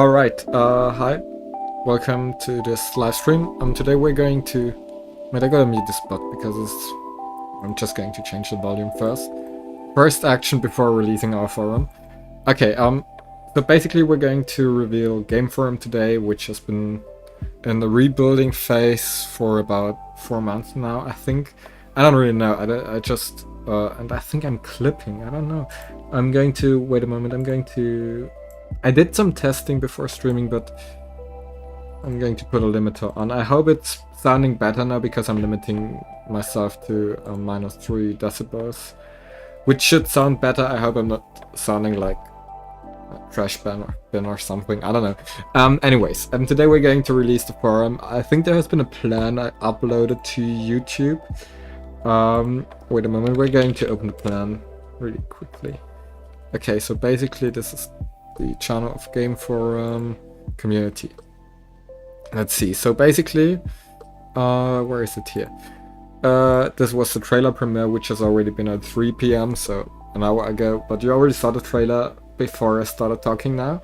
Alright, hi. Welcome to this live stream. Today we're going to... Wait, I gotta mute this bot because I'm just going to change the volume first. First action before releasing our forum. Okay, so basically we're going to reveal Game Forum today, which has been in the rebuilding phase for about 4 months now, I think. I don't really know, I just... and I think I'm clipping, I don't know. I'm going to... Wait a moment, I did some testing before streaming, but I'm going to put a limiter on. I hope it's sounding better now because I'm limiting myself to -3 decibels, which should sound better. I hope I'm not sounding like a trash bin or something. I don't know. Anyways, today we're going to release the forum. I think there has been a plan I uploaded to YouTube. Wait a moment, we're going to open the plan really quickly. Okay, so basically this is the channel of Game Forum community. Let's see. So basically, where is it here? This was the trailer premiere, which has already been at 3 p.m. so an hour ago. But you already saw the trailer before I started talking now.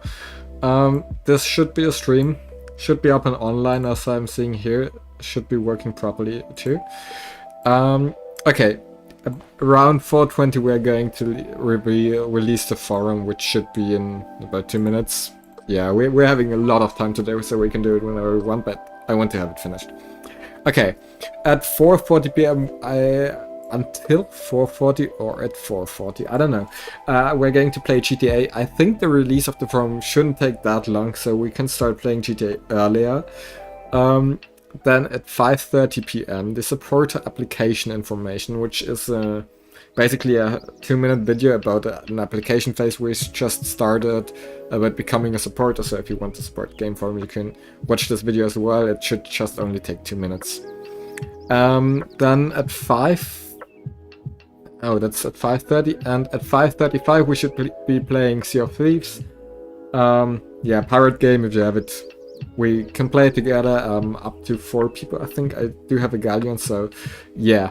This should be a stream. Should be up and online as I'm seeing here. Should be working properly too. Okay. Around 4:20 we're going to release the forum, which should be in about 2 minutes. Yeah, we're having a lot of time today, so we can do it whenever we want, but I want to have it finished. Okay, at 4:40 p.m. until 4:40 or at 4:40, I don't know. We're going to play GTA. I think the release of the forum shouldn't take that long, so we can start playing GTA earlier. Then at 5:30 p.m. the supporter application information, which is basically a 2-minute video about an application phase we just started about becoming a supporter. So if you want to support Game Forum, you can watch this video as well. It should just only take 2 minutes. Then at 5... Oh, that's at 5:30, and at 5:35 we should be playing Sea of Thieves. Yeah, pirate game if you have it. We can play it together, up to 4 people, I think. I do have a galleon, so yeah.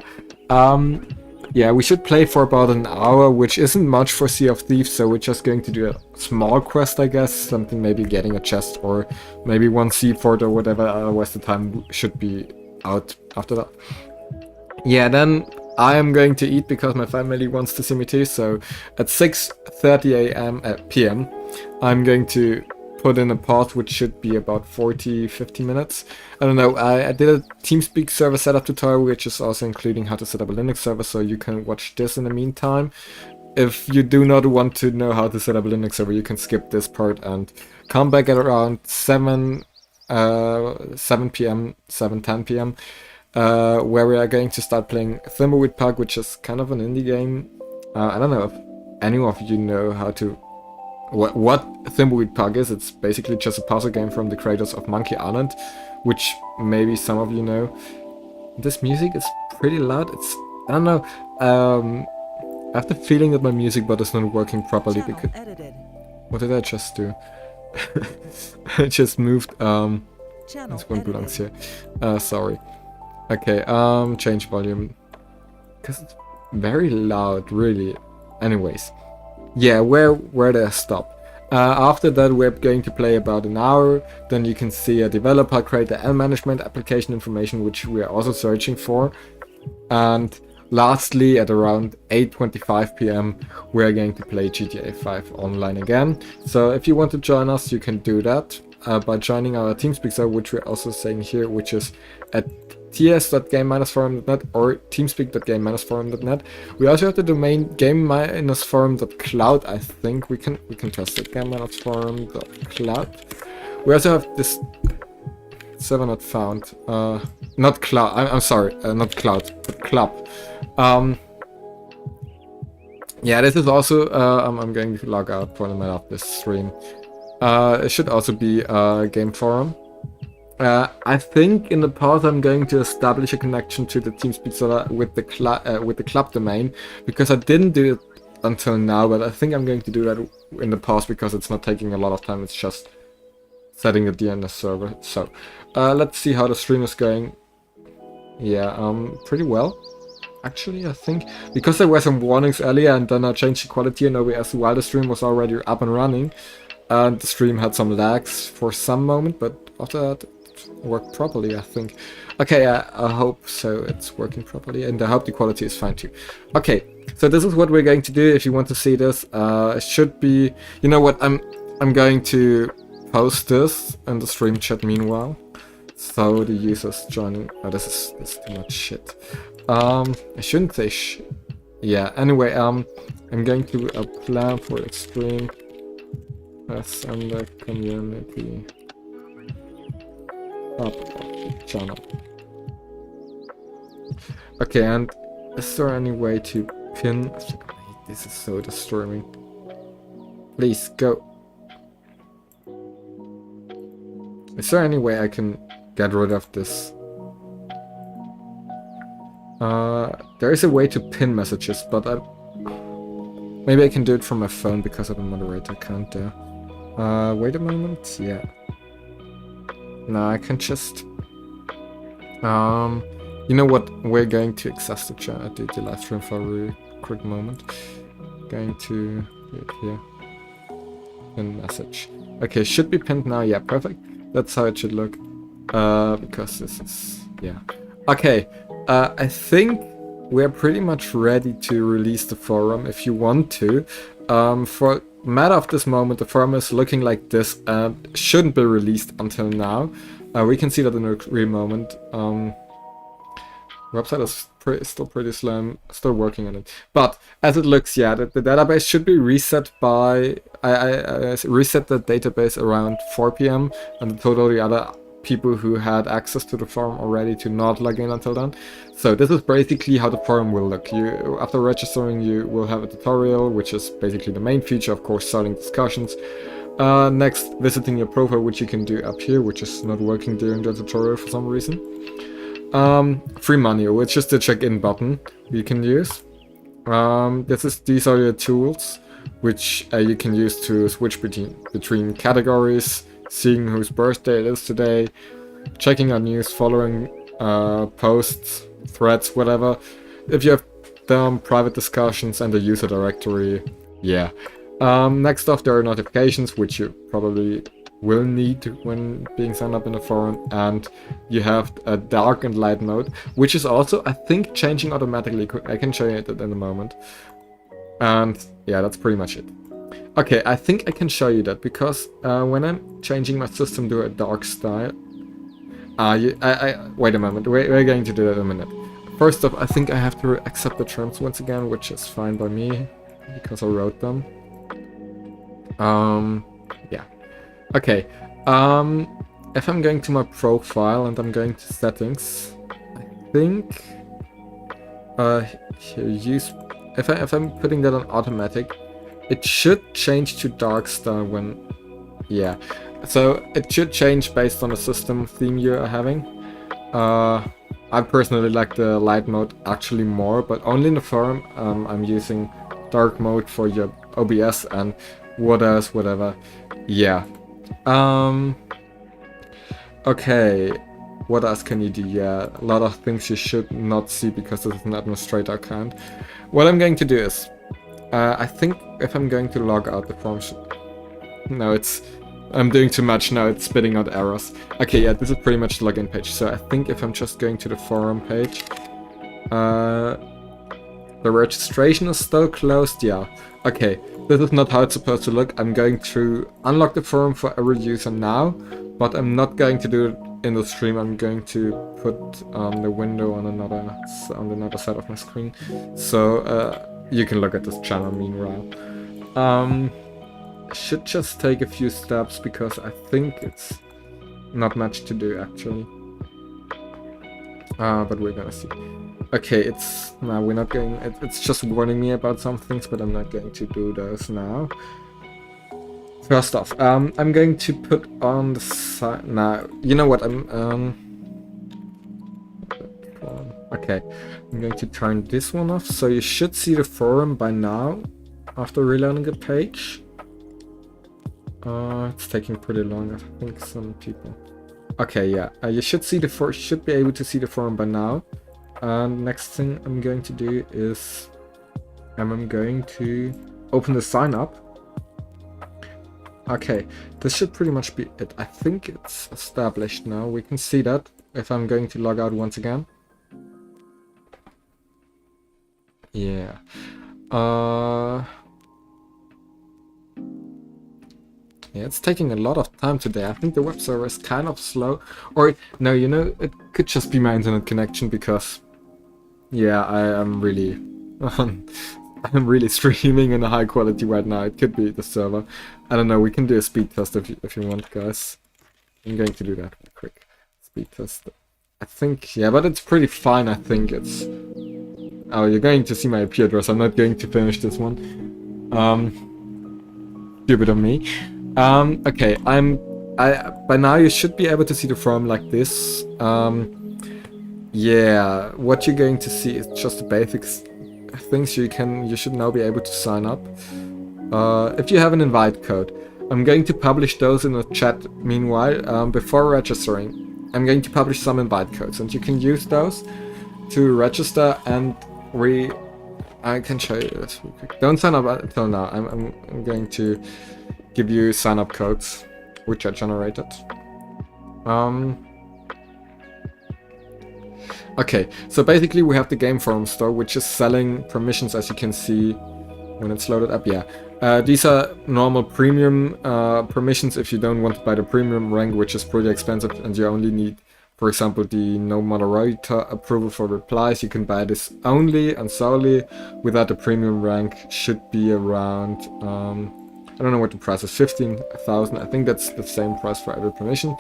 Yeah, we should play for about an hour, which isn't much for Sea of Thieves, so we're just going to do a small quest, I guess. Something maybe getting a chest or maybe one sea fort or whatever, otherwise the time should be out after that. Yeah, then I am going to eat because my family wants to see me too, so at 6:30 p.m. I'm going to put in a pause, which should be about 40-50 minutes. I don't know, I did a TeamSpeak server setup tutorial, which is also including how to set up a Linux server, so you can watch this in the meantime. If you do not want to know how to set up a Linux server, you can skip this part and come back at around 7 p.m, 7:10 p.m, where we are going to start playing Thimbleweed Park, which is kind of an indie game. I don't know if any of you know how to what Thimbleweed Park is. It's basically just a puzzle game from the creators of Monkey Island, which maybe some of you know. This music is pretty loud. I don't know. I have the feeling that my music bot is not working properly because... What did I just do? I just moved. This one belongs here. Sorry. Okay. Change volume because it's very loud, really. Anyways. Yeah, where did I stop? After that we're going to play about an hour, then you can see a developer create the management application information, which we are also searching for. And lastly, at around 8:25 p.m. we are going to play GTA 5 online again. So if you want to join us, you can do that by joining our TeamSpeak server, which we're also saying here, which is at ts.game-forum.net or teamspeak.game-forum.net. We also have the domain game-forum.cloud. I think we can test it, game-forum.cloud. We also have this server not found. Not cloud. I'm sorry, not cloud, but club. Yeah, this is also. I'm going to log out for the minute of this stream. It should also be Game Forum. I think in the past I'm going to establish a connection to the TeamSpeak server with the club domain, because I didn't do it until now, but I think I'm going to do that in the past because it's not taking a lot of time. It's just setting the DNS server. So let's see how the stream is going. Yeah, pretty well. Actually, I think because there were some warnings earlier and then I changed the quality in OBS while the stream was already up and running. and the stream had some lags for some moment, but after that it worked properly, I think. Okay, I hope so it's working properly, and I hope the quality is fine too. Okay, so this is what we're going to do. If you want to see this, it should be, you know what, I'm going to post this in the stream chat meanwhile, so the users joining. Oh, this is too much shit. I shouldn't say yeah, anyway, I'm going to plan for the stream as in the community up of the channel. Okay, and is there any way to pin? This is so disturbing. Please go. Is there any way I can get rid of this? There is a way to pin messages, but maybe I can do it from my phone because of the moderator account there. Wait a moment. Yeah. No, I can just. You know what? We're going to access the chat, do the live stream for a quick moment. Going to do it here. Pin message. Okay, should be pinned now. Yeah, perfect. That's how it should look. Because this is, yeah. Okay, I think we're pretty much ready to release the forum if you want to. For matter of this moment, the forum is looking like this and shouldn't be released until now. We can see that in a real moment. Website is still pretty slow. I'm still working on it. But as it looks, yeah, the database should be reset by... I reset the database around 4 PM and told the other people who had access to the forum already to not log in until then. So this is basically how the forum will look. You, after registering, you will have a tutorial, which is basically the main feature, of course, starting discussions. Next, visiting your profile, which you can do up here, which is not working during the tutorial for some reason. Free money, which is the check-in button you can use. These are your tools, which you can use to switch between categories, seeing whose birthday it is today, checking out news, following posts, threads, whatever. If you have them, private discussions, and the user directory, yeah. Next off, there are notifications, which you probably will need when being signed up in the forum, and you have a dark and light mode, which is also, I think, changing automatically. I can show you it in a moment. And yeah, that's pretty much it. Okay, I think I can show you that, because when I'm changing my system to a dark style... wait a moment, we're going to do that in a minute. First off, I think I have to accept the terms once again, which is fine by me, because I wrote them. Yeah. Okay, if I'm going to my profile and I'm going to settings, I think... here, use... If I'm putting that on automatic, it should change to dark style when... Yeah. So it should change based on the system theme you're having. I personally like the light mode actually more, but only in the forum. I'm using dark mode for your OBS and what else, whatever. Yeah. Okay. What else can you do? Yeah, a lot of things you should not see because this is an administrator account. What I'm going to do is, I think if I'm going to log out the forum, no, I'm doing too much now, it's spitting out errors. Okay, yeah, this is pretty much the login page. So I think if I'm just going to the forum page, the registration is still closed, yeah. Okay, this is not how it's supposed to look. I'm going to unlock the forum for every user now, but I'm not going to do it in the stream. I'm going to put the window on another side of my screen, so you can look at this channel meanwhile. I should just take a few steps because I think it's not much to do actually. But we're gonna see. Okay, we're not going. It's just warning me about some things, but I'm not going to do those now. First off, I'm going to put on the side now. You know what? Okay, I'm going to turn this one off. So you should see the forum by now after reloading the page. It's taking pretty long. I think some people. Okay, yeah. You should be able to see the forum by now. And next thing I'm going to do is I'm going to open the sign up. Okay, this should pretty much be it. I think it's established now. We can see that if I'm going to log out once again. Yeah. Yeah, it's taking a lot of time today. I think the web server is kind of slow. Or, no, you know, it could just be my internet connection because, yeah, I am really, I'm really streaming in a high quality right now. It could be the server. I don't know, we can do a speed test if you want, guys. I'm going to do that real quick. Speed test. I think, yeah, but it's pretty fine, I think. It's... Oh, you're going to see my IP address. I'm not going to finish this one. Stupid of me. Okay, by now you should be able to see the forum like this. Yeah, what you're going to see is just the basics things you should now be able to sign up. If you have an invite code, I'm going to publish those in the chat meanwhile. Before registering, I'm going to publish some invite codes, and you can use those to register, and I can show you this real quick. Don't sign up until now. I'm going to give you sign up codes, which I generated. Okay, so basically we have the Game Forum store, which is selling permissions, as you can see when it's loaded up. Yeah, these are normal premium permissions if you don't want to buy the premium rank, which is pretty expensive, and you only need, for example, the no moderator approval for replies. You can buy this only and solely without the premium rank. Should be around, I don't know what the price is, 15,000. I think that's the same price for every permission.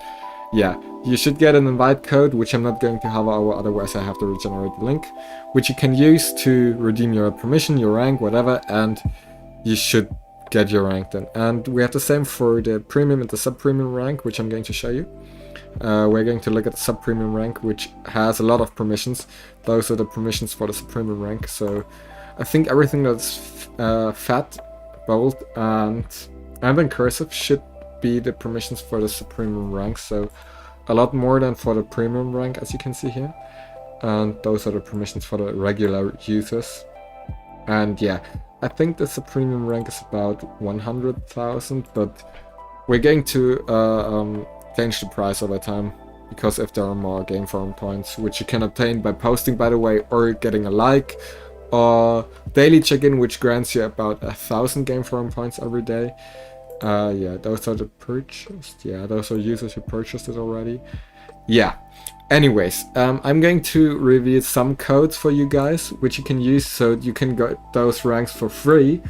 Yeah, you should get an invite code, which I'm not going to hover over, otherwise I have to regenerate the link, which you can use to redeem your permission, your rank, whatever, and you should get your rank then. And we have the same for the premium and the sub-premium rank, which I'm going to show you. We're going to look at the sub-premium rank, which has a lot of permissions. Those are the permissions for the sub-premium rank, so I think everything that's fat, bold, and in cursive should be the permissions for the sub-premium rank, so a lot more than for the premium rank, as you can see here. And those are the permissions for the regular users. And yeah, I think the sub-premium rank is about 100,000, but we're going to change the price over time, because if there are more Game Forum points, which you can obtain by posting, by the way, or getting a like, or daily check-in, which grants you about 1,000 Game Forum points every day. Yeah, those are the purchased. Yeah, those are users who purchased it already. Yeah. Anyways, I'm going to reveal some codes for you guys, which you can use so you can get those ranks for free.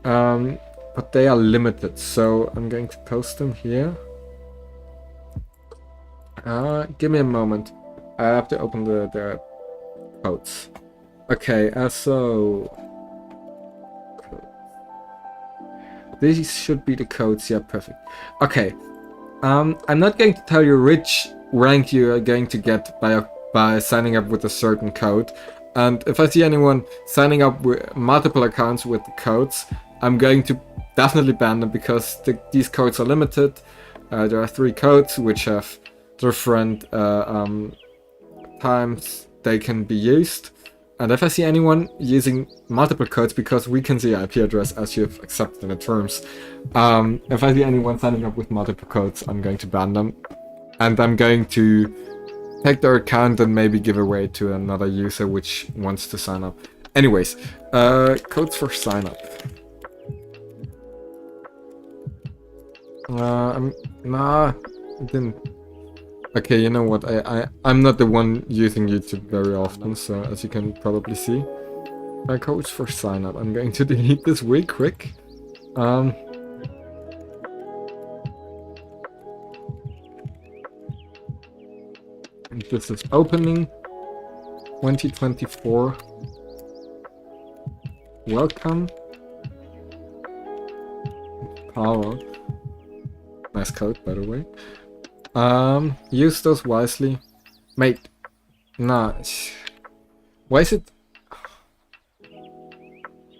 But they are limited, so I'm going to post them here. Give me a moment. I have to open the codes. Okay, so these should be the codes. Yeah, perfect. Okay. I'm not going to tell you which rank you are going to get by signing up with a certain code. And if I see anyone signing up with multiple accounts with the codes, I'm going to definitely ban them, because these codes are limited. There are 3 codes which have different times they can be used. And if I see anyone using multiple codes, because we can see IP address as you've accepted the terms, if I see anyone signing up with multiple codes, I'm going to ban them. And I'm going to take their account and maybe give away to another user which wants to sign up. Anyways, codes for sign up. Nah, it didn't. Okay, you know what, I'm not the one using YouTube very often, so as you can probably see. Codes for sign up. I'm going to delete this real quick. This is opening 2024. Welcome. Power. Nice code, by the way. Use those wisely. Mate. Nah. Why is it...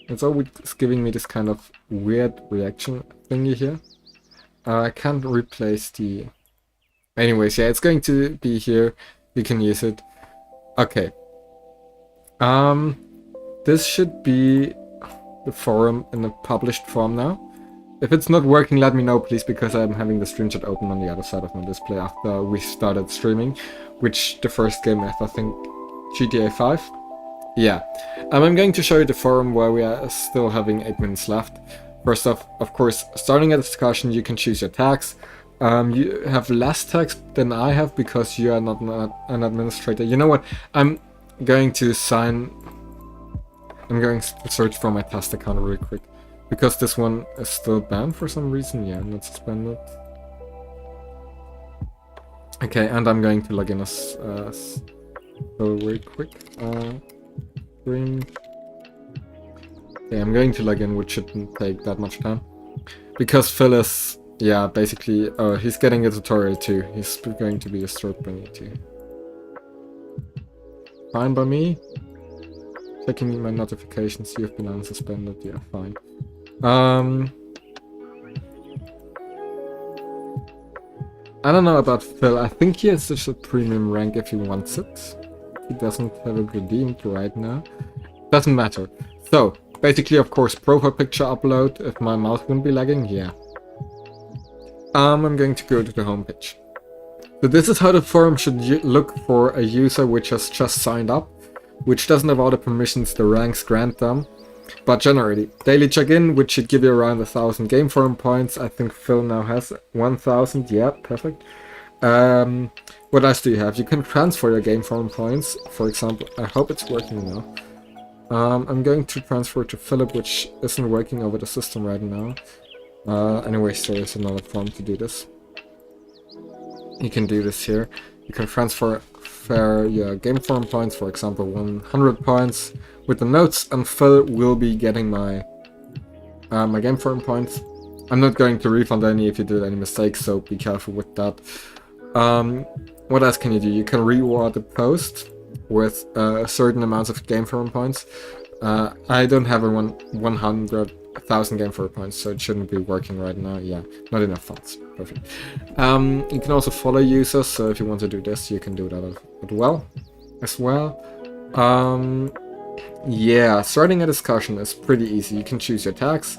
It's always giving me this kind of weird reaction thingy here. I can't replace the... Anyways, yeah, it's going to be here. You can use it. Okay. This should be the forum in the published form now. If it's not working, let me know, please, because I'm having the stream chat open on the other side of my display after we started streaming, which the first game is, I think, GTA 5. Yeah. I'm going to show you the forum where we are still having 8 minutes left. First off, of course, starting a discussion, you can choose your tags. You have less tags than I have because you are not an administrator. You know what? I'm going to search for my test account really quick. Because this one is still banned for some reason, yeah, not suspended. Okay, and I'm going to log in as so really quick. Stream. Okay, I'm going to log in, which shouldn't take that much time. Because Phil is, yeah, basically, he's getting a tutorial too. He's going to be disturbed by me too. Fine by me. Checking my notifications, you have been unsuspended, yeah, fine. I don't know about Phil. I think he has just a premium rank if he wants it. He doesn't have it redeemed right now. Doesn't matter. So, basically, of course, profile picture upload. If my mouse wouldn't be lagging, yeah. I'm going to go to the homepage. So this is how the forum should look for a user which has just signed up, which doesn't have all the permissions the ranks grant them. But generally, daily check-in, which should give you around 1,000 game forum points. I think Phil now has 1,000. Yeah, perfect. What else do you have? You can transfer your game forum points. For example, I hope it's working now. I'm going to transfer to Philip, which isn't working over the system right now. Anyways, there is another form to do this. You can do this here. You can transfer your game forum points, for example, 100 points with the notes, and Phil will be getting my my game forum points. I'm not going to refund any if you did any mistakes, so be careful with that. What else can you do? You can reward a post with certain amounts of game forum points. I don't have a 100,000 game forum points, so it shouldn't be working right now. Yeah, not enough funds. Perfect. You can also follow users, so if you want to do this, you can do that as well. Yeah, starting a discussion is pretty easy. You can choose your tags.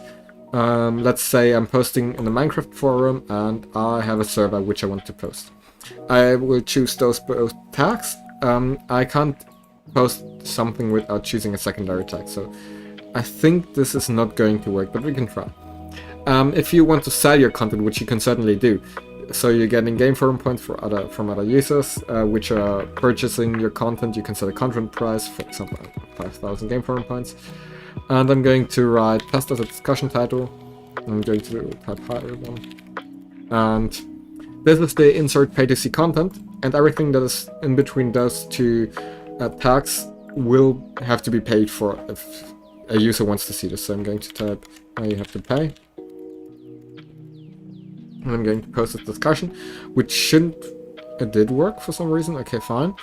Let's say I'm posting in the Minecraft forum and I have a server which I want to post. I will choose those both tags. I can't post something without choosing a secondary tag, so I think this is not going to work, but we can try. If you want to sell your content, which you can certainly do, so you're getting game forum points from other users which are purchasing your content, you can set a content price, for example, 5,000 game forum points. And I'm going to write test as a discussion title. I'm going to type higher one. And this is the insert pay to see content, and everything that is in between those two tags will have to be paid for if a user wants to see this. So I'm going to type you have to pay. And I'm going to post this discussion, which shouldn't... It did work for some reason. Okay, fine.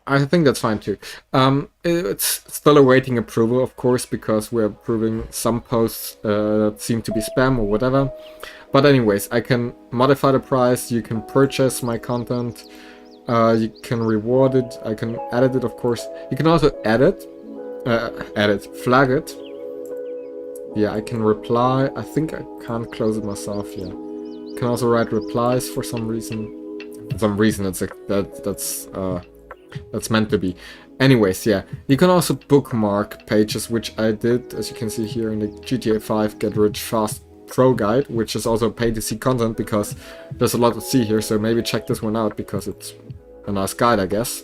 I think that's fine too. It's still awaiting approval, of course, because we're approving some posts that seem to be spam or whatever. But anyways, I can modify the price, you can purchase my content, you can reward it, I can edit it, of course. You can also flag it. Yeah, I can reply. I think I can't close it myself, yeah. You can also write replies for some reason. For some reason, that's meant to be. Anyways, yeah. You can also bookmark pages, which I did, as you can see here in the GTA 5 Get Rich Fast Pro Guide, which is also paid to see content because there's a lot to see here, so maybe check this one out because it's a nice guide, I guess.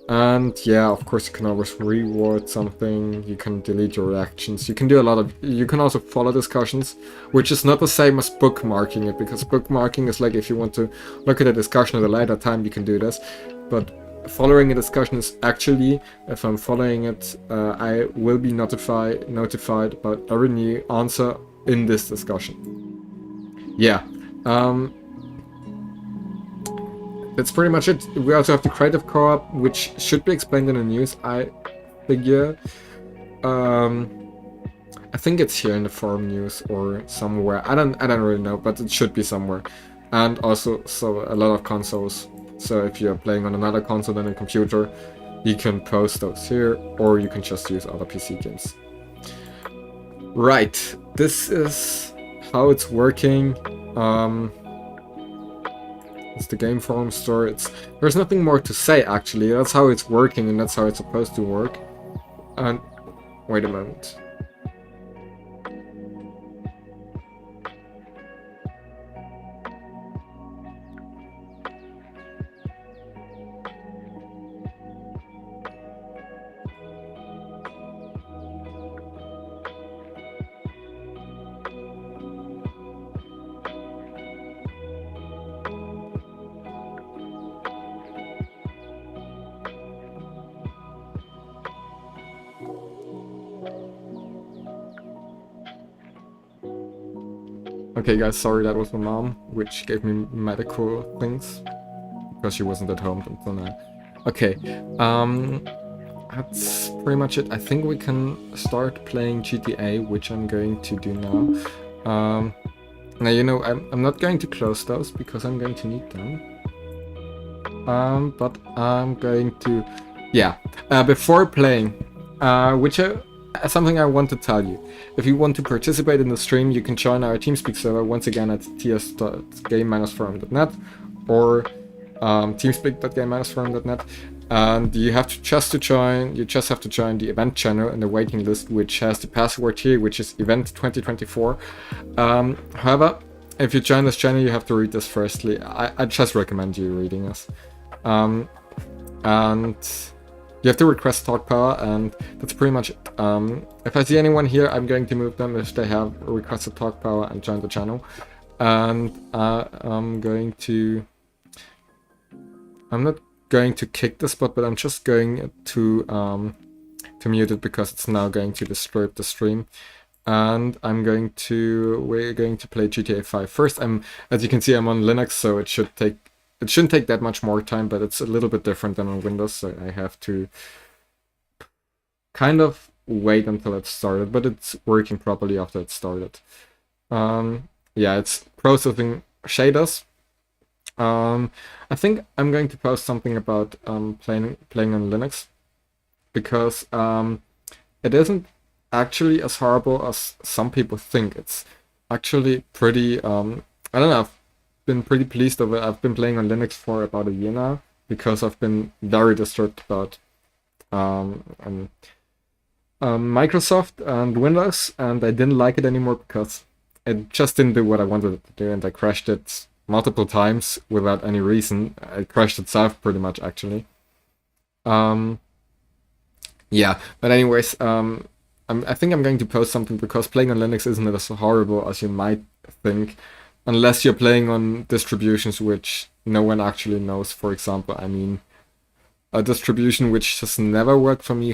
And yeah, of course you can always reward something, you can delete your reactions, you can do a lot of... You can also follow discussions, which is not the same as bookmarking it, because bookmarking is like if you want to look at a discussion at a later time, you can do this. But following a discussion is actually, if I'm following it, I will be notified about every new answer in this discussion. Yeah. That's pretty much it. We also have the creative co-op, which should be explained in the news, I figure. I think it's here in the forum news or somewhere. I don't really know, but it should be somewhere. And also, so a lot of consoles. So if you're playing on another console than a computer, you can post those here, or you can just use other PC games. Right. this is how it's working. It's the game forum store. There's nothing more to say actually. That's how it's working and that's how it's supposed to work. And wait a moment. Okay guys, sorry, that was my mom, which gave me medical things, because she wasn't at home until now. Okay, that's pretty much it. I think we can start playing GTA, which I'm going to do now. Now, you know, I'm not going to close those, because I'm going to need them. But I'm going to... Yeah, before playing, something I want to tell you. If you want to participate in the stream, you can join our TeamSpeak server once again at ts.game-forum.net or teamspeak.game-forum.net. And you have to just have to join the event channel in the waiting list, which has the password here, which is event 2024. However, if you join this channel, you have to read this firstly. I just recommend you reading this. And you have to request talk power, and that's pretty much it. If I see anyone here, I'm going to move them if they have requested talk power and join the channel. And I'm not going to kick the spot, but I'm just going to mute it because it's now going to disturb the stream. And we're going to play GTA 5 first. As you can see, I'm on Linux, so it shouldn't take that much more time, but it's a little bit different than on Windows, so I have to kind of wait until it's started, but it's working properly after it started. Yeah, it's processing shaders. I think I'm going to post something about playing on Linux, because it isn't actually as horrible as some people think. It's actually pretty, I don't know, I've been pretty pleased with it. I've been playing on Linux for about a year now, because I've been very disturbed about Microsoft and Windows, and I didn't like it anymore because it just didn't do what I wanted it to do, and I crashed it multiple times without any reason. It crashed itself pretty much, actually. Yeah, but anyways, I think I'm going to post something, because playing on Linux isn't as horrible as you might think, unless you're playing on distributions which no one actually knows. For example, I mean, a distribution which has never worked for me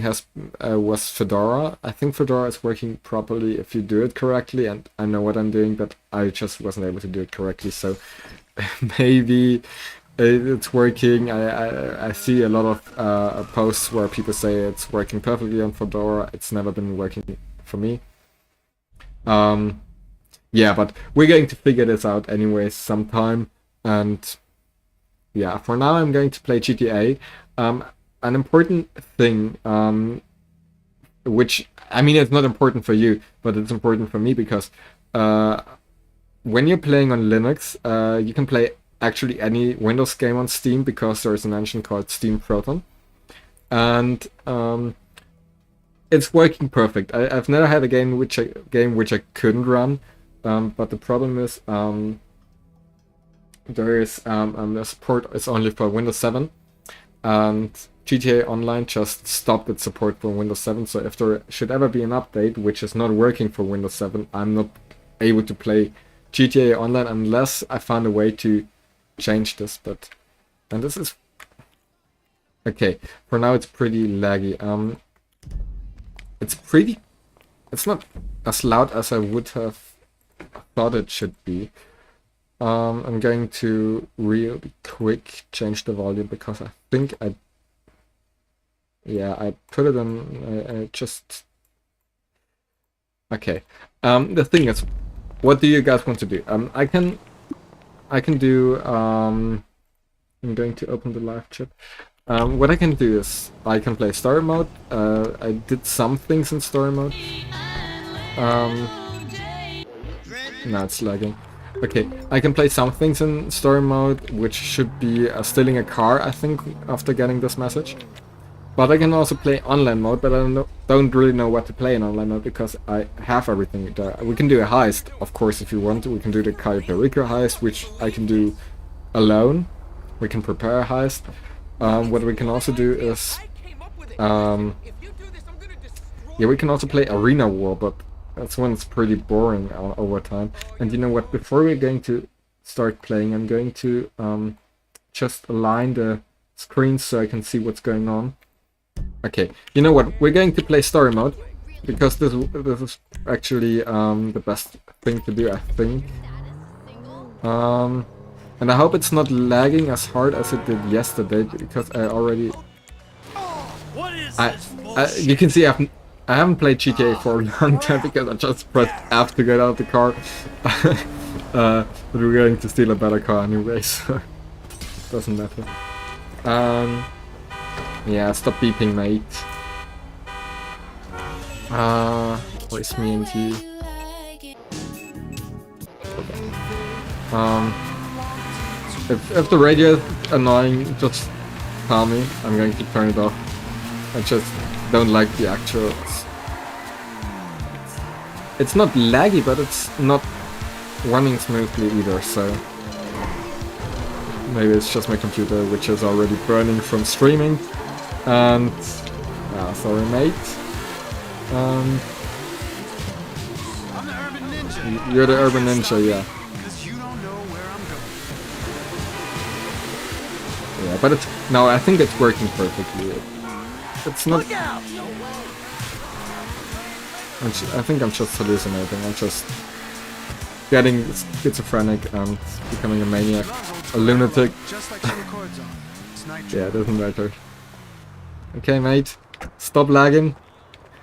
was Fedora. I think Fedora is working properly if you do it correctly, and I know what I'm doing, but I just wasn't able to do it correctly, so maybe it's working. I see a lot of posts where people say it's working perfectly on Fedora. It's never been working for me. Yeah, but we're going to figure this out anyways sometime, and yeah, for now I'm going to play GTA. An important thing, which, I mean, it's not important for you, but it's important for me, because when you're playing on Linux, you can play actually any Windows game on Steam, because there's an engine called Steam Proton, and it's working perfect. I've never had a game which I couldn't run, but the problem is there is the support is only for Windows 7, and GTA Online just stopped its support for Windows 7, so if there should ever be an update which is not working for Windows 7, I'm not able to play GTA Online unless I find a way to change this. And this is okay. For now, it's pretty laggy. It's not as loud as I would have thought it should be. I'm going to really quick change the volume, because I think I put it on. I just okay. The thing is, what do you guys want to do? I can do. I'm going to open the live chat. What I can do is I can play story mode. I did some things in story mode. Now it's lagging. Okay, I can play some things in story mode, which should be stealing a car, I think, after getting this message. But I can also play online mode, but I don't really know what to play in online mode because I have everything there. We can do a heist, of course, if you want. We can do the Cayo Perico heist, which I can do alone. We can prepare a heist. What we can also do is... yeah, we can also play Arena War, but that's when it's pretty boring over time. And you know what? Before we're going to start playing, I'm going to just align the screen so I can see what's going on. Okay, you know what? We're going to play story mode because this is actually the best thing to do, I think. And I hope it's not lagging as hard as it did yesterday because I already. You can see I haven't played GTA for a long time because I just pressed F to get out of the car. But we're going to steal a better car anyway, so doesn't matter. Yeah, stop beeping, mate. Where's me and you? If the radio is annoying, just tell me. I'm going to turn it off. I just don't like the actuals. It's not laggy, but it's not running smoothly either, so maybe it's just my computer, which is already burning from streaming. And sorry, mate. I'm the Urban Ninja. You're the Urban Ninja, yeah. Because you don't know where I'm going. Yeah, but it's no. I think it's working perfectly. It's not. Look out! I think I'm just hallucinating. I'm just getting schizophrenic and becoming a maniac, a lunatic. Just like the record zone. It's night. Yeah, it doesn't matter. Okay, mate, stop lagging.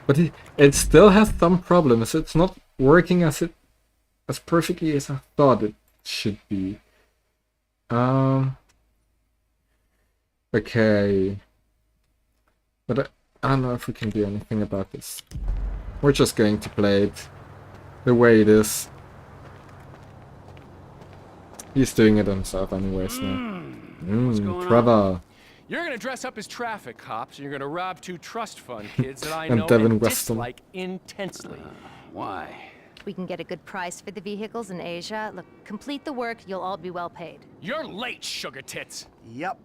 But it still has some problems. It's not working as perfectly as I thought it should be. Okay. But I don't know if we can do anything about this. We're just going to play it the way it is. He's doing it himself anyways now. Trevor. You're gonna dress up as traffic cops and you're gonna rob two trust fund kids that I And know Devin and Weston. dislike intensely. Why? We can get a good price for the vehicles in Asia. Look, complete the work, you'll all be well paid. You're late, sugar tits. Yep.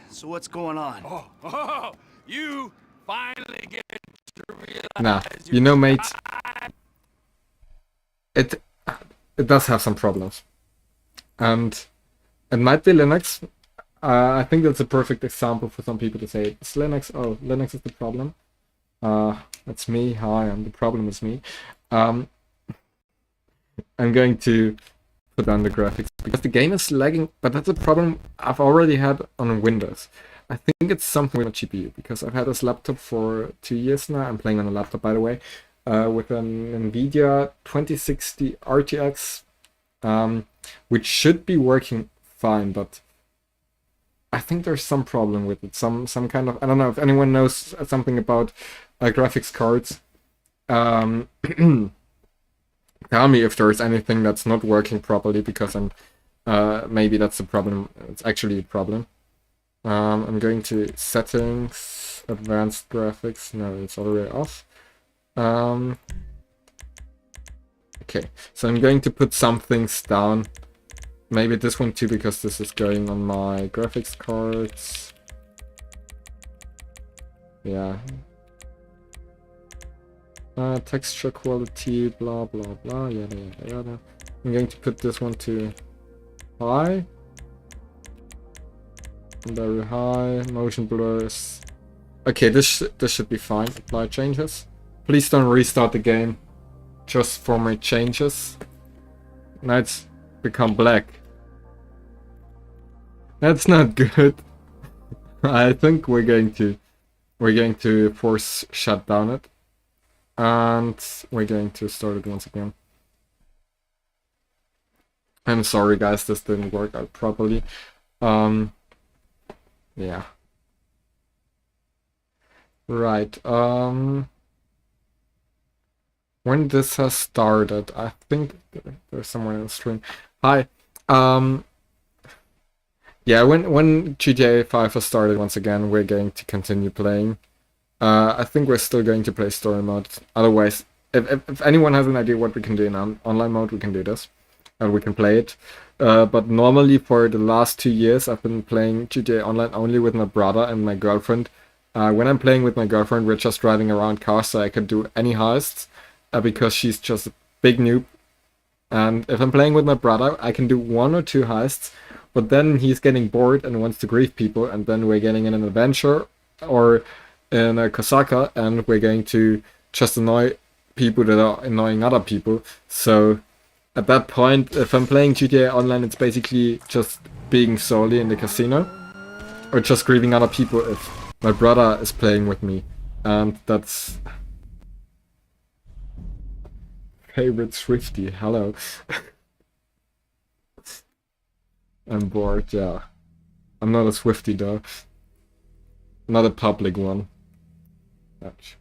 So what's going on? Oh, you finally get to realize. Nah, you know, mate, it does have some problems, and it might be Linux. I think that's a perfect example for some people to say it's Linux. Oh, Linux is the problem. That's me. Hi, and the problem is me. I'm going to put down the graphics because the game is lagging, but that's a problem I've already had on Windows. I think it's something with my GPU because I've had this laptop for 2 years now. I'm playing on a laptop, by the way, with an NVIDIA 2060 RTX, which should be working fine, but I think there's some problem with it. Some kind of, I don't know if anyone knows something about graphics cards. Tell me if there's anything that's not working properly because maybe that's the problem. It's actually a problem. I'm going to settings, advanced graphics. No, it's all the way off. Okay, so I'm going to put some things down. Maybe this one too, because this is going on my graphics cards. Yeah. Texture quality, blah blah blah, yada yada yada. I'm going to put this one to high. Very high. Motion blurs. Okay, this should be fine. Apply changes. Please don't restart the game just for my changes. Now it's become black. That's not good. I think we're going to force shut down it. And we're going to start it once again. I'm sorry guys, this didn't work out properly. Yeah. Right. when this has started. I think there's someone in the stream. Hi. Yeah, when GTA 5 has started once again, we're going to continue playing. I think we're still going to play story mode. Otherwise, if anyone has an idea what we can do in online mode, we can do this. And we can play it. But normally for the last 2 years, I've been playing GTA Online only with my brother and my girlfriend. When I'm playing with my girlfriend, we're just driving around cars so I can do any heists. Because she's just a big noob. And if I'm playing with my brother, I can do 1 or 2 heists. But then he's getting bored and wants to grief people. And then we're getting in an adventure or in a Kosaka. And we're going to just annoy people that are annoying other people. So at that point, if I'm playing GTA Online, it's basically just being solely in the casino. Or just grieving other people if my brother is playing with me. And that's... Favorite Swifty, hello. I'm bored, yeah. I'm not a Swifty though. Not a public one. Ouch.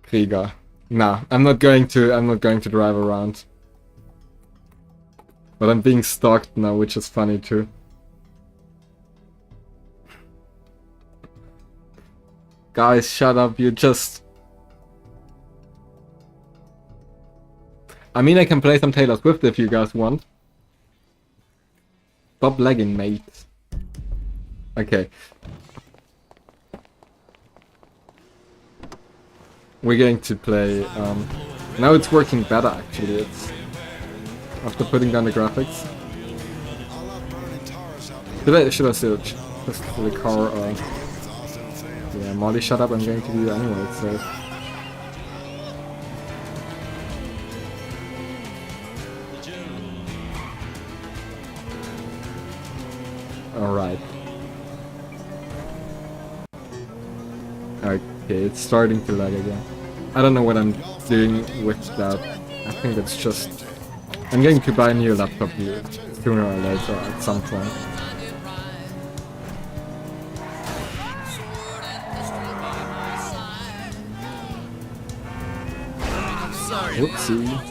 Krieger. Nah, I'm not going to drive around. But I'm being stalked now, which is funny too. Guys, shut up, you just... I mean, I can play some Taylor Swift if you guys want. Stop lagging, mate. Okay. We're going to play, now it's working better actually, it's after putting down the graphics. Should I still just to the car or... Yeah, Molly, shut up, I'm going to do it anyway, so... Alright. Okay, it's starting to lag again. I don't know what I'm doing with that. I think it's just... I'm going to buy a new laptop here, sooner or later, at some point. Whoopsie.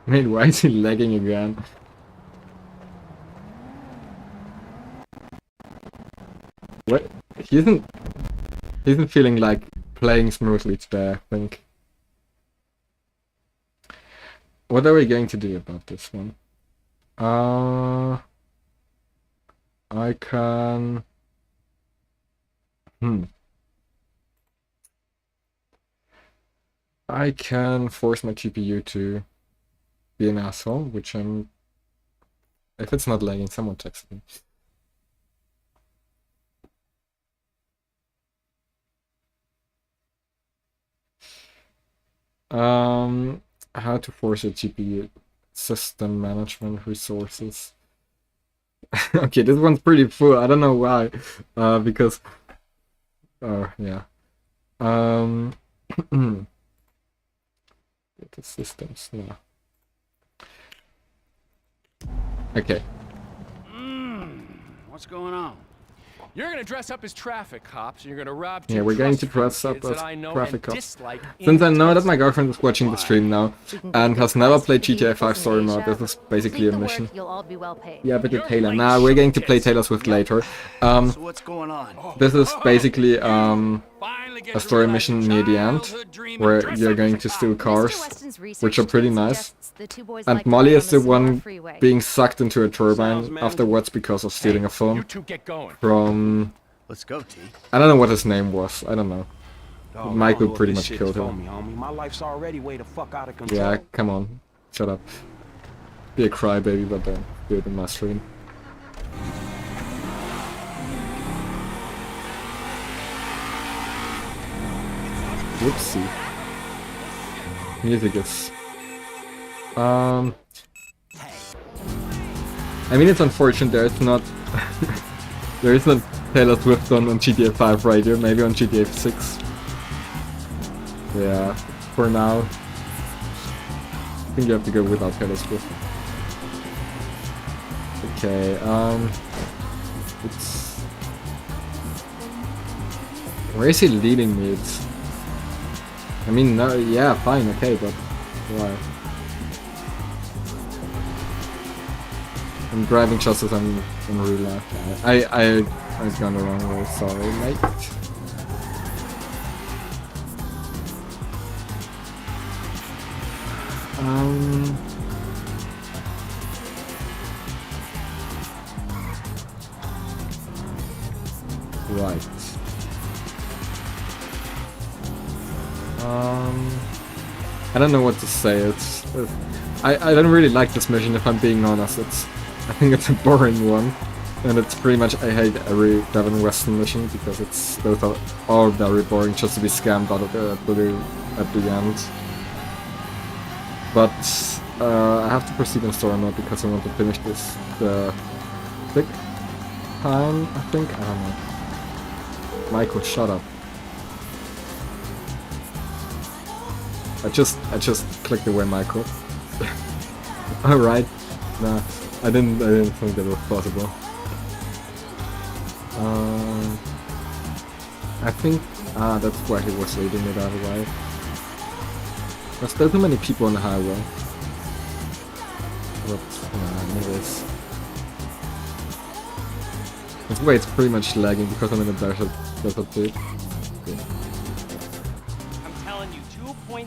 Wait, why is he lagging again? What? He isn't feeling like playing smoothly today, I think. What are we going to do about this one? I can... I can force my GPU to be an asshole, which I'm... If it's not lagging, someone text me. How to force a GPU system management resources. Okay, this one's pretty full. I don't know why. Because yeah. The systems, yeah. Okay. What's going on? You're gonna dress up as traffic cops, and you're gonna rob two Yeah, we're going to trust fund dress up kids as that I know traffic and cops. dislike Since I know that my intensely. girlfriend is watching the stream now and has never played GTA 5 story mode, this is basically a mission. You'll all be well paid. Yeah, but Taylor. Nah, we're going to play Taylor Swift later. So what's going on? This is basically a story mission near the end, where you're going to steal cars, which are pretty nice. And Molly is the one being sucked into a turbine afterwards because of stealing a You phone two get going. from... Let's go, T. I don't know what his name was, I don't know. Dog, Michael I don't know if pretty this much shit's killed for him. me, homie. My life's already way the fuck out of control. Yeah, come on, shut up. Be a crybaby, but then do it in my stream. Whoopsie. Music is... I mean, it's unfortunate there's not there isn't Taylor Swift on GTA 5 radio, maybe on GTA 6. Yeah, for now, I think you have to go without Taylor Swift. Okay, it's... Where is he leading me? It's... I mean, no, yeah, fine, okay, but why? I'm driving just as I'm in real life. I've gone the wrong way, sorry, mate. Right. I don't know what to say. It's I don't really like this mission, if I'm being honest. I think it's a boring one, and it's pretty much, I hate every Devon Weston mission because those are all very boring just to be scammed out of at the end. But I have to proceed in story mode because I want to finish this quick time, I think. I don't know. Michael, shut up. I just clicked away, Michael. Alright. Nah, I didn't think that was possible. I think that's why he was leading it out of the way. There's still too many people on the highway. But anyways. This way it's pretty much lagging because I'm in a desert too.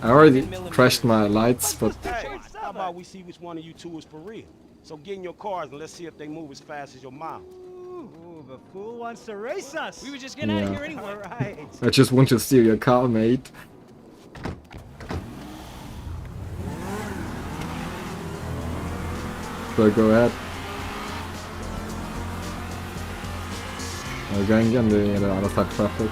I already crashed my lights, but Hey, how about we see which one of you two is for real? So get in your cars and let's see if they move as fast as your mouth. Ooh, the fool wants to race us. We were just getting out of here anyway. Right. I just want to steal your car, mate. So go ahead. We're going on the other side traffic.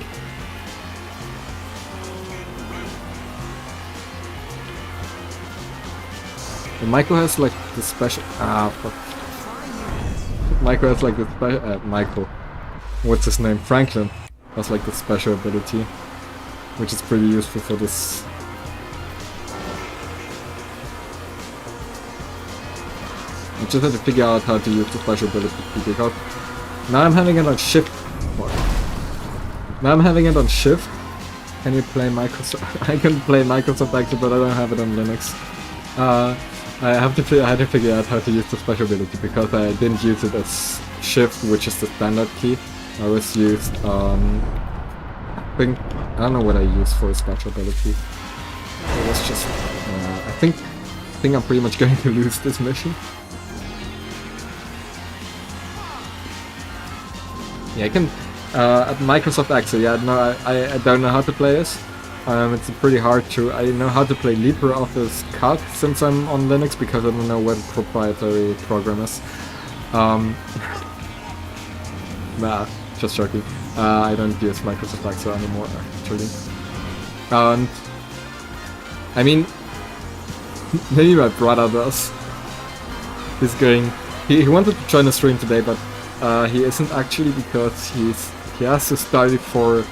And Michael has like the special. Fuck. Michael has like the Michael. What's his name? Franklin has like the special ability, which is pretty useful for this. I just had to figure out how to use the special ability because now I'm having it on shift. What? Now I'm having it on shift. Can you play Microsoft? I can play Microsoft Access, but I don't have it on Linux. I had to figure out how to use the special ability because I didn't use it as shift, which is the standard key. I always used I don't know what I used for a special ability. It was just I think I'm pretty much going to lose this mission. Yeah, I can at Microsoft Access. Yeah, no, I don't know how to play this. It's pretty hard to. I know how to play LibreOffice Calc since I'm on Linux because I don't know what the proprietary program is. Nah, just joking. I don't use Microsoft Access anymore actually. And I mean, maybe my brother does. He's going. He wanted to join the stream today, but he isn't actually because he has to study for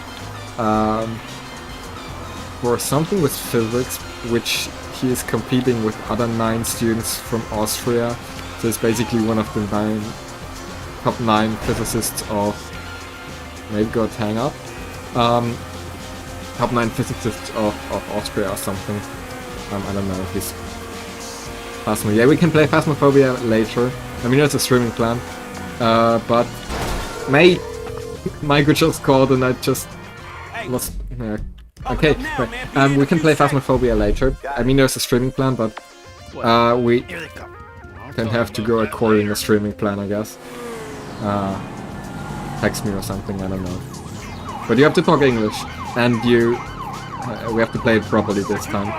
something with physics, which he is competing with other 9 students from Austria. So he's basically one of the top 9 physicists of. Maybe go hang up. Top 9 physicists of Austria or something. I don't know. He's Phasmo. Yeah, we can play Phasmophobia later. I mean, it's a streaming plan. But mate, Michael just called and I just lost. Okay, right. We can play Phasmophobia later. I mean, there's a streaming plan, but we can have to go according to the streaming plan, I guess. Text me or something, I don't know. But you have to talk English, and we have to play it properly this time.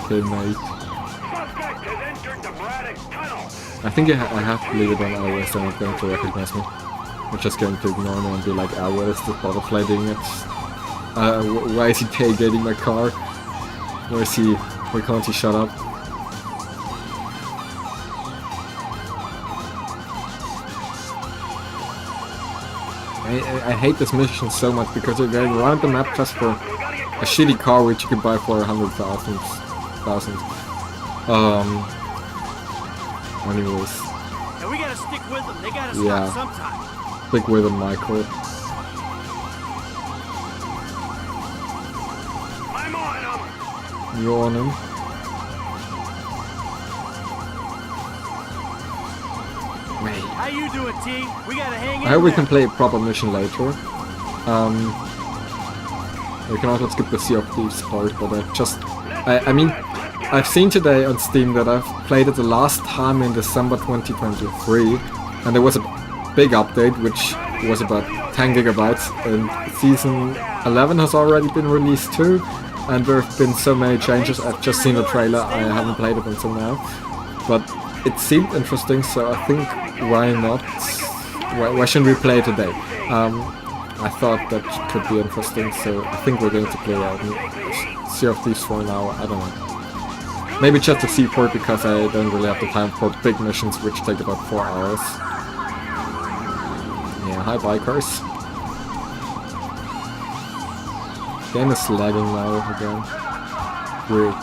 Okay, mate. I think I have to leave it on otherwise they're not going to recognize me. They're just going to ignore me and be like, where is the butterfly doing it? Why is he tailgating my car? Why can't he shut up? I hate this mission so much because you're going around the map just for a shitty car which you can buy for 100,000. Anyways. And we gotta stick with them. They gotta Yeah. stop sometime. Stick with him, Michael. I'm on them. You're on him. Wait. How you doing, T? We gotta hang in I hope we there. can play a proper mission later. We can also skip the Sea of Thieves part, but I mean, I've seen today on Steam that I've played it the last time in December 2023, and there was a big update which was about 10 gigabytes, and Season 11 has already been released too, and there have been so many changes. I've just seen the trailer, I haven't played it until now, but it seemed interesting, so I think why not? Why shouldn't we play it today? I thought that could be interesting, so I think we're going to play Sea of Thieves for now. I don't know. Maybe just a seaport because I don't really have the time for big missions which take about 4 hours. Yeah, hi bikers. Game is lagging now again. Weird.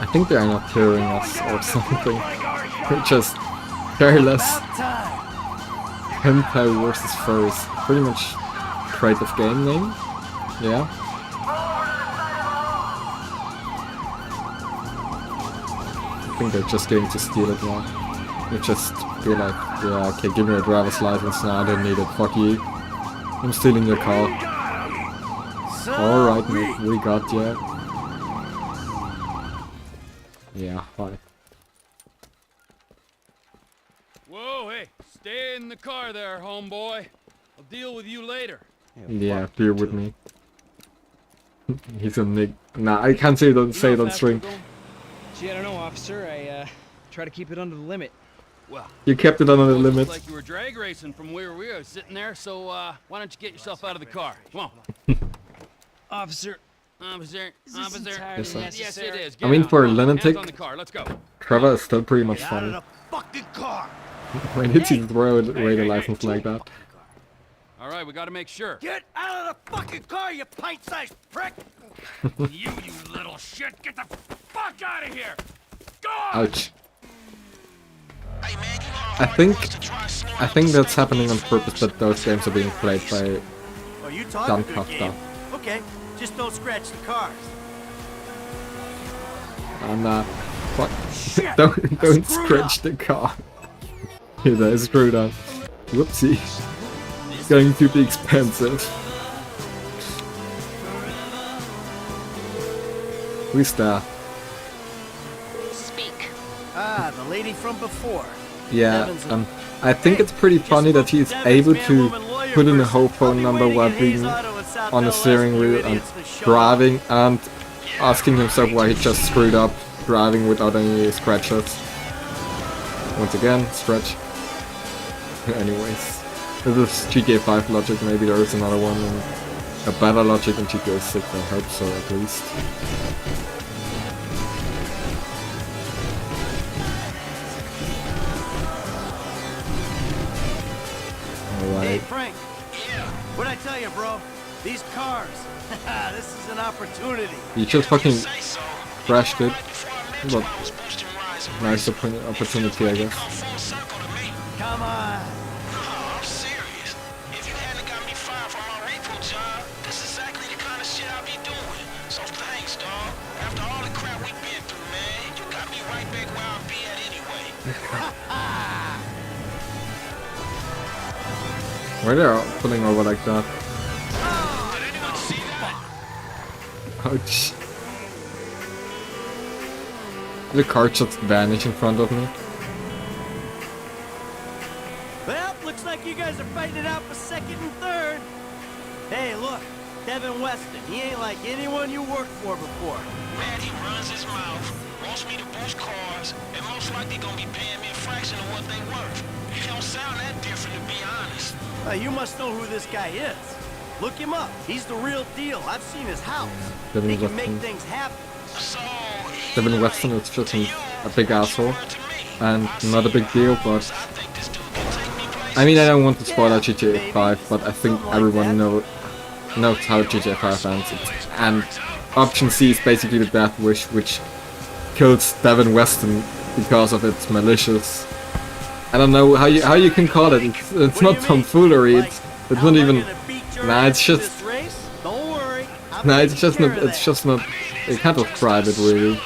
I think they are not hearing us or something. We're just careless. Hentai versus furries. Pretty much creative game name. Yeah. I think they're just going to steal it now. They just be like, yeah, okay, give me a driver's license now, I don't need it, fuck you. I'm stealing your car. Alright, mate, we got ya. Yeah, hi. Whoa, hey, stay in the car there, homeboy. I'll deal with you later. Yeah, beer with me. He's a nig. Nah, I can't say it on stream. Gee, I don't know, officer. I try to keep it under the limit. Well, You kept it under the limit. like you were drag racing from where we were sitting there, so why don't you get yourself out of the car? Come on. Officer, Officer, officer. Yes, sir. Yes, it is. I mean, Get for out. a Hands lunatic, on the car. Let's go. Trevor is still pretty much Get out of funny. the fucking car. When did you throw away the license like that? All right, we got to make sure. Get out of the fucking car, you pint-sized prick. You little shit, get the fuck out of here. Go on. Ouch. I think that's happening on purpose, that those games are being played by Oh, you dumb talking good tough game. stuff. Okay, just don't scratch the cars. I'm not. What? don't scratch the car. Yeah, that is screwed up. Whoopsie. It's going to be expensive. Who's that? Speak. Ah, the lady from before. Yeah, I think it's pretty funny that he's able to put in a whole phone number while being on the steering wheel and driving and asking himself why he just screwed up driving without any scratches. Once again, stretch. Anyways, this is GTA 5 logic, maybe there is another one, and a better logic in GTA 6, I hope so at least. Hey, Alright, Frank. Yeah. What'd I tell you, bro? These cars. This is an opportunity. you just fucking crashed it, but nice opportunity I guess. Come on. I'm serious. If you hadn't got me fired from my repo job, this is exactly the kind of shit I'll be doing. So thanks, dog. After all the crap we've been through, man, you got me right back where I'll be at anyway. Why they're pulling over like that? Did anyone see that? Ouch. The car just vanished in front of me. Well, looks like you guys are fighting it out for second and third. Hey, look. Devin Weston. He ain't like anyone you worked for before. Man, he runs his mouth, wants me to boost cars, and most likely gonna be paying me a fraction of what they worth. He don't sound that different, to be honest. You must know who this guy is. Look him up. He's the real deal. I've seen his house. Devin He can make Weston. things happen. So, Devin Weston is just a big asshole, and not a big deal, but I mean, I don't want to spoil out GTA 5, but I think everyone knows how GTA 5 ends, and Option C is basically the death wish, which kills Devin Weston because of its malicious. I don't know how you can call it. It's not tomfoolery. It's not even. Nah, it's just. Nah, it's just not. It's just not. You can't describe it really.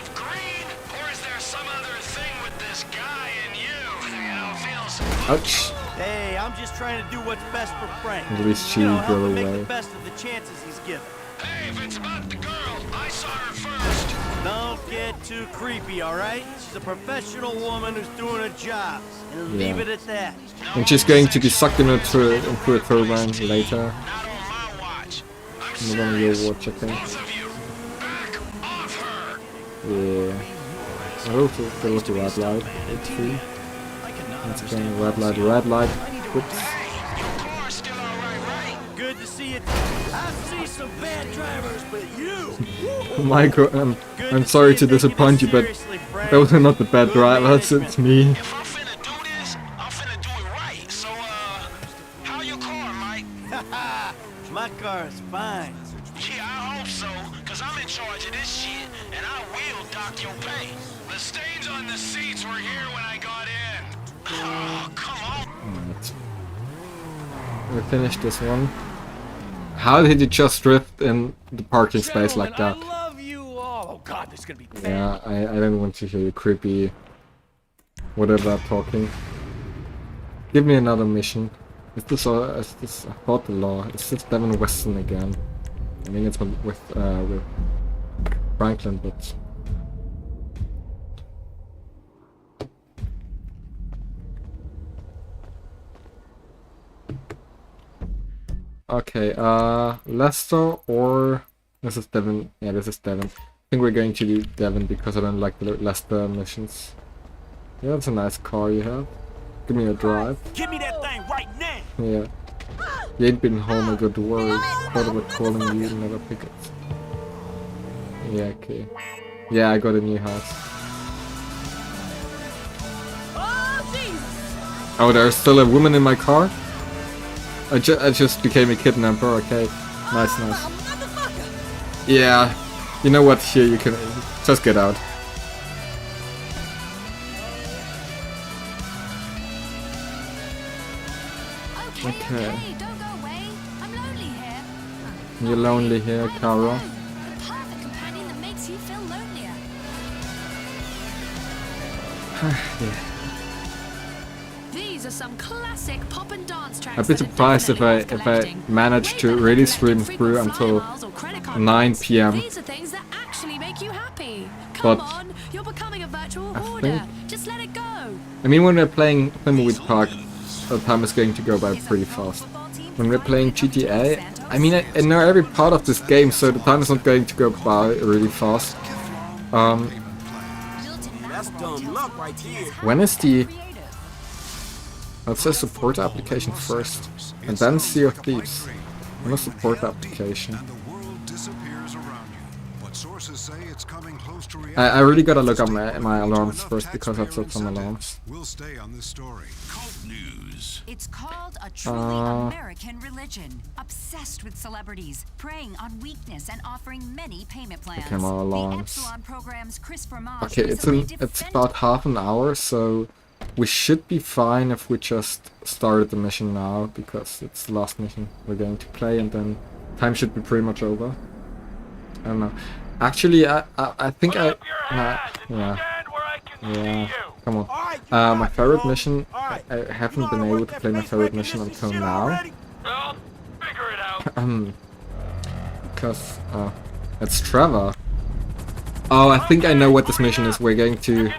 Ouch. Hey, I'm just trying to do what's best for Frank. At least she You know, help go him make away. the best of the chances he's given. Hey, if it's about the girl, I saw her first. Don't get too creepy, alright? She's a professional woman who's doing her job. And leave Yeah. it at that. And she's going to be sucked into a turbine later. Not on my watch. I'm Not on your serious. watch, I think. Both of you, back off her. Yeah. I also there was the red light. It's free. It's going red light, red light. Whoops. Your car's still alright, right? Good to see you. I see some bad drivers, but you. My god, I'm Good sorry see to you taking disappoint you, this but seriously, Frank. those are not the bad drivers, it's me. If I'm finna do this, I'm finna do it right. So, how your car, Mike? My car is fine. Yeah, I hope so, cause I'm in charge of this shit, and I will dock your pay. The stains on the seats were here when I got in. Oh, come on. Alright. We finished this one. How did you just drift in the parking space like that? I love you all. Oh God, this is gonna be bad. Yeah, I don't want to hear you creepy whatever talking. Give me another mission. Is this I thought the law? Is this Devin Weston again? I mean it's with Franklin, but okay, Lester or this is Devin. Yeah, this is Devin. I think we're going to do Devin because I don't like the Lester missions. Yeah, that's a nice car you have. Give me a drive. Give me that thing right now. Yeah. You ain't been home, I got worried. Thought about calling you, never pick it. Yeah, okay. Yeah, I got a new house. Oh, there's still a woman in my car? I just became a kidnapper, okay. Nice, nice. Yeah. You know what, here you can just get out. Okay. Don't go away. I'm lonely here. You're lonely here, Kara. The perfect companion that makes you feel lonelier. These are some classic pop and dance tracks. I'd be surprised if I managed to really stream through until 9 PM. These are things that actually make you happy. But Come on, you're becoming a virtual I hoarder. think- Just let it go. I mean, when we're playing Thimbleweed Park, the time is going to go by pretty fast. When we're playing GTA, I mean, I know every part of this game, so the time is not going to go by really fast. That's dumb luck right there. When is the... Let's say support application first, and then Sea of Thieves. When is support application? And the world disappears around you. But sources say it's coming close to reality. I really gotta look up my alarms first, because I've set some alarms. We'll stay on this story. Cult news. It's called a truly American religion, obsessed with celebrities, preying on weakness and offering many payment plans. Okay, my The alarms. Epsilon program's Chris Fromage Okay, it's recently about half an hour, so we should be fine if we just started the mission now, because it's the last mission we're going to play, and then time should be pretty much over. I don't know. Actually, I think yeah. Come on. My favorite mission. I haven't been able to play my favorite mission until now. Well, figure it out. Because it's Trevor. Oh, I think I know what this mission is. We're going to. Use the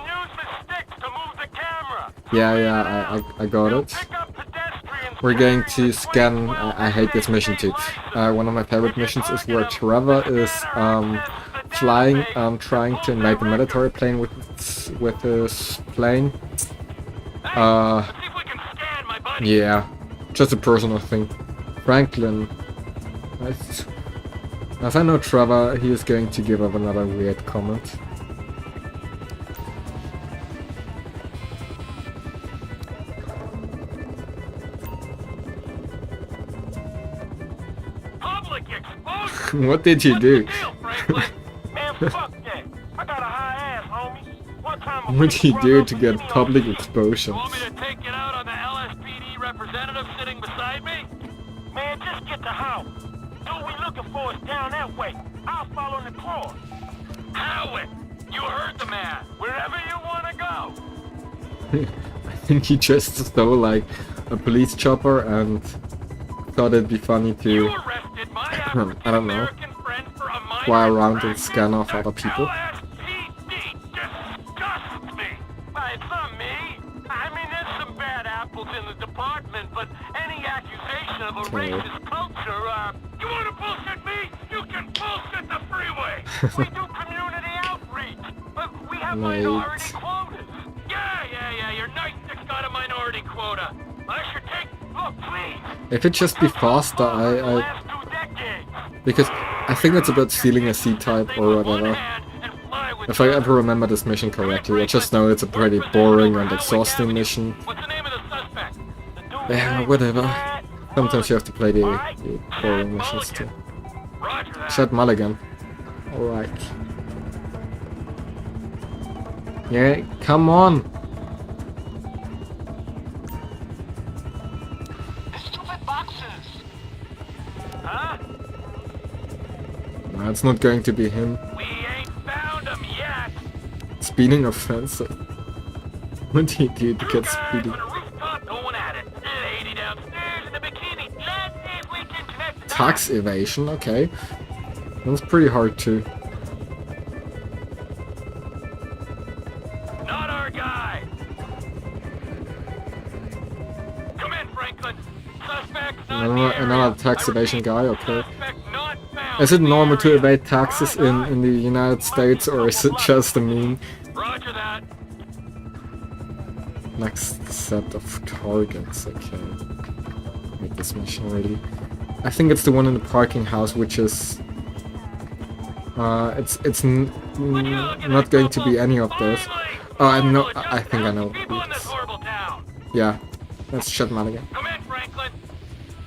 sticks to move the camera. Yeah, I got it. Pick up pedestrians. We're going to scan. I hate this mission too. One of my favorite missions is where Trevor is flying, trying to invade the military plane with his plane. See if we can scan my buddy. Yeah, just a personal thing. Franklin. As I know Trevor, he is going to give up another weird comment. What did you do? Man, fuck that. I got a high ass, homie. One time a What did you police do run to up get me on public the- exposure? Want me to take it out on the LSPD representative sitting beside me? Man, just get the house. Dude we looking for is down that way. I'll follow the car. Howard, you heard the man. Wherever you want to go. I think he just stole like a police chopper and thought it'd be funny You to, arrested my I don't know, African-American friend for a minor fly around and infraction? scan off other people. LSPD disgusts me. It's not me. I mean, there's some bad apples in the department, but any accusation of a Okay. racist culture, you want to bullshit me? You can bullshit the freeway. We do community outreach, but we have minority quotas. Yeah, your nightstick's got a minority quota. I should take, look, please. If it just be faster, I Last 2 decades. because I think it's about stealing a C-type or whatever. If I ever remember this mission correctly, I just know it's a pretty boring and exhausting mission. What's the name of the suspect? Yeah, whatever. Sometimes you have to play the boring missions too. Roger that. Chad Mulligan. Alright. Yeah, come on! Stupid boxes. Huh? No, it's not going to be him. We ain't found him yet. Speeding offensive. What do you do to Two get guys speedy? on a rooftop going at it. Lady downstairs in a bikini. Let's see if we can connect the Tax evasion, okay. That's pretty hard too. dots. Not our guy. Come in, Franklin. Suspect not in the area. Another tax I evasion repeat, guy, okay. suspect not found Is it in the normal to area. evade taxes in the United States, or is it just a meme? Roger that. Next set of targets, okay. Make this mission ready. I think it's the one in the parking house, which is... not going to be any of those. Oh, I know. I think I know. People in this horrible town. Yeah, that's Chad Mulligan. Come in, Franklin.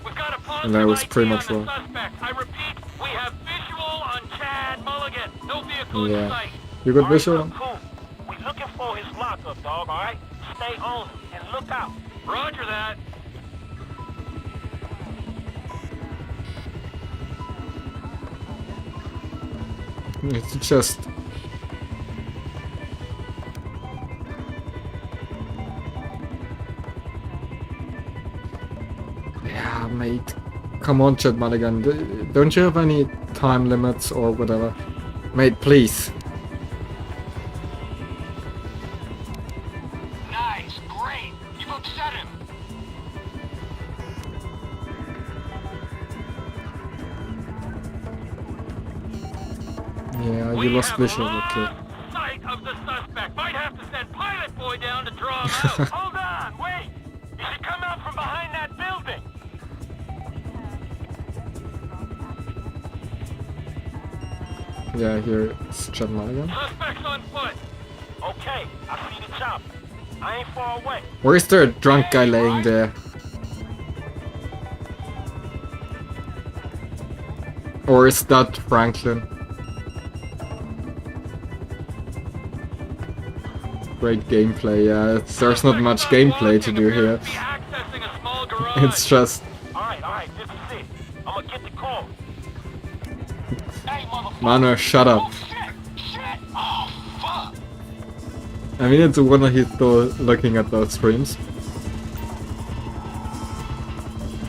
We've got a positive And I was ID pretty on much the wrong. suspect. I repeat, we have visual on Chad Mulligan. No vehicle in Yeah. sight. You got All right, visual? cool. We looking for his lockup, dog, alright? Stay on him and look out. Roger that. It's just... Yeah, mate. Come on, Chad Mulligan. Don't you have any time limits or whatever? Mate, please. Nice, great. You've upset him. Yeah, We you lost have visual, lost okay. sight of the suspect. Might have to send Pilot Boy down to draw him out. Hold on, wait. You should come out from behind that building. Yeah, here it's Chad Mulligan. Suspect's on foot. Okay, I see the chopper. I ain't far away. Or is there a drunk guy laying there? Or is that Franklin? Great gameplay, yeah. There's not much gameplay to do here. Be accessing a small garage. It's just... Alright, this is it. I'ma get the call. Hey, motherfucker. Mano, shut up. Shit! Oh, fuck! I mean, it's a wonder he's still looking at those streams.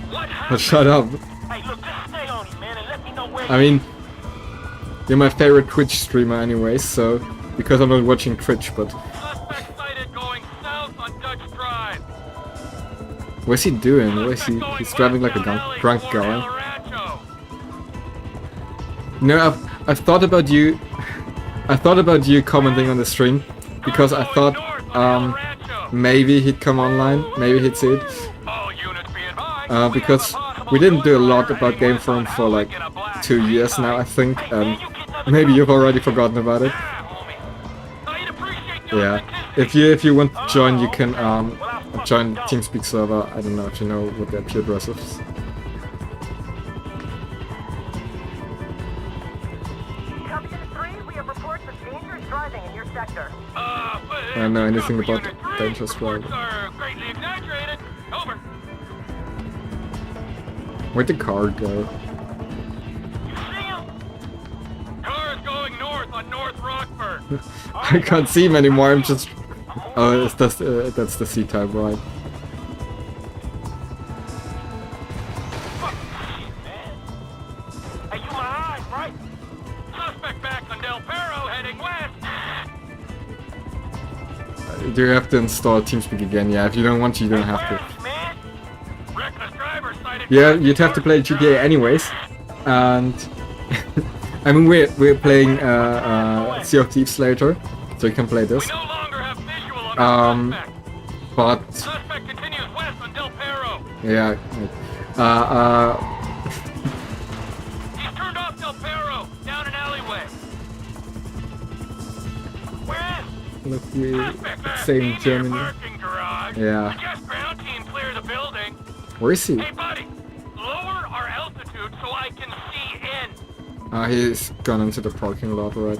What But happened? shut up. Hey, look, just stay on him, man, and let me know where I mean, you're my favorite Twitch streamer anyways, so... Because I'm not watching Twitch, but... Suspect sighted going south on Dutch Drive. What's he doing? What is he? Suspect going He's driving like a west down alley drunk toward guy. El Rancho. No, I've thought about you. I thought about you commenting on the stream because I thought maybe he'd come online, maybe he'd see it. All units be advised. Because we didn't do a lot about Game Forum for like 2 years now, I think, and maybe you've already forgotten about it. Yeah. If you want to join, you can join the TeamSpeak server. I don't know if you know what the IP address is. I don't know anything about dangerous driving. Are greatly exaggerated. Over. Where'd the car go? Car is going north on North Rockford. I can't see him anymore. I'm just. Oh, that's the C-type, right? Hey, you my eyes, right? Suspect back on Del Perro heading west. Do you have to install TeamSpeak again? Yeah, if you don't want to, you don't have to. Man, Reckless driver sighted. Yeah, you'd have to play GTA anyways, and I mean we're playing Sea of Thieves later, so you can play this. No longer have visual on the suspect. But Suspect continues west on Del Perro. yeah, He's turned off Del Perro down an alleyway. Where is? look, we Suspect back same in your Germany. parking garage. Yeah. Suggest ground team clear the building. Where is he? Hey buddy, lower our altitude so I can see in. He's gone into the parking lot, right?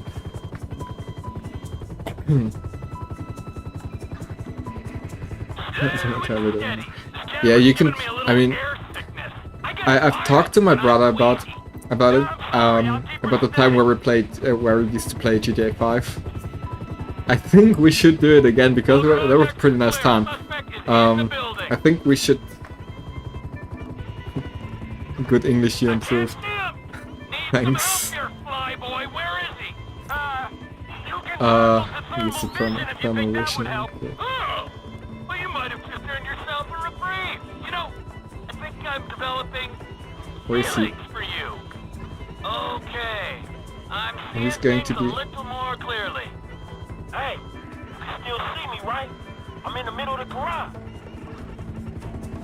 Yeah, you can. I mean, I've talked to my brother about it. About the time where we played, where we used to play GTA 5. I think we should do it again because that was a pretty nice time. I think we should. Good English you improved. Thanks. He's a premonition. Well, you might have just earned yourself a reprieve. You know, I think I'm developing Where is he? feelings for you. Okay, I'm He's seeing going to things be- a little more clearly. hey, you can still see me, right? I'm in the middle of the garage.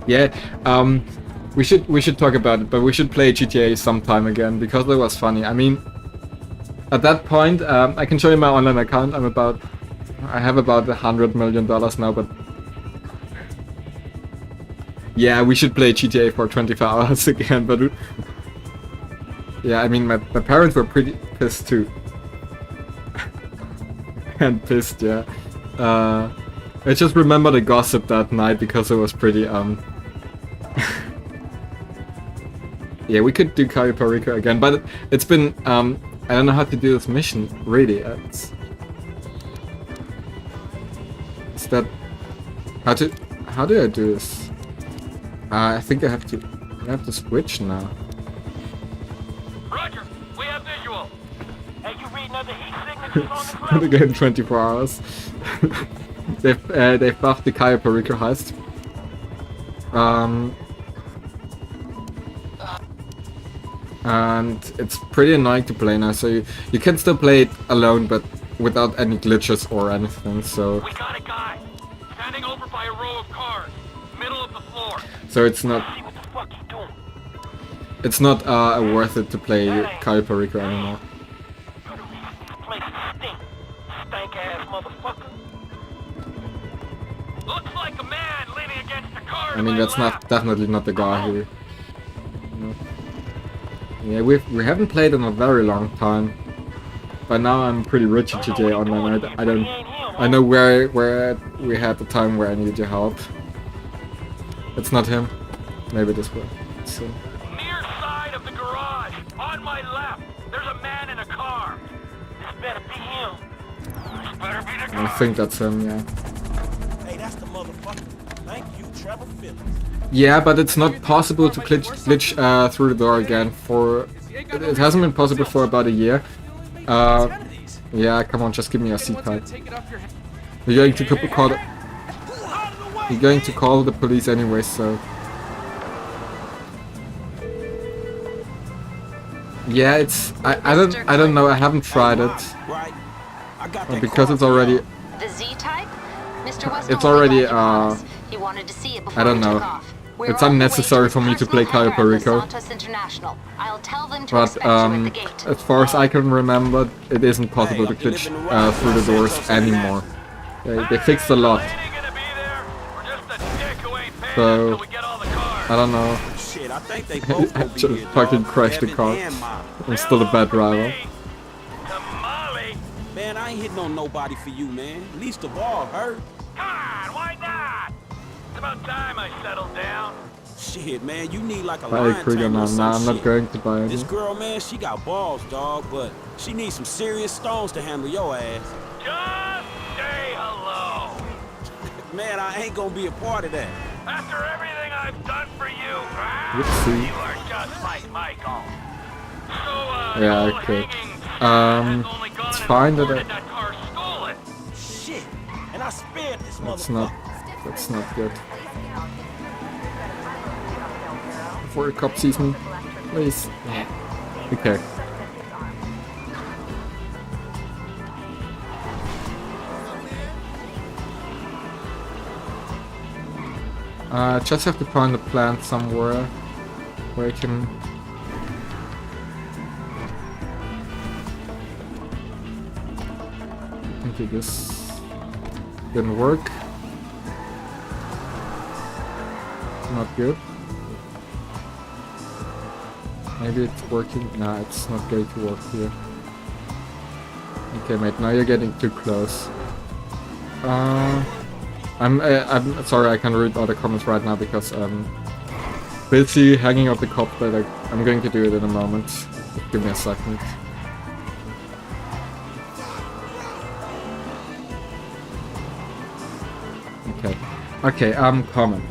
Yeah, we should talk about it, but we should play GTA sometime again because it was funny. I mean, at that point, I can show you my online account. I have about $100 million now, but yeah, we should play GTA for 24 hours again. But yeah, I mean, my parents were pretty pissed too, and pissed, yeah. I just remember the gossip that night because it was pretty yeah, we could do Cayo Perico again, but it's been I don't know how to do this mission really. Is that how do I do this? I think I have to switch now. Roger, we have visual. Hey, you reading other heat signatures on this For level? the game 24 hours. They've buffed the Cayo Perico heist. And it's pretty annoying to play now, so you can still play it alone, but without any glitches or anything, so... We got a guy standing over by a row of cars, middle of the floor. So it's not... See what the fuck you doing? It's not worth it to play Cayo Perico anymore. This place stink. Stank ass motherfucker. Looks like a man leaning against a car. I mean, that's definitely not the guy who... No. Yeah, we haven't played in a very long time. By now I'm pretty rich at GTA Online. I know where we had the time where I needed your help. It's not him. Maybe this way. So. Near side of the garage, on my left. There's a man in a car. This better be him. This better be the I guy. think that's him, yeah. Hey, that's the motherfucker. Thank you, Trevor Phillips. Yeah, but it's not possible to glitch through the door again for... It hasn't been possible for about a year. Yeah, come on, just give me a C-type. You're going to call the... You're going to call the police anyway, so... Yeah, it's... I don't know, I haven't tried it. Right. I got But that because car it's already... The Z-type? Mr. West It's told me already, about you promised. He wanted to see it before I don't we know. took off. We're It's on the way unnecessary to for me his to play personal Cayo hangar at the Perico. Santos International. I'll tell them to But expect you at the gate. as far as I can remember, it isn't possible to glitch through the doors anymore. They fixed a lot. So, I don't know. Shit, I think they both I gonna be just here, fucking dog. crashed the Evan car. and Miles. I'm still a bad driver. Man, I ain't hitting no on nobody for you, man. Least of all, her. Come on, why not? It's about time I settled down. Shit, man, you need like a Buy a lion Krieger tamer now. or some Nah, I'm not shit. going to buy This any. girl, man, she got balls, dog, but she needs some serious stones to handle your ass. Just say hello. Man, I ain't gonna be a part of that. After everything I've done for you, Whoopsie. you are just like Michael. So, Yeah, no okay. hanging Um, has only gone it's and fine that reported that car stolen. Shit, and I spared this That's motherfucker. that's not good. Before a cop sees me, please. Okay. Just have to find a plant somewhere where I can. Okay, this didn't work. Not good. Maybe it's working. Nah, it's not going to work here. Okay, mate. Now you're getting too close. I'm sorry, I can't read all the comments right now because busy hanging up the cop, but I'm going to do it in a moment. Just give me a second. Okay, comment.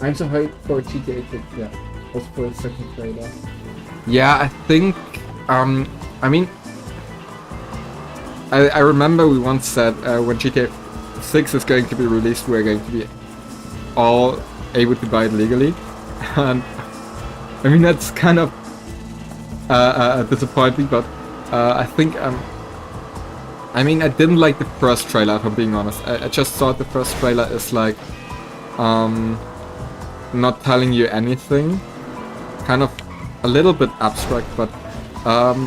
I'm so hyped for GTA 6, yeah. Also for the second trailer. Yeah, I think, I mean, I remember we once said when GTA 6 is going to be released, we're going to be all able to buy it legally. And, I mean, that's kind of disappointing, but I think, I mean, I didn't like the first trailer, if I'm being honest. I just thought the first trailer is like, not telling you anything. Kind of a little bit abstract, but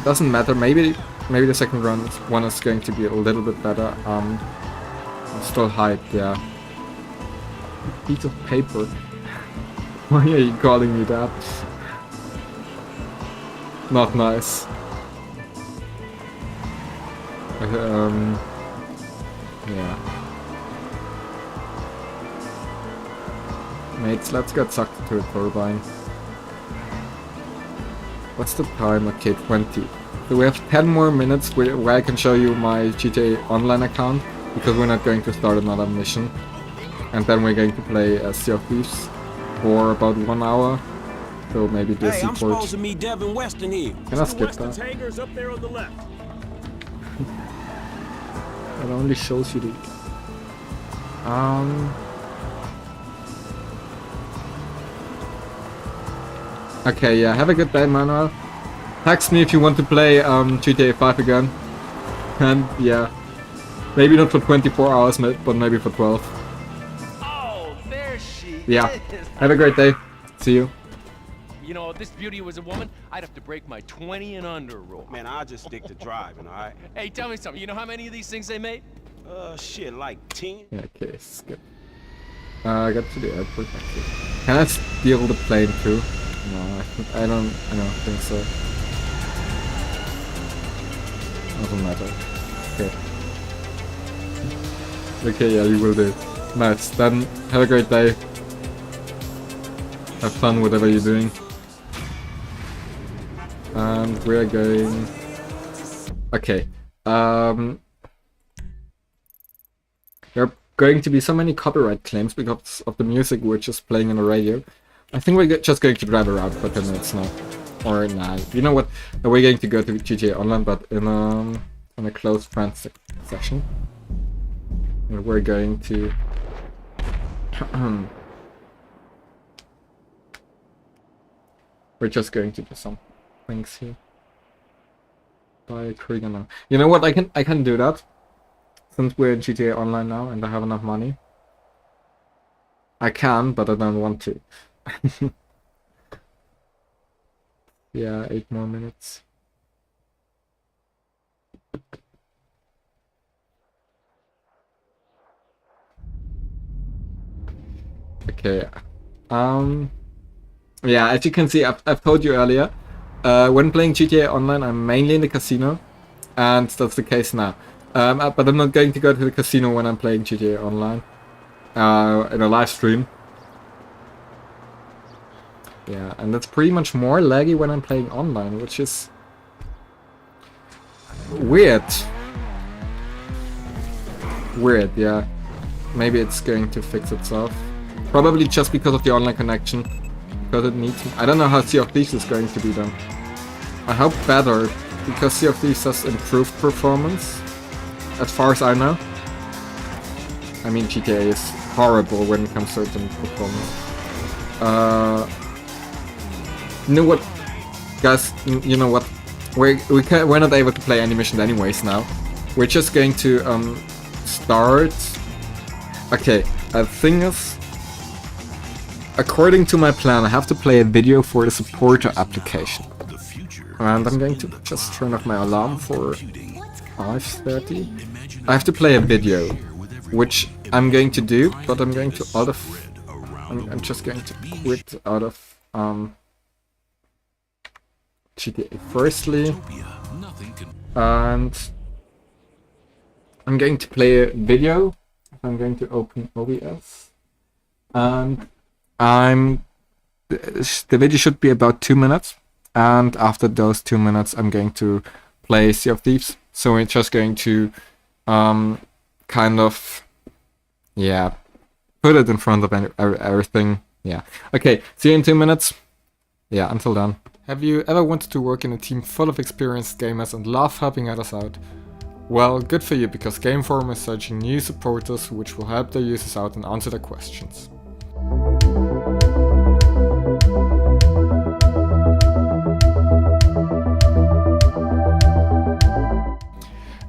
doesn't matter. Maybe the second one is going to be a little bit better. I'm still hyped, yeah. Piece of paper. Why are you calling me that? Not nice. Yeah. Mates, let's get sucked into a turbine. What's the time? Okay, 20. So we have 10 more minutes where I can show you my GTA Online account, because we're not going to start another mission. And then we're going to play Sea of Thieves for about 1 hour. So maybe the Hey, I'm seaport. supposed to meet Devin Weston here. Can I skip Weston's that? hangar's up there on the left. It only shows you the... Okay, yeah, have a good day, Manuel. Text me if you want to play GTA 5 again. And yeah, maybe not for 24 hours, but maybe for 12. Oh, there she Yeah, is. have a great day. See you. You know, if this beauty was a woman, I'd have to break my 20 and under rule. Man, I'll just stick to driving, alright? Hey, tell me something. You know how many of these things they made? Shit, like 10? Yeah, okay, skip. I got to the airport actually. Can I steal the plane too? No, I don't think so. Doesn't matter. Okay. Okay, yeah, you will do. Nice. Then have a great day. Have fun whatever you're doing. And we're going. Okay. There are going to be so many copyright claims because of the music we're just playing on the radio. I think we're just going to drive around for 10 minutes now. Or nah, you know what? We're going to go to GTA Online, but in a close friends session. And we're going to... we're just going to do some things here. Buy Krieger now. You know what? I can do that. Since we're in GTA Online now and I have enough money. I can, but I don't want to. Yeah, 8 more minutes. Okay. Yeah, as you can see, I've told you earlier, when playing GTA Online, I'm mainly in the casino, and that's the case now. But I'm not going to go to the casino when I'm playing GTA Online. In a live stream. Yeah, and that's pretty much more laggy when I'm playing online, which is weird. Weird, yeah. Maybe it's going to fix itself. Probably just because of the online connection. Because it needs... I don't know how Sea of Thieves is going to be done. I hope better, because Sea of Thieves has improved performance. As far as I know. I mean, GTA is horrible when it comes to certain performance. You know what, guys? You know what? We're not able to play any mission anyways now. We're just going to start. Okay, the thing is, according to my plan, I have to play a video for the supporter application, and I'm going to just turn off my alarm for 5:30. I have to play a video, which I'm going to do, but I'm going to I'm just going to quit out of GTA firstly, and I'm going to play a video. I'm going to open OBS, and the video should be about 2 minutes, and after those 2 minutes I'm going to play Sea of Thieves. So we're just going to kind of, yeah, put it in front of everything. Yeah. Okay, see you in 2 minutes. Yeah, until then. Have you ever wanted to work in a team full of experienced gamers and love helping others out? Well, good for you, because Game Forum is searching new supporters which will help their users out and answer their questions.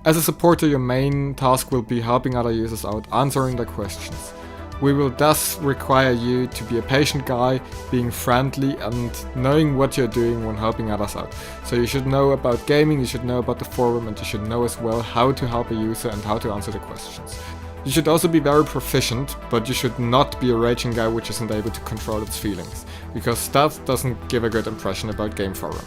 As a supporter, your main task will be helping other users out, answering their questions. We will thus require you to be a patient guy, being friendly and knowing what you're doing when helping others out. So you should know about gaming, you should know about the forum, and you should know as well how to help a user and how to answer the questions. You should also be very proficient, but you should not be a raging guy which isn't able to control its feelings, because that doesn't give a good impression about Game Forum.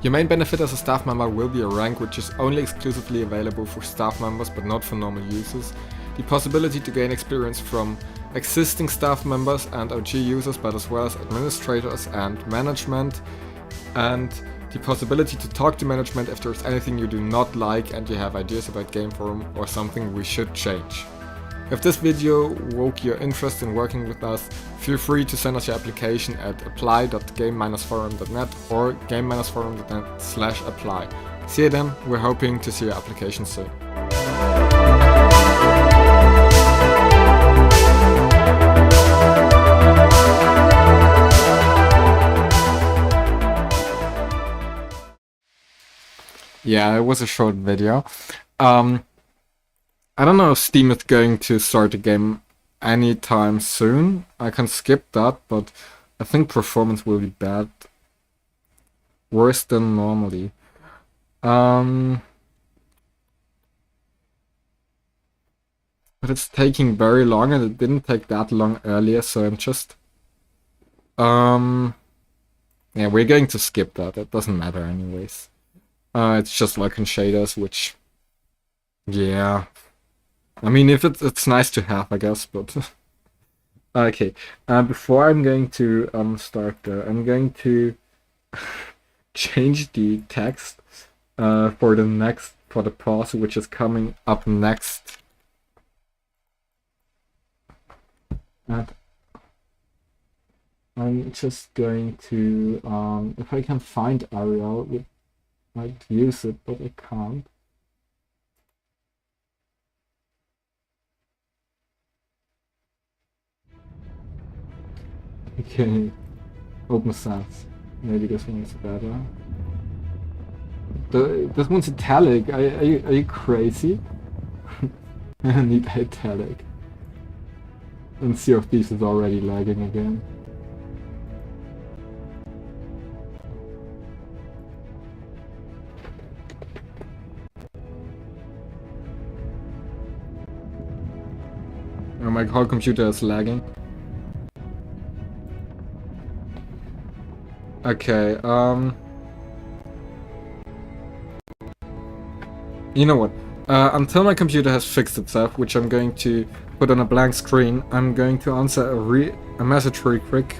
Your main benefit as a staff member will be a rank which is only exclusively available for staff members but not for normal users, the possibility to gain experience from existing staff members and OG users, but as well as administrators and management, and the possibility to talk to management if there's anything you do not like and you have ideas about Game Forum or something we should change. If this video woke your interest in working with us, feel free to send us your application at apply.game-forum.net or game-forum.net/apply. See you then, we're hoping to see your application soon. Yeah, it was a short video. I don't know if Steam is going to start the game anytime soon. I can skip that, but I think performance will be bad. Worse than normally. But it's taking very long, and it didn't take that long earlier, so I'm just... yeah, we're going to skip that. It doesn't matter anyways. It's just like in shaders, which... yeah... I mean, if it's nice to have, I guess, but... okay, before I'm going to start there, I'm going to change the text for the pause, which is coming up next. And I'm just going to, if I can find Arial, I might use it, but I can't. Okay, Open Sans. Maybe this one is better. This one's italic. Are you crazy? I need italic. And Sea of Thieves is already lagging again. Oh, my whole computer is lagging. Okay, you know what? Until my computer has fixed itself, which I'm going to put on a blank screen, I'm going to answer a message really quick.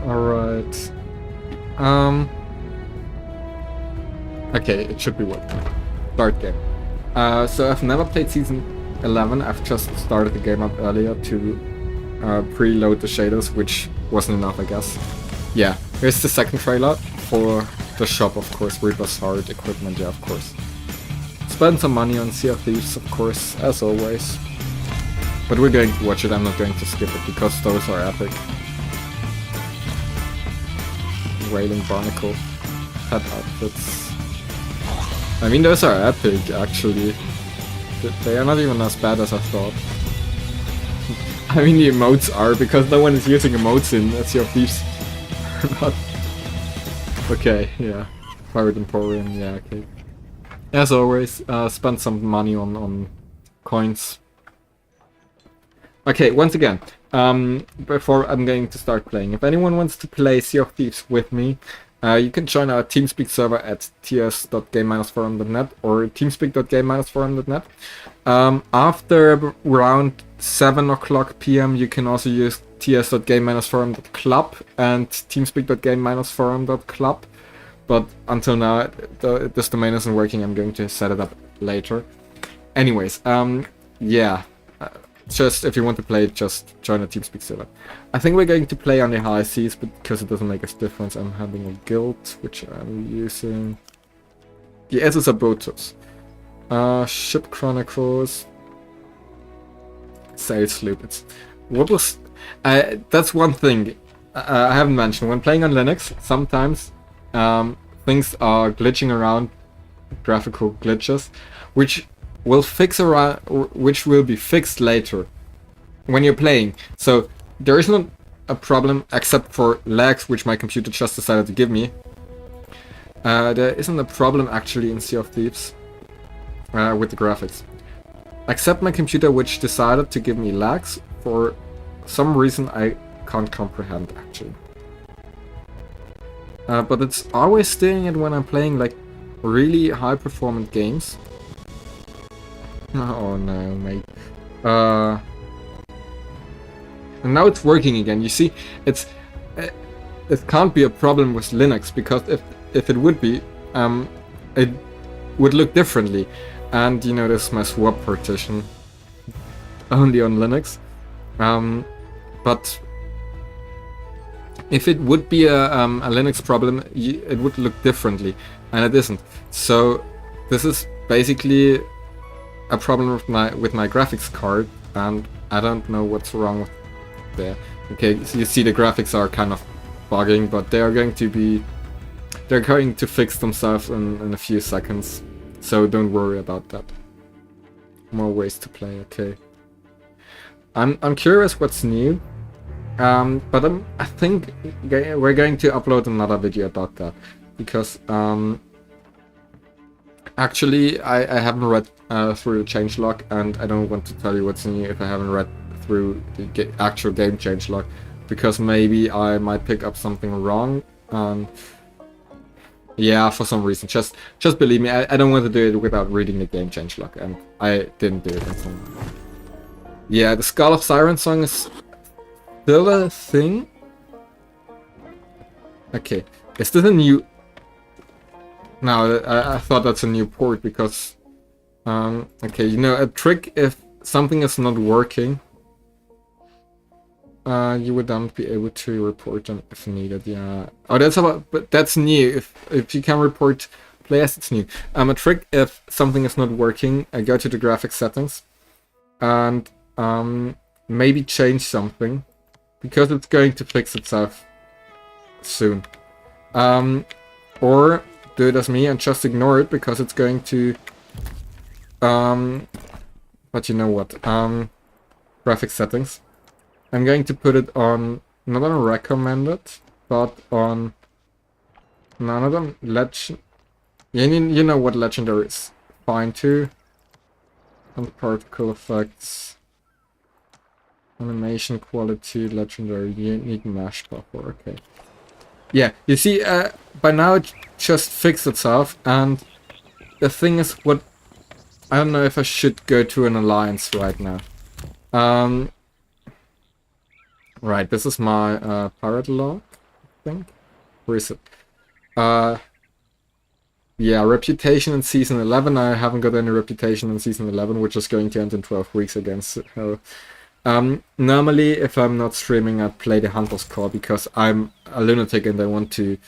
Alright. Okay, it should be working. Start game. So I've never played Season 11, I've just started the game up earlier to preload the shaders, which wasn't enough, I guess. Yeah, here's the second trailer for the shop, of course, Reaper's Heart equipment, yeah, of course. Spend some money on Sea of Thieves, of course, as always. But we're going to watch it, I'm not going to skip it, because those are epic. Wailing Barnacle pet outfits. I mean, those are epic, actually. They are not even as bad as I thought. I mean, the emotes are, because no one is using emotes in Sea of Thieves. Not. Okay, yeah. Pirate Emporium, yeah, okay. As always, spend some money on coins. Okay, once again, before I'm going to start playing, if anyone wants to play Sea of Thieves with me, you can join our TeamSpeak server at ts.game-forum.net or teamspeak.game-forum.net. After around 7 o'clock PM, you can also use ts.game-forum.club and teamspeak.game-forum.club. But until now, this domain isn't working. I'm going to set it up later. Anyways, yeah. Just if you want to play, just join the TeamSpeak server. I think we're going to play on the high seas, but because it doesn't make a difference, I'm having a guild, which I'm using. The Essos Abotos. Ship Chronicles. Sail Sloop. What was... that's one thing I haven't mentioned. When playing on Linux, sometimes things are glitching around, graphical glitches, which will be fixed later when you're playing. So there isn't a problem except for lags, which my computer just decided to give me. There isn't a problem actually in Sea of Thieves with the graphics, except my computer, which decided to give me lags for some reason I can't comprehend actually. But it's always doing it when I'm playing like really high performant games. Oh no, mate. And now it's working again. You see, it can't be a problem with Linux, because if it would be, it would look differently. And you know, this is my swap partition, only on Linux. But if it would be a Linux problem, it would look differently, and it isn't. So this is basically a problem with my graphics card, and I don't know what's wrong with there. Okay, so you see the graphics are kind of bugging, but they're going to fix themselves in a few seconds, so don't worry about that. More ways to play, okay. I'm curious what's new, but I think we're going to upload another video about that, because actually I haven't read through the changelog, and I don't want to tell you what's new if I haven't read through the actual game changelog, because maybe I might pick up something wrong. Yeah, for some reason. Just believe me, I don't want to do it without reading the game changelog, and I didn't do it. Yeah, the Skull of Sirensong is still a thing. Okay, is this a new... No, I thought that's a new port, because... okay, you know, a trick if something is not working, you would then be able to report them if needed, yeah. Oh, but that's new. If you can report players, it's new. A trick if something is not working, I go to the graphics settings, and maybe change something, because it's going to fix itself soon. Or do it as me and just ignore it, because it's going to But you know what? Graphic settings. I'm going to put it on, not on recommended, but on, no, not on legend. You know what legendary is fine too. And particle effects. Animation quality, legendary, unique mesh buffer, okay. Yeah, you see, by now it just fixed itself, and the thing is, what I don't know if I should go to an alliance right now. Right, this is my pirate log, I think. Where is it? Yeah, reputation in season 11. I haven't got any reputation in season 11, which is going to end in 12 weeks again. So, normally, if I'm not streaming, I'd play the Hunter's Call because I'm a lunatic and I want to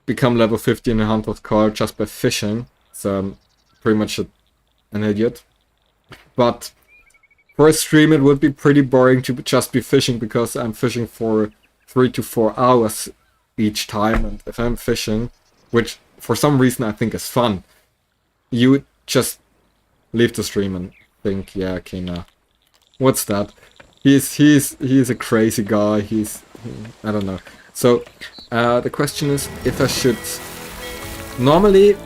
become level 50 in the Hunter's Call just by fishing. So I'm pretty much an idiot. But for a stream, it would be pretty boring to just be fishing because I'm fishing for 3 to 4 hours each time. And if I'm fishing, which for some reason I think is fun, you would just leave the stream and think, yeah, okay, now. What's that? He's a crazy guy. I don't know. So the question is if I should. Normally,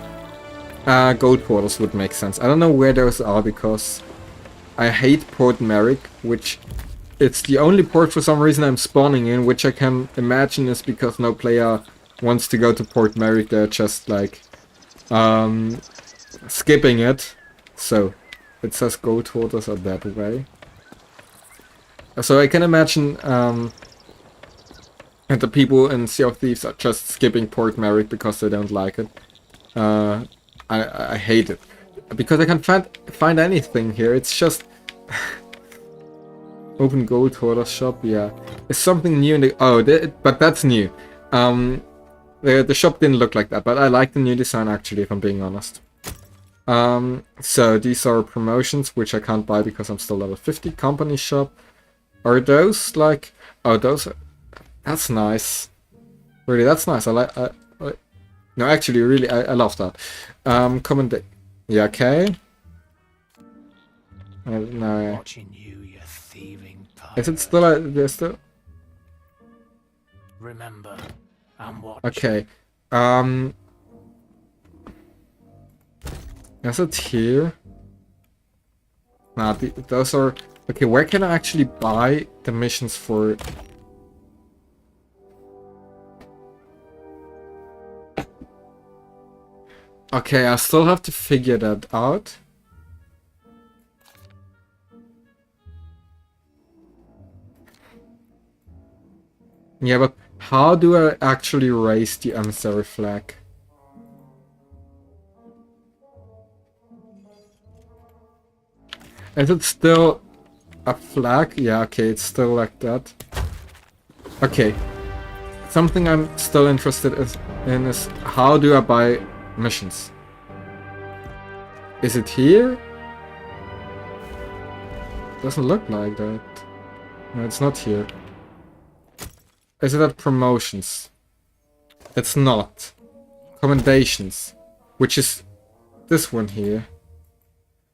gold portals would make sense. I don't know where those are because I hate Port Merrick, which it's the only port for some reason I'm spawning in, which I can imagine is because no player wants to go to Port Merrick. They're just like skipping it. So it says gold portals are that way. So I can imagine that the people in Sea of Thieves are just skipping Port Merrick because they don't like it. I hate it. Because I can't find anything here. It's just... Open gold portal shop, yeah. There's something new in the... Oh, but that's new. The shop didn't look like that, but I like the new design actually, if I'm being honest. So these are promotions, which I can't buy because I'm still level 50. Company shop. Are those like... Oh, those are... That's nice. Really, that's nice. I like... No, actually, really, I love that. Comment... Yeah, okay. No. Watching you, you thieving pirate. Is it still... There's still... Remember, I'm watching. Okay. Is it here? Nah, those are... Okay, where can I actually buy the missions for... Okay, I still have to figure that out. Yeah, but how do I actually raise the emissary flag? Is it still a flag? Yeah, okay, it's still like that. Okay. Something I'm still interested in is how do I buy missions? Is it here? Doesn't look like that. No, it's not here. Is it at promotions? It's not. Commendations. Which is this one here.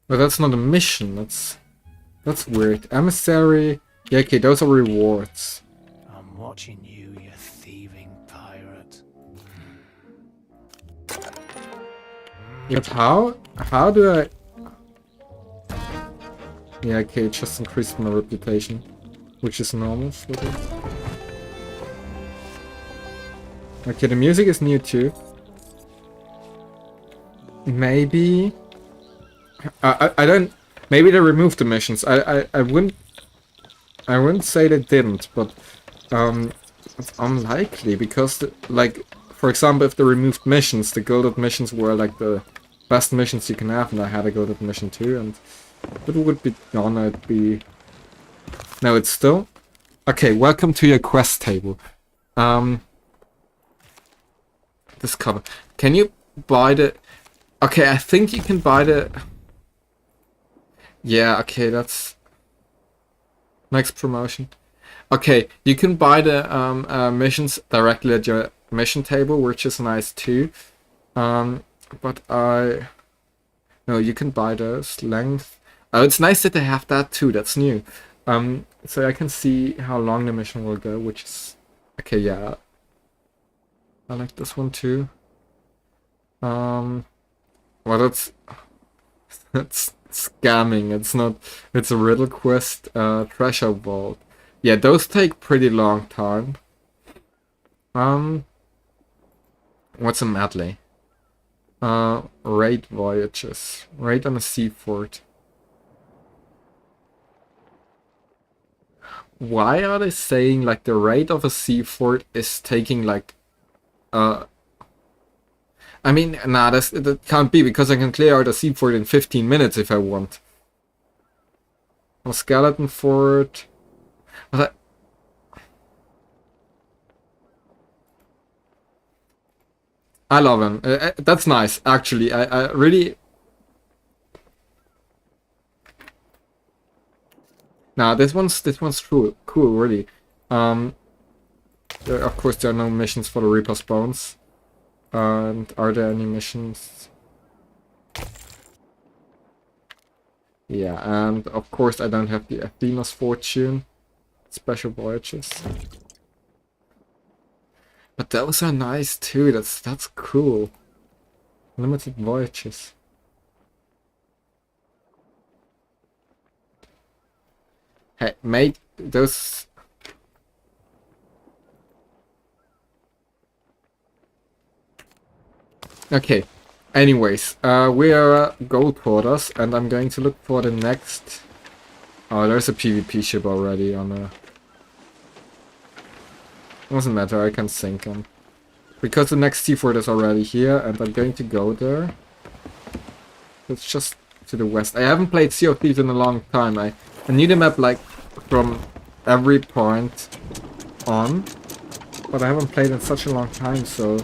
But that's not a mission, that's weird. Emissary. Yeah, okay, those are rewards. I'm watching you, you thieving pirate. But how do I... Yeah, okay, it just increased my reputation. Which is normal for this. Okay, the music is new too. Maybe... I don't... Maybe they removed the missions. I wouldn't say they didn't, but it's unlikely because, like, for example, if they removed missions, the gilded missions were like the best missions you can have, and I had a gilded mission too, and it would be gone. It'd be... No, it's still... Okay, welcome to your quest table. Discover. Can you buy the... Okay, I think you can buy the... Yeah, okay, that's... Next promotion. Okay, you can buy the missions directly at your mission table, which is nice too. But No, you can buy those. Length. Oh, it's nice that they have that too. That's new. So I can see how long the mission will go, which is okay. Yeah, I like this one too. Well, that's scamming. It's not. It's a riddle quest. Treasure vault. Yeah, those take pretty long time. What's a medley? Raid voyages. Raid on a sea fort. Why are they saying like the raid of a sea fort is taking like I mean, nah, that can't be, because I can clear out a sea fort in 15 minutes if I want. A skeleton fort. But I love him. That's nice, actually. I really. Nah, this one's cool, really. Of course, there are no missions for the Reaper's Bones. And are there any missions? Yeah, and of course I don't have the Athena's Fortune. Special voyages. But those are nice too, that's cool. Limited voyages. Hey, mate, those... Okay, anyways, we are gold hoarders, and I'm going to look for the next... Oh, there's a PvP ship already on a... Doesn't matter, I can sink him. Because the next seafort is already here, and I'm going to go there. It's just to the west. I haven't played Sea of Thieves in a long time. I need a map like from every point on. But I haven't played in such a long time, so...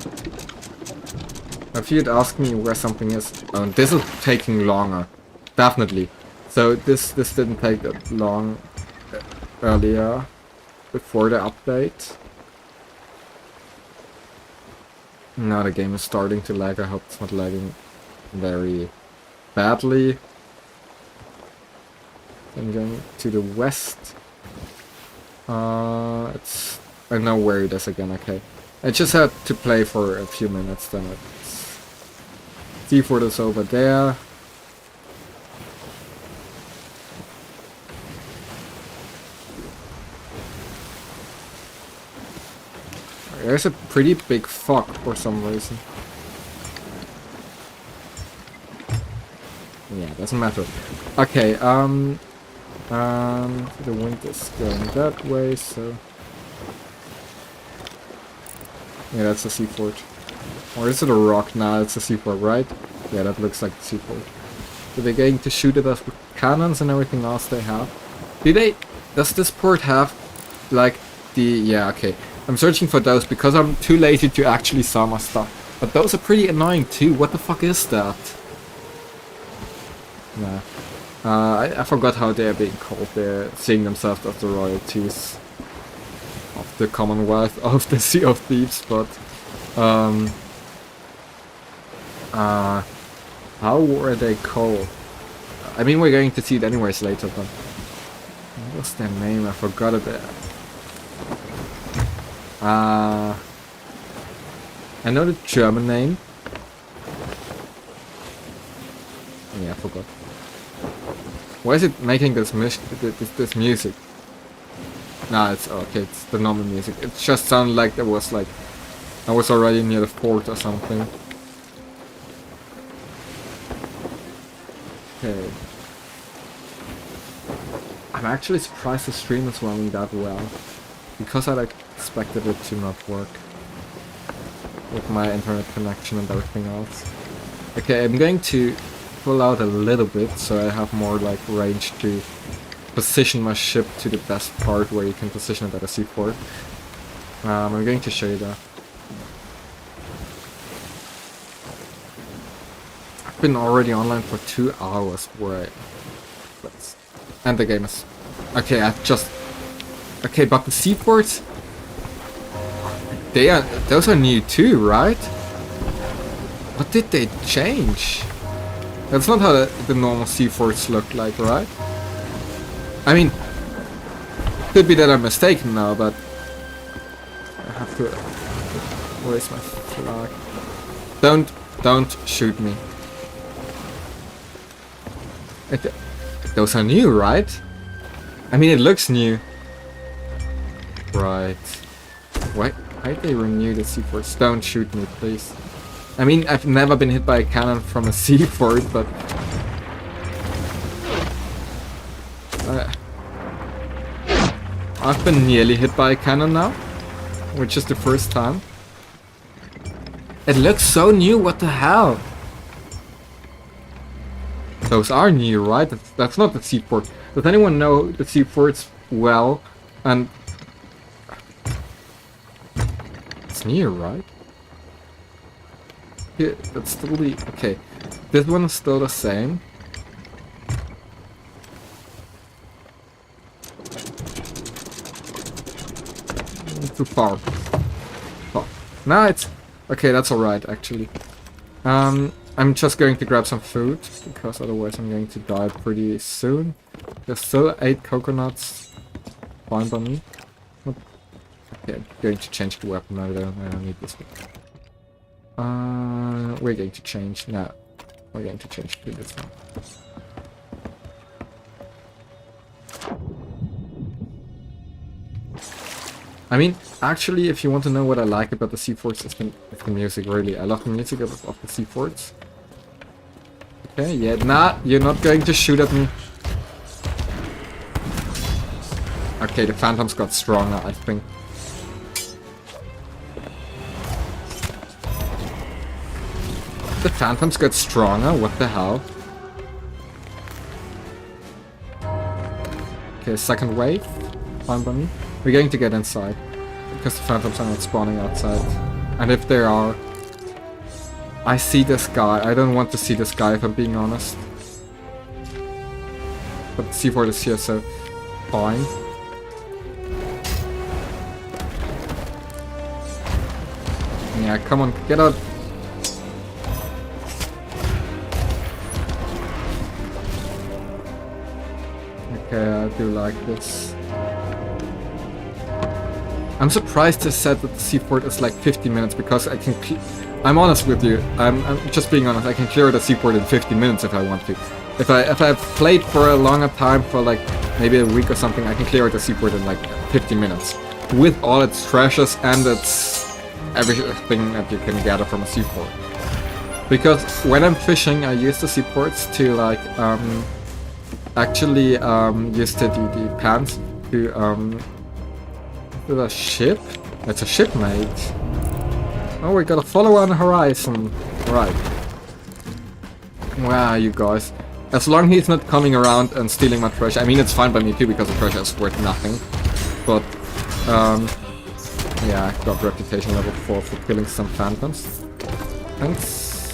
If you'd ask me where something is... Oh, this is taking longer. Definitely. So this didn't take that long earlier, before the update. Now the game is starting to lag. I hope it's not lagging very badly. I'm going to the west. I know where it is again, okay. I just had to play for a few minutes, then it's... Seafort is over there. There's a pretty big fog for some reason. Yeah, doesn't matter. Okay, the wind is going that way, so... Yeah, that's a seafort. Or is it a rock? Nah, it's a seafort, right? Yeah, that looks like a seafort. So they're going to shoot at us with cannons and everything else they have. Does this port have, like, the... Yeah, okay. I'm searching for those because I'm too lazy to actually sell my stuff. But those are pretty annoying too. What the fuck is that? Nah. I forgot how they're being called. They're seeing themselves as the royalties of the Commonwealth of the Sea of Thieves, but... how were they called? I mean, we're going to see it anyways later, but... What's their name? I forgot it. I know the German name. Yeah, I forgot. Why is it making this this music? Nah, it's okay. It's the normal music. It just sounded like there was like I was already near the fort or something. Okay. I'm actually surprised the stream is running that well, because I like expected it to not work with my internet connection and everything else. Okay, I'm going to pull out a little bit so I have more like range to position my ship to the best part where you can position it at a seaport. I'm going to show you that. I've been already online for 2 hours. Right. And the game is... Okay, I've just... Okay, but the seaports... Those are new too, right? What did they change? That's not how the normal C-forts look like, right? I mean, could be that I'm mistaken now, but I have to raise my flag. Don't shoot me. Those are new, right? I mean, it looks new. Right. Why did they renew the C-forts? Don't shoot me, please. I mean, I've never been hit by a cannon from a C-fort, but... I've been nearly hit by a cannon now, which is the first time. It looks so new, what the hell? Those are new, right? That's not the C-fort. Does anyone know the C-forts well? And... It's new, right? Yeah, that's still the... Okay. This one is still the same. Too far. Oh. Now it's... Okay, that's alright, actually. I'm just going to grab some food, because otherwise I'm going to die pretty soon. There's still 8 coconuts. Fine by me. Okay, I'm going to change the weapon. I don't need this one. We're going to change. No. We're going to change to this one. I mean, actually, if you want to know what I like about the C-forts, it's the music, really. I love the music of the C-forts. Okay, yeah, nah, you're not going to shoot at me. Okay, the phantoms got stronger, I think. The phantoms got stronger, what the hell? Okay, second wave. Fine by me. We're going to get inside, because the phantoms are not spawning outside. And if they are... I see this guy. I don't want to see this guy, if I'm being honest. But C4 is here, so... Fine. Yeah, come on, get out! Okay, I do like this. I'm surprised they said that the seaport is like 50 minutes because I can... I'm honest with you. I'm just being honest. I can clear the seaport in 50 minutes if I want to. If I've played for a longer time, for like maybe a week or something, I can clear the seaport in like 50 minutes. With all its treasures and its everything that you can gather from a seaport. Because when I'm fishing, I use the seaports to like actually use the pants to Is it a ship? It's a ship, mate. Oh, we got a follower on the horizon. Right. Where are you guys? As long as he's not coming around and stealing my treasure. I mean, it's fine by me too, because the treasure is worth nothing. But, yeah, I got reputation level 4 for killing some phantoms. Thanks.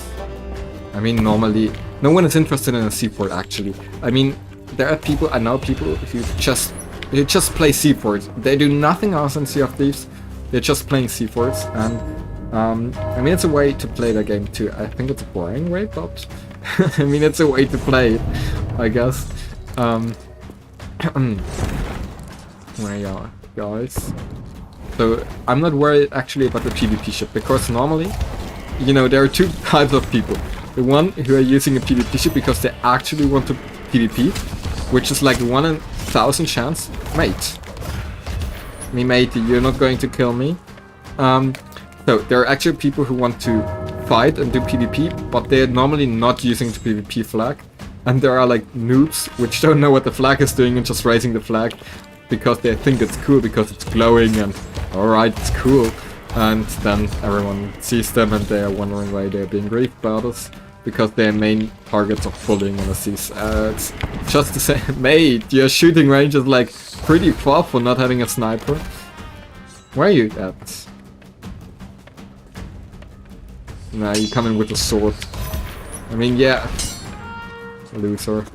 I mean, normally, no one is interested in a seaport, actually. I mean, there are people, I know people who just play seaports. They do nothing else in Sea of Thieves. They're just playing seaports, and I mean, it's a way to play the game too. I think it's a boring way, but I mean, it's a way to play it, I guess. Where you are, guys? So I'm not worried actually about the PvP ship, because normally, you know, there are two types of people. The one who are using a PvP ship because they actually want to PvP, which is like 1 in 1,000 chance. Mate. Me matey, you're not going to kill me. So there are actually people who want to fight and do PvP, but they're normally not using the PvP flag. And there are like noobs which don't know what the flag is doing and just raising the flag because they think it's cool because it's glowing and alright, it's cool. And then everyone sees them and they're wondering why they're being griefed by others. Because they're main targets of bullying in the seas. It's just the same. Mate, your shooting range is like pretty far for not having a sniper. Where are you at? Nah, you come in with a sword. I mean, yeah. Loser.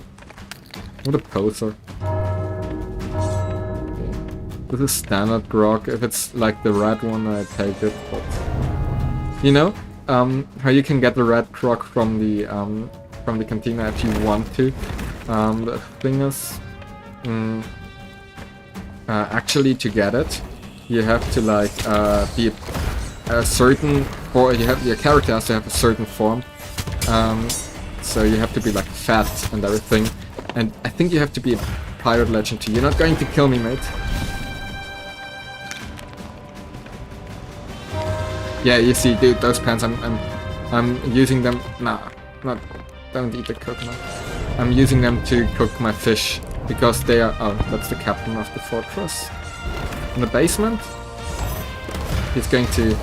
What a poser. Okay. This is standard grog. If it's like the red one, I take it. But you know? How you can get the red grog from the from the cantina if you want to. The thing is, actually to get it, you have to like be a certain, or your character has to have a certain form. So you have to be like fat and everything. And I think you have to be a pirate legend too. You're not going to kill me, mate. Yeah, you see, dude, those pants, I'm using them. Nah, don't eat the coconut. I'm using them to cook my fish because they are. Oh, that's the captain of the fortress. In the basement, he's going to.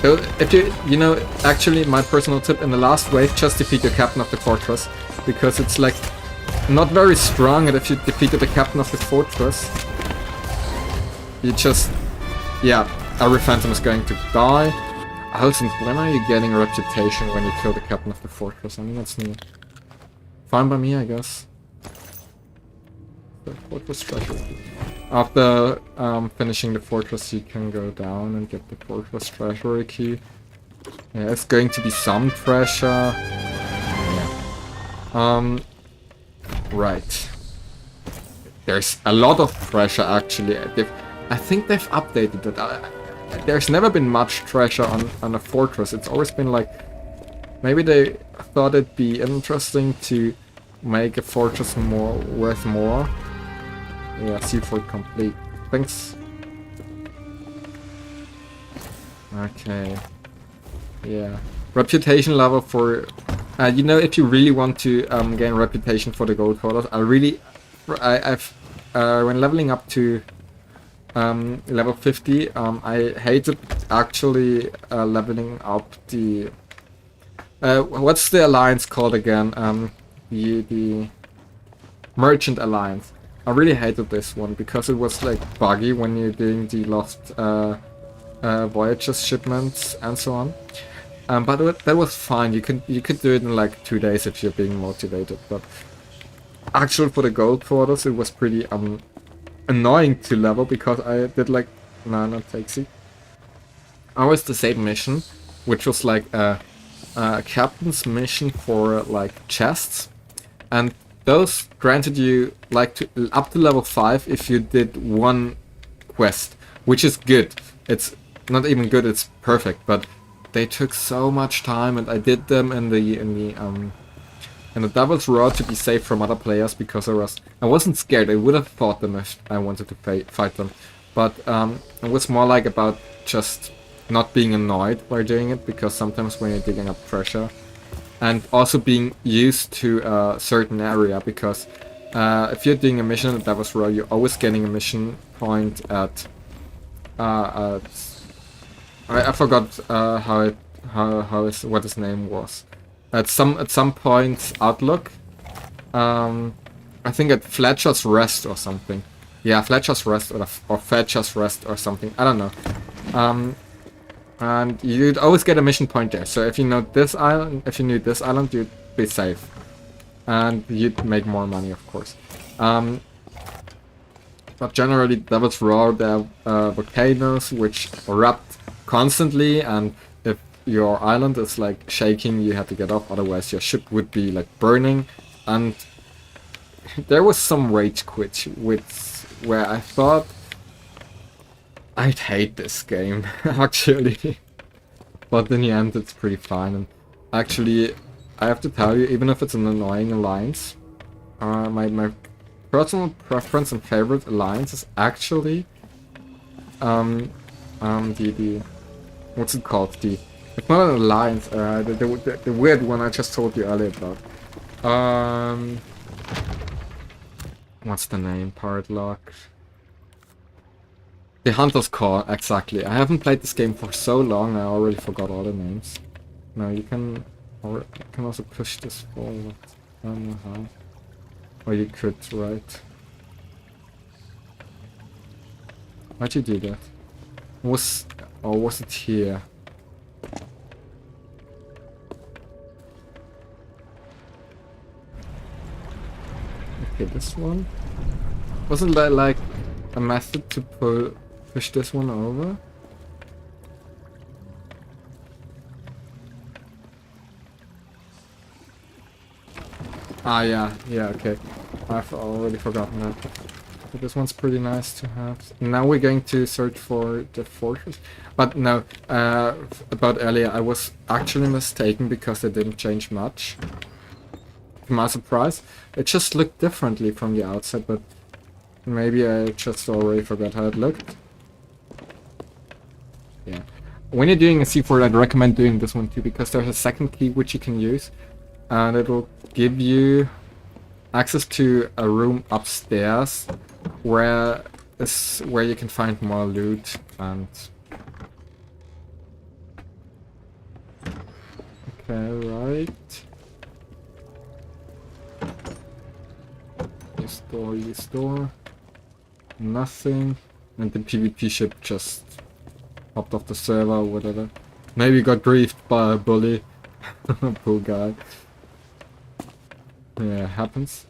So if you know, actually, my personal tip in the last wave, just defeat your captain of the fortress, because it's like not very strong, and if you defeated the captain of the fortress, you just, yeah, every phantom is going to die. Also, when are you getting a reputation when you kill the captain of the fortress? I mean, that's new. Fine by me, I guess. The fortress treasure. After finishing the fortress, you can go down and get the fortress treasury key. Yeah, it's going to be some treasure. Yeah. Right. There's a lot of treasure actually. I think they've updated it. There's never been much treasure on a fortress. It's always been like, maybe they thought it'd be interesting to make a fortress worth more. Yeah, C4 complete. Thanks. Okay. Yeah. Reputation level for... you know, if you really want to gain reputation for the gold quarters, I've when leveling up to level 50, I hated actually leveling up the... what's the alliance called again? The Merchant Alliance. I really hated this one because it was like buggy when you're doing the lost voyages shipments and so on. But that was fine. You could do it in like 2 days if you're being motivated. But actually for the gold quarters it was pretty annoying to level because I did like not taxi. Always the same mission, which was like a captain's mission for like chests, and those granted you like up to level 5 if you did one quest, which is good. It's not even good, it's perfect, but they took so much time, and I did them in the Devil's Roar to be safe from other players because I wasn't scared. I would have fought them if I wanted to fight them, but it was more like about just not being annoyed by doing it, because sometimes when you're digging up treasure, and also being used to a certain area, because if you're doing a mission at Devil's Roar, you're always getting a mission point at I forgot what his name was. At some point Outlook. I think at Fletcher's Rest or something. Yeah, Fletcher's Rest or Fletcher's Rest or something. I don't know. And you'd always get a mission point there. So if you know this island, you'd be safe, and you'd make more money, of course. But generally, Devil's Roar, there are volcanoes which erupt constantly, and if your island is like shaking, you have to get off, otherwise your ship would be like burning. And there was some rage quit where I thought I'd hate this game actually, but in the end it's pretty fine. And actually, I have to tell you, even if it's an annoying alliance, my personal preference and favorite alliance is actually the what's it called? It's not an alliance. The weird one I just told you earlier about. What's the name? Pirate Lock. The Hunter's Call, exactly. I haven't played this game for so long, I already forgot all the names. Now you can also push this forward. I don't know how. Or you could, right? Why'd you do that? Was it here? Okay, this one? Wasn't that like a method to push this one over? Ah, yeah, okay. I've already forgotten that. But this one's pretty nice to have. Now we're going to search for the fortress. But no, about earlier, I was actually mistaken because they didn't change much. To my surprise, it just looked differently from the outside, but maybe I just already forgot how it looked. Yeah. When you're doing a C4, I'd recommend doing this one too, because there's a second key which you can use, and it'll give you access to a room upstairs where you can find more loot. And okay, right. You store. Nothing. And the PvP ship just popped off the server or whatever. Maybe got griefed by a bully. Poor guy. Yeah, it happens.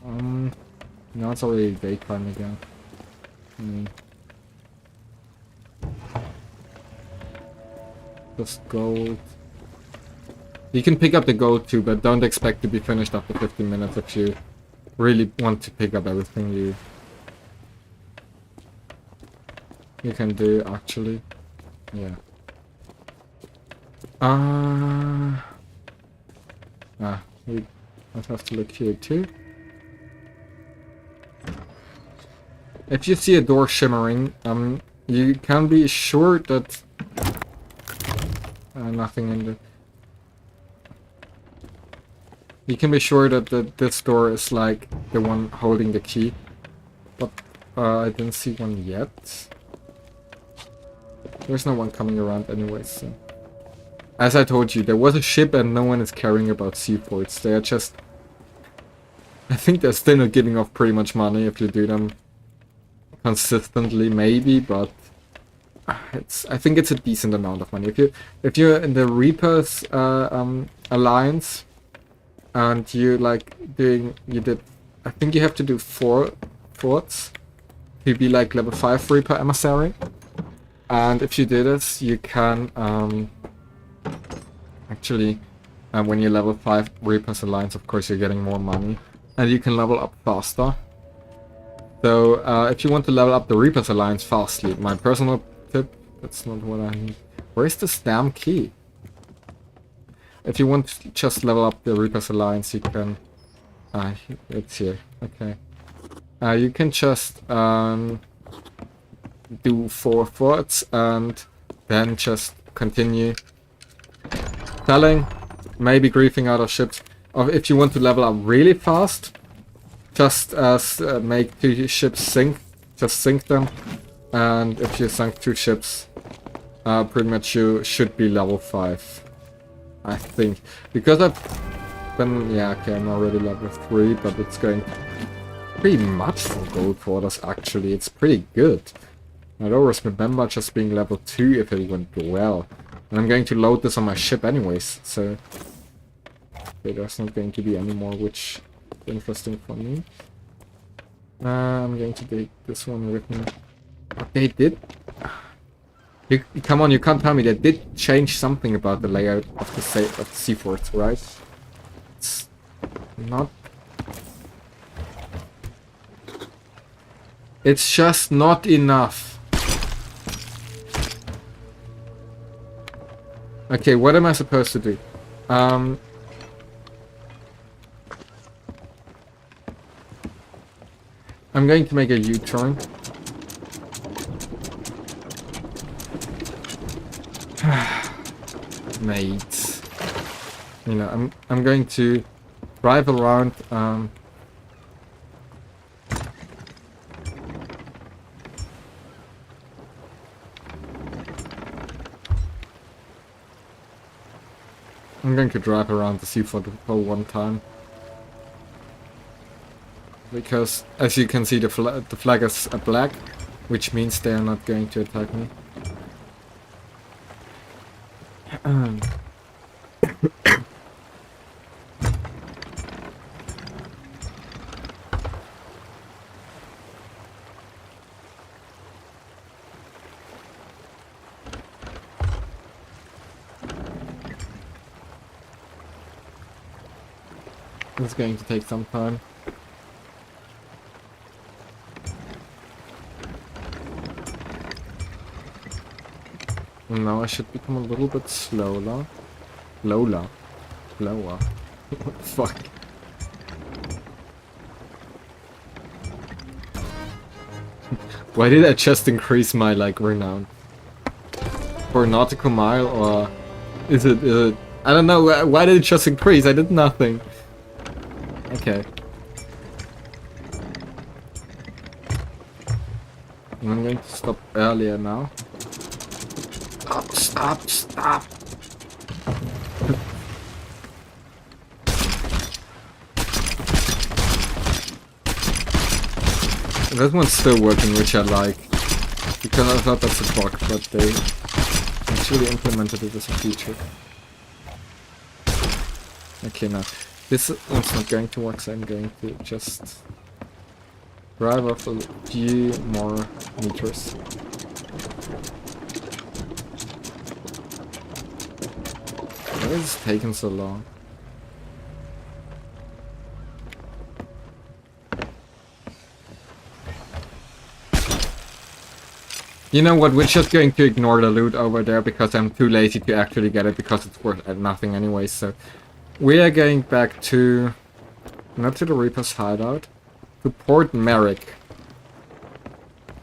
Now it's already daytime again. Just gold. You can pick up the gold too, but don't expect to be finished after 15 minutes if you really want to pick up everything you can do, actually. Yeah. We might have to look here too. If you see a door shimmering, you can be sure that nothing in the. You can be sure that this door is like the one holding the key, but I didn't see one yet. There's no one coming around anyways. So. As I told you, there was a ship and no one is caring about seaports. They are just... I think they're still not giving off pretty much money if you do them consistently, maybe, but I think it's a decent amount of money. If you're in the Reapers alliance and you I think you have to do 4 forts to be like level 5 Reaper emissary. And if you do this, you can actually, when you level 5 Reapers Alliance, of course you're getting more money. And you can level up faster. So, if you want to level up the Reapers Alliance fastly, my personal tip, that's not what I need. Where is this damn key? If you want to just level up the Reapers Alliance, you can... it's here. Okay. You can just do 4 forts and then just continue selling, maybe griefing out of ships. Or if you want to level up really fast, just make 2 ships sink, just sink them, and if you sunk 2 ships, pretty much you should be level 5, I think. Because I've been, yeah, okay, I'm already level 3, but it's going pretty much for gold quarters actually. It's pretty good. I always remember just being level 2 if it went well. And I'm going to load this on my ship anyways, so there's not going to be any more, which is interesting for me. I'm going to take this one with me. But they did... come on, you can't tell me they did change something about the layout of the seaforts, right? It's not... It's just not enough. Okay, what am I supposed to do? I'm going to make a U-turn. Mate. You know, I'm going to drive around I'm going to drive around the seafort for one time. Because, as you can see, the flag is black, which means they are not going to attack me. It's going to take some time. Now I should become a little bit slower. Lower. Fuck. Why did I just increase my, like, renown? For nautical mile, or is it, I don't know, why did it just increase? I did nothing. Okay. I'm going to stop earlier now. Stop! That one's still working, which I like. Because I thought that's a bug, but they actually implemented it as a feature. Okay, now this one's not going to work, so I'm going to just drive off a few more meters. Why is it taking so long? You know what, we're just going to ignore the loot over there because I'm too lazy to actually get it because it's worth nothing anyway, so... We are going back to... not to the Reaper's hideout, to Port Merrick.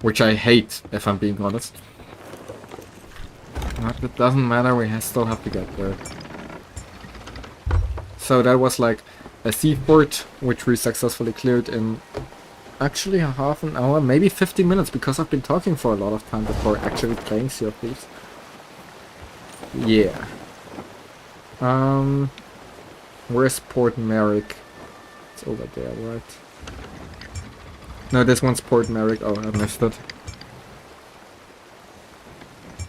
Which I hate, if I'm being honest. But it doesn't matter, we still have to get there. So that was like a seaport, which we successfully cleared in... actually a half an hour, maybe 15 minutes, because I've been talking for a lot of time before actually playing Sea of Thieves. Yeah. Where's Port Merrick? It's over there, right? No, this one's Port Merrick. Oh, I missed it.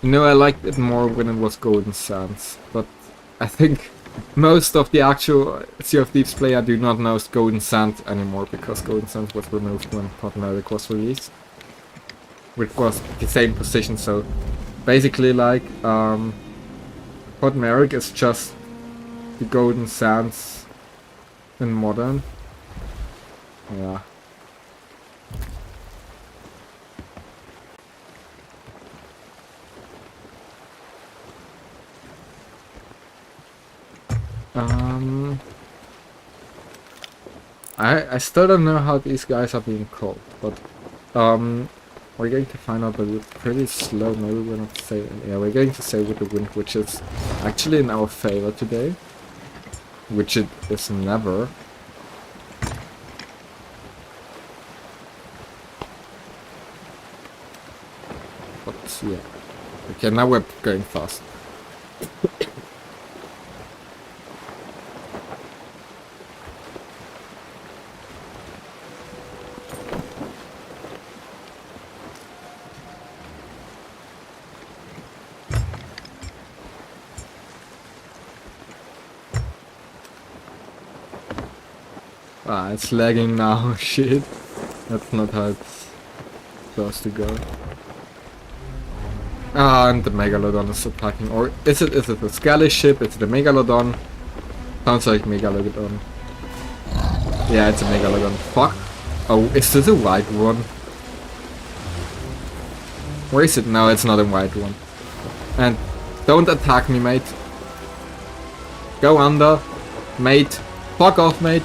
You know, I liked it more when it was Golden Sands, but I think most of the actual Sea of Thieves player do not know Golden Sands anymore, because Golden Sands was removed when Port Merrick was released. Which was the same position, so basically like Port Merrick is just the Golden Sands in modern. Yeah. I still don't know how these guys are being called, but we're going to find out, but it's pretty slow. Maybe we're not saying. Yeah, we're going to say with the wind, which is actually in our favor today, which it is never. But yeah, okay, now we're going fast. Ah, it's lagging now, shit. That's not how it's supposed to go. Ah, and the Megalodon is attacking. Or is it the Skelly ship? Is it the Megalodon? Sounds like Megalodon. Yeah, it's a Megalodon. Fuck. Oh, is this a white one? Where is it? No, it's not a white one. And don't attack me, mate. Go under. Mate. Fuck off, mate.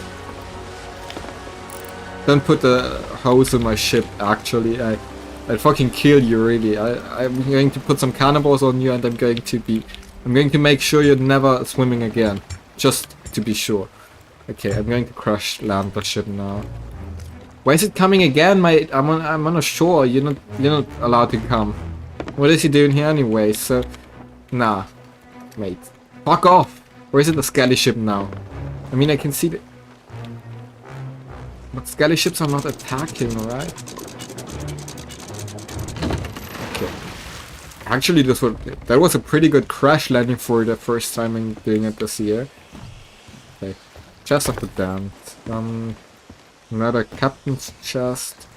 Don't put the hose in my ship, actually. I'd fucking kill you, really. I'm going to put some cannibals on you, and I'm going to make sure you're never swimming again. Just to be sure. Okay, I'm going to crash land the ship now. Why is it coming again, mate? I'm on a shore. You're not allowed to come. What is he doing here anyway? So, nah, mate. Fuck off. Where is it the Skelly ship now? I mean, I can see the... But Skelly ships are not attacking, right? Okay. Actually, that was a pretty good crash landing for the first time I'm doing it this year. Okay. Chest of the Damned. Another captain's chest.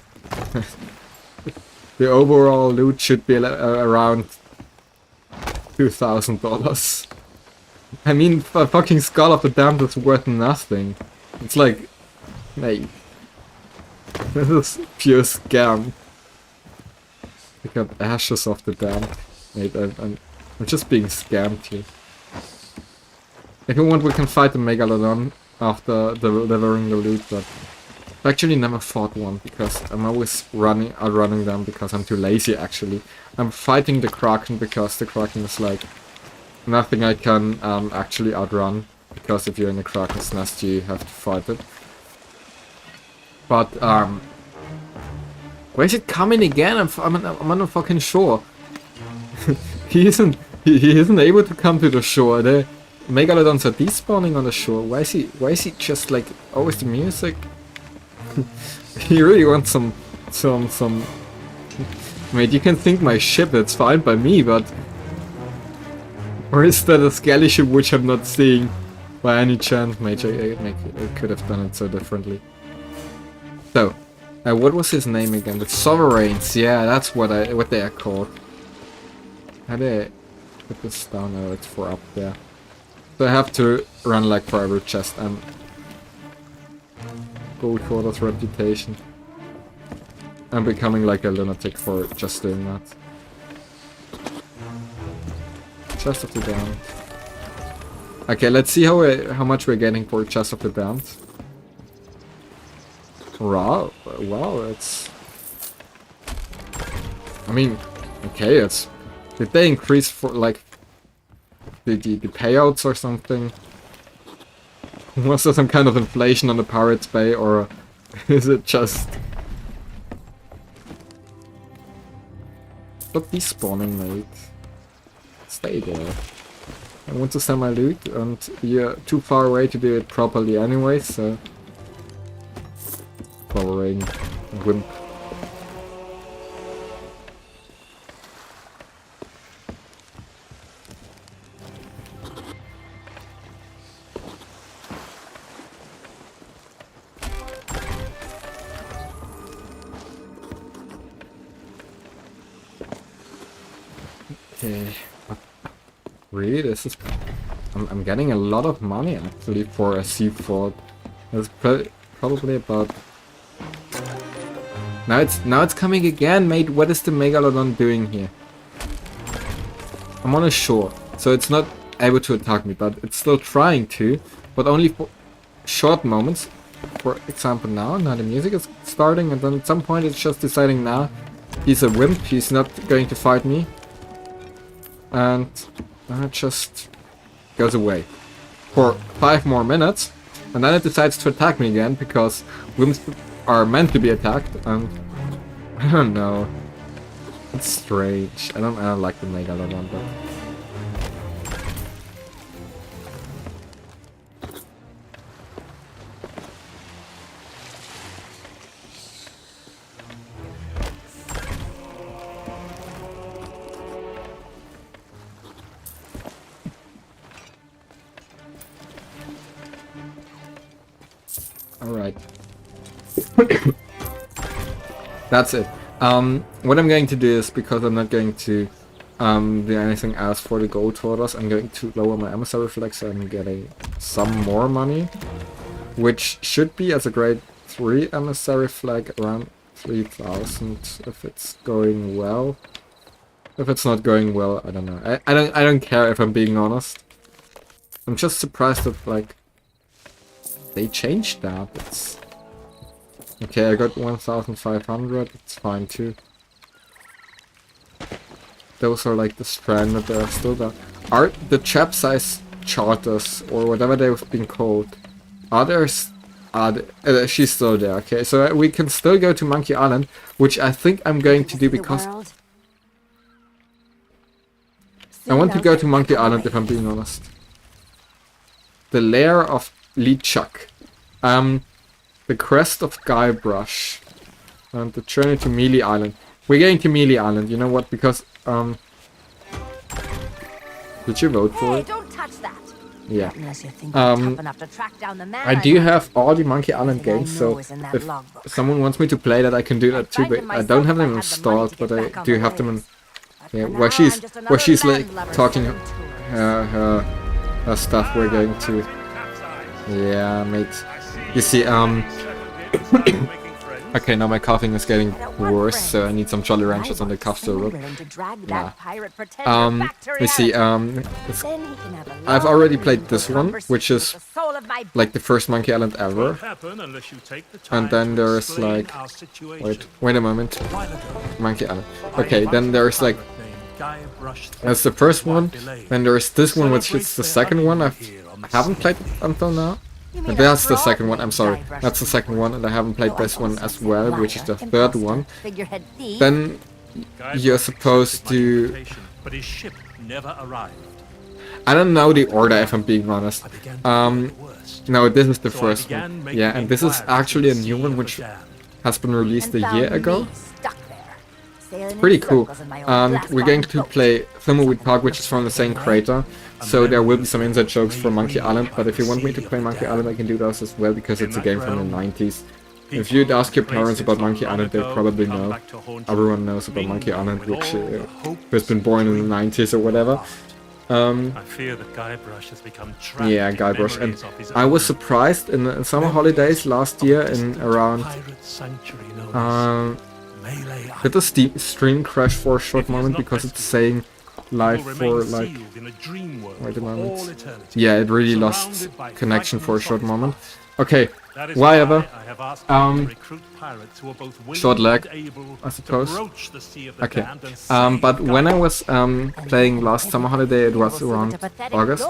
The overall loot should be around $2,000. I mean, a fucking Skull of the Damned is worth nothing. It's like, mate, this is pure scam. Pick up ashes off the dam. Mate, I'm just being scammed here. If you want, we can fight the Megalodon after delivering the loot, but I actually never fought one because I'm always outrunning them because I'm too lazy actually. I'm fighting the Kraken because the Kraken is like nothing I can actually outrun, because if you're in the Kraken's nest you have to fight it. But where's it coming again? I'm on a fucking shore. he isn't able to come to the shore. The Megalodons are despawning on the shore. Why is he just like always the music? He really wants some mate, you can think my ship, that's fine by me, but or is that a Skelly ship which I'm not seeing by any chance? Mate, I could have done it so differently. So, what was his name again? The Sovereigns, yeah, that's what they are called. How do I put this down? Oh, it's for up there. So I have to run like for every chest and Gold Quarter's reputation. I'm becoming like a lunatic for just doing that. Chest of the Damned. Okay, let's see how much we're getting for Chest of the Damned. Wow, it's... I mean, okay, it's... Did they increase for like the payouts or something? Was there some kind of inflation on the Pirates Bay, or is it just... Stop despawning, mate. Stay there. I want to sell my loot, and you're too far away to do it properly anyway, so... Following wimp. Okay. Really, this is... I'm getting a lot of money actually for a sea fort. It's probably about... Now it's coming again, mate. What is the Megalodon doing here? I'm on a shore, so it's not able to attack me, but it's still trying to, but only for short moments. For example, now the music is starting, and then at some point it's just deciding now he's a wimp, he's not going to fight me. And then it just goes away for 5 more minutes, and then it decides to attack me again, because wimps are meant to be attacked, and I don't know. It's strange. I don't like the Megalodon, but... Alright. That's it. What I'm going to do is, because I'm not going to do anything else for the gold tortoise, I'm going to lower my emissary flag so I'm getting some more money, which should be, as a grade 3 emissary flag, around 3,000 if it's going well. If it's not going well, I don't know. I don't care, if I'm being honest. I'm just surprised that like they changed that. It's okay. I got 1,500. It's fine too. Those are like the stranded. They are still there. Are the chap-size charters, or whatever they've been called, are there? She's still there. Okay, so we can still go to Monkey Island, which I think I'm going to do because I want to go to Monkey Island, if I'm being honest. The lair of LeChuck, the crest of Guybrush, and the journey to Mealy Island. We're going to Mealy Island, you know what, because, did you vote for it? Don't touch that. Yeah. Unless you think you're tough enough to track down the man I do have all the Monkey Island games, so if someone wants me to play that, I can do that too, but I don't have them installed, but I do have them in, yeah, where she's like talking her stuff. We're going to, yeah, mate. You see, okay, now my coughing is getting worse, so I need some Jolly Ranchers on the cough syrup. Nah. You see, I've already played this one, which is like the first Monkey Island ever. And then there's like, wait a moment, Monkey Island. Okay, then there's like, that's the first one. Then there's this one, which is the second one. I haven't played until now. But that's the second one, I'm sorry. That's the second one, and I haven't played this one as well, which is the third one. Then you're supposed to... I don't know the order, if I'm being honest. No, this is the first one. Yeah, and this is actually a new one, which has been released a year ago. Pretty cool. And we're going to play Thimbleweed Park, which is from the same creator. So there will be some inside jokes from Monkey Island, but if you want me to play Monkey Island, I can do those as well, because it's a game from the 90s. If you'd ask your parents about Monkey Island, they probably know. Everyone knows about Monkey Island, which has been born in the 90s or whatever. I fear that Guybrush has become trapped. Yeah, Guybrush. And I was surprised in the summer holidays last year, in around... did the stream crash for a short moment because it's saying live for like... Wait a moment. Yeah, it really lost connection for a short moment. Okay, whatever. Short lag, I suppose. Okay. But when I was playing last summer holiday, it was around August.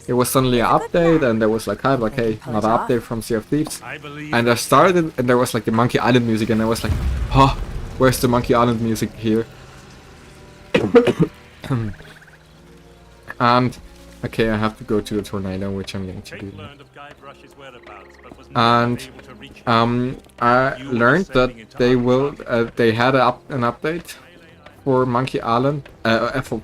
It was suddenly an update, and there was like, kind of like, hey, another update from Sea of Thieves. And I started, and there was like the Monkey Island music, and I was like, huh, where's the Monkey Island music here? And okay, I have to go to the tornado, which I'm going to do. And I learned that they had an update for Monkey Island,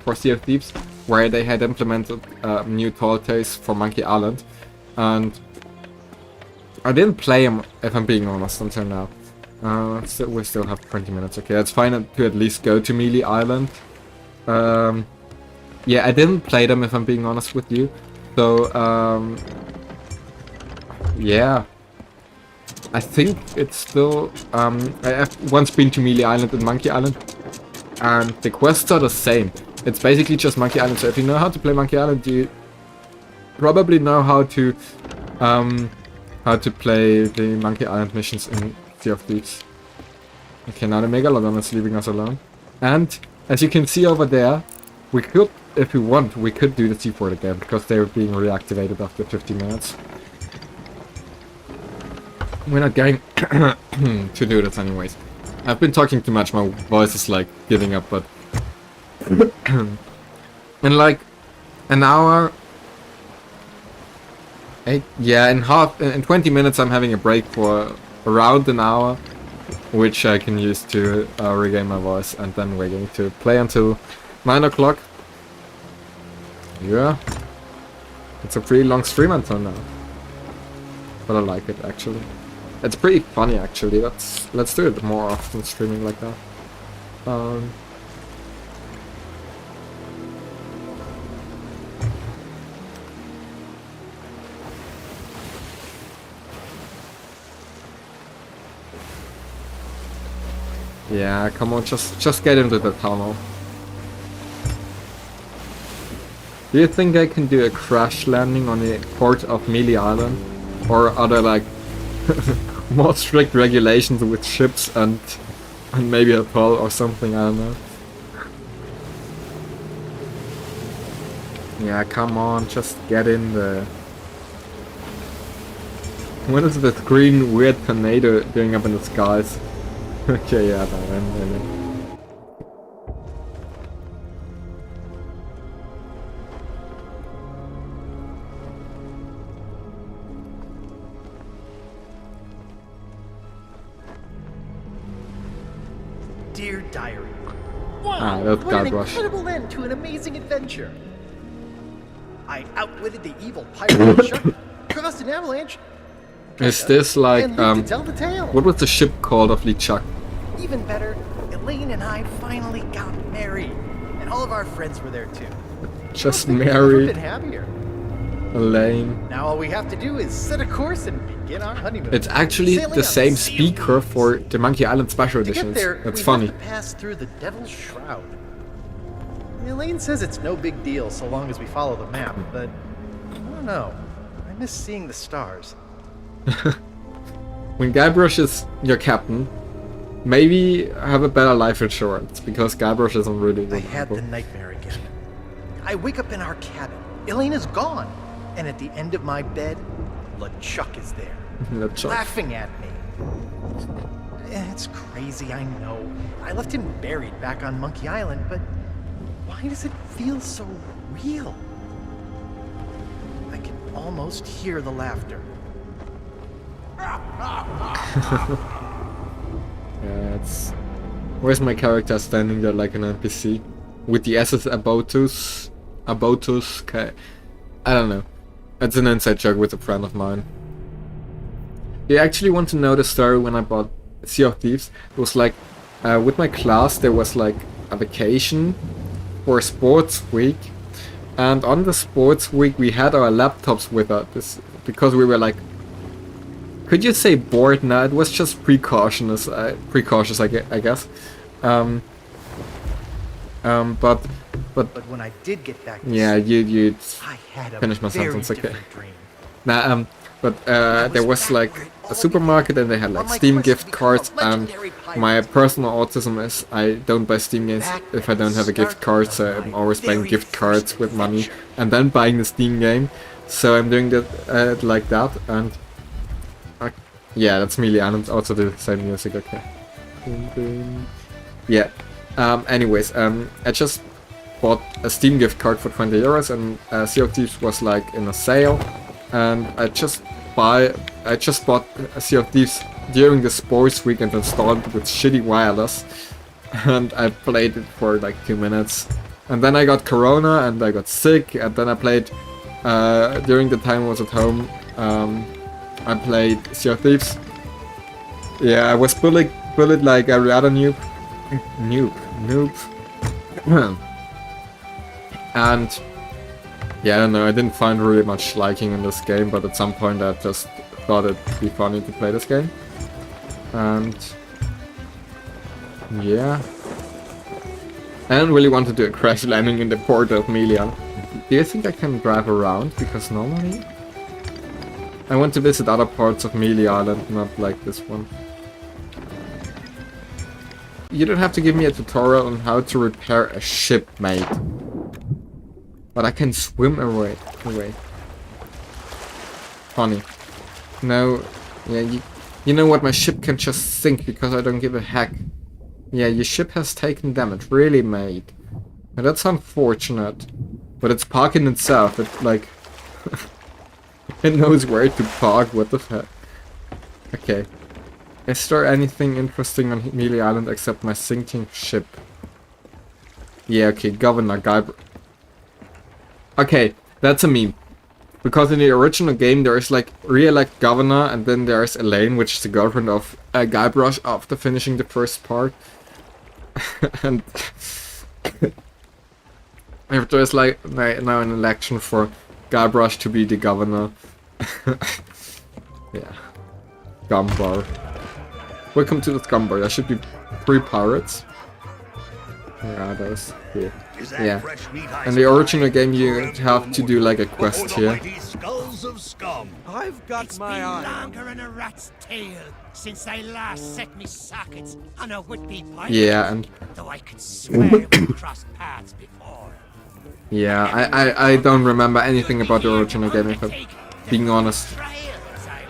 for Sea of Thieves, where they had implemented new totals for Monkey Island, and I didn't play them, if I'm being honest, until now. We still have 20 minutes. Okay, it's fine to at least go to Mealy Island. Yeah, I didn't play them, if I'm being honest with you. So, yeah. I think it's still... I've once been to Mealy Island and Monkey Island, and the quests are the same. It's basically just Monkey Island, so if you know how to play Monkey Island, you probably know how to play the Monkey Island missions in Sea of Thieves. Okay, now the Megalodon is leaving us alone. And, as you can see over there, we could, if we want, we could do the Seaport again, because they're being reactivated after 50 minutes. We're not going to do this anyways. I've been talking too much, my voice is like giving up, but... in like an hour... in 20 minutes I'm having a break for around an hour, which I can use to regain my voice, and then we're going to play until 9 o'clock. Yeah. It's a pretty long stream until now. But I like it, actually. It's pretty funny, actually. Let's do it more often, streaming like that. Yeah, come on, just get into the tunnel. Do you think I can do a crash landing on the port of Mealy Island? Or are there like more strict regulations with ships and maybe a toll or something, I don't know. Yeah, come on, just get in there. What is this green weird tornado doing up in the skies? Okay, yeah, no. Dear Diary. Wow, What an Guybrush. incredible end to an amazing adventure. I outwitted the evil pirate shark, caused an avalanche, Is this like, and lived to tell the tale. what was the ship called of LeChuck? Even better, Elaine and I finally got married, and all of our friends were there too. Just Couldn't think I've ever married. been happier. Elaine. Now all we have to do is set a course and begin our honeymoon. It's actually Sailing the on same sea of speaker waves. for the Monkey Island Special To get Editions. there, That's we funny. have to pass through the Devil's Shroud. Elaine says it's no big deal so long as we follow the map, but I don't know. I miss seeing the stars. When Guybrush is your captain, maybe have a better life insurance, because Guybrush isn't really I had the reliable. nightmare again. I wake up in our cabin. Elaine is gone. And at the end of my bed, LeChuck is there. LeChuck. Laughing at me. It's crazy, I know. I left him buried back on Monkey Island, but why does it feel so real? I can almost hear the laughter. Yeah, it's... Where's my character standing there like an NPC? With the SS Abotus? Okay. I don't know. It's an inside joke with a friend of mine. You actually want to know the story when I bought Sea of Thieves? It was like, with my class there was like a vacation for sports week. And on the sports week we had our laptops with us. Because we were like, could you say bored? No, it was just precautious, I guess. But when I did get back to yeah, you'd I had a finish my very sentence, okay. different dream. Nah, there was like a supermarket and they had like Steam gift cards, and my personal autism is I don't buy Steam games if I don't have a gift card, so I'm always buying gift cards with money and then buying the Steam game. So I'm doing that like that, and yeah, that's Melee Island, also the same music, okay. Yeah. Anyways, I just bought a Steam gift card for 20 euros, and Sea of Thieves was like in a sale, and I just bought Sea of Thieves during the sports week and installed it with shitty wireless, and I played it for like 2 minutes, and then I got corona and I got sick, and then I played during the time I was at home. I played Sea of Thieves. Yeah, I was bullied like every other noob. And yeah, I don't know, I didn't find really much liking in this game, but at some point I just thought it'd be funny to play this game. And yeah, I don't really want to do a crash landing in the port of Melee Island. Do you think I can drive around? Because normally I want to visit other parts of Melee Island, not like this one. You don't have to give me a tutorial on how to repair a ship, mate. But I can swim away. Funny. No, yeah, you know what? My ship can just sink because I don't give a heck. Yeah, your ship has taken damage, really, mate. And that's unfortunate. But it's parking itself. It like it knows where to park. What the heck? Okay. Is there anything interesting on Melee Island except my sinking ship? Yeah, okay, Governor Guybrush. Okay, that's a meme. Because in the original game there is like re-elect Governor, and then there's Elaine, which is the girlfriend of Guybrush after finishing the first part. And if there's like now an election for Guybrush to be the governor. Yeah. Gumbar. Welcome to the Scumbar. There should be 3 pirates. Yeah, those. Cool. Yeah. In the original game you have to do like a quest here. Skulls of scum. I've got my eye. Longer than a rat's tail since I last set me sockets on a would-be pirate. Yeah, and though I could swear we crossed paths before. yeah, I don't remember anything about the original game, if I'm being honest.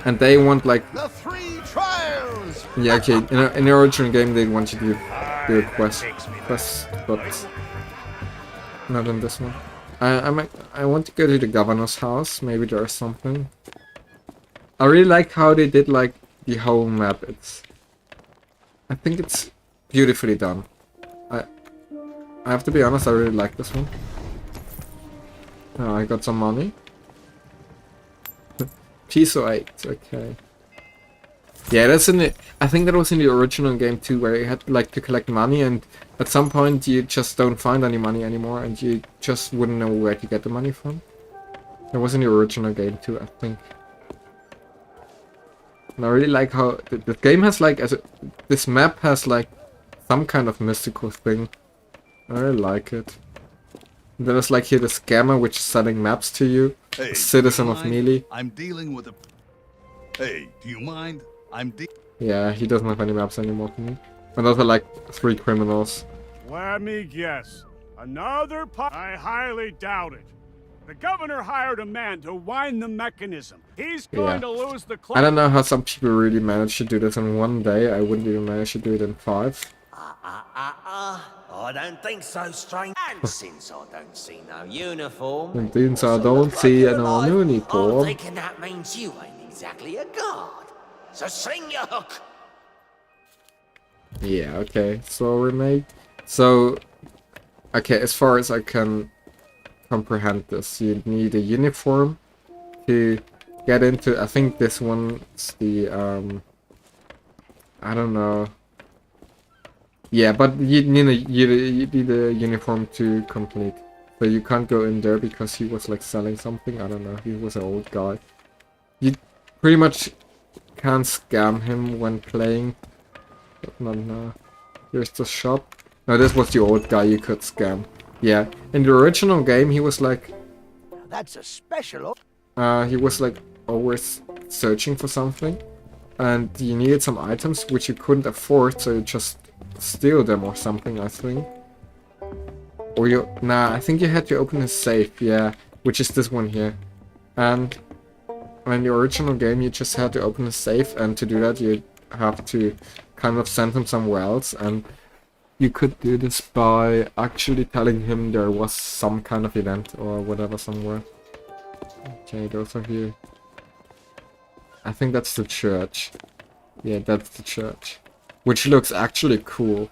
And they want like The 3 trials. yeah, okay. In the original game they want you to do a quest, but not in this one. I want to go to the governor's house. Maybe there's something. I really like how they did like the whole map. I think it's beautifully done. I have to be honest, I really like this one. Oh, I got some money. Piso 8, okay. Yeah, that's in the. I think that was in the original game too, where you had like to collect money, and at some point you just don't find any money anymore, and you just wouldn't know where to get the money from. It was in the original game too, I think. And I really like how the game has like this map has like some kind of mystical thing. I really like it. And then there's like here the scammer which is selling maps to you. Hey, a citizen do you of mind? Melee. I'm dealing with a... Hey, do you mind? Yeah, he doesn't have any maps anymore for me. And those are like 3 criminals. Let me guess. Another I highly doubt it. The governor hired a man to wind the mechanism. He's going to lose the I don't know how some people really manage to do this in 1 day. I wouldn't even manage to do it in 5. I don't think so, strange. And since I don't see no uniform, And since I don't see an I'm uniform. thinking that means you ain't exactly a guard. So sing your hook. Yeah, okay. So remake. So, okay, as far as I can comprehend this, you need a uniform to get into. I think this one's the I don't know. Yeah, but you need a uniform to complete. So you can't go in there because he was like selling something. I don't know. He was an old guy. You pretty much can't scam him when playing. But no. Here's the shop. No, this was the old guy you could scam. Yeah, in the original game he was like... That's a special... he was like always searching for something. And you needed some items which you couldn't afford, so you just steal them or something, I think. Or you... Nah, I think you had to open a safe, yeah. Which is this one here. And in the original game you just had to open a safe, and to do that you have to kind of send him somewhere else, and you could do this by actually telling him there was some kind of event or whatever somewhere. Okay, those are here. I think that's the church. Yeah, that's the church. Which looks actually cool.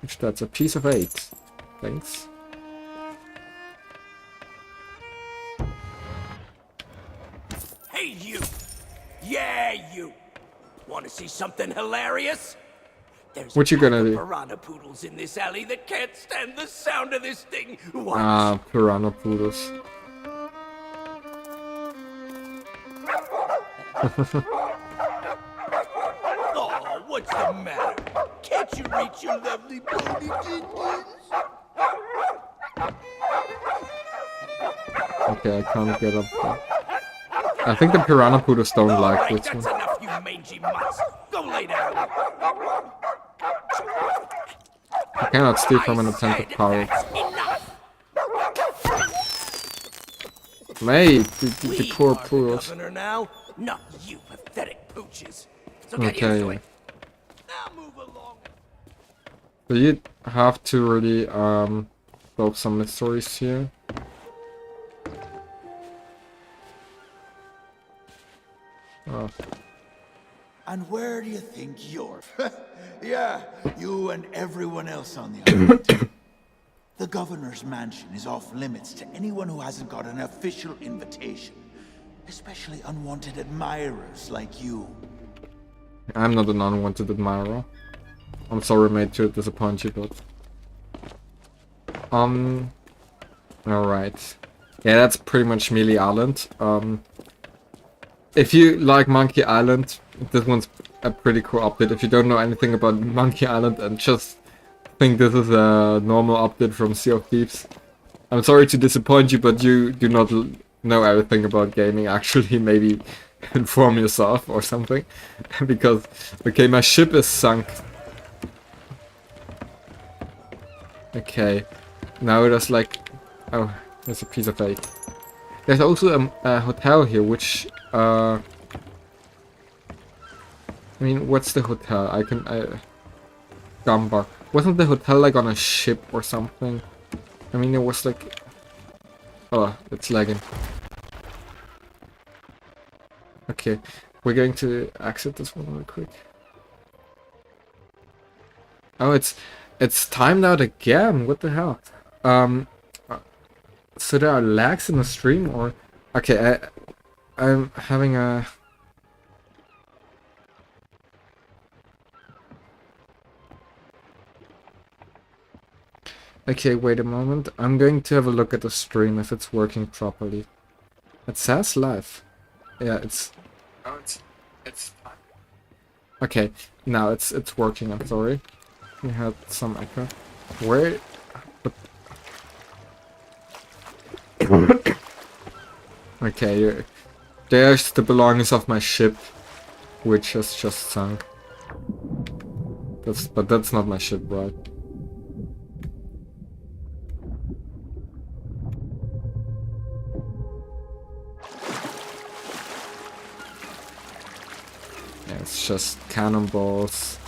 Which that's a piece of 8. Thanks. Hey, you! Yeah, you! Want to see something hilarious? There's What you gonna do? piranha poodles in this alley that can't stand the sound of this thing. Watch. Ah, piranha poodles. Oh, what's the matter? Can't you reach your lovely booty dimples? Okay, I can't get up there. I think the piranha poodles don't like this That's one. enough, you mangy mutts. Go lay down. I cannot steal from an attentive pirate. Mate, the poor poodles. Governor now, not you pathetic pooches. So get used Okay. to it. Now move along. So you have to really solve some mysteries here. Oh. And where do you think you're? Yeah, you and everyone else on the island. The governor's mansion is off limits to anyone who hasn't got an official invitation. Especially unwanted admirers like you. I'm not an unwanted admirer. I'm sorry, mate, to disappoint you, but... Alright. Yeah, that's pretty much Melee Island. If you like Monkey Island, this one's a pretty cool update. If you don't know anything about Monkey Island and just think this is a normal update from Sea of Thieves, I'm sorry to disappoint you, but you do not know everything about gaming. Actually, maybe inform yourself or something. Because, okay, my ship is sunk. Okay, now there's like... Oh, there's a piece of 8. There's also a hotel here, which... I mean, what's the hotel? Gambak. Wasn't the hotel like on a ship or something? I mean, it was like... Oh, it's lagging. Okay, we're going to exit this one real quick. Oh, it's timed out again. What the hell? So there are lags in the stream, or... Okay, I'm having a... Okay, wait a moment. I'm going to have a look at the stream if it's working properly. It says live. Yeah, it's... Oh, it's... Okay, now it's working, I'm sorry. We had some echo. Where... Okay, there's the belongings of my ship, which has just sunk. But that's not my ship, right? Yeah, it's just cannonballs.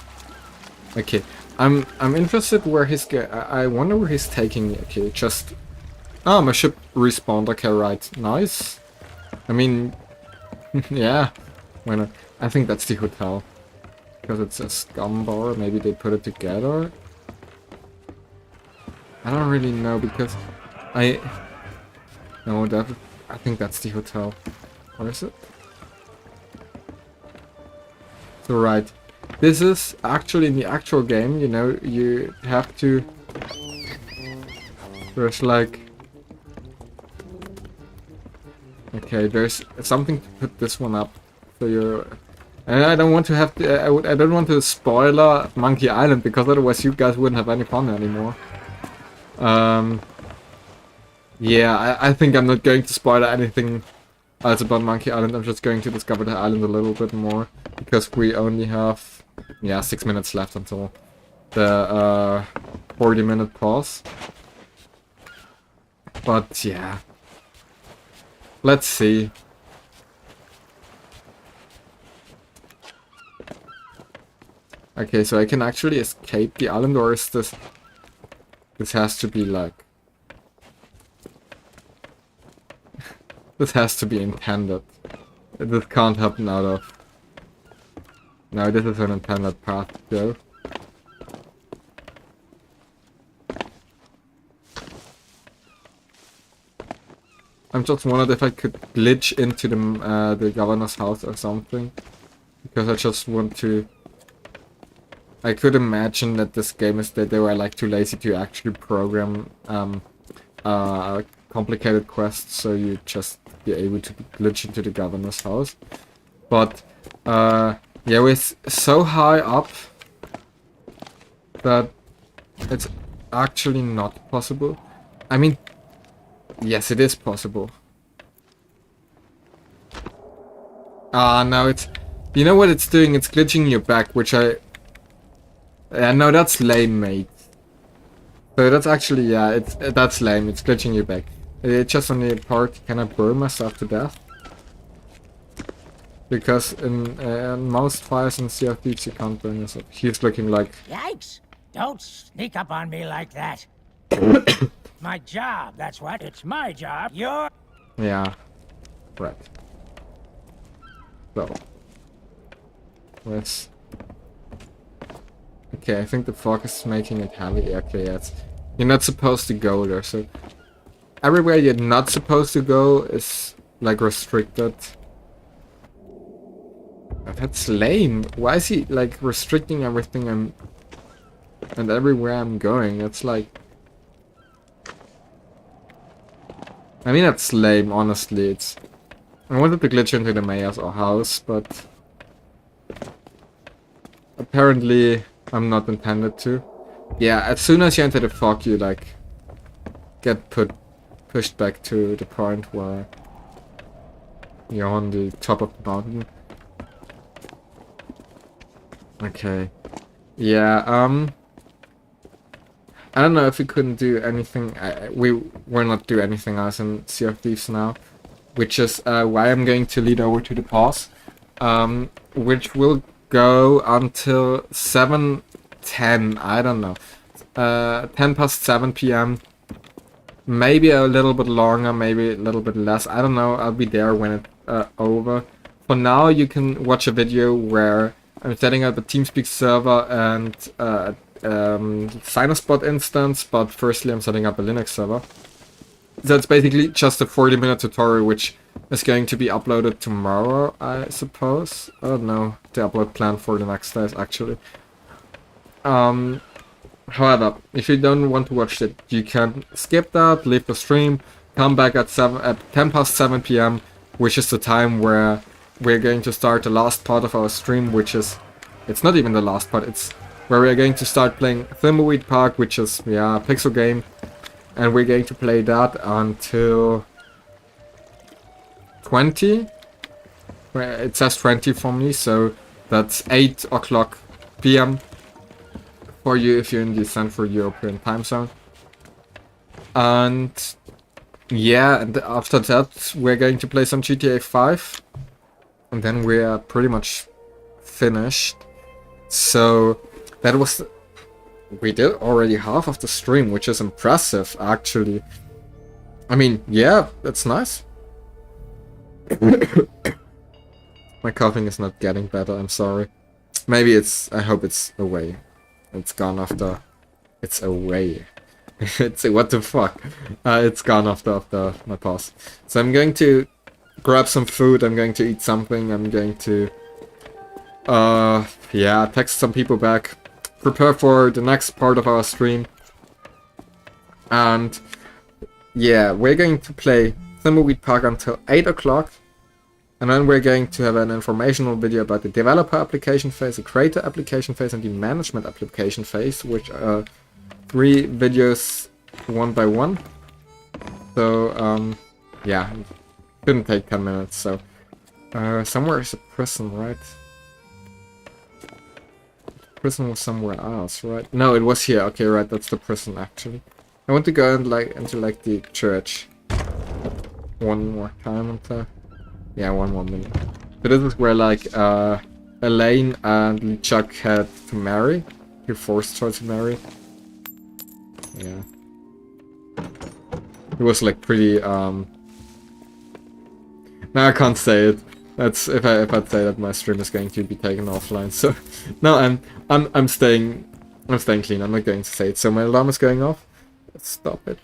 Okay, I'm interested where he's I wonder where he's taking me. Okay, just... Oh, my ship respawned. Okay, right. Nice. I mean, yeah. Why not? I think that's the hotel. Because it's a scum bar. Maybe they put it together. I don't really know because no, I think that's the hotel. Where is it? So right. This is actually in the actual game, you know, you have to... There's like... Okay, there's something to put this one up. So you're... And I don't want to have to... I don't want to spoiler Monkey Island, because otherwise you guys wouldn't have any fun anymore. Yeah, I think I'm not going to spoiler anything else about Monkey Island. I'm just going to discover the island a little bit more. Because we only have... Yeah, 6 minutes left until the 40-minute pause. But yeah. Let's see. Okay, so I can actually escape the island, or is this... This has to be like... This has to be intended. This can't happen out of... No, this is an intended path to go. I'm just wondering if I could glitch into the governor's house or something. Because I just want to... I could imagine that this game is that they were like too lazy to actually program complicated quests, so you just be able to glitch into the governor's house. But yeah, we're so high up that it's actually not possible. I mean, yes, it is possible. No, it's... You know what it's doing? It's glitching your back, which I... no, that's lame, mate. So that's actually, yeah, that's lame. It's glitching your back. It's just on the part, can I burn myself to death? Because in most fires in Sea of Thieves you can't burn yourself. He's looking like... Yikes! Don't sneak up on me like that. My job, that's what. It's my job. You're... Yeah. Right. So. Let's... Okay, I think the fog is making it heavy. Okay, yes. You're not supposed to go there, so... Everywhere you're not supposed to go is, like, restricted. That's lame. Why is he, like, restricting everything and everywhere I'm going? It's like... I mean, that's lame, honestly. It's... I wanted to glitch into the mayor's house, but... Apparently, I'm not intended to. Yeah, as soon as you enter the fog, you, like... Get pushed back to the point where... You're on the top of the mountain. Okay. Yeah, I don't know if we couldn't do anything... we will not do anything else in Sea of Thieves now. Which is why I'm going to lead over to the pause. Which will go until 7:10, I don't know. 10 past 7 p.m. Maybe a little bit longer, maybe a little bit less. I don't know, I'll be there when it's over. For now, you can watch a video where I'm setting up a TeamSpeak server and Sinusbot instance, but firstly I'm setting up a Linux server. That's basically just a 40-minute tutorial which is going to be uploaded tomorrow, I suppose. I don't know the upload plan for the next days actually. However, if you don't want to watch it, you can skip that, leave the stream, come back at 10 past 7 p.m., which is the time where we're going to start the last part of our stream, which is, it's not even the last part, it's where we're going to start playing Thimbleweed Park, which is, yeah, a pixel game, and we're going to play that until 20. It says 20 for me, so that's 8 o'clock p.m. for you if you're in the Central European time zone. And yeah, and after that we're going to play some GTA 5, and then we are pretty much finished. So that was, we did already half of the stream, which is impressive actually. I mean, yeah, that's nice. My coughing is not getting better, I'm sorry. Maybe it's, I hope it's away. It's gone after, it's away. It's, what the fuck? It's gone after my pause. So I'm going to grab some food, I'm going to eat something, I'm going to, yeah, text some people back, prepare for the next part of our stream. And yeah, we're going to play Thimbleweed Park until 8 o'clock. And then we're going to have an informational video about the developer application phase, the creator application phase, and the management application phase, which are 3 videos one by one. So, yeah, it didn't take 10 minutes, so... somewhere is a prison, right? Prison was somewhere else, right? No, it was here. Okay, right, that's the prison, actually. I want to go and, into the church. One more time until... Yeah, one more minute. So this is where, Elaine and Chuck had to marry. He forced her to marry. Yeah. It was, pretty, No, I can't say it. That's, if I'd say that, my stream is going to be taken offline, so... No, I'm staying clean, I'm not going to say it. So my alarm is going off. Let's stop it.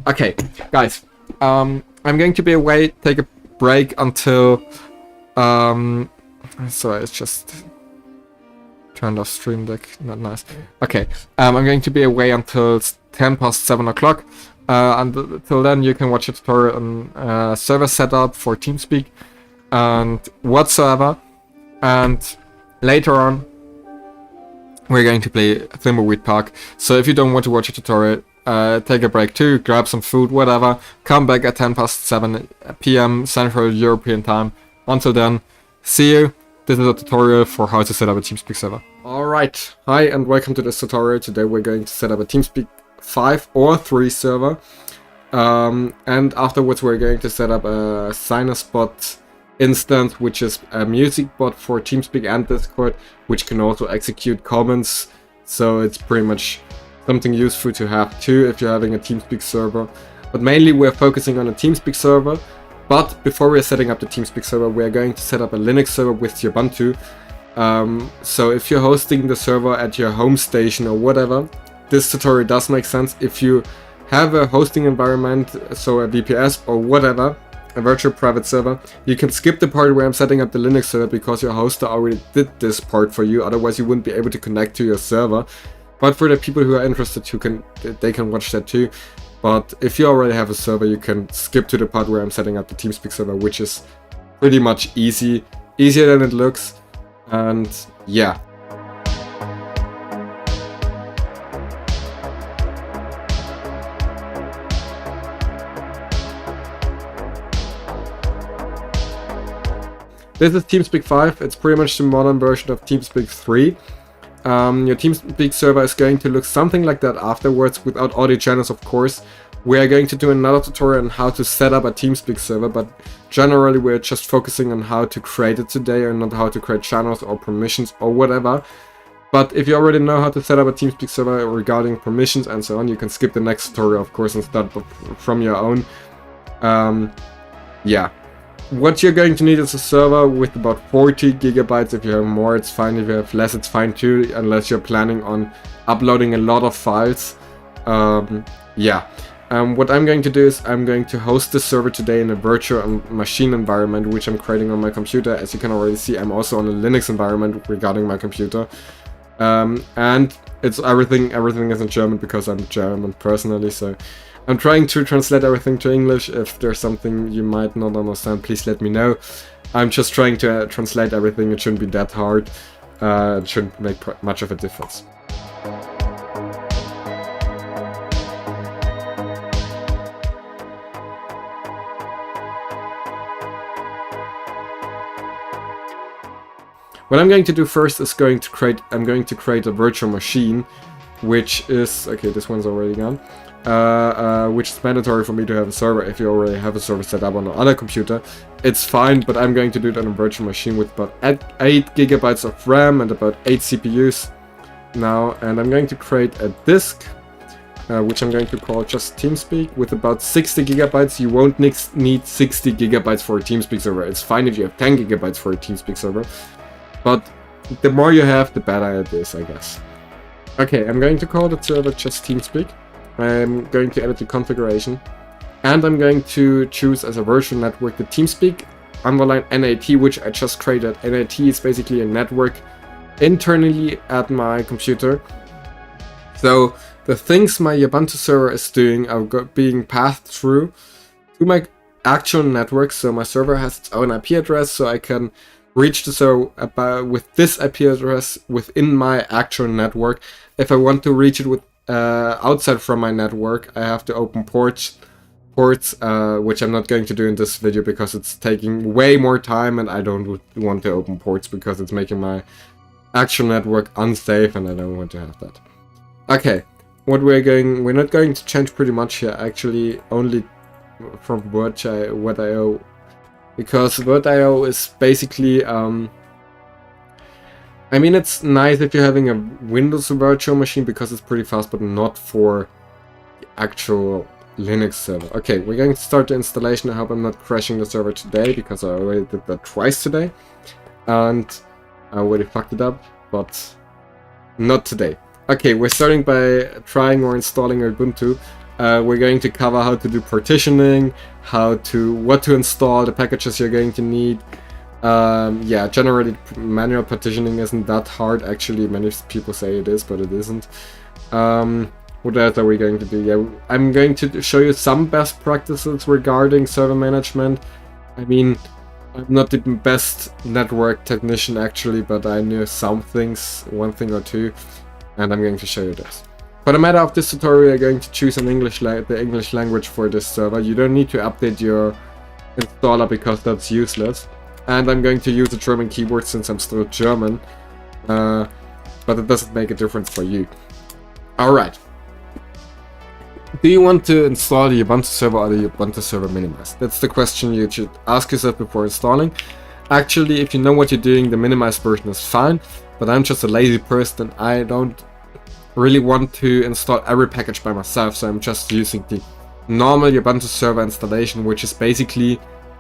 Okay, guys. I'm going to be away, take a break until sorry, it's just turned off Stream Deck, not nice. Okay, I'm going to be away until 10 past 7 o'clock, and until then you can watch a tutorial on server setup for TeamSpeak and whatsoever, and later on we're going to play Thimbleweed Park. So if you don't want to watch a tutorial, take a break too, grab some food, whatever, come back at 10 past 7 p.m. Central European time. Until then, see you. This is a tutorial for how to set up a TeamSpeak server. Alright, hi and welcome to this tutorial. Today we're going to set up a TeamSpeak 5 or 3 server. And afterwards we're going to set up a Sinusbot instance, which is a music bot for TeamSpeak and Discord, which can also execute comments. So it's pretty much something useful to have too if you're having a TeamSpeak server. But mainly we're focusing on a TeamSpeak server. But before we're setting up the TeamSpeak server, we're going to set up a Linux server with Ubuntu. So if you're hosting the server at your home station or whatever, this tutorial does make sense. If you have a hosting environment, so a VPS or whatever, a virtual private server, you can skip the part where I'm setting up the Linux server because your hoster already did this part for you. Otherwise you wouldn't be able to connect to your server. But for the people who are interested, they can watch that too. But if you already have a server, you can skip to the part where I'm setting up the TeamSpeak server, which is pretty much easy, easier than it looks, and yeah. This is TeamSpeak 5. It's pretty much the modern version of TeamSpeak 3. Your TeamSpeak server is going to look something like that afterwards, without audio channels of course. We are going to do another tutorial on how to set up a TeamSpeak server, but generally we're just focusing on how to create it today and not how to create channels or permissions or whatever. But if you already know how to set up a TeamSpeak server regarding permissions and so on, you can skip the next tutorial of course and start from your own. Yeah. What you're going to need is a server with about 40 gigabytes. If you have more, it's fine. If you have less, it's fine too, unless you're planning on uploading a lot of files. Yeah. What I'm going to do is I'm going to host the server today in a virtual machine environment, which I'm creating on my computer. As you can already see, I'm also on a Linux environment regarding my computer. And it's everything is in German because I'm German personally, so I'm trying to translate everything to English. If there's something you might not understand, please let me know. I'm just trying to translate everything. It shouldn't be that hard. It shouldn't make much of a difference. What I'm going to do first is I'm going to create a virtual machine, which is, okay, this one's already gone, which is mandatory for me to have a server. If you already have a server set up on another computer, it's fine, but I'm going to do it on a virtual machine with about 8 GB of RAM and about 8 CPUs now, and I'm going to create a disk, which I'm going to call just TeamSpeak, with about 60 GB. You won't need 60 GB for a TeamSpeak server. It's fine if you have 10 GB for a TeamSpeak server. But the more you have, the better it is, I guess. Okay, I'm going to call the server just TeamSpeak. I'm going to edit the configuration. And I'm going to choose as a virtual network the TeamSpeak underline NAT, which I just created. NAT is basically a network internally at my computer. So the things my Ubuntu server is doing are being passed through to my actual network. So my server has its own IP address, so I can reach the server with this IP address within my actual network. If I want to reach it with outside from my network, I have to open ports, which I'm not going to do in this video because it's taking way more time, and I don't want to open ports because it's making my actual network unsafe, and I don't want to have that. Okay, we're not going to change pretty much here, actually, only from Word.io. Because Word.io is basically, I mean, it's nice if you're having a Windows virtual machine because it's pretty fast, but not for the actual Linux server. Okay, we're going to start the installation. I hope I'm not crashing the server today, because I already did that twice today. And I already fucked it up, but not today. Okay, we're starting by trying or installing Ubuntu. We're going to cover how to do partitioning, what to install, the packages you're going to need. Yeah, generally manual partitioning isn't that hard. Actually, many people say it is, but it isn't. What else are we going to do? Yeah, I'm going to show you some best practices regarding server management. I mean, I'm not the best network technician actually, but I know some things, one thing or two, and I'm going to show you this. For the matter of this tutorial, you're going to choose the English language for this server. You don't need to update your installer because that's useless. And I'm going to use a German keyboard since I'm still German. But it doesn't make a difference for you. Alright. Do you want to install the Ubuntu server or the Ubuntu server minimized? That's the question you should ask yourself before installing. Actually, if you know what you're doing, the minimized version is fine. But I'm just a lazy person. I don't really want to install every package by myself, so I'm just using the normal Ubuntu server installation, which is basically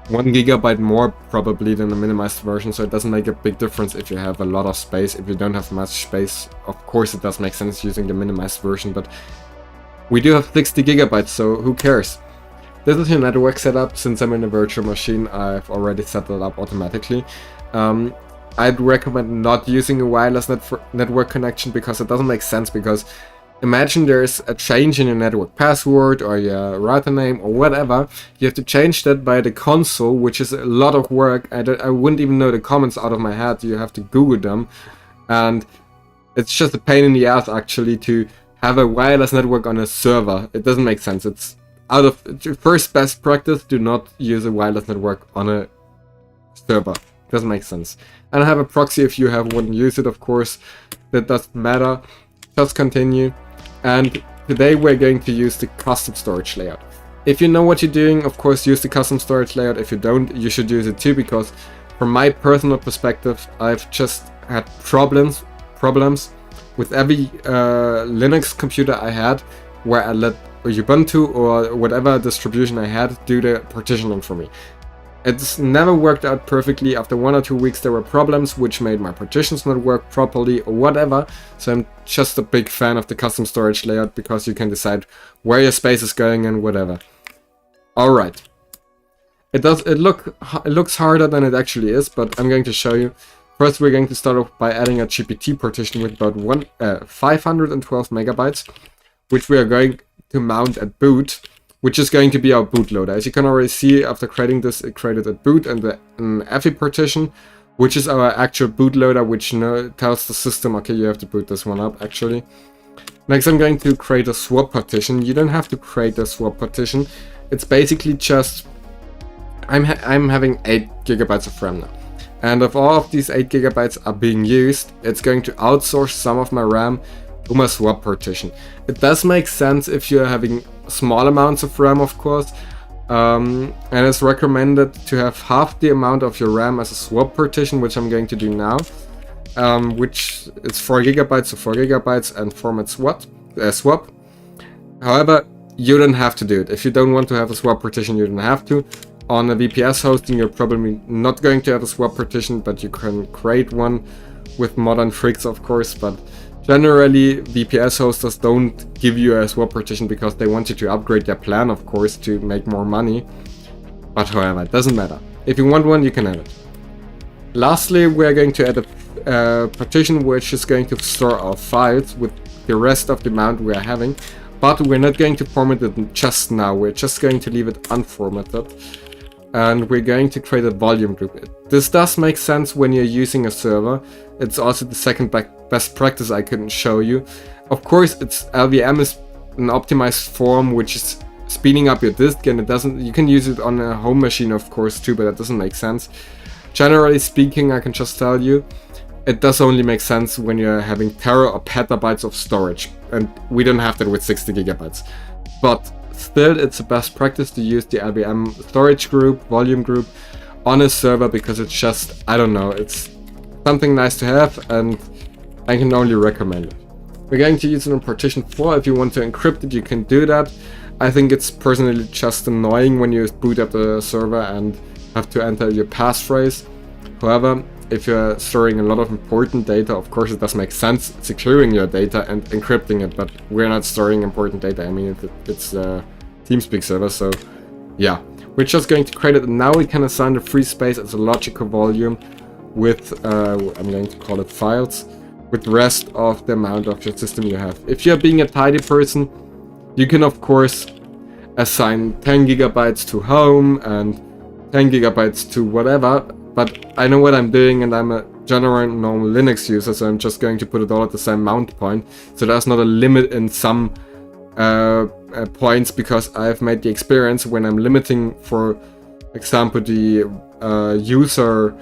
1 GB more probably than the minimized version, so it doesn't make a big difference if you have a lot of space. If you don't have much space, of course it does make sense using the minimized version, but we do have 60 GB, so who cares? This is your network setup. Since I'm in a virtual machine, I've already set that up automatically. I'd recommend not using a wireless network connection because it doesn't make sense, because imagine there's a change in your network password or your router name or whatever. You have to change that by the console, which is a lot of work. I wouldn't even know the comments out of my head. You have to Google them, and it's just a pain in the ass actually to have a wireless network on a server. It doesn't make sense. It's out of first best practice. Do not use a wireless network on a server. Doesn't make sense. And I have a proxy if you wouldn't use it, of course. That doesn't matter. Just continue. And today we're going to use the custom storage layout. If you know what you're doing, of course use the custom storage layout. If you don't, you should use it too, because from my personal perspective, I've just had problems with every Linux computer I had, where I let Ubuntu or whatever distribution I had do the partitioning for me. It's never worked out perfectly. After 1 or 2 weeks there were problems which made my partitions not work properly or whatever. So I'm just a big fan of the custom storage layout, because you can decide where your space is going and whatever. Alright. It looks harder than it actually is, but I'm going to show you. First, we're going to start off by adding a GPT partition with about 512 megabytes, which we are going to mount at boot, which is going to be our bootloader. As you can already see, after creating this, it created a boot and an EFI partition, which is our actual bootloader, which tells the system, okay, you have to boot this one up, actually. Next, I'm going to create a swap partition. You don't have to create a swap partition. It's basically just, I'm having 8 gigabytes of RAM now. And if all of these 8 gigabytes are being used, it's going to outsource some of my RAM to my swap partition. It does make sense if you're having small amounts of RAM, of course. And it's recommended to have half the amount of your RAM as a swap partition, which I'm going to do now. Which is 4 gigabytes, so 4 gigabytes and format swap. However, you don't have to do it. If you don't want to have a swap partition, you don't have to. On a VPS hosting, you're probably not going to have a swap partition, but you can create one with modern tricks, of course. But generally, VPS hosters don't give you a swap partition because they want you to upgrade their plan, of course, to make more money. But however, it doesn't matter. If you want one, you can have it. Lastly, we're going to add a partition which is going to store our files with the rest of the amount we are having. But we're not going to format it just now. We're just going to leave it unformatted. And we're going to create a volume group. This does make sense when you're using a server. It's also the second best practice I couldn't show you. Of course, LVM is an optimized form which is speeding up your disk, and it doesn't. You can use it on a home machine, of course, too, but that doesn't make sense. Generally speaking, I can just tell you, it does only make sense when you're having tera or petabytes of storage, and we don't have that with 60 gigabytes. But still, it's a best practice to use the LVM storage group, volume group, on a server, because it's just, I don't know, it's something nice to have, and I can only recommend it. We're going to use it in partition 4. If you want to encrypt it, you can do that. I think it's personally just annoying when you boot up the server and have to enter your passphrase. However, if you're storing a lot of important data, of course it does make sense securing your data and encrypting it, but we're not storing important data. I mean, it's a TeamSpeak server, so yeah. We're just going to create it, and now we can assign the free space as a logical volume with, I'm going to call it files, with the rest of the amount of your system you have. If you're being a tidy person, you can of course assign 10 gigabytes to home and 10 gigabytes to whatever, but I know what I'm doing, and I'm a general normal Linux user, so I'm just going to put it all at the same mount point, so there's not a limit in some points, because I've made the experience when I'm limiting, for example, the user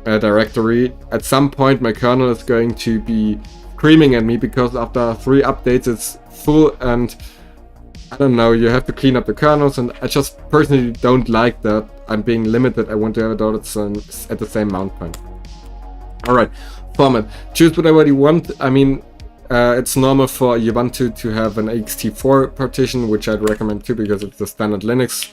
directory, at some point my kernel is going to be screaming at me because after 3 updates it's full, and I don't know, you have to clean up the kernels, and I just personally don't like that. I'm being limited. I want to have it all at the same mount point. Alright, format. Choose whatever you want. I mean, it's normal for Ubuntu to have an ext4 partition, which I'd recommend too, because it's the standard Linux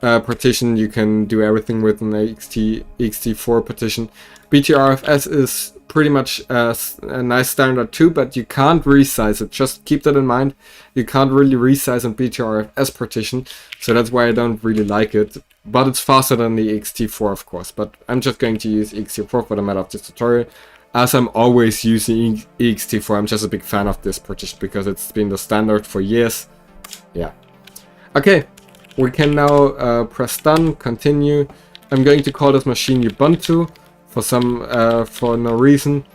partition. You can do everything with an ext4 partition. BTRFS is pretty much a nice standard too, but you can't resize it. Just keep that in mind. You can't really resize a BTRFS partition, so that's why I don't really like it. But it's faster than the ext4, of course. But I'm just going to use ext4 for the matter of this tutorial, as I'm always using ext4. I'm just a big fan of this partition because it's been the standard for years. Yeah. Okay, we can now press done, continue. I'm going to call this machine Ubuntu for no reason.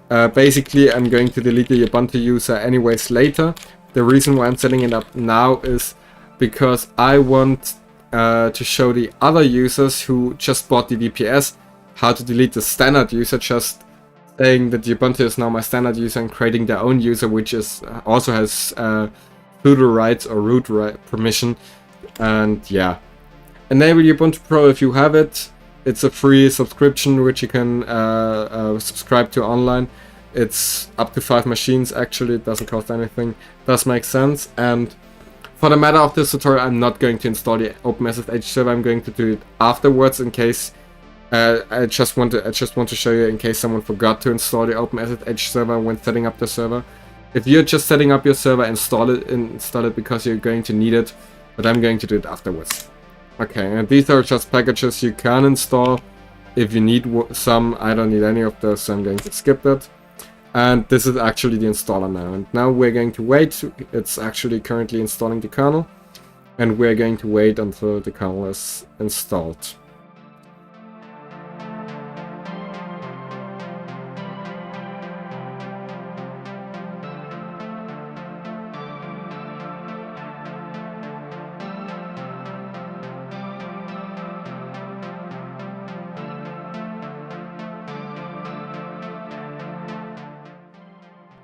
Basically, I'm going to delete the Ubuntu user anyways later. The reason why I'm setting it up now is because I want to show the other users who just bought the VPS how to delete the standard user, just saying that Ubuntu is now my standard user and creating their own user, which is also has sudo rights or root permission. And yeah, enable Ubuntu Pro if you have it. It's a free subscription which you can subscribe to online. It's up to 5 machines actually, it doesn't cost anything. Does make sense. And for the matter of this tutorial, I'm not going to install the OpenSSH server. I'm going to do it afterwards in case I just want to show you in case someone forgot to install the OpenSSH server when setting up the server. If you're just setting up your server, install it because you're going to need it, but I'm going to do it afterwards. Okay, and these are just packages you can install. if you need some. I don't need any of those, so I'm going to skip that. And this is actually the installer now. And now we're going to wait. It's actually currently installing the kernel. And we're going to wait until the kernel is installed.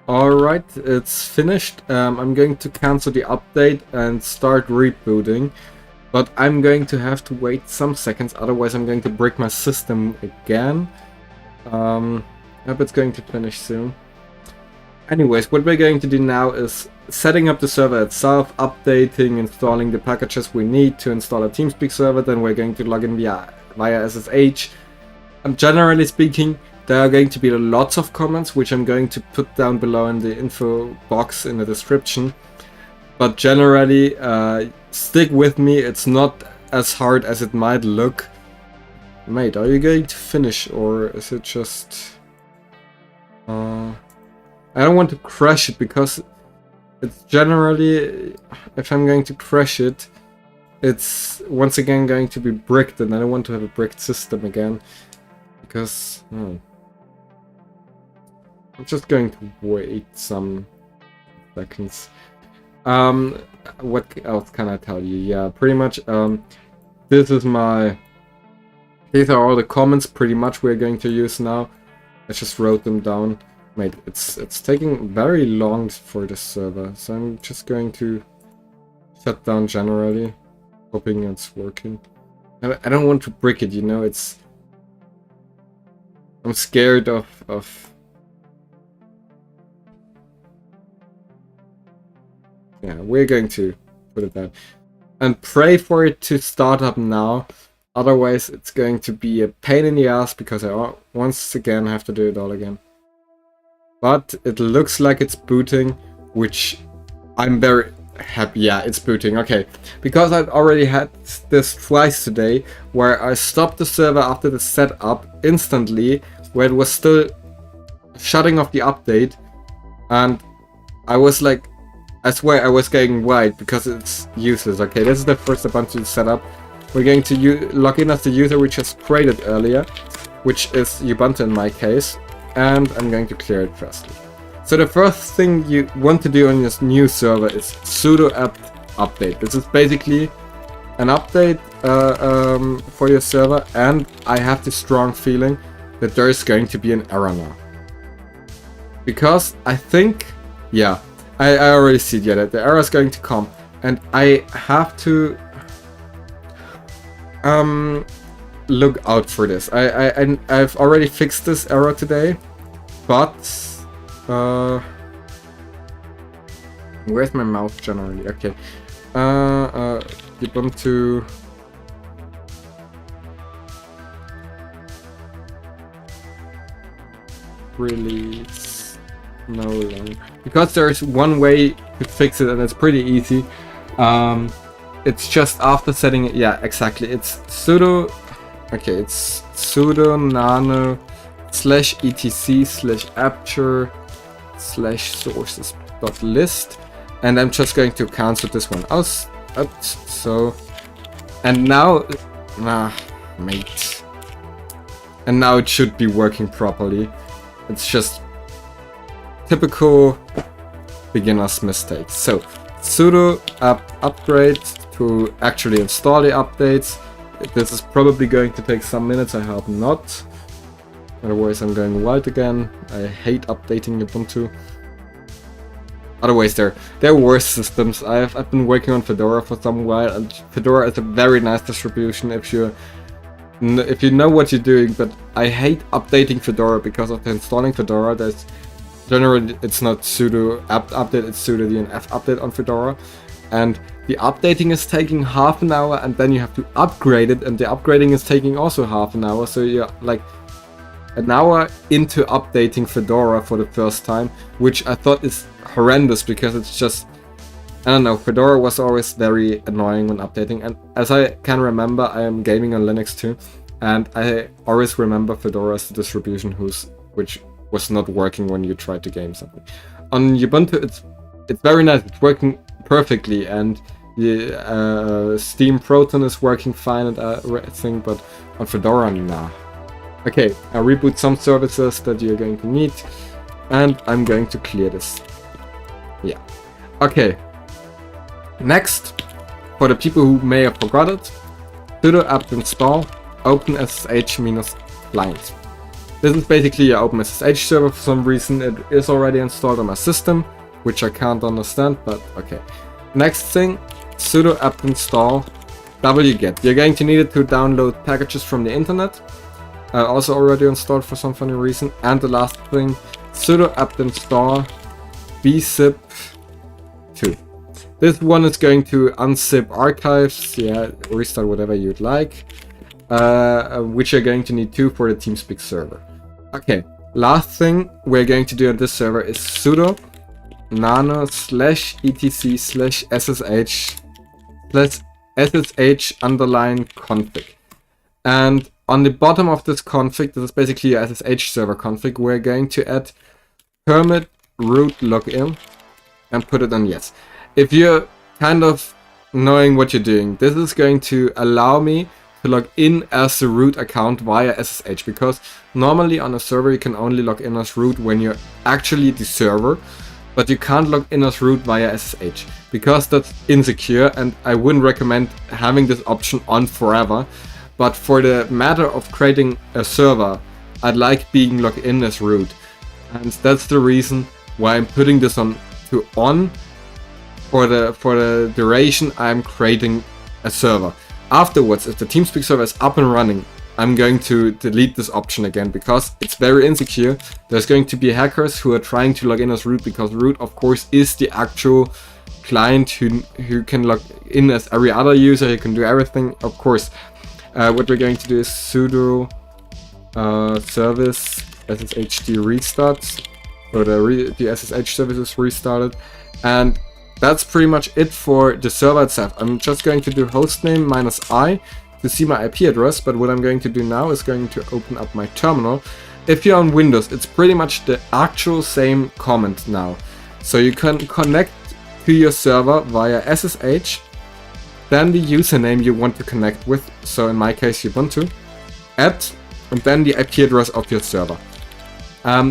Alright, it's finished. I'm going to cancel the update and start rebooting. But I'm going to have to wait some seconds, otherwise I'm going to break my system again. I hope it's going to finish soon. Anyways, what we're going to do now is setting up the server itself, updating, installing the packages we need to install a TeamSpeak server, then we're going to log in via SSH. Generally speaking, there are going to be lots of comments, which I'm going to put down below in the info box in the description. But generally, stick with me, it's not as hard as it might look. Mate, are you going to finish, or is it just... I don't want to crash it, because it's generally, if I'm going to crash it, it's once again going to be bricked, and I don't want to have a bricked system again. Because... I'm just going to wait some seconds. What else can I tell you? Yeah, pretty much, these are all the comments pretty much we're going to use now. I just wrote them down. Mate, it's taking very long for this server, so I'm just going to shut down generally, hoping it's working. I don't want to brick it, you know, I'm scared of yeah, we're going to put it down. And pray for it to start up now. Otherwise, it's going to be a pain in the ass because I once again have to do it all again. But it looks like it's booting, which I'm very happy. Yeah, it's booting. Okay, because I've already had this twice today, where I stopped the server after the setup instantly, where it was still shutting off the update, and I was like, I swear I was getting white because it's useless. Okay, this is the first Ubuntu setup. We're going to log in as the user we just created earlier, which is Ubuntu in my case, and I'm going to clear it firstly. So the first thing you want to do on this new server is sudo apt update. This is basically an update for your server, and I have the strong feeling that there is going to be an error now. Because I think, yeah, I already see it, yeah, that the error is going to come, and I have to look out for this. I've already fixed this error today, but where's my mouse generally? Okay, Ubuntu release no longer, because there's one way to fix it, and it's pretty easy. It's just after setting it. Yeah, exactly. It's sudo. Okay, it's sudo nano /etc/aperture/sources.list, and I'm just going to cancel this one out. So, and now, mate, and now it should be working properly. It's just typical beginner's mistakes. So sudo apt upgrade to actually install the updates. This is probably going to take some minutes, I hope not. Otherwise I'm going wild again. I hate updating Ubuntu. Otherwise there are worse systems. I've been working on Fedora for some while, and Fedora is a very nice distribution if you know what you're doing, but I hate updating Fedora because of installing Fedora. There's generally, it's not sudo apt update, it's sudo dnf update on Fedora, and the updating is taking half an hour, and then you have to upgrade it, and the upgrading is taking also half an hour, so you're like an hour into updating Fedora for the first time, which I thought is horrendous because it's just, I don't know, Fedora was always very annoying when updating, and as I can remember, I am gaming on Linux too, and I always remember Fedora as the distribution which was not working when you tried to game something. On Ubuntu, it's very nice. It's working perfectly, and the Steam Proton is working fine and everything, but on Fedora, nah. Okay, I reboot some services that you're going to need, and I'm going to clear this. Yeah. Okay. Next, for the people who may have forgot it, sudo apt install OpenSSH-client. This is basically an OpenSSH server for some reason. It is already installed on my system, which I can't understand, but okay. Next thing, sudo apt install wget. You're going to need it to download packages from the internet. Also already installed for some funny reason. And the last thing, sudo apt install bzip2. This one is going to unzip archives, yeah, restart whatever you'd like, which you're going to need too for the TeamSpeak server. Okay, last thing we're going to do on this server is sudo nano/etc/ssh/ssh_config. And on the bottom of this config, this is basically a SSH server config, we're going to add permit root login and put it on yes. If you're kind of knowing what you're doing, this is going to allow me to log in as the root account via SSH, because normally on a server you can only log in as root when you're actually the server, but you can't log in as root via SSH because that's insecure, and I wouldn't recommend having this option on forever. But for the matter of creating a server, I'd like being logged in as root, and that's the reason why I'm putting this on for the duration I'm creating a server. Afterwards, if the TeamSpeak server is up and running, I'm going to delete this option again because it's very insecure. There's going to be hackers who are trying to log in as root, because root, of course, is the actual client who can log in as every other user, who can do everything, of course. What we're going to do is sudo service sshd restarts, so the SSH service is restarted, and that's pretty much it for the server itself. I'm just going to do hostname -i to see my IP address, but what I'm going to do now is going to open up my terminal. If you're on Windows, it's pretty much the actual same command now. So you can connect to your server via SSH, then the username you want to connect with, so in my case Ubuntu, and then the IP address of your server.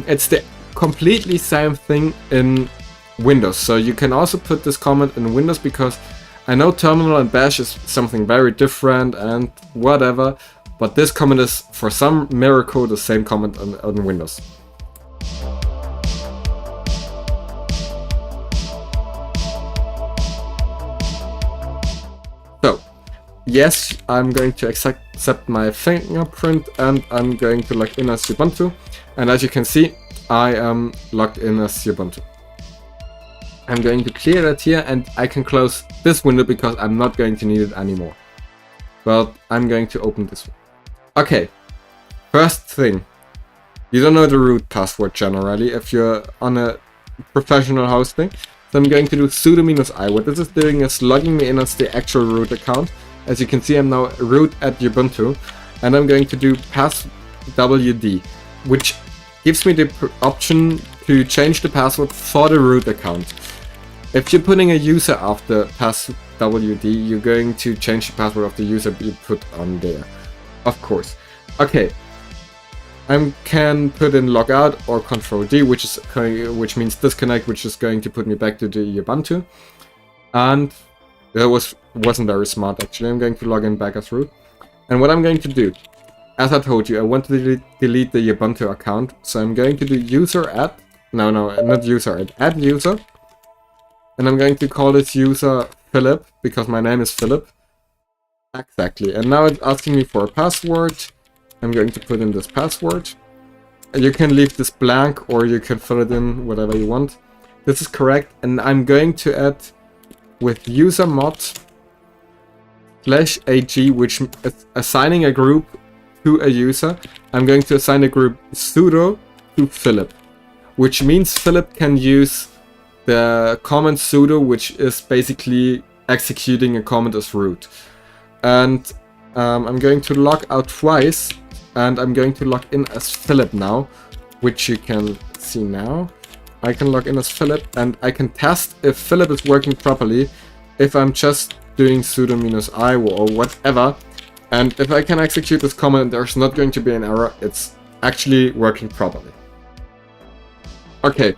It's the completely same thing in Windows, so you can also put this command in Windows, because I know terminal and bash is something very different and whatever, but this command is for some miracle the same command on Windows. So yes, I'm going to accept my fingerprint, and I'm going to log in as Ubuntu, and as you can see, I am logged in as Ubuntu. I'm going to clear that here, and I can close this window because I'm not going to need it anymore. But I'm going to open this one. Okay, first thing, you don't know the root password generally if you're on a professional hosting. So I'm going to do sudo -i. What this is doing is logging me in as the actual root account. As you can see, I'm now root at Ubuntu, and I'm going to do passwd, which gives me the option to change the password for the root account. If you're putting a user after passwd, you're going to change the password of the user you put on there, of course. Okay, I can put in logout or Control D, which means disconnect, which is going to put me back to the Ubuntu. And that wasn't very smart actually. I'm going to log in back as root. And what I'm going to do, as I told you, I want to delete the Ubuntu account, so I'm going to do user add, no, not user add user. And I'm going to call this user Philip, because my name is Philip. Exactly, and now it's asking me for a password. I'm going to put in this password. You can leave this blank, or you can fill it in whatever you want. This is correct, and I'm going to add with usermod /ag, which is assigning a group to a user. I'm going to assign a group sudo to Philip, which means Philip can use the command sudo, which is basically executing a command as root. And I'm going to log out twice, and I'm going to log in as Philip now, which you can see now. I can log in as Philip, and I can test if Philip is working properly, if I'm just doing sudo -i or whatever, and if I can execute this command, there's not going to be an error, it's actually working properly. Okay,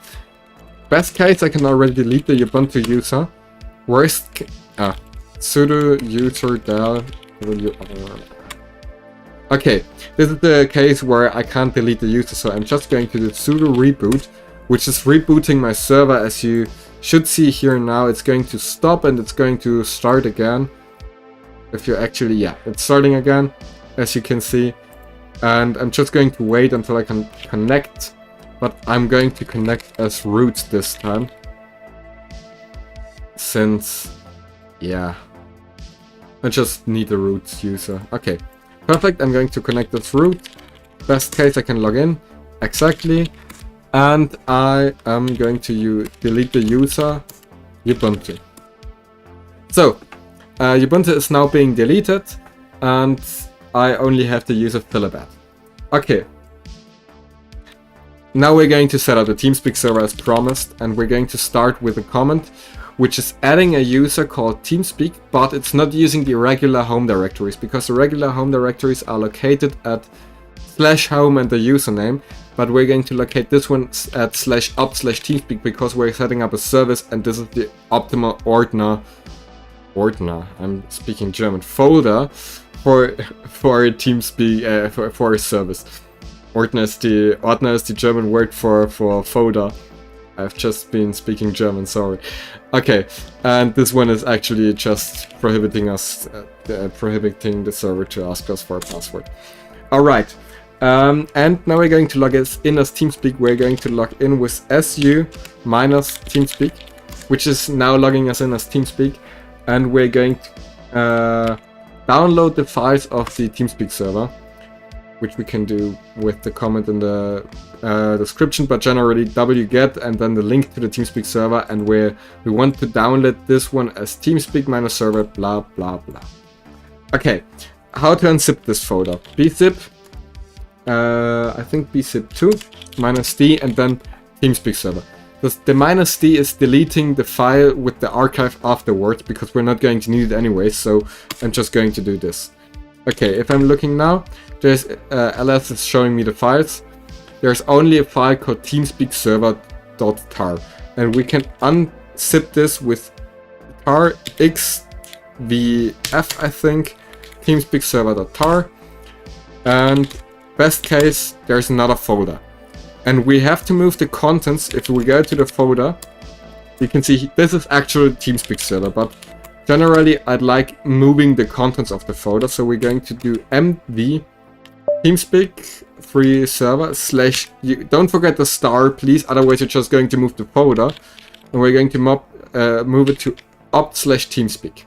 best case I can already delete the Ubuntu user. Worst sudo user del. Okay, this is the case where I can't delete the user, so I'm just going to do sudo reboot, which is rebooting my server. As you should see here now, it's going to stop and it's going to start again. If you actually, yeah, it's starting again, as you can see. And I'm just going to wait until I can connect, but I'm going to connect as root this time. Since, yeah, I just need a root user. Okay, perfect, I'm going to connect as root. Best case I can log in, exactly. And I am going to delete the user Ubuntu. So, Ubuntu is now being deleted, and I only have the user Philip. Okay. Now we're going to set up the TeamSpeak server as promised, and we're going to start with a comment, which is adding a user called TeamSpeak, but it's not using the regular home directories, because the regular home directories are located at /home and the username, but we're going to locate this one at /opt/TeamSpeak because we're setting up a service, and this is the optimal Ordner, I'm speaking German, folder for TeamSpeak, for a service. Ordner is the German word for folder. I've just been speaking German, sorry. Okay, and this one is actually just prohibiting the server to ask us for a password. Alright, and now we're going to log us in as TeamSpeak. We're going to log in with su-TeamSpeak, which is now logging us in as TeamSpeak, and we're going to download the files of the TeamSpeak server, which we can do with the comment in the description, but generally wget and then the link to the TeamSpeak server, and where we want to download this one as TeamSpeak-server blah blah blah. Okay, how to unzip this folder? bzip, I think bzip2 -d and then TeamSpeak server. The -d is deleting the file with the archive afterwards, because we're not going to need it anyway, so I'm just going to do this. Okay, if I'm looking now, there's ls is showing me the files. There's only a file called teamspeakserver.tar, and we can unzip this with tar xvf, I think, teamspeakserver.tar, and best case, there's another folder. And we have to move the contents. If we go to the folder, you can see this is actually TeamSpeak server, but generally I'd like moving the contents of the folder, so we're going to do mv TeamSpeak 3 server / don't forget the star, please, otherwise you're just going to move the folder, and we're going to move it to opt/TeamSpeak.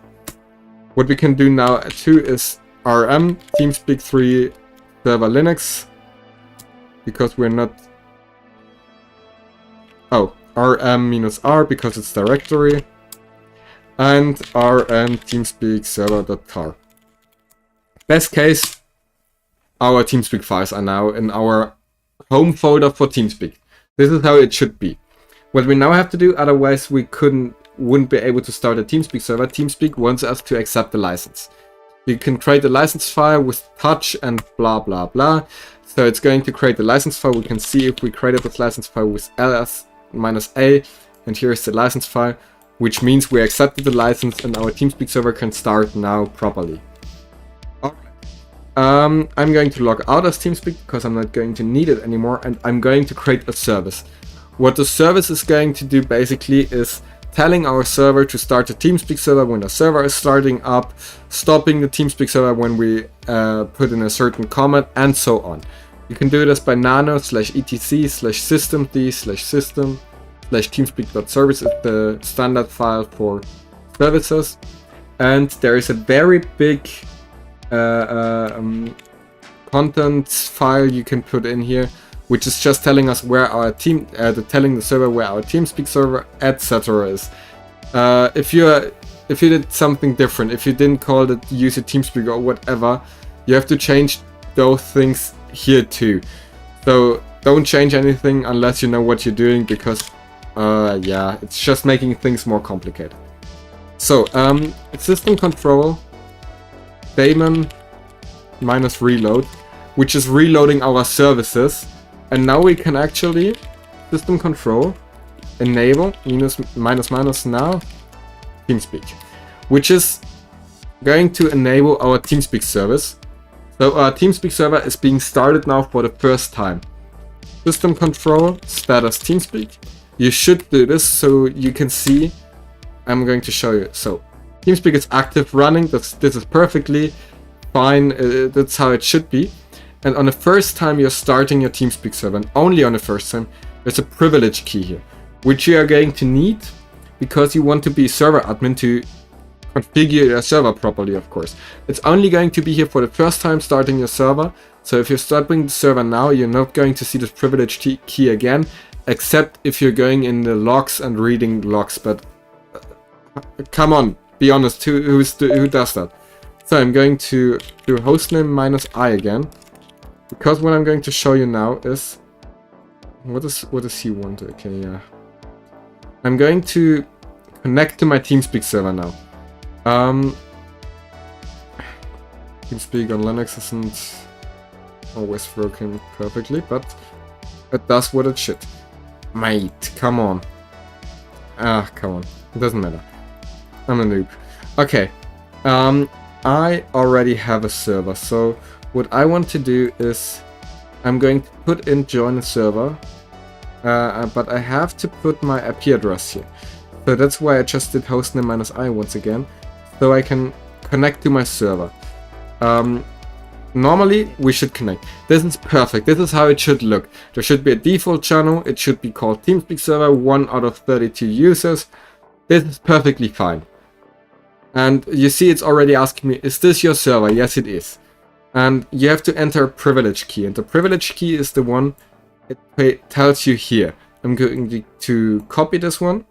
What we can do now too is rm TeamSpeak 3 server Linux, because we're not, rm-r because it's directory, and rm TeamSpeak server.tar. Best case, our TeamSpeak files are now in our home folder for TeamSpeak. This is how it should be. What we now have to do, otherwise we wouldn't be able to start a TeamSpeak server. TeamSpeak wants us to accept the license. You can create a license file with touch and blah blah blah. So it's going to create the license file. We can see if we created this license file with ls-a, and here's the license file, which means we accepted the license and our TeamSpeak server can start now properly. I'm going to log out as TeamSpeak because I'm not going to need it anymore, and I'm going to create a service. What the service is going to do basically is telling our server to start the TeamSpeak server when the server is starting up, stopping the TeamSpeak server when we put in a certain comment, and so on. You can do this by nano/etc/systemd/system/teamspeak.service is the standard file for services, and there is a very big content file you can put in here, which is just telling us where our telling the server where our TeamSpeak server, etc. is. If you're something different, if you didn't call it use your TeamSpeak or whatever, you have to change those things here too. So don't change anything unless you know what you're doing, because yeah, it's just making things more complicated. So system control daemon minus reload, which is reloading our services, and now we can actually system control enable minus now TeamSpeak, which is going to enable our TeamSpeak service. So our TeamSpeak server is being started now for the first time. System control status TeamSpeak. You should do this so you can see. I'm going to show you. So TeamSpeak is active, running. This is perfectly fine. That's how it should be. And on the first time you're starting your TeamSpeak server, and only on the first time, there's a privilege key here, which you are going to need because you want to be server admin to configure your server properly, of course. It's only going to be here for the first time starting your server. So if you're starting the server now, you're not going to see this privilege key again, except if you're going in the logs and reading logs. But come on, be honest, who does that? So I'm going to do hostname minus I again, because what I'm going to show you now is what does he want? Okay, yeah. I'm going to connect to my TeamSpeak server now. TeamSpeak on Linux isn't always working perfectly, but it does what it should. Mate, come on. Come on. It doesn't matter. I'm a noob. Okay. I already have a server, so what I want to do is I'm going to put in join a server, but I have to put my IP address here. So that's why I just did hostname minus I once again, so I can connect to my server. Normally we should connect. This is perfect. This is how it should look. There should be a default channel. It should be called TeamSpeak server, 1 out of 32 users. This is perfectly fine. And you see it's already asking me, is this your server? Yes, it is. And you have to enter a privilege key. And the privilege key is the one it tells you here. I'm going to copy this one.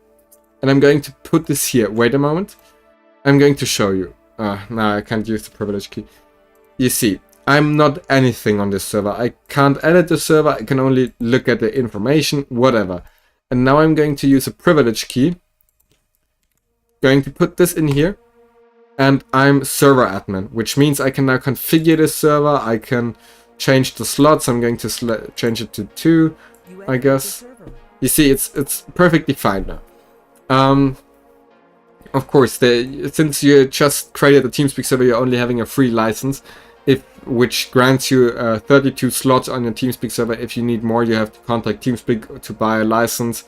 And I'm going to put this here. Wait a moment. I'm going to show you. No, I can't use the privilege key. You see, I'm not anything on this server. I can't edit the server. I can only look at the information, whatever. And now I'm going to use a privilege key. Going to put this in here. And I'm server admin, which means I can now configure this server. I can change the slots. I'm going to change it to 2, I guess. You see, it's perfectly fine now. Of course, since you just created a TeamSpeak server, you're only having a free license, which grants you 32 slots on your TeamSpeak server. If you need more, you have to contact TeamSpeak to buy a license.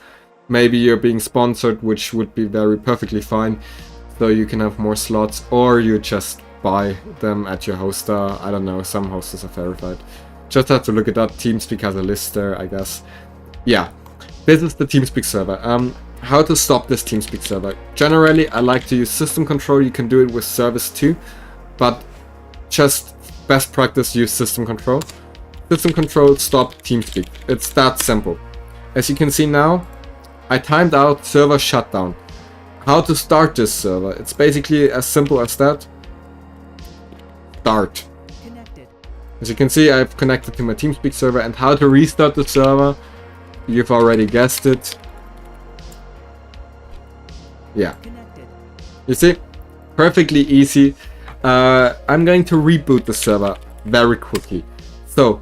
Maybe you're being sponsored, which would be perfectly fine, so you can have more slots, or you just buy them at your hoster. I don't know, some hosters are verified. Just have to look at that. TeamSpeak has a list there, I guess. Yeah, this is the TeamSpeak server. How to stop this TeamSpeak server? Generally, I like to use system control. You can do it with service too, but just best practice, use system control. System control, stop TeamSpeak. It's that simple. As you can see now, I timed out server shutdown. How to start this server? It's basically as simple as that. Start. As you can see, I've connected to my TeamSpeak server, and how to restart the server, you've already guessed it. Yeah. You see? Perfectly easy. I'm going to reboot the server very quickly. So,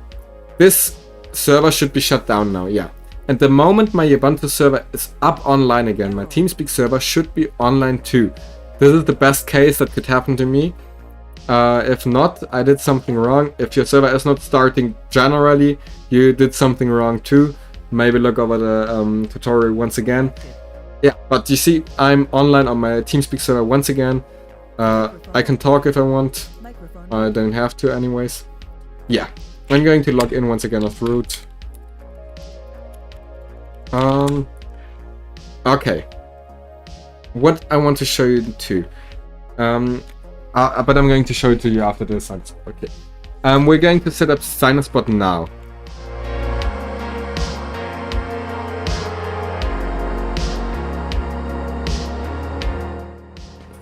this server should be shut down now, yeah. And the moment my Ubuntu server is up online again, my TeamSpeak server should be online too. This is the best case that could happen to me. If not, I did something wrong. If your server is not starting generally, you did something wrong too. Maybe look over the tutorial once again. Yeah, but you see, I'm online on my TeamSpeak server once again. I can talk if I want. I don't have to anyways. Yeah, I'm going to log in once again as root. Okay. What I want to show you too. But I'm going to show it to you after this. Okay. We're going to set up Sinusbot now.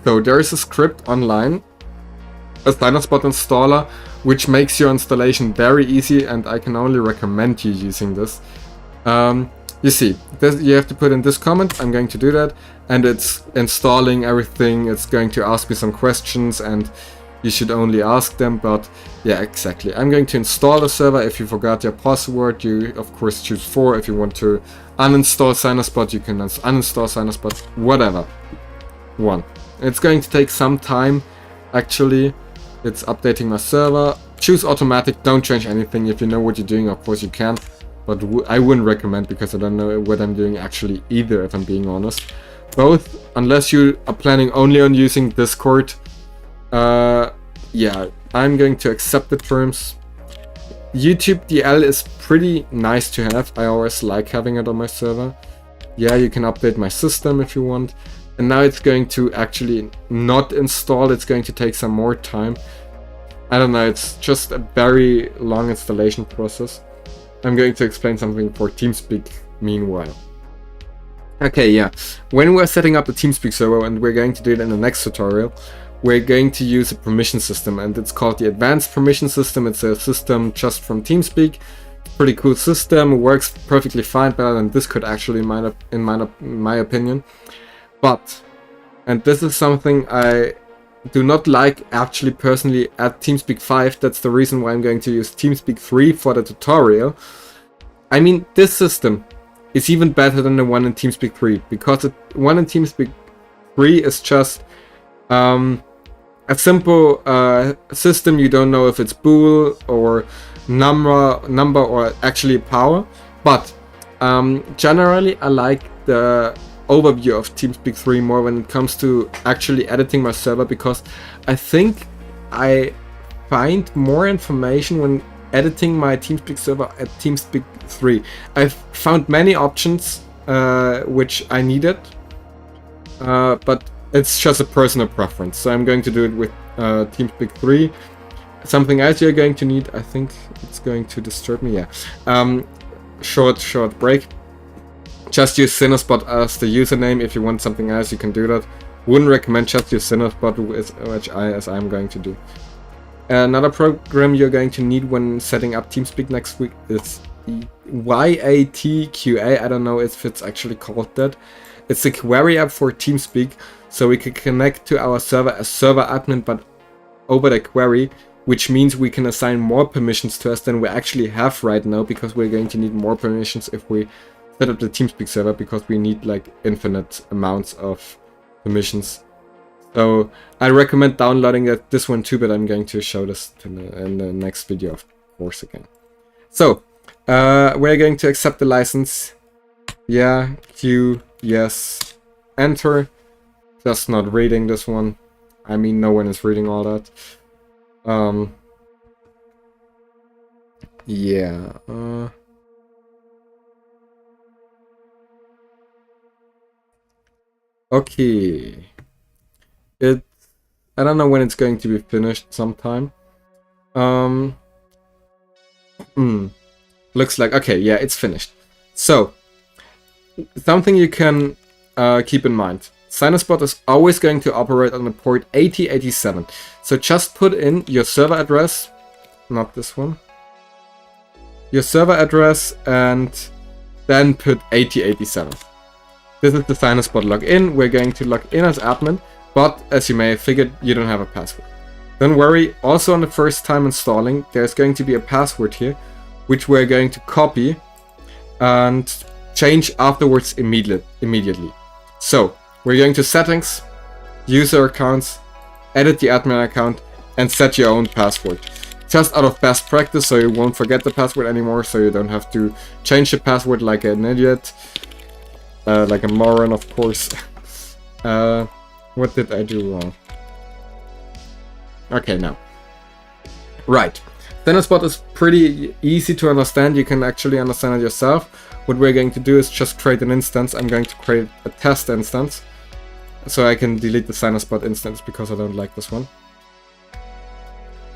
So there is a script online, a SignalSpot installer, which makes your installation very easy, and I can only recommend you using this. You see, you have to put in this comment, I'm going to do that, and it's installing everything. It's going to ask me some questions, and you should only ask them, but yeah, exactly. I'm going to install the server. If you forgot your password, you of course choose 4. If you want to uninstall SignalSpot, you can uninstall SignalSpot, whatever. 1. It's going to take some time, actually. It's updating my server. Choose automatic, don't change anything. If you know what you're doing, of course you can. But I wouldn't recommend, because I don't know what I'm doing actually either, if I'm being honest. Both, unless you are planning only on using Discord. Yeah, I'm going to accept the terms. YouTube DL is pretty nice to have. I always like having it on my server. Yeah, you can update my system if you want. And now it's going to actually not install. It's going to take some more time. I don't know, it's just a very long installation process. I'm going to explain something for TeamSpeak meanwhile. Okay, yeah. When we're setting up the TeamSpeak server, and we're going to do it in the next tutorial, we're going to use a permission system, and it's called the Advanced Permission System. It's a system just from TeamSpeak. Pretty cool system, works perfectly fine, better than Discord actually, in my opinion. But, and this is something I do not like actually personally at TeamSpeak 5, that's the reason why I'm going to use TeamSpeak 3 for the tutorial. I mean, this system is even better than the one in TeamSpeak 3, because the one in TeamSpeak 3 is just a simple system. You don't know if it's bool or number or actually power, but generally I like the overview of TeamSpeak 3 more when it comes to actually editing my server, because I think I find more information when editing my TeamSpeak server at TeamSpeak 3. I've found many options which I needed, but it's just a personal preference, so I'm going to do it with TeamSpeak 3. Something else you're going to need, I think it's going to disturb me, yeah. Short break. Just use SignalSpot as the username. If you want something else, you can do that. Wouldn't recommend just use SignalSpot, as I'm going to do. Another program you're going to need when setting up TeamSpeak next week is YATQA. I don't know if it's actually called that. It's a query app for TeamSpeak, so we can connect to our server as server admin, but over the query, which means we can assign more permissions to us than we actually have right now, because we're going to need more permissions if we set up the TeamSpeak server, because we need like infinite amounts of permissions. So I recommend downloading this one too, but I'm going to show this in the next video, of course, again. So we're going to accept the license. Yeah, Q, yes, enter. Just not reading this one. I mean, no one is reading all that. Yeah. Okay. I don't know when it's going to be finished. Sometime. Looks like, okay, yeah, it's finished. So, something you can keep in mind. SignalSpot is always going to operate on the port 8087. So just put in your server address, not this one, your server address, and then put 8087. This is the SignalSpot login. We're going to log in as admin, but as you may have figured, you don't have a password. Don't worry, also on the first time installing, there's going to be a password here, which we're going to copy and change afterwards immediately. So, we're going to settings, user accounts, edit the admin account, and set your own password. Just out of best practice, so you won't forget the password anymore, so you don't have to change the password like an idiot. Like a moron, of course. What did I do wrong? Okay, now. Right. SignalSpot is pretty easy to understand. You can actually understand it yourself. What we're going to do is just create an instance. I'm going to create a test instance, so I can delete the SignalSpot instance because I don't like this one.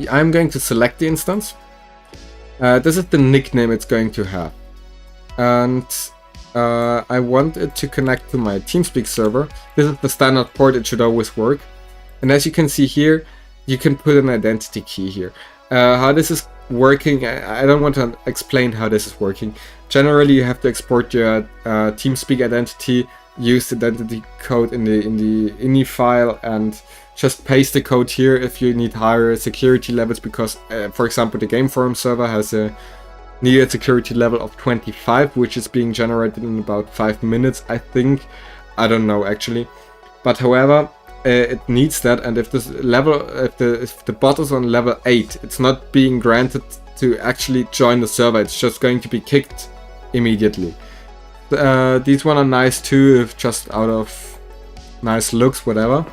I'm going to select the instance. This is the nickname it's going to have. And I want it to connect to my TeamSpeak server. This is the standard port, it should always work. And as you can see here, you can put an identity key here. How this is working, I don't want to explain how this is working. Generally, you have to export your TeamSpeak identity, use the identity code in the ini file, and just paste the code here if you need higher security levels, because, for example, the Game Forum server has a needed security level of 25, which is being generated in about 5 minutes, I think. I don't know actually, but however, it needs that, and if this level, if the bot is on level 8, it's not being granted to actually join the server. It's just going to be kicked immediately. These one are nice too, if just out of nice looks, whatever.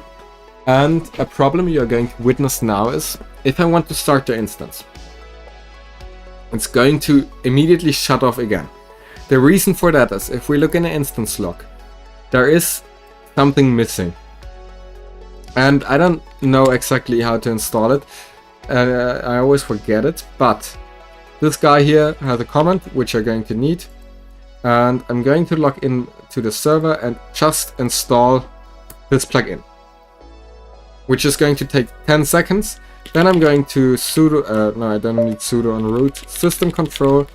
And a problem you're going to witness now is, if I want to start the instance, it's going to immediately shut off again. The reason for that is, if we look in the instance log, there is something missing. And I don't know exactly how to install it. I always forget it, but this guy here has a comment which you're going to need. And I'm going to log in to the server and just install this plugin, which is going to take 10 seconds. Then I'm going to sudo, no, I don't need sudo on root, system control,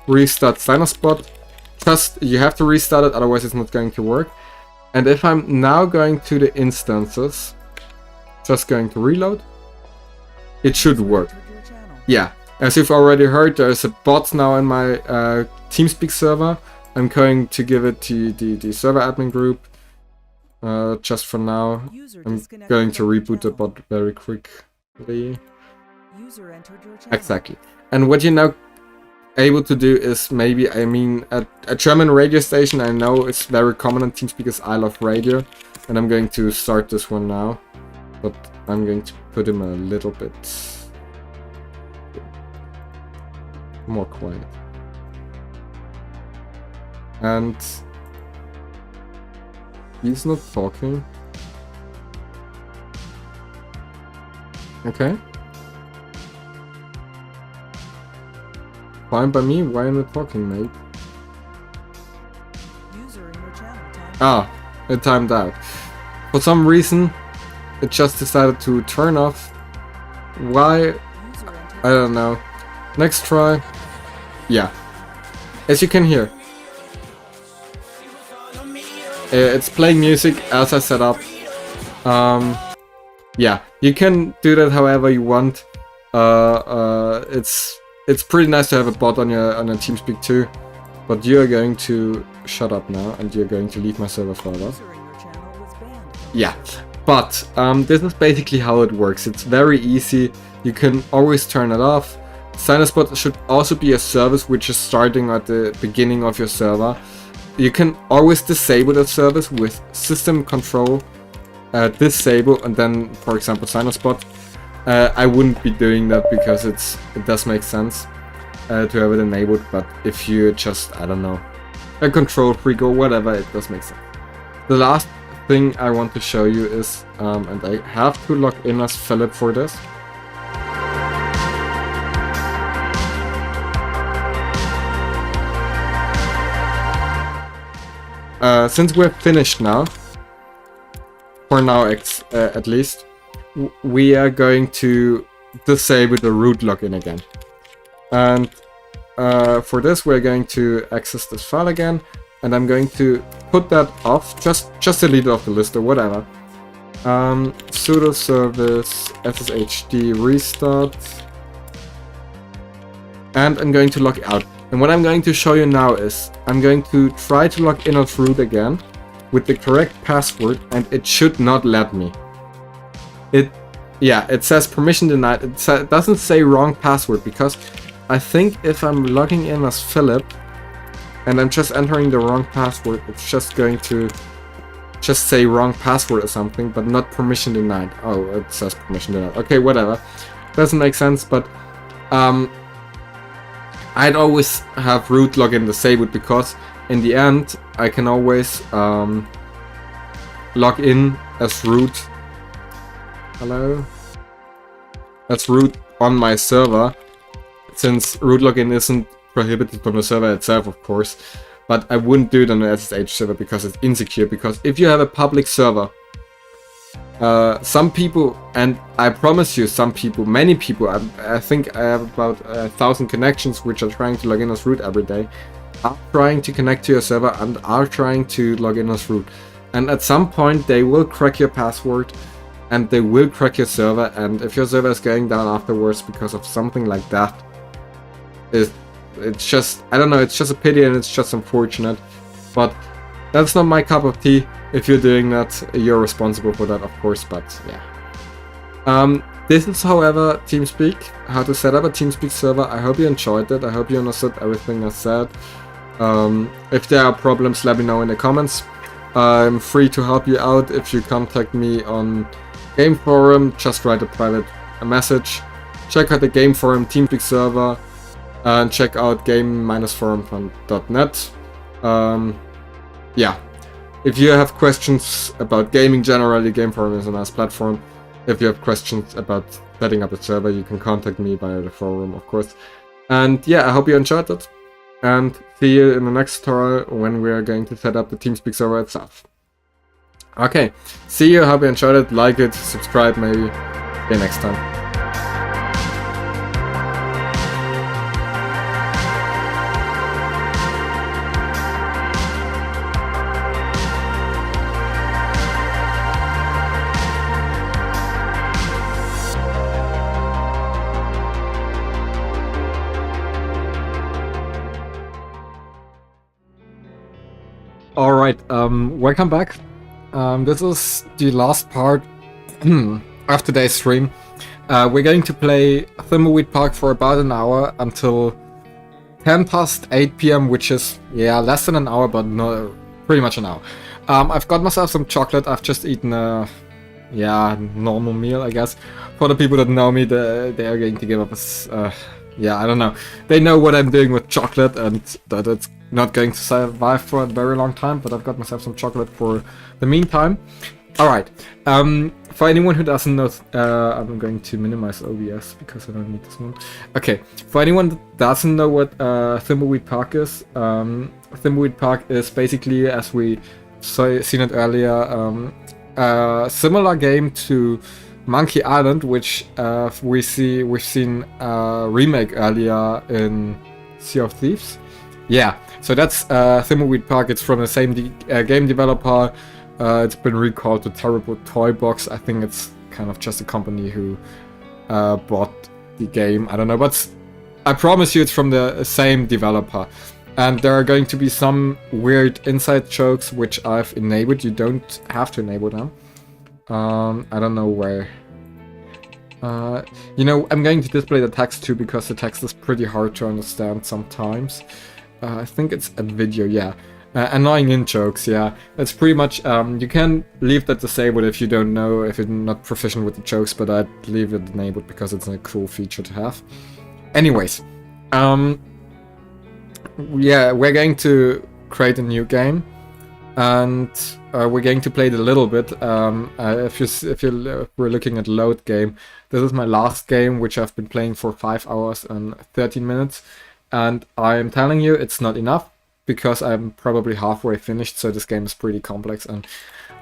restart SignalSpot. Just, you have to restart it, otherwise it's not going to work. And if I'm now going to the instances, just going to reload, it should work. Yeah, as you've already heard, there's a bot now in my TeamSpeak server. I'm going to give it to the server admin group. Just for now, I'm going to reboot the bot very quickly. Exactly. And what you're now able to do is maybe, I mean, a German radio station, I know it's very common on TeamSpeak, is I Love Radio. And I'm going to start this one now. But I'm going to put him a little bit more quiet. And he's not talking. Okay. Fine by me, why are you not talking, mate? Ah, it timed out. For some reason, it just decided to turn off. Why? I don't know. Next try. Yeah. As you can hear, it's playing music as I set up. Yeah, you can do that however you want. It's pretty nice to have a bot on your TeamSpeak too. But you are going to shut up now, and you're going to leave my server further. Yeah. But this is basically how it works. It's very easy. You can always turn it off. SignalSpot should also be a service which is starting at the beginning of your server. You can always disable the service with system control, disable, and then, for example, SignalSpot. I wouldn't be doing that because it does make sense to have it enabled. But if you just, I don't know, a control freak or whatever, it does make sense. The last thing I want to show you is, and I have to log in as Philip for this. Since we're finished now, for now at least, we are going to disable the root login again. And for this we're going to access this file again, and I'm going to put that off, just delete it off the list or whatever. Sudo service sshd restart, and I'm going to log out. And what I'm going to show you now is, I'm going to try to log in as root again with the correct password, and it should not let me. It says permission denied. It doesn't say wrong password, because I think if I'm logging in as Philip and I'm just entering the wrong password, it's just going to just say wrong password or something, but not permission denied. Oh, it says permission denied. Okay, whatever. Doesn't make sense, but I'd always have root login disabled, because in the end I can always log in as root. Hello? As root on my server, since root login isn't prohibited from the server itself, of course. But I wouldn't do it on the SSH server because it's insecure. Because if you have a public server Some people, and I promise you, some people, many people, I think I have about 1,000 connections which are trying to log in as root every day, are trying to connect to your server and are trying to log in as root. And at some point they will crack your password and they will crack your server, and if your server is going down afterwards because of something like that, it's just, I don't know, it's just a pity and it's just unfortunate. But that's not my cup of tea. If you're doing that, you're responsible for that, of course, but yeah. This is, however, TeamSpeak, how to set up a TeamSpeak server. I hope you enjoyed it. I hope you understood everything I said. If there are problems, let me know in the comments. I'm free to help you out. If you contact me on Game Forum, just write a private message. Check out the Game Forum TeamSpeak server and check out game-forum.net. Yeah. If you have questions about gaming generally, Game Forum is a nice platform. If you have questions about setting up a server, you can contact me via the forum, of course. And yeah, I hope you enjoyed it. And see you in the next tutorial when we are going to set up the TeamSpeak server itself. Okay, see you, hope you enjoyed it, like it, subscribe maybe. See you next time. Alright, welcome back. This is the last part of today's stream. We're going to play Thimbleweed Park for about an hour until 10 past 8 p.m, which is, yeah, less than an hour, but no, pretty much an hour. I've got myself some chocolate. I've just eaten a, yeah, normal meal, I guess. For the people that know me, they are going to give up a, yeah, I don't know. They know what I'm doing with chocolate and that it's not going to survive for a very long time, but I've got myself some chocolate for the meantime. Alright, for anyone who doesn't know, I'm going to minimize OBS because I don't need this one. Okay, for anyone that doesn't know what Thimbleweed Park is, Thimbleweed Park is basically, as we seen it earlier, a similar game to Monkey Island, which we've seen a remake earlier in Sea of Thieves. Yeah, so that's Thimbleweed Park. It's from the same game developer. It's been recalled to Terrible Toy Box. I think it's kind of just a company who bought the game. I don't know, but I promise you it's from the same developer. And there are going to be some weird inside jokes which I've enabled. You don't have to enable them. I don't know where. You know, I'm going to display the text too because the text is pretty hard to understand sometimes. I think it's a video, yeah. Annoying in-jokes, yeah. That's pretty much, you can leave that disabled if you don't know, if you're not proficient with the jokes, but I'd leave it enabled because it's a cool feature to have. Anyways, yeah, we're going to create a new game, and we're going to play it a little bit. If we're looking at load game, this is my last game, which I've been playing for 5 hours and 13 minutes. And I'm telling you, it's not enough, because I'm probably halfway finished, so this game is pretty complex, and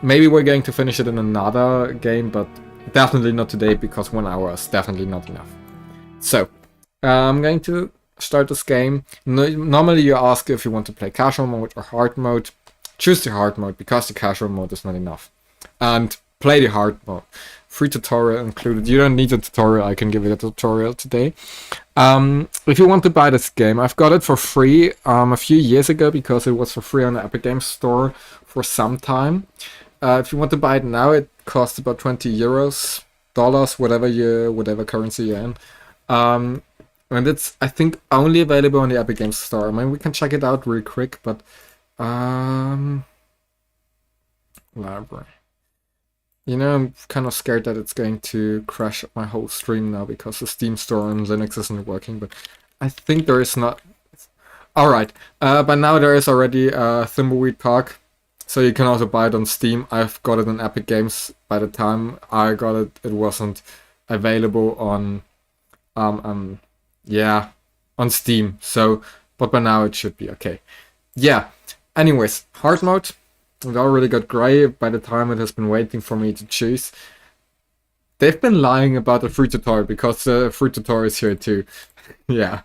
maybe we're going to finish it in another game, but definitely not today, because 1 hour is definitely not enough. So, I'm going to start this game. Normally you ask if you want to play casual mode or hard mode. Choose the hard mode, because the casual mode is not enough. And play the hard mode. Free tutorial included. You don't need a tutorial, I can give you a tutorial today. If you want to buy this game, I've got it for free a few years ago, because it was for free on the Epic Games Store for some time. If you want to buy it now, it costs about 20 euros, dollars, whatever currency you're in. And it's, I think, only available on the Epic Games Store. I mean, we can check it out real quick, but library. You know, I'm kind of scared that it's going to crash my whole stream now because the Steam store on Linux isn't working, but I think there is not. Alright, but now there is already Thimbleweed Park, so you can also buy it on Steam. I've got it on Epic Games. By the time I got it, it wasn't available on, yeah, on Steam. So, but by now it should be okay. Yeah, anyways, hard mode. It already got grey by the time it has been waiting for me to choose. They've been lying about the Fruitator because the Fruitator is here too. Yeah,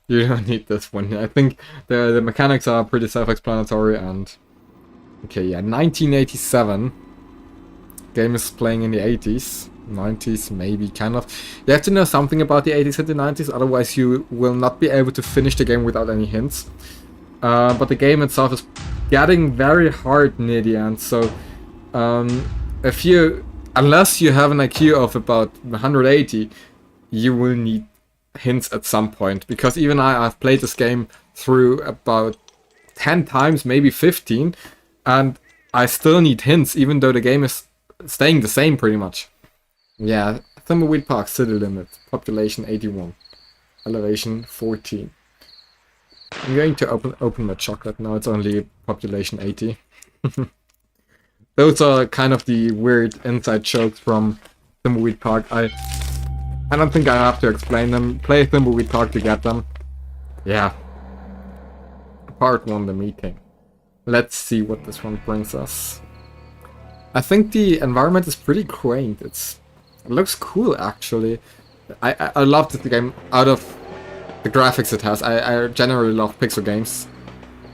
you don't need this one. I think the mechanics are pretty self-explanatory and... Okay, yeah, 1987. Game is playing in the 80s. 90s, maybe, kind of. You have to know something about the 80s and the 90s, otherwise you will not be able to finish the game without any hints. But the game itself is getting very hard near the end, so if you... Unless you have an IQ of about 180, you will need hints at some point. Because even I've played this game through about 10 times, maybe 15, and I still need hints, even though the game is staying the same pretty much. Yeah, Thimbleweed Park, city limit, population 81, elevation 14. I'm going to open my chocolate now, it's only population 80. Those are kind of the weird inside jokes from Thimbleweed Park. I don't think I have to explain them. Play Thimbleweed Park to get them. Yeah. Part 1, the meeting. Let's see what this one brings us. I think the environment is pretty quaint. It looks cool, actually. I love the game out of the graphics it has. I generally love pixel games.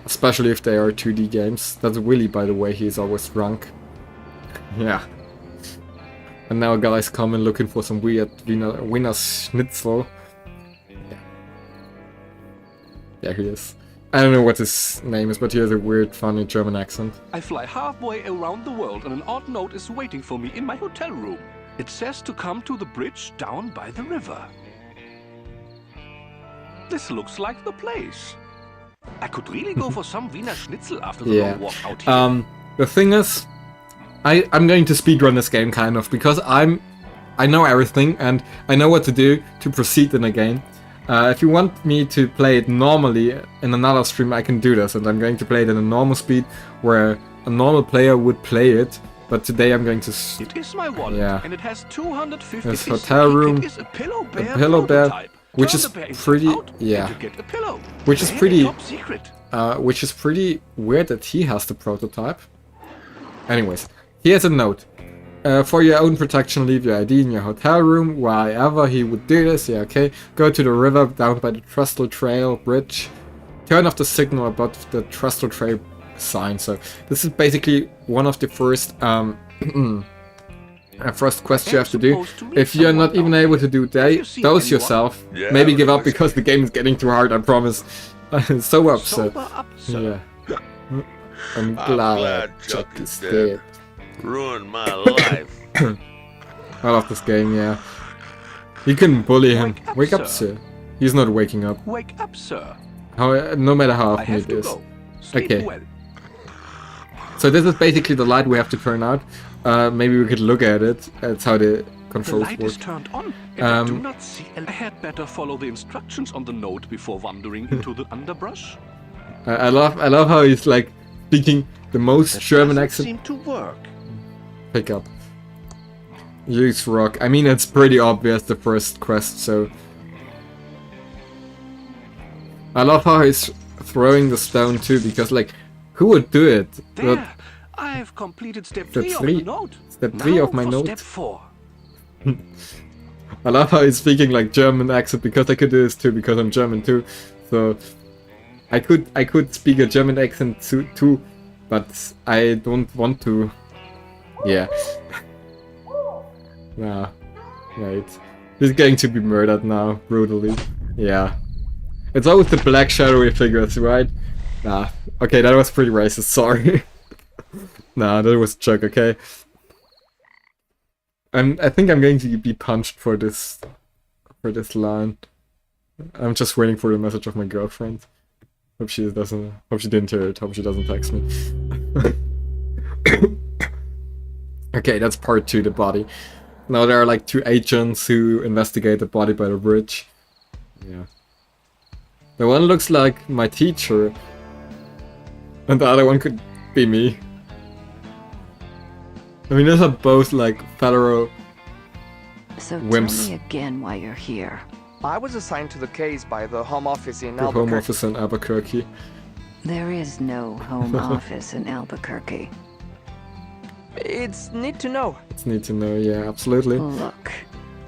Especially if they are 2D games. That's Willy, by the way, he's always drunk. Yeah. And now guys coming looking for some weird Wiener Schnitzel. Yeah, he is. I don't know what his name is, but he has a weird, funny German accent. I fly halfway around the world and an odd note is waiting for me in my hotel room. It says to come to the bridge down by the river. This looks like the place. I could really go for some Wiener Schnitzel after the long walk out here. The thing is, I'm going to speedrun this game kind of because I know everything and I know what to do to proceed in a game. If you want me to play it normally in another stream, I can do this, and I'm going to play it in a normal speed where a normal player would play it. But today I'm going to... It is my wallet, and it has 250 There's hotel room, It is a pillow bear, which is pretty... Yeah. Which is pretty... which is pretty weird that he has the prototype. Anyways, here's a note. For your own protection, leave your ID in your hotel room. Why ever he would do this, yeah, okay. Go to the river down by the Trestle Trail Bridge. Turn off the signal above the Trestle Trail sign. So this is basically one of the first first quests you have to do. If you're not even able to do those yourself, maybe give up because the game is getting too hard, I promise. So upset. Yeah. I'm glad Chuck is dead. Ruined my life. I love this game, yeah. You can bully him. Wake up, sir. He's not waking up. Wake up, sir. No matter how often it is. Okay. So this is basically the light we have to turn out. Maybe we could look at it. That's how the controls work. The light is turned on, and I do not see. I had better follow the instructions on the note before wandering into the underbrush. I love how he's like speaking the most German accent. Seem to work. Pick up. Use rock. I mean, it's pretty obvious the first quest, so... I love how he's throwing the stone too, because like, who would do it? There! I've completed step 3 of the note. Step 3 of my note? Step 4. I love how he's speaking like German accent, because I could do this too, because I'm German too. So... I could speak a German accent too, but I don't want to... Yeah. Nah. Right. He's going to be murdered now, brutally. Yeah. It's always the black shadowy figures, right? Nah. Okay, that was pretty racist, sorry. Nah, that was a joke, okay? I think I'm going to be punched for this line. I'm just waiting for the message of my girlfriend. Hope she didn't hear it. Hope she doesn't text me. Okay, that's part 2, the body. Now there are like 2 agents who investigate the body by the bridge. Yeah. The one looks like my teacher. And the other one could be me. I mean, those are both like federal wimps. Tell me again why you're here. I was assigned to the case by the Home Office in The Albuquerque. Home Office in Albuquerque. There is no home office in Albuquerque. It's neat to know. It's neat to know, yeah, absolutely. Look,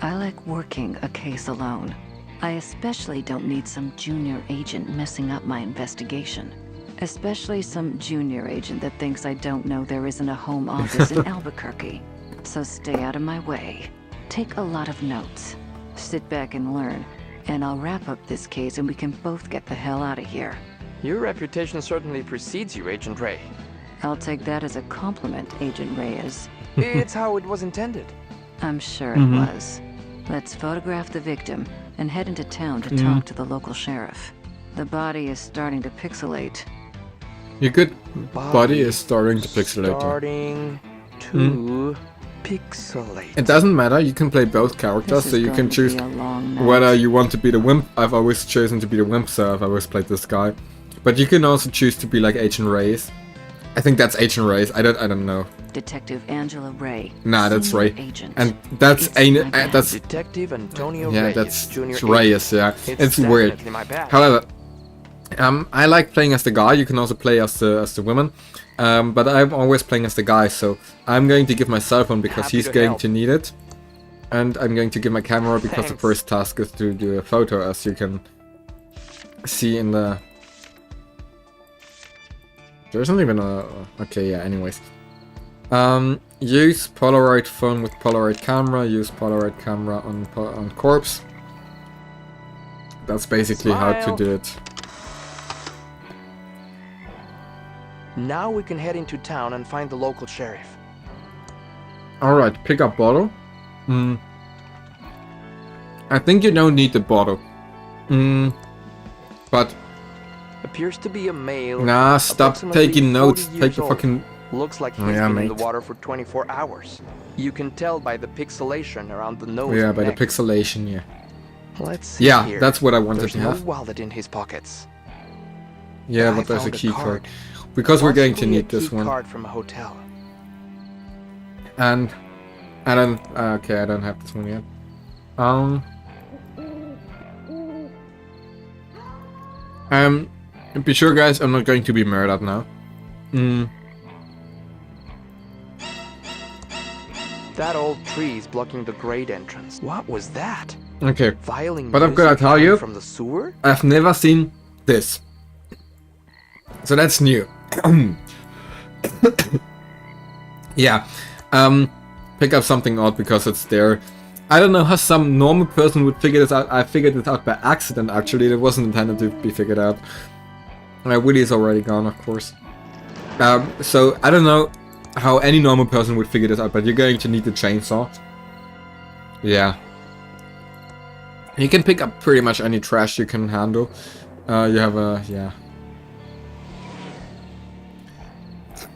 I like working a case alone. I especially don't need some junior agent messing up my investigation. Especially some junior agent that thinks I don't know there isn't a home office in Albuquerque. So stay out of my way. Take a lot of notes. Sit back and learn. And I'll wrap up this case and we can both get the hell out of here. Your reputation certainly precedes you, Agent Ray. I'll take that as a compliment, Agent Reyes. It's how it was intended. I'm sure it was. Let's photograph the victim and head into town to talk to the local sheriff. The body is starting to pixelate. Your good body is starting to pixelate. Starting to pixelate. It doesn't matter, you can play both characters, so you can choose whether you want to be the wimp. I've always chosen to be the wimp, so I've always played this guy. But you can also choose to be like Agent Reyes. I think that's Agent Reyes. I don't know. Detective Angela Ray. Nah, that's Ray. Agent. And that's that's Detective Antonio yeah, Reyes, that's Junior Reyes. Yeah, it's weird. definitely my bad. However, I like playing as the guy. You can also play as the woman. But I'm always playing as the guy, so I'm going to give myself one because Happy he's to going help. to need it. And I'm going to give my camera because the Thanks. first task is to do a photo, as you can see in the... There isn't even a... Okay, yeah, anyways. Use Polaroid phone with Polaroid camera, use Polaroid camera on corpse. That's basically how to Smile. do it. Now we can head into town and find the local sheriff. Alright, pick up bottle. I think you don't need the bottle. But... Appears to be a male. Nah, stop approximately taking notes. 40 Take years the old. fucking... Looks like he's Yeah, been in mate. the water for 24 hours. You can tell by the pixelation around the nose. Yeah, and by the neck. pixelation, yeah. Let's see Yeah, here. that's what I wanted There's to no have. wallet in his pockets. Yeah, I but there's a found key card. card. Because we're going to Possibly a need this key one. card from a hotel. And I don't... okay, I don't have this one yet. Be sure, guys, I'm not going to be murdered now. That old tree is blocking the great entrance. What was that? Okay, Violin but I'm gonna music tell coming you, from the sewer? I've never seen this. So that's new. Yeah, pick up something odd because it's there. I don't know how some normal person would figure this out. I figured it out by accident, actually. It wasn't intended to be figured out. Willy is already gone, of course. So I don't know how any normal person would figure this out, but you're going to need the chainsaw. Yeah. You can pick up pretty much any trash you can handle. You have a... yeah.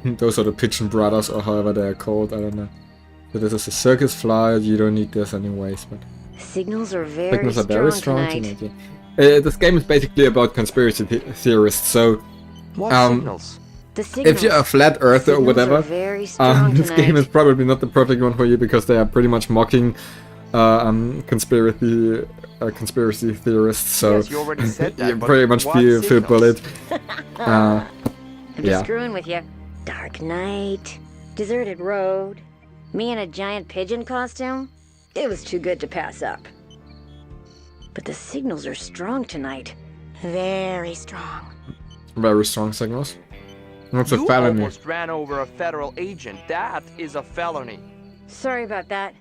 Those are the Pigeon Brothers, or however they're called, I don't know. So this is a circus flyer, you don't need this anyways, but... Signals are very Signals are very strong tonight. tonight, yeah. This game is basically about conspiracy theorists, so... What signals? If you're a flat earther or Signals whatever, are very strong this game tonight. is probably not the perfect one for you because they are pretty much mocking conspiracy theorists. So Yes, you already said that, you but pretty much what feel signals? bullied. I'm just Yeah. screwing with you. Dark night, deserted road, me in a giant pigeon costume. It was too good to pass up. But the signals are strong tonight. Very strong. Very strong signals. What's a You felony? almost ran over a federal agent. That is a felony. Sorry about that.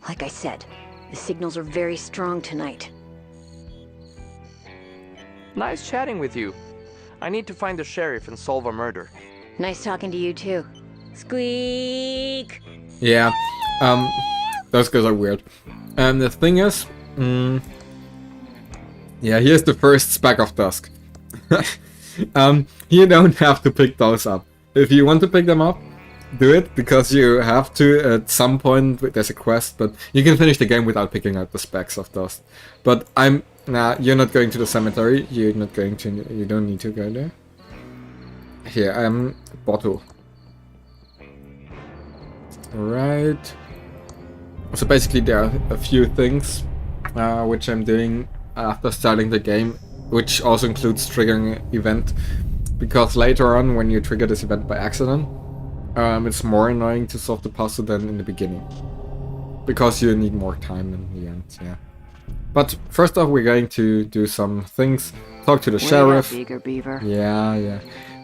Like I said, the signals are very strong tonight. Nice chatting with you. I need to find the sheriff and solve a murder. Nice talking to you too. Squeak! Yeah, those guys are weird. And the thing is, yeah, here's the first speck of dusk. You don't have to pick those up. If you want to pick them up, do it, because you have to at some point. There's a quest, but you can finish the game without picking out the specks of dust. But nah, you're not going to the cemetery. You're not going to. You don't need to go there. Here, bottle. Right. So basically, there are a few things which I'm doing after starting the game, which also includes triggering an event, because later on, when you trigger this event by accident, it's more annoying to solve the puzzle than in the beginning. Because you need more time in the end, yeah. But first off, we're going to do some things. Talk to the sheriff. Eager beaver. Yeah, yeah.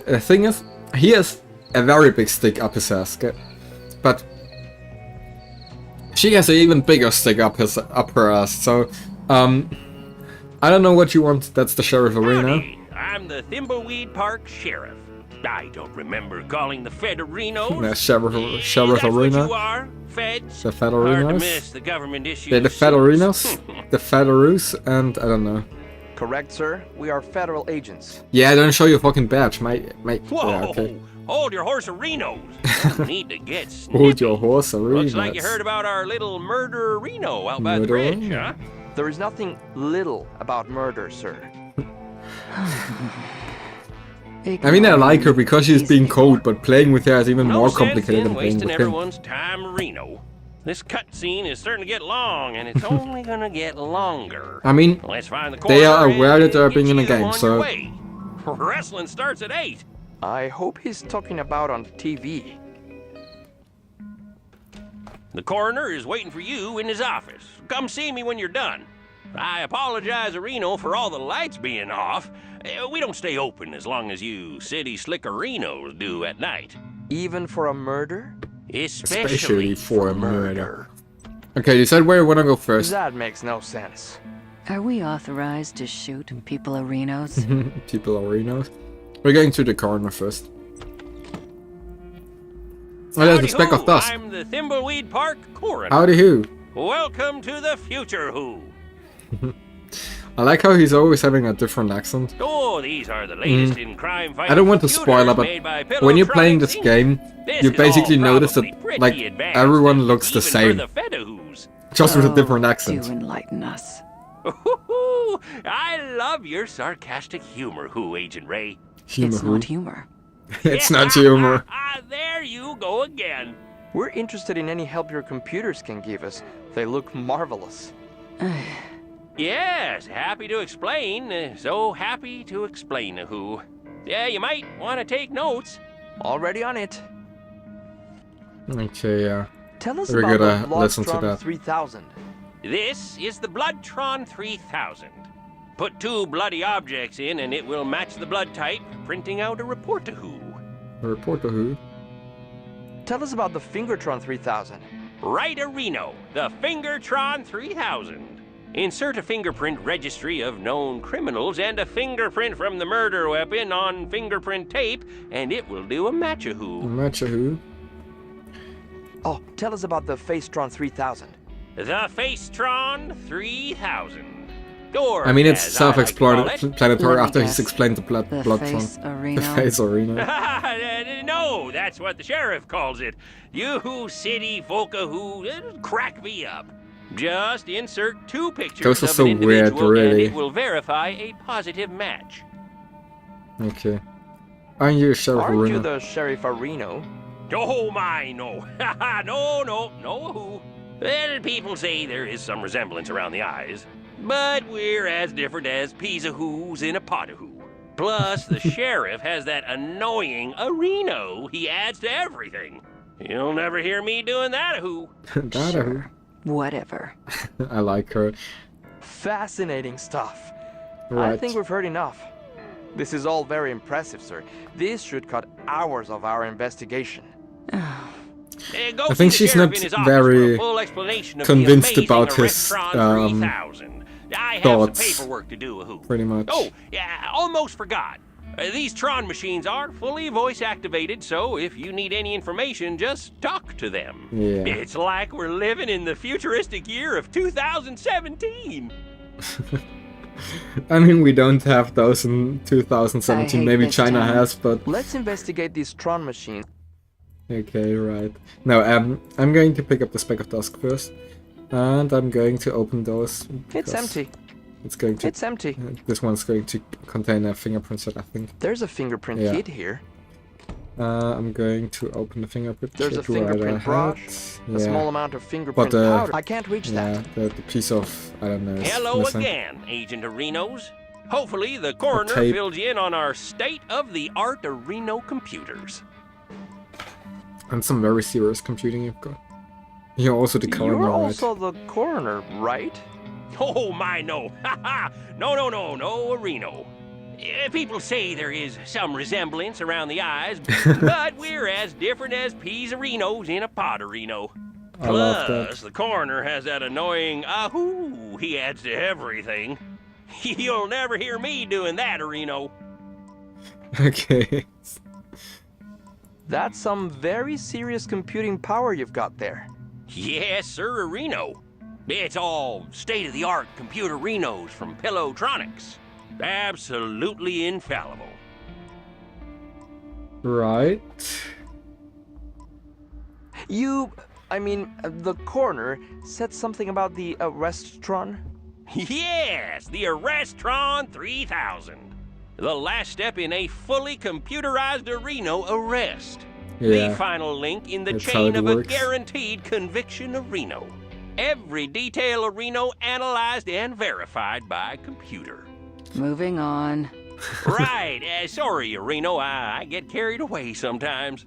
The thing is, he has a very big stick up his ass, but she has an even bigger stick up her ass. So, I don't know what you want. That's the sheriff arena. I'm the Thimbleweed Park Sheriff. I don't remember calling the Federinos. The sheriff That's arena. What you are, Feds. The Hard to Federinos. miss the government issues. They're the Federinos, the Federus, and I don't know. Correct, sir. We are federal agents. Yeah, don't show your fucking badge, mate. Whoa! Yeah, okay. Hold your horse-arinos. You need to get Hold your horse arena. Looks like you heard about our little murder-reno out by the bridge, huh? There is nothing little about murder, sir. I mean, I like her because she's being cold, but playing with her is even more complicated than playing wasting with him. everyone's time, Reno. This cutscene is starting to get long, and it's only gonna get longer. I mean, Let's find the they are coroner aware that they're and being in a get you game, on so... your way. Wrestling starts at 8. I hope he's talking about on TV. The coroner is waiting for you in his office. Come see me when you're done. I apologize, Reno, for all the lights being off. We don't stay open as long as you city slickerinos do at night. Even for a murder? Especially for a murder. Okay, decide where you want to go first. That makes no sense. Are we authorized to shoot people arenos? People arenas. We're going to the coroner first. Oh, there's a speck of dust. I'm the Thimbleweed Park coroner. Howdy who. Welcome to the future who. I like how he's always having a different accent. Oh, these are the latest in crime fighting. I don't want to spoil it, but when you're playing this game, you basically notice that like everyone looks the same, just with a different accent. Do enlighten us. I love your sarcastic humor, Agent Ray. It's not humor. It's not humor. There you go again. We're interested in any help your computers can give us. They look marvelous. Yes, happy to explain. So happy to explain who. Yeah, you might want to take notes. Already on it. Okay, yeah. Tell us We're about gonna the listen to Bloodtron that. 3000. This is the Bloodtron 3000. Put 2 bloody objects in and it will match the blood type, printing out a report to who. A report to who? Tell us about the Fingertron 3000. Right, Reno, the Fingertron 3000. Insert a fingerprint registry of known criminals and a fingerprint from the murder weapon on fingerprint tape, and it will do a match-a-who. Match-a-who? Oh, tell us about the Facetron 3000. The Facetron 3000. Or, I mean, it's as I like to call it, self-explanatory after he's explained the Bloodtron. Arena. The face arena. No, that's what the sheriff calls it. You city folka who crack me up. Just insert 2 pictures Those are of so an weird, individual really. and it will verify a positive match. Okay. Aren't you a sheriff Aren't arena? you the Sheriff Areno? Oh my, no. no who. Well, people say there is some resemblance around the eyes. But we're as different as peas a who's in a pot of who. Plus, the sheriff has that annoying Areno he adds to everything. You'll never hear me doing that a who. That a who. Whatever. I like her. Fascinating stuff. Right. I think we've heard enough. This is all very impressive, sir. This should cut hours of our investigation. I think she's not very convinced about his I have thoughts. some paperwork to do, who. Pretty much. Oh, yeah, almost forgot. These Tron machines are fully voice activated, so if you need any information, just talk to them. Yeah. It's like we're living in the futuristic year of 2017. I mean, we don't have those in 2017. Maybe China has, but... Let's investigate these Tron machines. Okay, right. No, I'm going to pick up the Speck of Dusk first. And I'm going to open those. It's empty. It's going to... It's empty. This one's going to contain a fingerprint set, I think. There's a fingerprint kit here. I'm going to open the fingerprint kit. There's a fingerprint brush, a small amount of fingerprint powder. I can't reach that. The piece of, I don't know, Hello missing. again, Agent Arenos. Hopefully the coroner fills you in on our state-of-the-art Areno computers. And some very serious computing you've got. You're also the coroner, You're right? also the coroner, right? Oh, my, no. No, Reno. People say there is some resemblance around the eyes, but we're as different as peas Renos in a pot of Reno. I love Plus, that. the coroner has that annoying ahoo he adds to everything. You'll never hear me doing that, Reno. Okay. That's some very serious computing power you've got there. Yes, sir, Reno. It's all state-of-the-art computer Renos from Pillowtronics. Absolutely infallible. Right. The coroner said something about the Arrestron? Yes, the Arrestron 3000. The last step in a fully computerized Reno arrest. Yeah. The final link in the That's how chain it of works. a guaranteed conviction of Reno. Every detail of Reno analyzed and verified by a computer. Moving on. Right, sorry, Reno, I get carried away sometimes.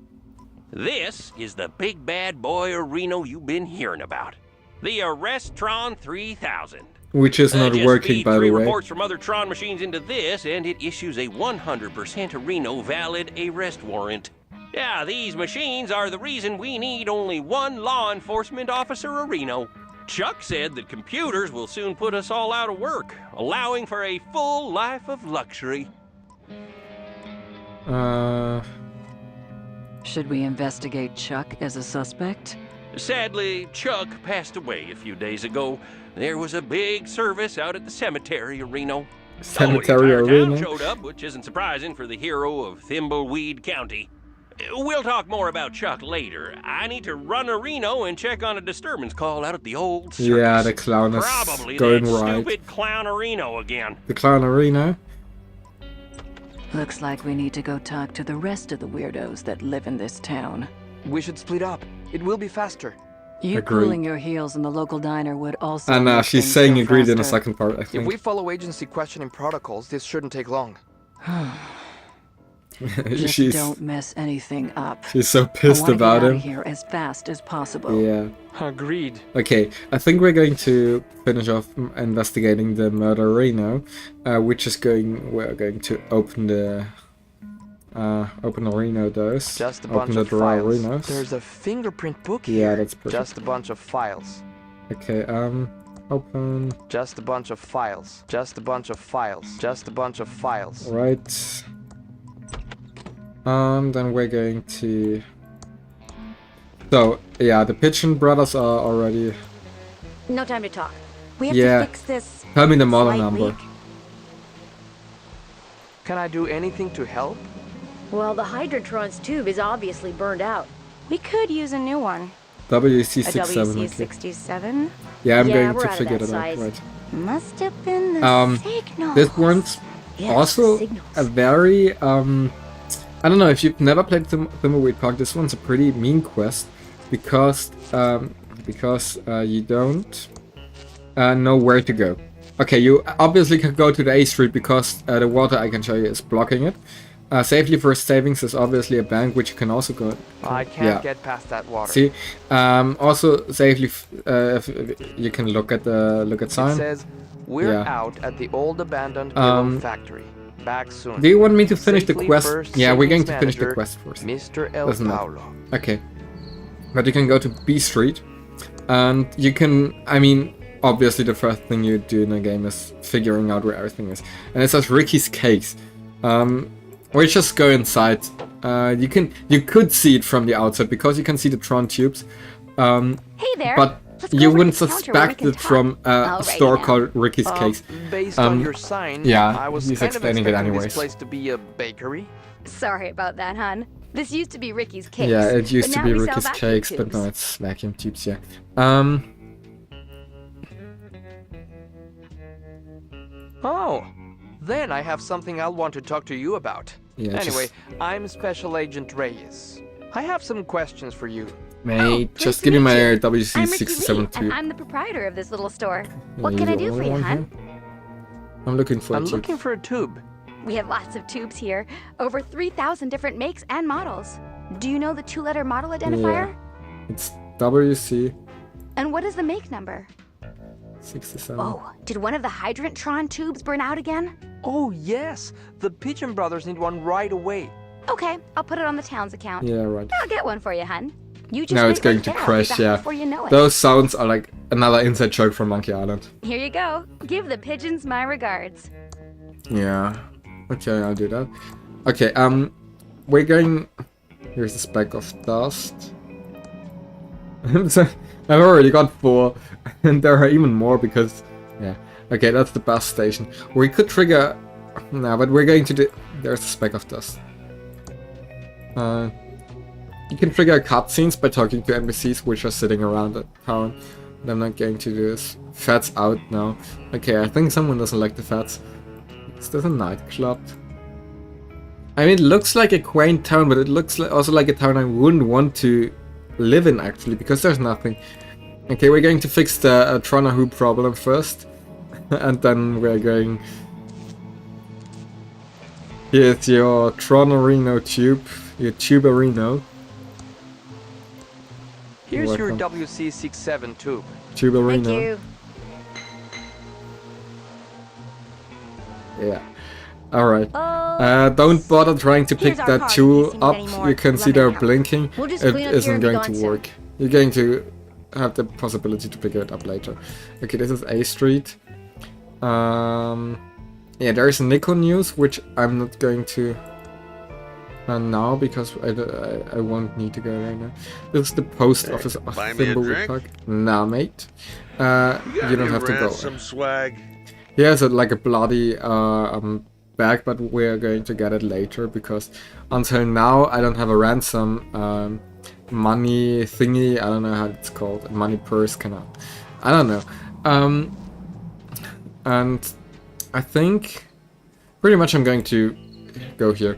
This is the big bad boy of Reno you've been hearing about. The Arrestron 3000. Which is not Just working, feed by three the way. reports from other Tron machines into this, and it issues a 100% Reno valid arrest warrant. Yeah, these machines are the reason we need only one law enforcement officer of Reno. Chuck said that computers will soon put us all out of work, allowing for a full life of luxury. Should we investigate Chuck as a suspect? Sadly, Chuck passed away a few days ago. There was a big service out at the cemetery of Reno. Cemetery the entire Arena. town showed up, which isn't surprising for the hero of Thimbleweed County. We'll talk more about Chuck later. I need to run to Reno and check on a disturbance call out at the old circus. Yeah, the clown is Probably going that right. stupid clown Reno again. The clown arena. Looks like we need to go talk to the rest of the weirdos that live in this town. We should split up. It will be faster. You Agreed. cooling your heels in the local diner would also. And make she's things saying go agreed in the faster. second part, I If think. we follow agency questioning protocols, this shouldn't take long. Just she's don't mess anything up. she's so I pissed wanna about get out him. of here as fast as possible. Yeah. Agreed. Okay, I think we're going to finish off investigating the murder Reno, which is we're going to open the Reno doors. Just a open bunch the of drawer files. Renos. There's a fingerprint book Yeah, here. that's perfect. Just a bunch of files. Okay, open. Just a bunch of files. Just a bunch of files. Just a bunch of files. Right. Then we're going to... So, yeah, the Pigeon brothers are already... No time to talk. We have Yeah. to fix this. Tell me the model slight number. leak. Can I do anything to help? Well, the Hydrotron's tube is obviously burned out. We could use a new one. WC67, okay. WC67? Yeah, I'm going we're to out of figure that it out, size. right. Must have been the signal. This one's Yes, also signals. a very, I don't know, if you've never played Thimbleweed Park, this one's a pretty mean quest, because you don't know where to go. Okay, you obviously can go to the A Street because the water, I can show you, is blocking it. Safely First Savings is obviously a bank which you can also go. I can't get past that water. See, also Safely, if you can look at sign. It says, we're Yeah. out at the old abandoned pillow Um, factory. Back soon. Do you want me to finish the Safely quest? First Yeah, we're going to Savings finish the Manager, quest first. Mr. El Doesn't matter. Paulo. Okay. But you can go to B Street, and you can, obviously the first thing you do in a game is figuring out where everything is. And it says Ricky's Cakes. We just go inside. You could see it from the outside, because you can see the Tron tubes. Hey there. But Let's go you over wouldn't to the counter where we suspect can it from a talk. store Alrighty called Ricky's Cakes. Based on your sign, yeah, I was he's kind of explaining it expecting anyways. this place to be a bakery. Sorry about that, hon. This used to be Ricky's Cakes. Yeah, it used but to now be we sell Ricky's vacuum Cakes, but tubes. no, it's vacuum tubes, yeah. Oh, then I have something I'll want to talk to you about. Yeah, Anyway, I'm Special Agent Reyes. I have some questions for you. Mate, pleased just to give me meet my you. I'm Ricky Lee, WC67 and tube. I'm the proprietor of this little store. Yeah, What you can I the do for only you, one hon? here? I'm looking for a I'm tube. looking for a tube. We have lots of tubes here. Over 3,000 different makes and models. Do you know the 2-letter model identifier? Yeah. It's WC And what is the make number? 67. Oh, did one of the Hydrantron tubes burn out again? Oh, yes. The Pigeon Brothers need one right away. Okay, I'll put it on the town's account. Yeah, right. I'll get one for you, hun. You just Now wait it's going right to there. I'll be crash, back yeah. Before you know it. Those sounds are like another inside joke from Monkey Island. Here you go. Give the pigeons my regards. Yeah. Okay, I'll do that. Okay, we're going... Here's a speck of dust. So, I've already got 4, and there are even more because... Yeah. Okay, that's the bus station. We could trigger... No, but we're going to do... There's a speck of dust. You can trigger cutscenes by talking to NPCs which are sitting around the town. But I'm not going to do this. Fats out now. Okay, I think someone doesn't like the Fats. Is this a nightclub? I mean, it looks like a quaint town, but it looks also like a town I wouldn't want to live in, actually, because there's nothing. Okay, we're going to fix the Tronahoo problem first. And then we're going... Here's your Tronarino tube. Your Tubarino. Here's your Welcome. WC67 tube. Tubarino. Thank you. Yeah. Alright. Don't bother trying to pick Here's our that card tool if you need up. any more You can see lemon they're help. blinking. We'll just It clean up here isn't and be going gone to soon. work. You're going to have the possibility to pick it up later. Okay, this is A Street. Yeah, there is Nico news, which I'm not going to now because I won't need to go there now. This is the post office of buy me a Thimbleweed drink? Park. Nah, mate. You don't have to go. Some swag. He has like a bloody bag, but we're going to get it later because until now I don't have a ransom money thingy. I don't know how it's called. Money purse cannot. I don't know. And I think pretty much I'm going to go here.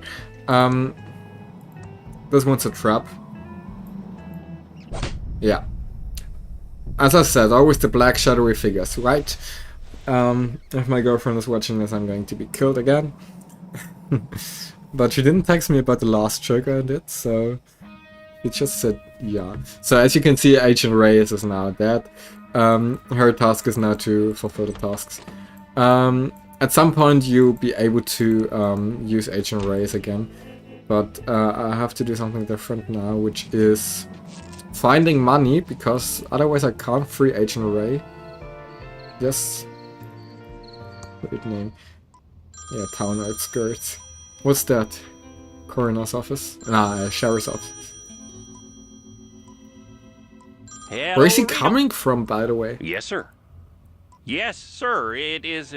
This one's a trap. Yeah. As I said, always the black shadowy figures, right? If my girlfriend is watching this, I'm going to be killed again. But she didn't text me about the last joke I did, so she just said yeah. So as you can see, Agent Reyes is now dead. Her task is now to fulfill the tasks. At some point you'll be able to use Agent Reyes again, but I have to do something different now, which is finding money, because otherwise I can't free Agent Ray. Yes. Weird name. Yeah, town outskirts. What's that? Coroner's office? Nah, sheriff's office. Hello, Where is he Reno. coming from, by the way? Yes, sir. Yes, sir. It is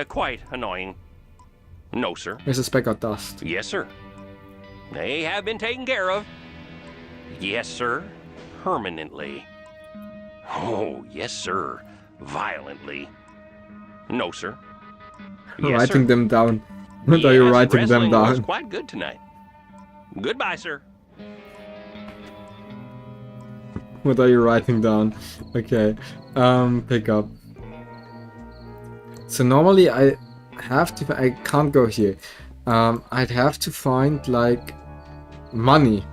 quite annoying. No, sir. There's a speck of dust. Yes, sir. They have been taken care of. Yes, sir. Permanently. Oh, yes, sir. Violently. No, sir. Yes, Writing sir. them down. What are you Yes, writing them wrestling was down? quite good tonight. Goodbye, sir. What are you writing down? Okay. Pick up. So normally I can't go here. I'd have to find like money,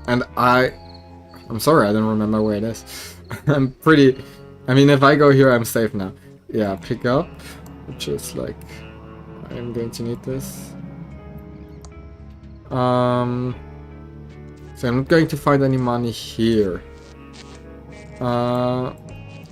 and I'm sorry, I don't remember where it is. I mean, if I go here, I'm safe now. Yeah, pick up, which is like, I'm going to need this. So I'm not going to find any money here.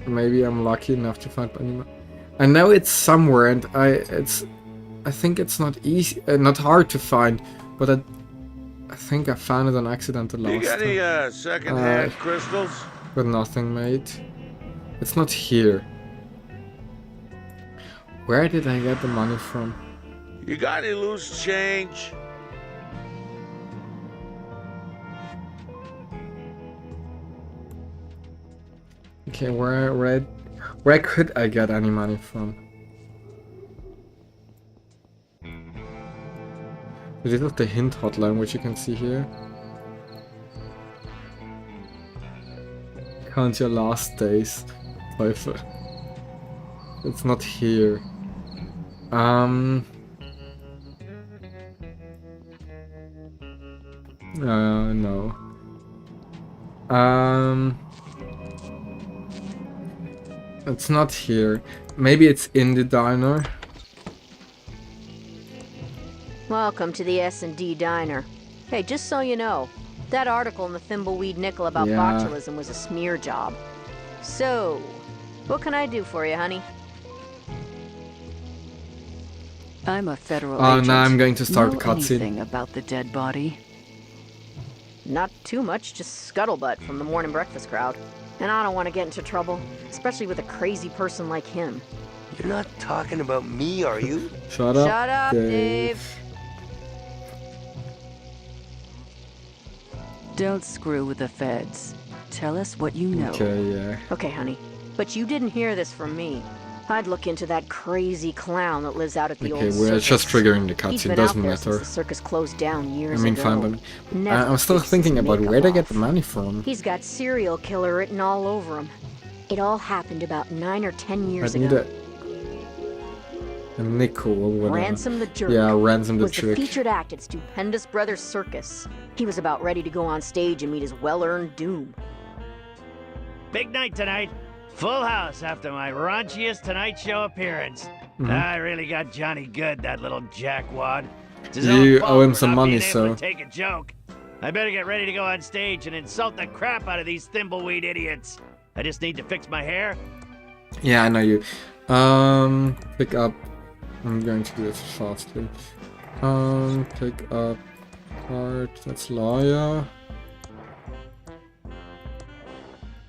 Maybe I'm lucky enough to find any money. I know it's somewhere, and I think it's not easy, not hard to find, but I think I found it on accident the You last got time. any second-hand crystals? But nothing, mate. It's not here. Where did I get the money from? You got any loose change? Okay, where could I get any money from? This is the hint hotline, which you can see here. Count your last days, Teufel. It's not here. No. It's not here. Maybe it's in the diner. Welcome to the S&D Diner. Hey, just so you know, that article in the Thimbleweed Nickel about Yeah. botulism was a smear job. So, what can I do for you, honey? I'm a federal Oh, agent. now I'm going to start know the cutscene. anything about the dead body? Not too much, just scuttlebutt from the morning breakfast crowd. And I don't want to get into trouble, especially with a crazy person like him. You're not talking about me, are you? Shut up. Shut up, Dave. Don't screw with the feds. Tell us what you know. Okay, yeah. Okay, honey. But you didn't hear this from me. I'd look into that crazy clown that lives out at the Okay, old we're circus. just triggering the He's cutscene, been doesn't out there since matter. the circus closed down years I mean, ago. fine, but Never I'm still fixed thinking his about makeup where they off. get the money from. He's got serial killer written all over him. It all happened about 9 or 10 years I need ago. a nickel or whatever. Ransom the Jerk Yeah, Ransom the was the Jerk. featured act at Stupendous Brothers Circus. He was about ready to go on stage and meet his well-earned doom. Big night tonight. Full house after my raunchiest Tonight Show appearance. Mhm. I really got Johnny good, that little jackwad. It's his You own fault owe him for some not money, being able so- to take a joke. I better get ready to go on stage and insult the crap out of these thimbleweed idiots. I just need to fix my hair. Yeah, I know you. Pick up. I'm going to do this fastly. Pick up part. That's lawyer.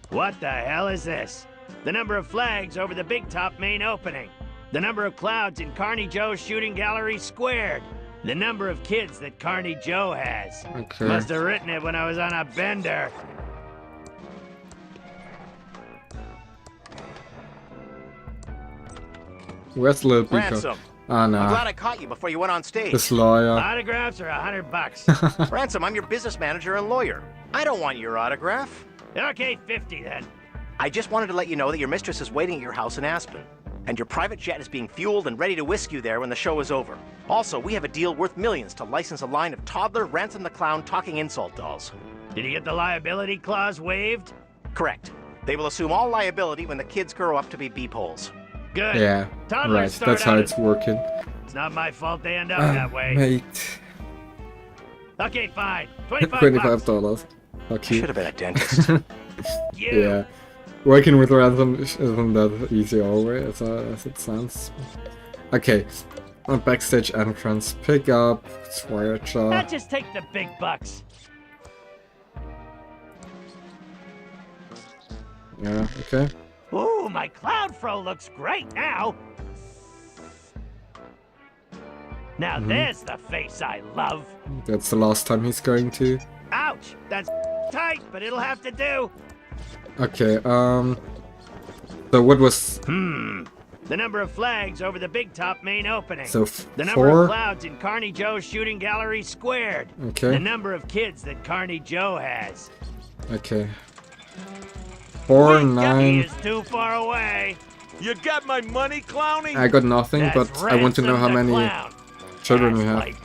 What the hell is this? The number of flags over the Big Top main opening. The number of clouds in Carney Joe's shooting gallery squared. The number of kids that Carney Joe has. Okay. Must have written it when I was on a bender. Where's Little Pico? Ransom. Ah, I'm glad nah. I caught you before you went on stage. This lawyer. Autographs are $100. Ransom, I'm your business manager and lawyer. I don't want your autograph. Okay, 50 then. I just wanted to let you know that your mistress is waiting at your house in Aspen. And your private jet is being fueled and ready to whisk you there when the show is over. Also, we have a deal worth millions to license a line of toddler Ransom the Clown talking insult dolls. Did you get the liability clause waived? Correct. They will assume all liability when the kids grow up to be beepoles. Good. Yeah, Toddlers right. start That's how out it's working. It's not my fault they end up that way. Mate. Okay, fine. $25. $25. Fuck you. Should have been a dentist. Yeah. Working with Ransom isn't that easy always, as it sounds. Okay. A backstage entrance. Pick up. Swearjaw. I'll just take the big bucks. Yeah, okay. Ooh, my cloud fro looks great now. Now Mhm. there's the face I love. That's the last time he's going to. Ouch, that's tight, but it'll have to do. Okay, so what was... The number of flags over the Big Top main opening. So the number 4? of clouds in Carney Joe's shooting gallery squared. Okay. The number of kids that Carney Joe has. Okay. 4, He 9... is too far away. You got my money, Clowny? I got nothing, That's but I want to know how Ransom the many Clown. children we have.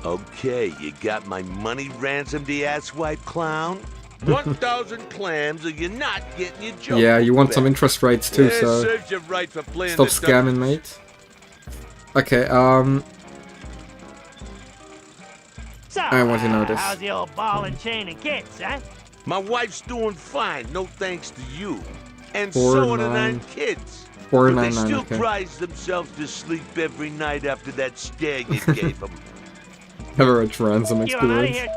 Okay, you got my money, Ransom the asswipe clown? 1,000 clams or you're not getting your joke. Yeah, you want some back. interest rates too, Yeah, so... serves you right for playing Stop the scamming, mate. Okay, So, I want to know this. how's the old ball and chain and kids, huh? My wife's doing fine, no thanks to you. And 4, so are the 9. 9 kids. 4, but 9, they 9, still okay. cries themselves to sleep every night after that scare you gave them. Average ransom You, I'm out of experience. here.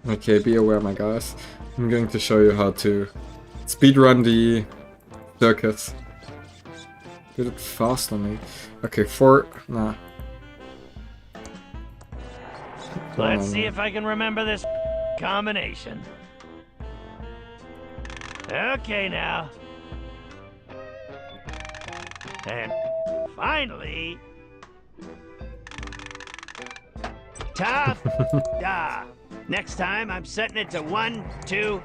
Okay, be aware, my guys. I'm going to show you how to speedrun the circuit. Did it fast on me. Okay, 4... Nah. Let's see if I can remember this combination. Okay, now. And finally... Tough da. Next time, I'm setting it to 1, 2...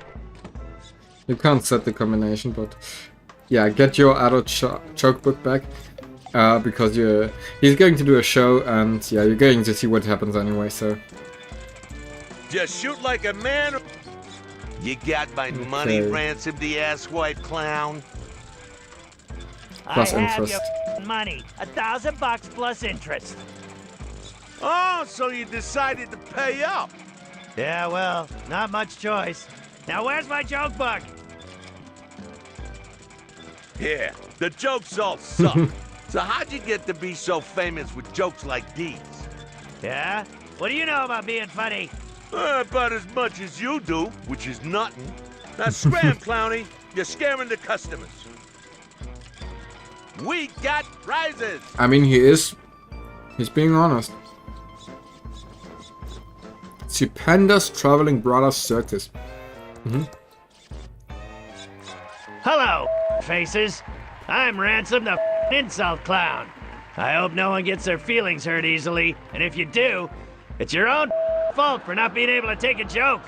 You can't set the combination, but... Yeah, get your adult choke book back. because he's going to do a show, and yeah, you're going to see what happens anyway. So Just shoot like a man. You got my money ransomed, the asswipe clown. Plus I have interest. your money. $1,000 plus interest. Oh, so you decided to pay up? Yeah, well, not much choice. Now where's my joke book? Yeah, the jokes all suck. So how'd you get to be so famous with jokes like these? Yeah? What do you know about being funny? About as much as you do, which is nothing. Now scram, Clowny. You're scaring the customers. We got prizes. I mean, he's being honest. Stupendous Traveling Brothers Circus. Hello, faces. I'm Ransom, the insult clown. I hope no one gets their feelings hurt easily, and if you do, it's your own fault for not being able to take a joke.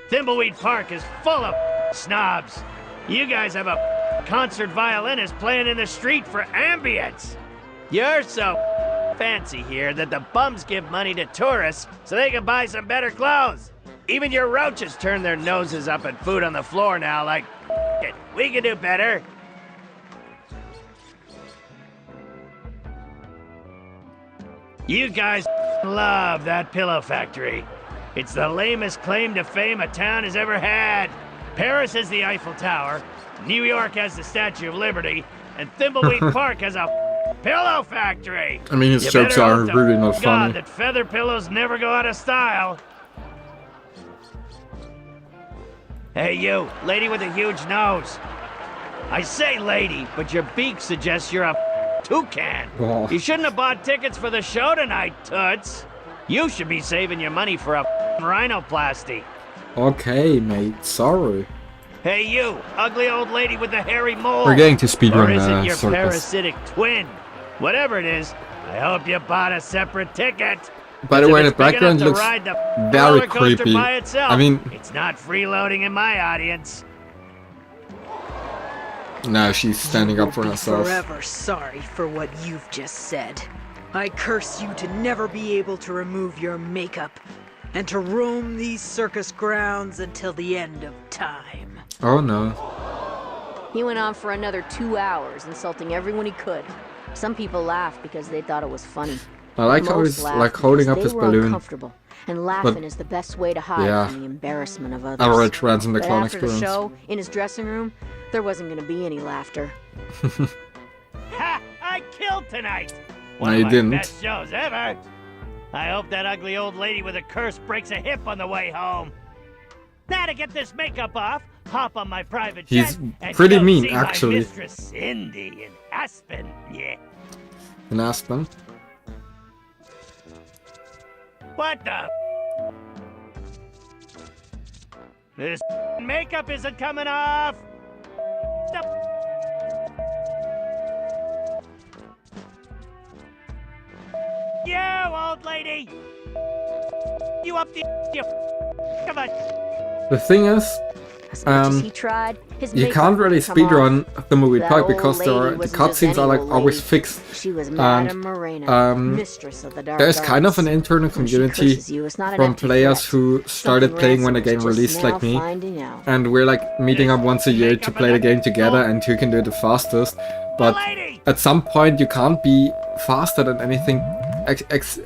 Thimbleweed Park is full of snobs. You guys have a concert violinist playing in the street for ambience. You're so fancy here that the bums give money to tourists so they can buy some better clothes. Even your roaches turn their noses up at food on the floor now like, it, we can do better. You guys love that pillow factory. It's the lamest claim to fame a town has ever had. Paris has the Eiffel Tower, New York has the Statue of Liberty, and Thimbleweed Park has a pillow factory. I mean, his You jokes better are hope to really not God funny. that feather pillows never go out of style. Hey you, lady with a huge nose. I say lady, but your beak suggests you're a toucan. Oh. You shouldn't have bought tickets for the show tonight, Toots. You should be saving your money for a rhinoplasty. Okay, mate. Sorry. Hey you, ugly old lady with the hairy mole. We're going to speedrun Or is it your circus. parasitic twin? Whatever it is, I hope you bought a separate ticket. By the If way, it's the big background enough to looks ride the very roller coaster creepy. by itself, I mean, it's not freeloading in my audience. now she's standing up for herself. Forever sorry for what you've just said. I curse you to never be able to remove your makeup and to roam these circus grounds until the end of time. Oh no. He went on for another 2 hours, insulting everyone he could. Some people laughed because they thought it was funny. I like how Most he's laughed like holding because up his they were balloon. uncomfortable, and laughing But- is the best way to hide yeah. from the embarrassment of others. Average Ransom the But Clown after experience. the show, in his dressing room, there wasn't going to be any laughter. Ha! I killed tonight! No, One you of my didn't. best shows ever. I hope that ugly old lady with a curse breaks a hip on the way home. Now to get this makeup off, hop on my private jet He's and pretty go mean, see actually. my mistress Cindy in Aspen. Yeah. In Aspen. What the? This makeup isn't coming off. Stop. You old lady. You up the you come on. The thing is, As much as he tried, his you makeup can't really wouldn't come speedrun off. Thimbleweed That Park old because there lady are, the wasn't just cutscenes are any like old always lady. fixed. She was Madame And Morena, mistress of the dark there's kind of an arts. internal When she community curses you, it's not an from empty players threat. who started Something playing when the Ransom game was just released now like me. finding out. And we're like meeting up once a year to play the game together, and who can do it the fastest. But at some point you can't be faster than anything,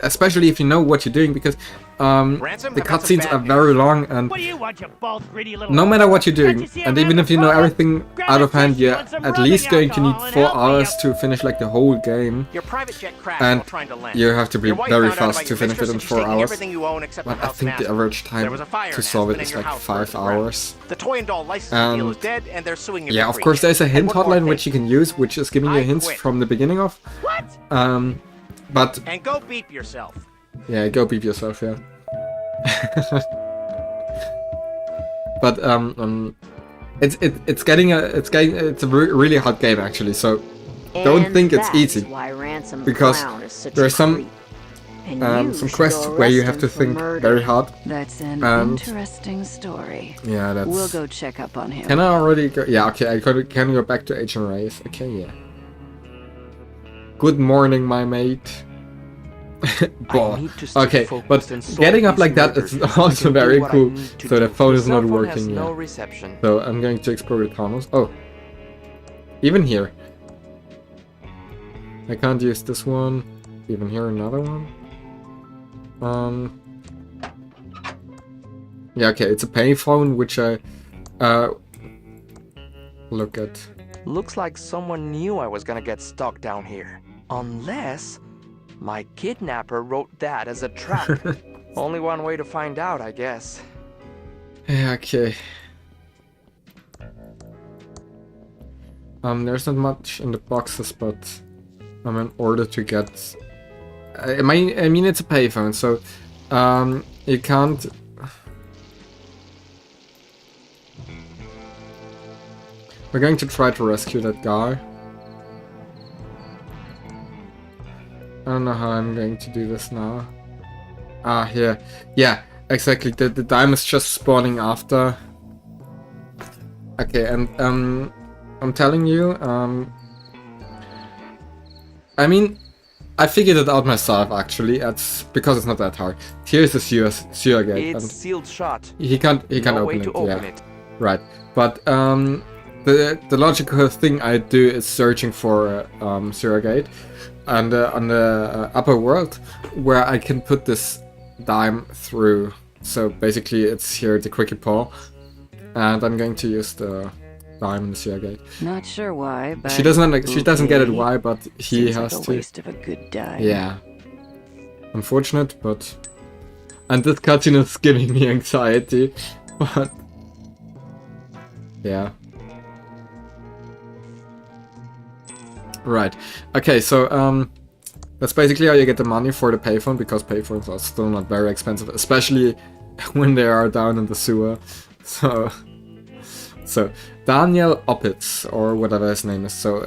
especially if you know what you're doing, because Ransom, the I've got some cutscenes bad are news. very long, and What do you want, you bald, greedy little? no matter what you're doing, Can't you see and I'm even having if you know fun? everything Grab out a of hand, tissue you're and some at rubbing least going to need alcohol and 4 help me hours up. to finish like the whole game. Your private jet crashed And while trying to land. you have to be Your wife very found out fast about to your finish it mistress in and she's 4 taking hours. everything you own except But the I house think in the Aspen. average There time was a fire to in solve Aspen it and is your like house 5 burned to the ground. hours. The toy and doll licensing deal is dead, and they're suing you Yeah, for of free. course there's a hint And one more hotline thing. which you can use, which is giving you I hints quit. from the beginning of. What? But And go beep yourself. yeah, go beep yourself, yeah. But it's a really hard game actually. So don't And think it's that's easy, why Ransom the because Clown is such there a are some. creep. And you some should quests go where you arrest have him to for think murder. very hard. That's an And interesting story. yeah, that's. We'll go check up on him. Can I already go? Yeah, okay. Can go back to Agent Reyes. Okay, yeah. Good morning, my mate. Boy. Okay, but getting up like that is also very cool. So the phone is not working no yet. reception. So I'm going to explore the tunnels. Oh, even here. I can't use this one. Even here, another one. Yeah, okay. It's a payphone, which I look at. Looks like someone knew I was gonna get stuck down here. Unless my kidnapper wrote that as a trap. Only one way to find out, I guess. Yeah, okay. There's not much in the boxes, but in order to get... I mean, it's a payphone, so you can't... We're going to try to rescue that guy. I don't know how I'm going to do this now. Ah, here. Yeah, exactly. The dime is just spawning after. Okay, and I'm telling you, I mean, I figured it out myself actually. It's because it's not that hard. Here's the sewer gate. It's and sealed shut. He can't No way open to it. open Yeah, it. right. But the logical thing I do is searching for a sewer gate. And on the upper world, where I can put this dime through. So basically, it's here the quickie paw, and I'm going to use the dime in the sewer gate. Not sure why, but She doesn't get it okay. why, but he Seems has like a to. waste of a good dime. Yeah. Unfortunate, but and this cutscene is giving me anxiety, but yeah. Right. Okay, so that's basically how you get the money for the payphone, because payphones are still not very expensive, especially when they are down in the sewer. So Daniel Opitz, or whatever his name is. So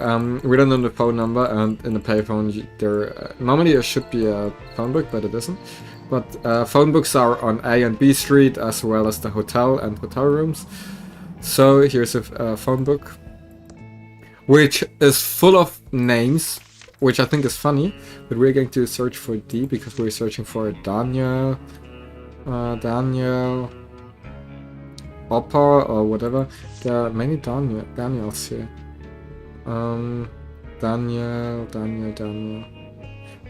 we don't know the phone number, and in the payphone there normally there should be a phone book, but it isn't. But phone books are on A and B Street, as well as the hotel and hotel rooms. So here's a phone book, which is full of names, which I think is funny, but we're going to search for D because we're searching for Daniel, Daniel, Oppa, or whatever. There are many Daniels here. Daniel.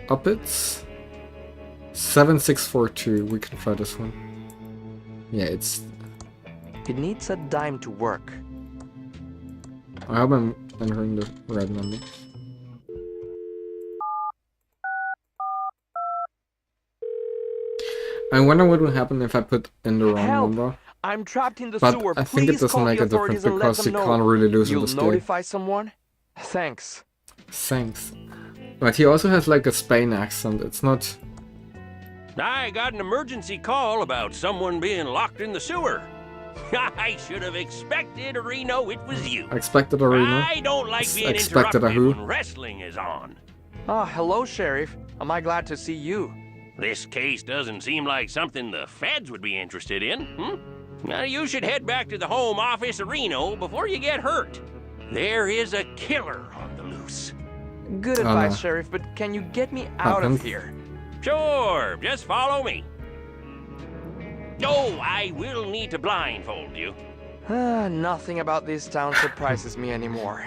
Opitz. 7642. We can try this one. Yeah, it's. It needs a dime to work. I hope I'm entering the right number. I wonder what will happen if I put in the wrong Help! number. I'm trapped in the But sewer. I think it Please doesn't call make the a difference authorities and let because them you know. can't really lose in You'll this game. notify someone? Thanks. Thanks. But he also has like a Spain accent. It's not. I got an emergency call about someone being locked in the sewer. I should have expected, Reno, it was you. Expected Arena. I don't like being Expected a interrupted who? when wrestling is on. Ah, hello, Sheriff. Am I glad to see you? This case doesn't seem like something the feds would be interested in, Now, you should head back to the home office of Reno before you get hurt. There is a killer on the loose. Good Oh, advice, no. Sheriff, but can you get me out Happened. of here? Sure, just follow me. Oh, I will need to blindfold you. Nothing about this town surprises me anymore.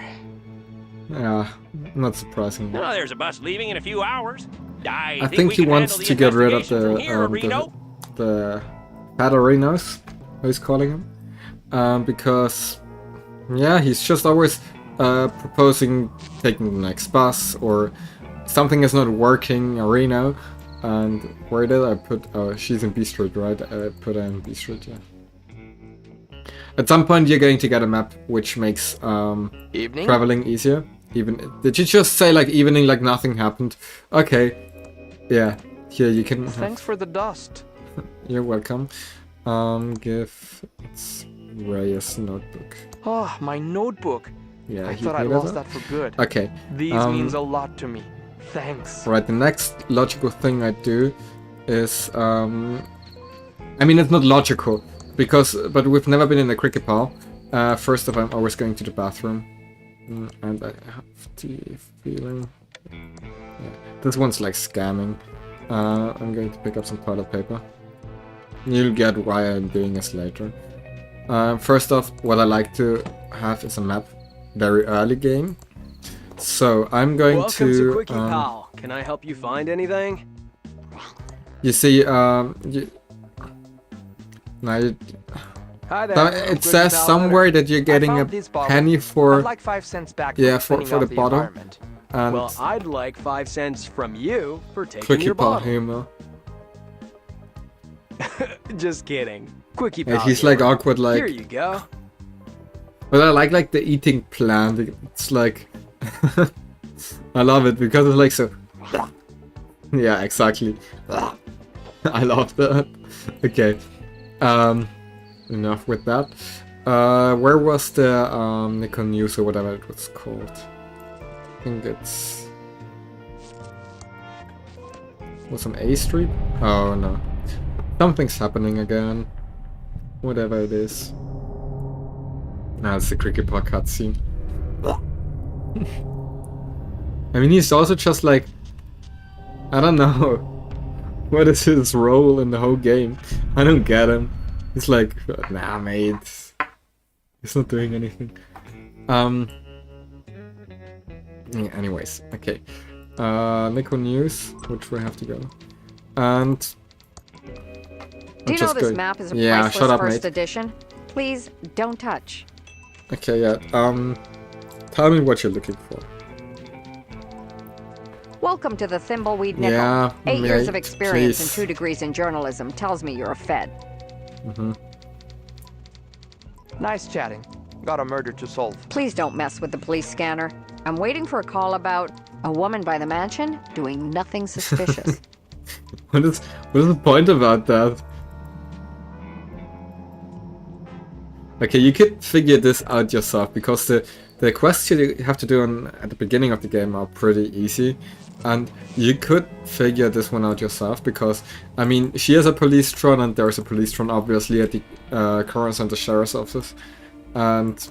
Yeah, not surprising. Oh, there's a bus leaving in a few hours. I we think he can wants handle to the get rid of investigation from here, Reno. the Padarinos, how he's calling him, because yeah, he's just always proposing taking the next bus, or something is not working in Reno. And where did I put? Oh, she's in B Street, right? I put her in B Street, yeah. At some point, you're going to get a map which makes Evening? traveling easier. Even did you just say like evening, like nothing happened? Okay, yeah. Here you can. Thanks for the dust. You're welcome. Give it's Reyes notebook. Oh, my notebook. Yeah, I he thought I hated lost that. that for good. Okay. These means a lot to me. Thanks. Right, the next logical thing I do is, I mean, it's not logical, but we've never been in a cricket pal. First off, I'm always going to the bathroom. And I have the feeling... Yeah, this one's like scamming. I'm going to pick up some toilet paper. You'll get why I'm doing this later. First off, what I like to have is a map. Very early game. So I'm going Welcome to Quickie Pal. Can I help you find anything? You see, Hi there. it says somewhere that you're getting a penny for... I'd like 5 cents back yeah, for for the bottle. And Well, I'd like 5 cents from you for taking Quickie your Pal bottle. humor. Just kidding. Quickie Yeah, Pal. he's like humor. awkward, like... Here you go. But I like the eating plant. It's like... I love it because it's like so... Yeah, exactly. I love that. Okay. Enough with that. Where was the Nikon News or whatever it was called? I think it's... Was on A Street? Oh no. Something's happening again. Whatever it is. Nah, it's the Cricket Pal cutscene. I mean, he's also just like... I don't know. What is his role in the whole game? I don't get him. He's like, nah, mate. He's not doing anything. Yeah, anyways, okay. Nico News, which we have to go. And... Do you know this map is a priceless shut up, first mate. edition? Please don't touch. Okay, yeah. Tell me what you're looking for. Welcome to the Thimbleweed Nickel. Yeah, 8 years of mate, experience and please. 2 degrees in journalism tells me you're a Fed. Nice chatting. Got a murder to solve. Please don't mess with the police scanner. I'm waiting for a call about a woman by the mansion doing nothing suspicious. What is the point about that? Okay, you could figure this out yourself because the quests you have to do at the beginning of the game are pretty easy, and you could figure this one out yourself because I mean she has a police drone and there's a police drone obviously at the coroner's and the sheriff's office, and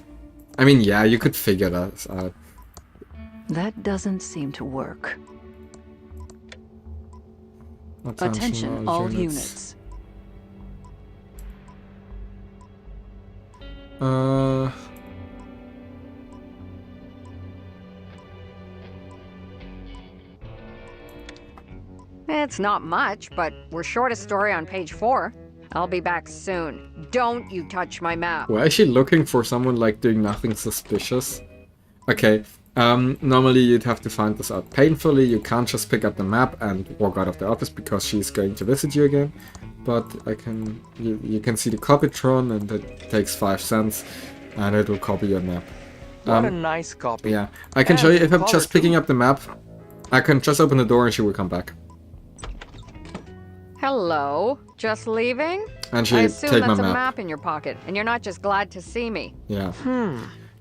I mean yeah, you could figure that out. That doesn't seem to work. Attention all units. It's not much, but we're short a story on page 4. I'll be back soon. Don't you touch my map. We're actually looking for someone like doing nothing suspicious. Okay, normally you'd have to find this out painfully. You can't just pick up the map and walk out of the office because she's going to visit you again. But you can see the copytron and it takes 5 cents and it will copy your map. What a nice copy. Yeah, I can And show you if I'm color just picking up the map. I can just open the door and she will come back. Hello, just leaving? And she I assume take my that's a map. map in your pocket, and you're not just glad to see me. Yeah.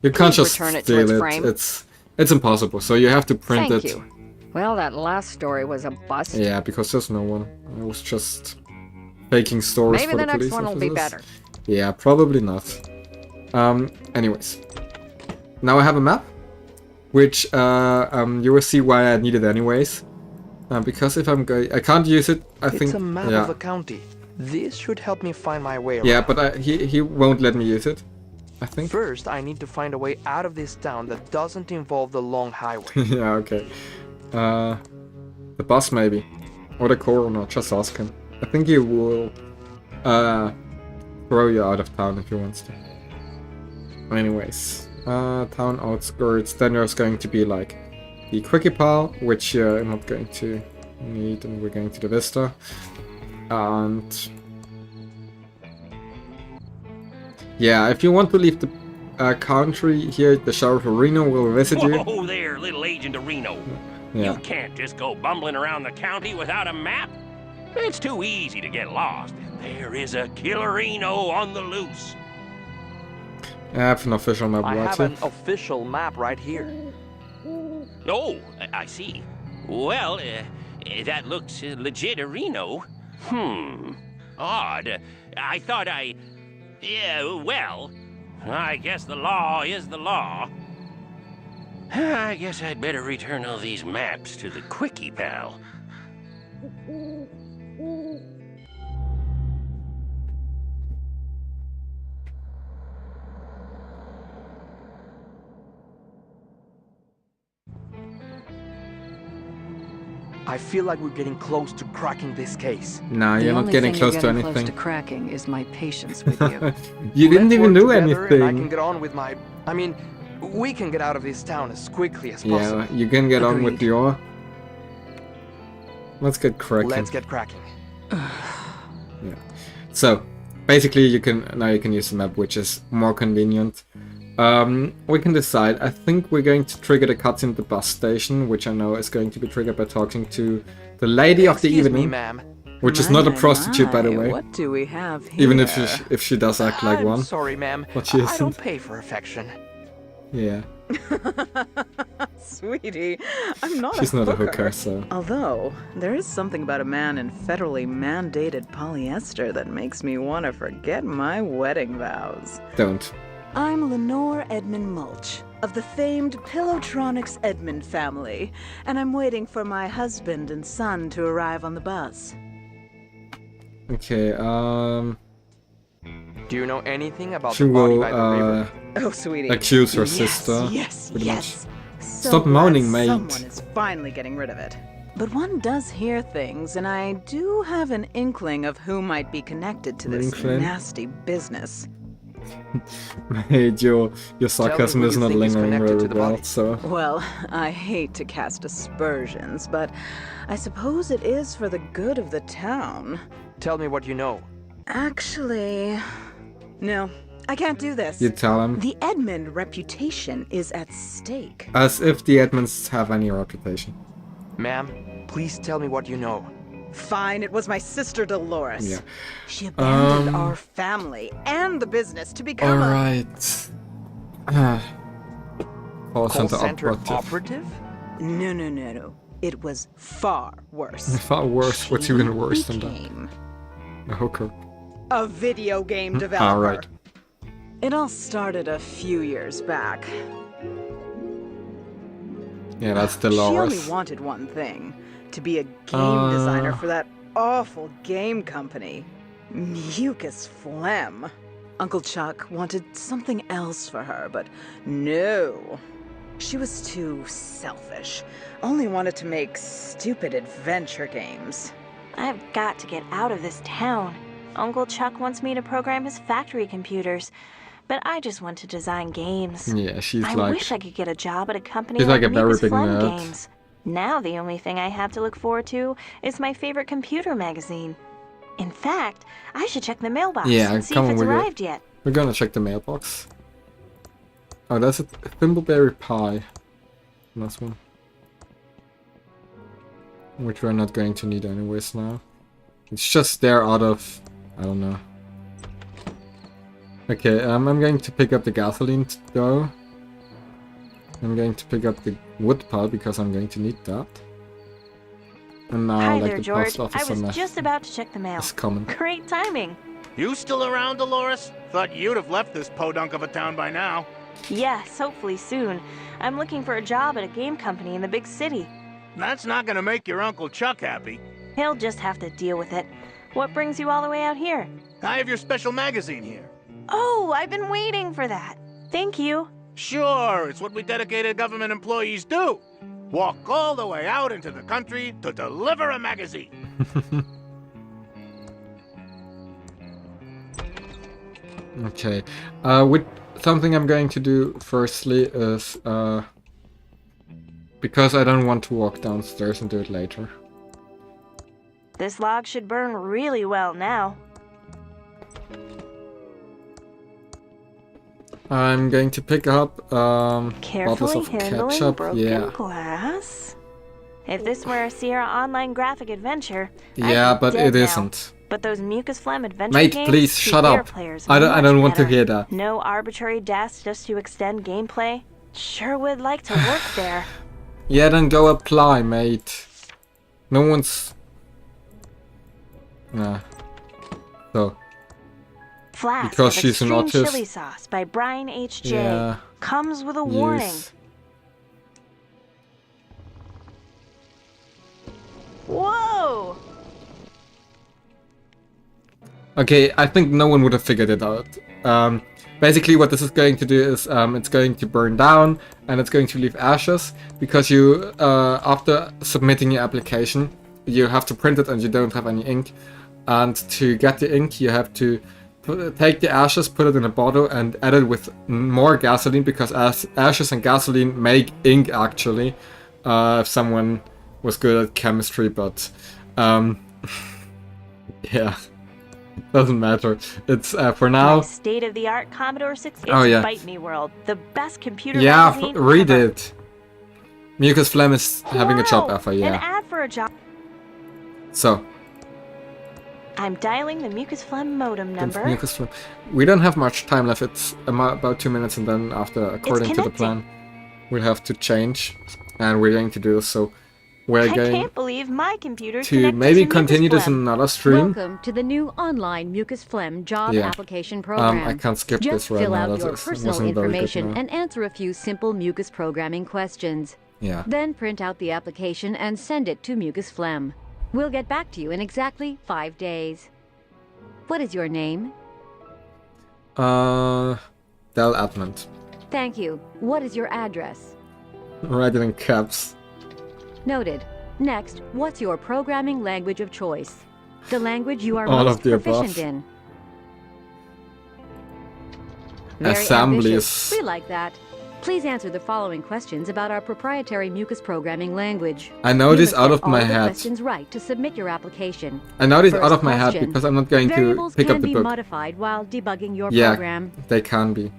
You can't Please just return it to steal its it. frame. It's impossible. So you have to print Thank it. you. Well, that last story was a bust. Yeah, because there's no one. I was just faking stories Maybe for the the next police one will be officers. better. Yeah, probably not. Anyways. Now I have a map, which you will see why I need it anyways. Because if I'm going, I can't use it. I think. It's a map yeah. of the county. This should help me find my way around. Yeah, but he won't let me use it. I think. First, I need to find a way out of this town that doesn't involve the long highway. Yeah, okay. The boss maybe, or the coroner. Just ask him. I think he will throw you out of town if he wants to. Anyways, town outskirts. Then there's going to be like the Quickie Pal, which I'm not going to need, and we're going to the Vista. And yeah, if you want to leave the country here, the Sheriff of Reno will visit you. Whoa there, little Agent of Reno. Yeah. You can't just go bumbling around the county without a map. It's too easy to get lost. There is a Killerino on the loose. I have an official map I right have here. an official map right here. Oh, I see. Well, that looks legit a Reno. Odd. I thought yeah, well, I guess the law is the law. I guess I'd better return all these maps to the Quickie Pal. I feel like we're getting close to cracking this case. No, you're not getting close to anything. Close to cracking is my patience with you. You didn't even do anything. And I can get on with my... I mean, we can get out of this town as quickly as possible. Yeah, you can get on with your... Let's get cracking. Let's get cracking. Yeah. So, basically you can use the map, which is more convenient. We can decide. I think we're going to trigger the cutscene at the bus station, which I know is going to be triggered by talking to the lady of the evening, which is not a prostitute, by the way. What do we have here? Even if she does act like one. I'm sorry, ma'am. But she I don't isn't. pay for affection. Yeah. Sweetie, I'm not She's a not a hooker. hooker, so... Although, there is something about a man in federally mandated polyester that makes me want to forget my wedding vows. Don't. I'm Lenore Edmund Mulch, of the famed Pillowtronics Edmund family, and I'm waiting for my husband and son to arrive on the bus. Okay, Do you know anything about she the body will, by the river? Oh, sweetie. accuse her Yes, sister. Yes, pretty yes. much. So Stop glad moaning, mate. Someone is finally getting rid of it. But one does hear things, and I do have an inkling of who might be connected to this Inkling? nasty business. Mate, your sarcasm who is you not think is lingering connected very to the well, body. so... Well, I hate to cast aspersions, but I suppose it is for the good of the town. Tell me what you know. Actually, no, I can't do this. You tell him. The Edmund reputation is at stake. As if the Edmonds have any reputation. Ma'am, please tell me what you know. Fine, it was my sister Dolores. Yeah. She abandoned our family and the business to become Alright. Call center operative. No. It was far worse. Far worse. What's even worse than that? A hooker. A video game developer. Alright. It all started a few years back. Yeah, that's She Dolores. only wanted one thing. To be a game designer for that awful game company. Mucus Phlegm. Uncle Chuck wanted something else for her, but no. She was too selfish. Only wanted to make stupid adventure games. I've got to get out of this town. Uncle Chuck wants me to program his factory computers, but I just want to design games. Yeah, she's I like... wish I could get a job at a company She's like a very Mucus big Phlegm nerd. Games. Now the only thing I have to look forward to is my favorite computer magazine. In fact, I should check the mailbox Yeah, and see come if on, it's we're arrived yet. We're gonna check the mailbox. Oh, that's a thimbleberry pie. Last one. Which we're not going to need anyways now. It's just there out of... I don't know. Okay, I'm going to pick up the gasoline though. I'm going to pick up the wood pile because I'm going to need that. And now, Hi like, there, the George. post office I was on just about to check the mail. is coming. Great timing. You still around, Dolores? Thought you'd have left this podunk of a town by now. Yes, hopefully soon. I'm looking for a job at a game company in the big city. That's not gonna make your Uncle Chuck happy. He'll just have to deal with it. What brings you all the way out here? I have your special magazine here. Oh, I've been waiting for that. Thank you. Sure, it's what we dedicated government employees do. Walk all the way out into the country to deliver a magazine. Okay. With something I'm going to do firstly is because I don't want to walk downstairs and do it later. This log should burn really well now. I'm going to pick up bottles Carefully of handling ketchup. broken Yeah. glass. If this were a Sierra Online graphic adventure, Yeah, I'd be but dead it now. isn't. But those Mucus Phlegm adventure Mate, games please suit shut their up. players I don't much want to better. hear that. No arbitrary tasks just to extend gameplay. Sure would like to work there. Yeah, then go apply, mate. No one's... Nah. So... Flask because of she's an extreme autist. chili sauce by Brian H.J. Yeah. Comes with a warning. Use. Whoa! Okay, I think no one would have figured it out. Basically what this is going to do is it's going to burn down and it's going to leave ashes because you, after submitting your application, you have to print it and you don't have any ink. And to get the ink, you have to take the ashes, put it in a bottle and add it with more gasoline because ashes and gasoline make ink actually. If someone was good at chemistry, but yeah. Doesn't matter. It's for now. State-of-the-art Commodore 64 Oh, yeah. Bite Me World, the best computer Yeah, magazine read ever. it. Mucus Phlegm is having a job Wow, offer, An yeah. ad for a job. So, I'm dialing the Mucus Phlegm modem number. Mucus Phlegm. We don't have much time left. It's about 2 minutes, and then after, according to the connecting. plan, we'll have to change, and we're going to do this. So, we're I going can't believe my computer to connected maybe Mucus continue this in Phlegm. another stream. Welcome to the new online Mucus Phlegm job Yeah. application program. I can't skip Just this right fill now. out your That personal wasn't very good information now. and answer a few simple Mucus programming questions. Yeah. Then print out the application and send it to Mucus Phlegm. We'll get back to you in exactly 5 days. What is your name? Del Admont. Thank you. What is your address? Write it in caps. Noted. Next, what's your programming language of choice? The language you are All most of the proficient above. in. Very Assembly ambitious. is- We like that. Please answer the following questions about our proprietary Mucus programming language. I know You this must out get of my all the head. questions right to submit your application. I know this out First of my head question. because I'm not going to Variables pick can up the be book. modified while debugging your Yeah, program. they can be.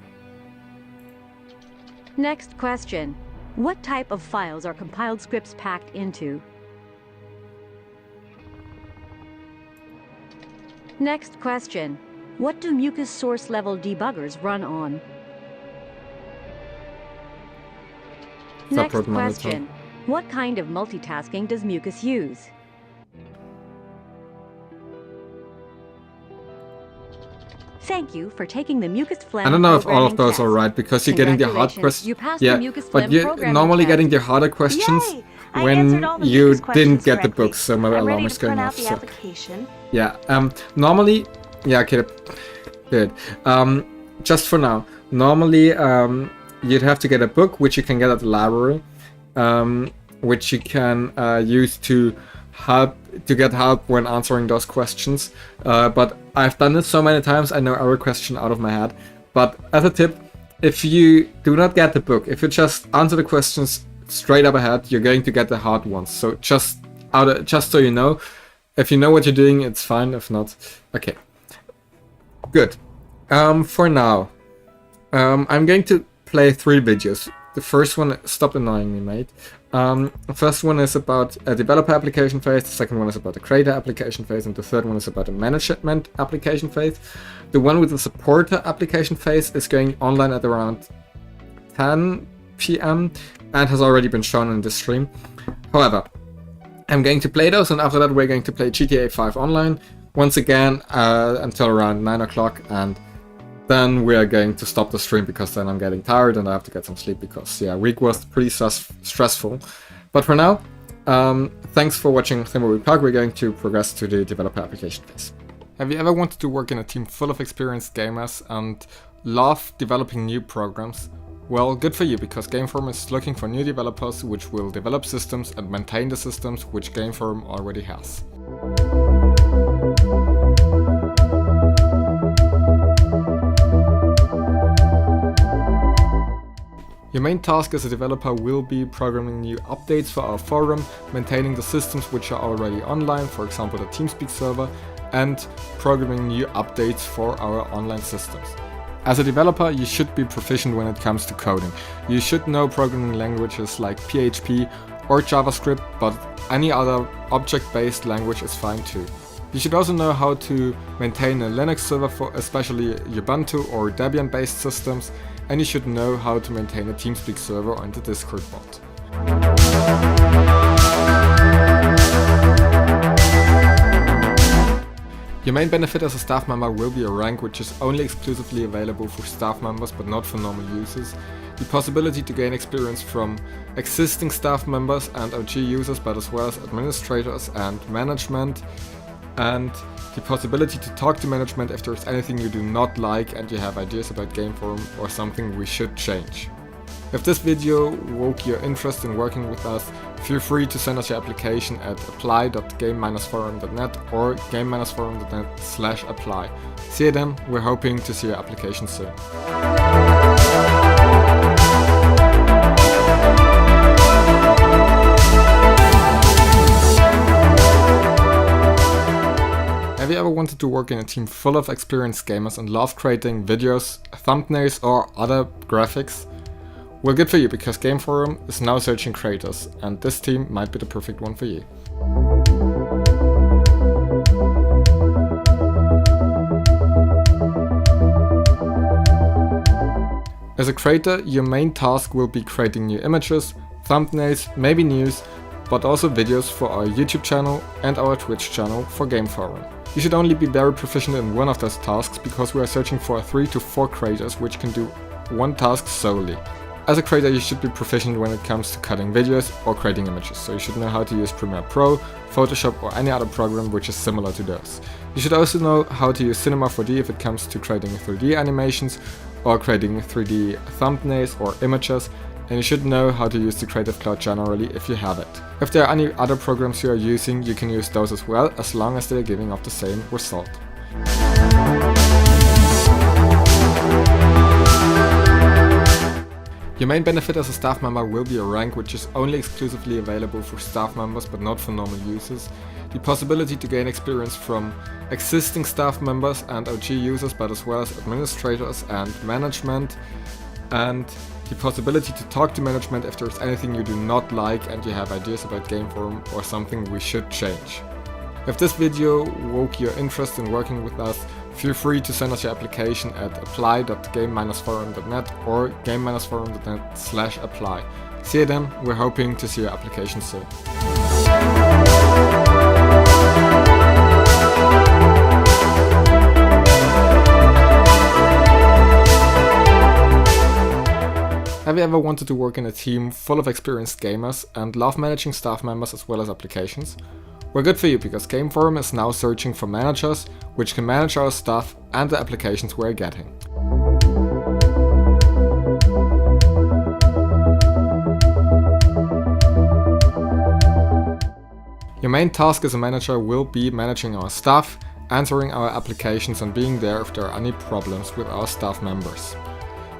Next question. What type of files are compiled scripts packed into? Next question. What do Mucus source level debuggers run on? Next Support monitor. question. What kind of multitasking does Mucus use? Thank you for taking the Mucus Phlegm I don't know if all of programming those test. are right because you're getting the hard Congratulations, questions. you passed Yeah, the Mucus but Phlegm you're programming normally test. getting the harder questions Yay! I when answered all the you Mucus didn't questions get the correctly. book, so my I'm alarm ready is to going print off. out the So. application. Yeah, normally, yeah, okay, good. Just for now, normally you'd have to get a book which you can get at the library, which you can use to get help when answering those questions. But I've done this so many times, I know every question out of my head. But as a tip, if you do not get the book, if you just answer the questions straight up ahead, you're going to get the hard ones. So just so you know, if you know what you're doing, it's fine. If not, okay. Good. For now, I'm going to play 3 videos. The first one, stop annoying me, mate. The first one is about a developer application phase, the second one is about the creator application phase, and the third one is about the management application phase. The one with the supporter application phase is going online at around 10 PM and has already been shown in this stream. However, I'm going to play those, and after that we're going to play GTA 5 online once again until around 9 o'clock, and then we are going to stop the stream because then I'm getting tired and I have to get some sleep because, yeah, week was pretty stressful. But for now, thanks for watching Thimbleweed Park. We're going to progress to the developer application phase. Have you ever wanted to work in a team full of experienced gamers and love developing new programs? Well, good for you, because Gameforum is looking for new developers which will develop systems and maintain the systems which Gameforum already has. Your main task as a developer will be programming new updates for our forum, maintaining the systems which are already online, for example the TeamSpeak server, and programming new updates for our online systems. As a developer, you should be proficient when it comes to coding. You should know programming languages like PHP or JavaScript, but any other object-based language is fine too. You should also know how to maintain a Linux server for especially Ubuntu or Debian-based systems, and you should know how to maintain a TeamSpeak server and a Discord bot. Your main benefit as a staff member will be a rank which is only exclusively available for staff members but not for normal users, the possibility to gain experience from existing staff members and OG users but as well as administrators and management, and the possibility to talk to management if there's anything you do not like and you have ideas about Game Forum or something we should change. If this video woke your interest in working with us, feel free to send us your application at apply.game-forum.net or game-forum.net/apply. See you then, we're hoping to see your application soon. Have you ever wanted to work in a team full of experienced gamers and love creating videos, thumbnails or other graphics? Well, good for you, because Game Forum is now searching creators, and this team might be the perfect one for you. As a creator, your main task will be creating new images, thumbnails, maybe news, but also videos for our YouTube channel and our Twitch channel for Game Forum. You should only be very proficient in one of those tasks, because we are searching for 3 to 4 creators which can do one task solely. As a creator, you should be proficient when it comes to cutting videos or creating images, so you should know how to use Premiere Pro, Photoshop or any other program which is similar to those. You should also know how to use Cinema 4D if it comes to creating 3D animations or creating 3D thumbnails or images, and you should know how to use the Creative Cloud generally if you have it. If there are any other programs you are using, you can use those as well, as long as they are giving off the same result. Your main benefit as a staff member will be a rank which is only exclusively available for staff members but not for normal users, the possibility to gain experience from existing staff members and OG users but as well as administrators and management, and the possibility to talk to management if there's anything you do not like and you have ideas about Game Forum or something we should change. If this video woke your interest in working with us, feel free to send us your application at apply.game-forum.net or game-forum.net/apply. See you then, we're hoping to see your application soon. Have you ever wanted to work in a team full of experienced gamers and love managing staff members as well as applications? Well, good for you, because Game Forum is now searching for managers which can manage our stuff and the applications we're getting. Your main task as a manager will be managing our staff, answering our applications and being there if there are any problems with our staff members.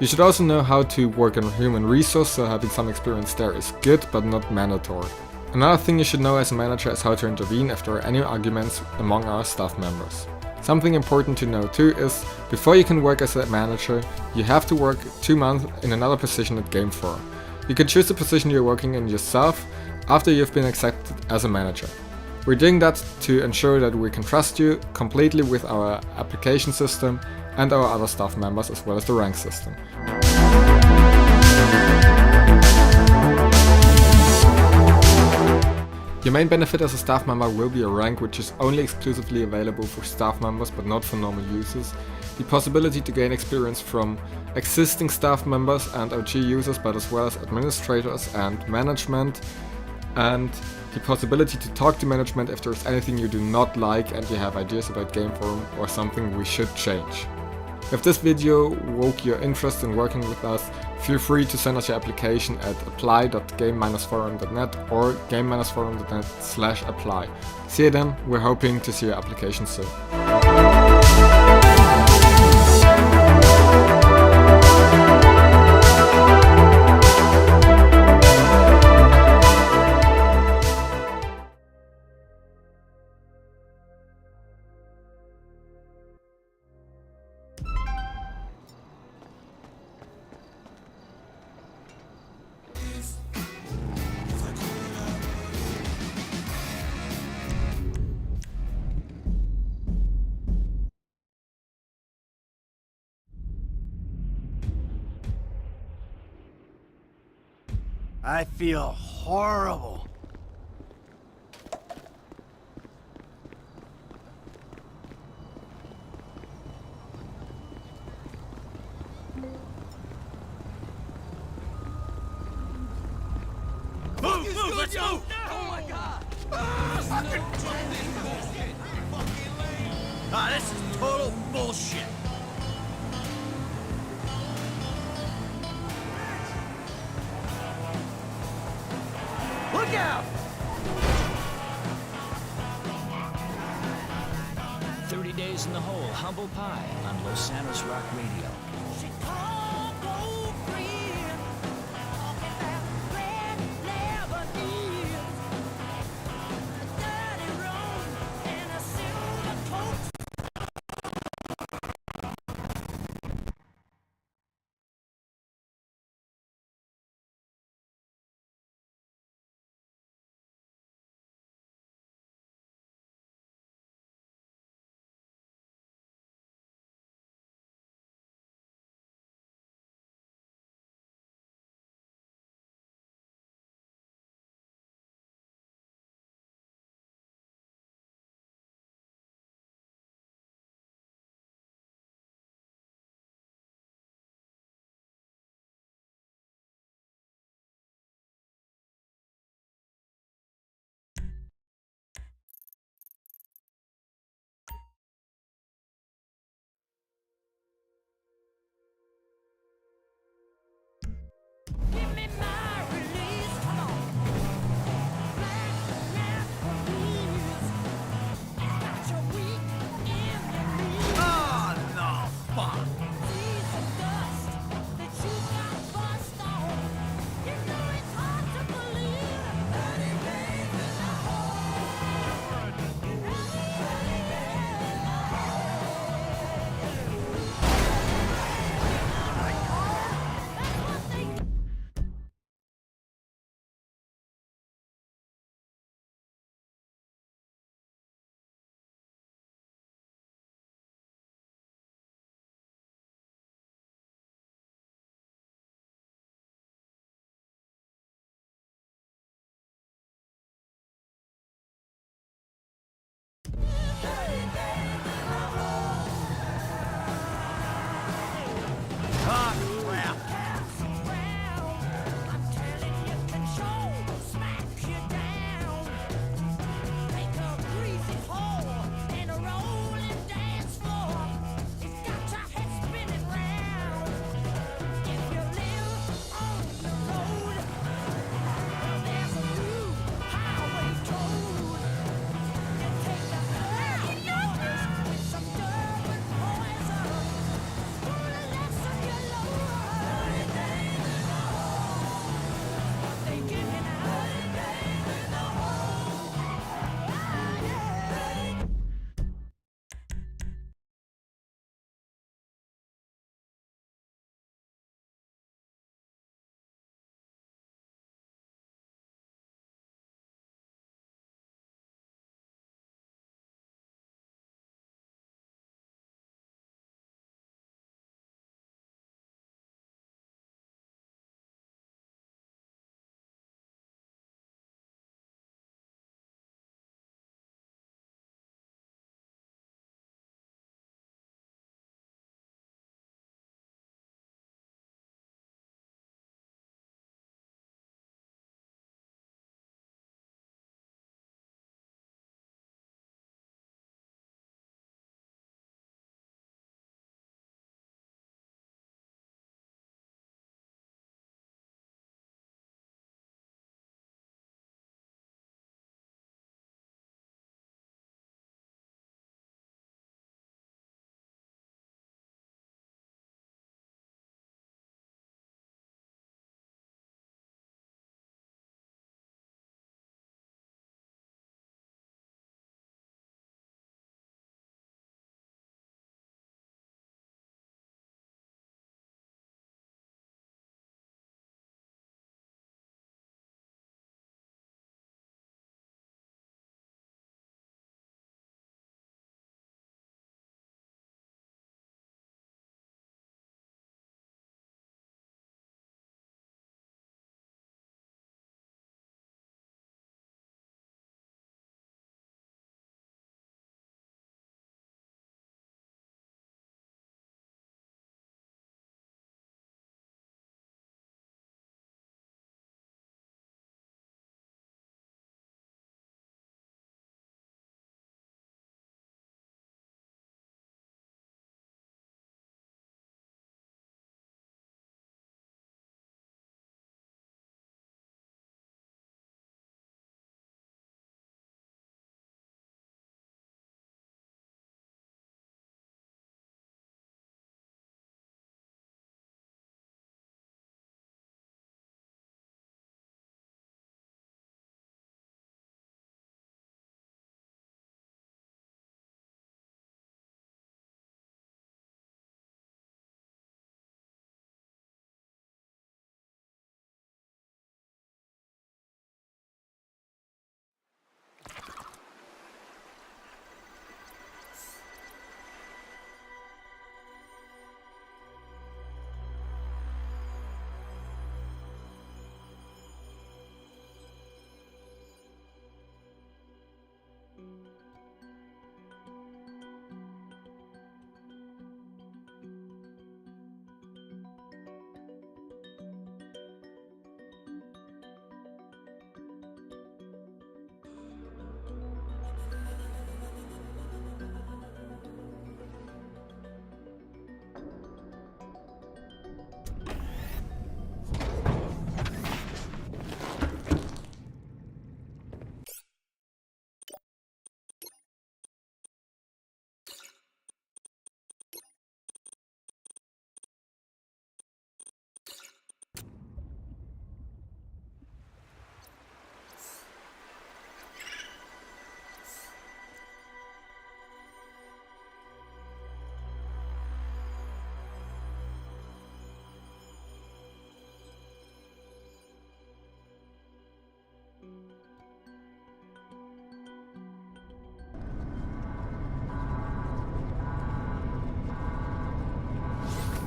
You should also know how to work in human resource, so having some experience there is good but not mandatory. Another thing you should know as a manager is how to intervene if there are any arguments among our staff members. Something important to know too is, before you can work as a manager, you have to work 2 months in another position at Game Forum. You can choose the position you're working in yourself after you've been accepted as a manager. We're doing that to ensure that we can trust you completely with our application system and our other staff members as well as the rank system. Your main benefit as a staff member will be a rank which is only exclusively available for staff members but not for normal users, the possibility to gain experience from existing staff members and OG users but as well as administrators and management, and the possibility to talk to management if there's anything you do not like and you have ideas about Game Forum or something we should change. If this video woke your interest in working with us, feel free to send us your application at apply.game-forum.net or game-forum.net/apply. See you then, we're hoping to see your application soon. I feel horrible. Move, let's go! Oh my god! Ah, this is total bullshit. Look out! 30 Days in the Hole, Humble Pie on Los Santos Rock Radio.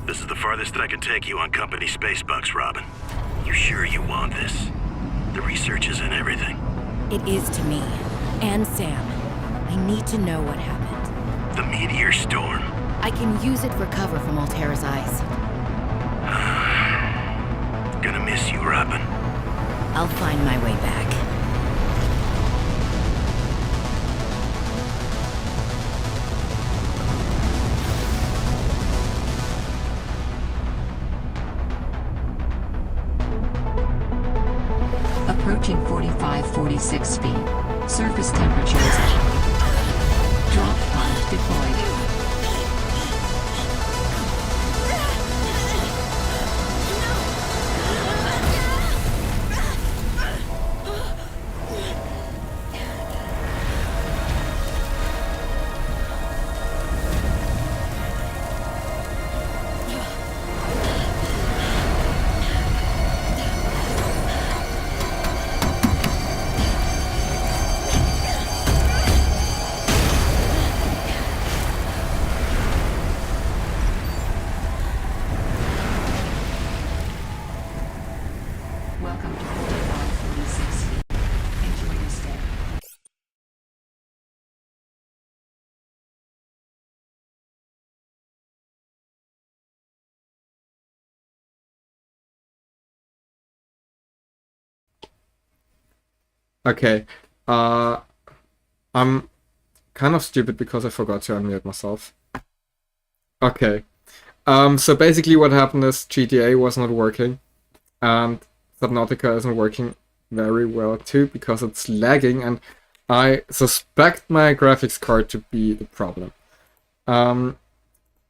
This is the farthest that I can take you on company space bucks, Robin. You sure you want this? The research is in everything. It is to me. And Sam. I need to know what happened. The meteor storm. I can use it for cover from Altera's eyes. Gonna miss you, Robin. I'll find my way back. Approaching 45-46 feet. Surface temperatures. Drop pod deployed. Welcome to 45-46 feet. Enjoy your stay. Okay, I'm kind of stupid because I forgot to unmute myself. Okay, so basically what happened is GTA was not working, and Subnautica isn't working very well too because it's lagging, and I suspect my graphics card to be the problem.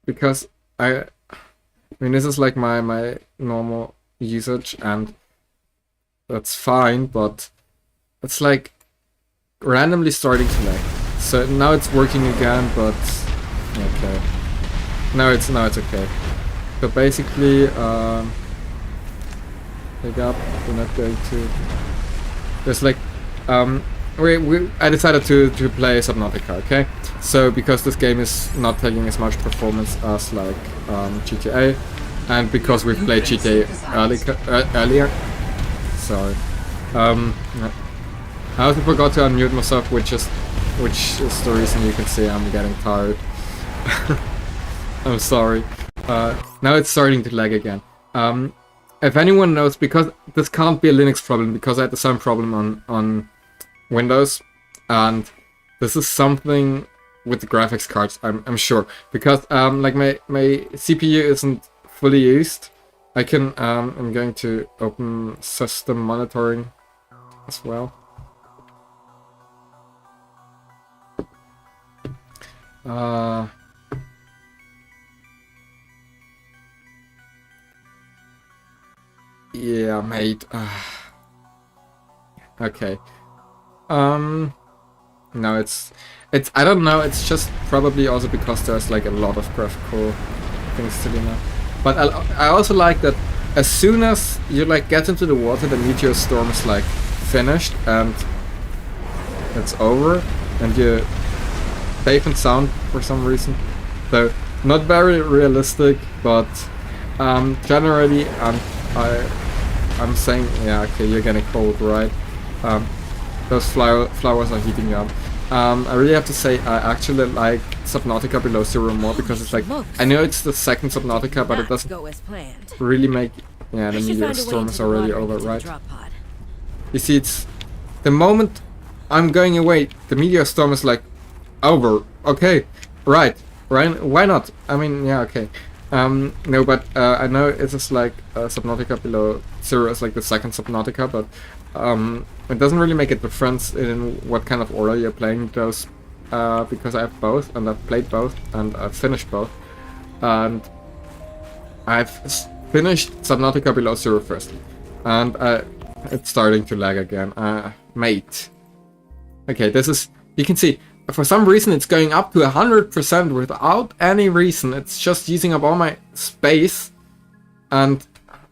Because I mean, this is like my normal usage, and that's fine, but it's like randomly starting to lag. So now it's working again, but okay. Now it's okay. So basically, pick up. We're not going to. There's like, I decided to play Subnautica. Okay, so because this game is not taking as much performance as like GTA, and because we've played GTA earlier. Sorry. I also forgot to unmute myself, which is the reason you can see I'm getting tired. I'm sorry. Now it's starting to lag again. If anyone knows, because this can't be a Linux problem, because I had the same problem on Windows, and this is something with the graphics cards, I'm sure, because like my CPU isn't fully used. I can I'm going to open system monitoring as well. Yeah, mate. Okay. No, it's I don't know, it's just probably also because there's like a lot of graphical things to do now. But I also like that as soon as you like get into the water, the meteor storm is like finished and it's over, and you're safe and sound for some reason. So not very realistic, but generally I'm saying, yeah, okay, you're getting cold, right? Those flowers are heating up. I really have to say I actually like Subnautica Below Zero more, because it's like, I know it's the second Subnautica, but it doesn't really make, yeah, the meteor storm is already over, right? You see, it's the moment I'm going away, the meteor storm is like over. Okay, right, why not? I mean, yeah, okay. No, but I know it's just like Subnautica Below Zero is like the second Subnautica, but it doesn't really make a difference in what kind of order you're playing those, because I have both, and I've played both, and I've finished both, and I've finished Subnautica Below Zero first, and it's starting to lag again. Mate. Okay, this is, you can see, for some reason it's going up to 100% without any reason. It's just using up all my space, and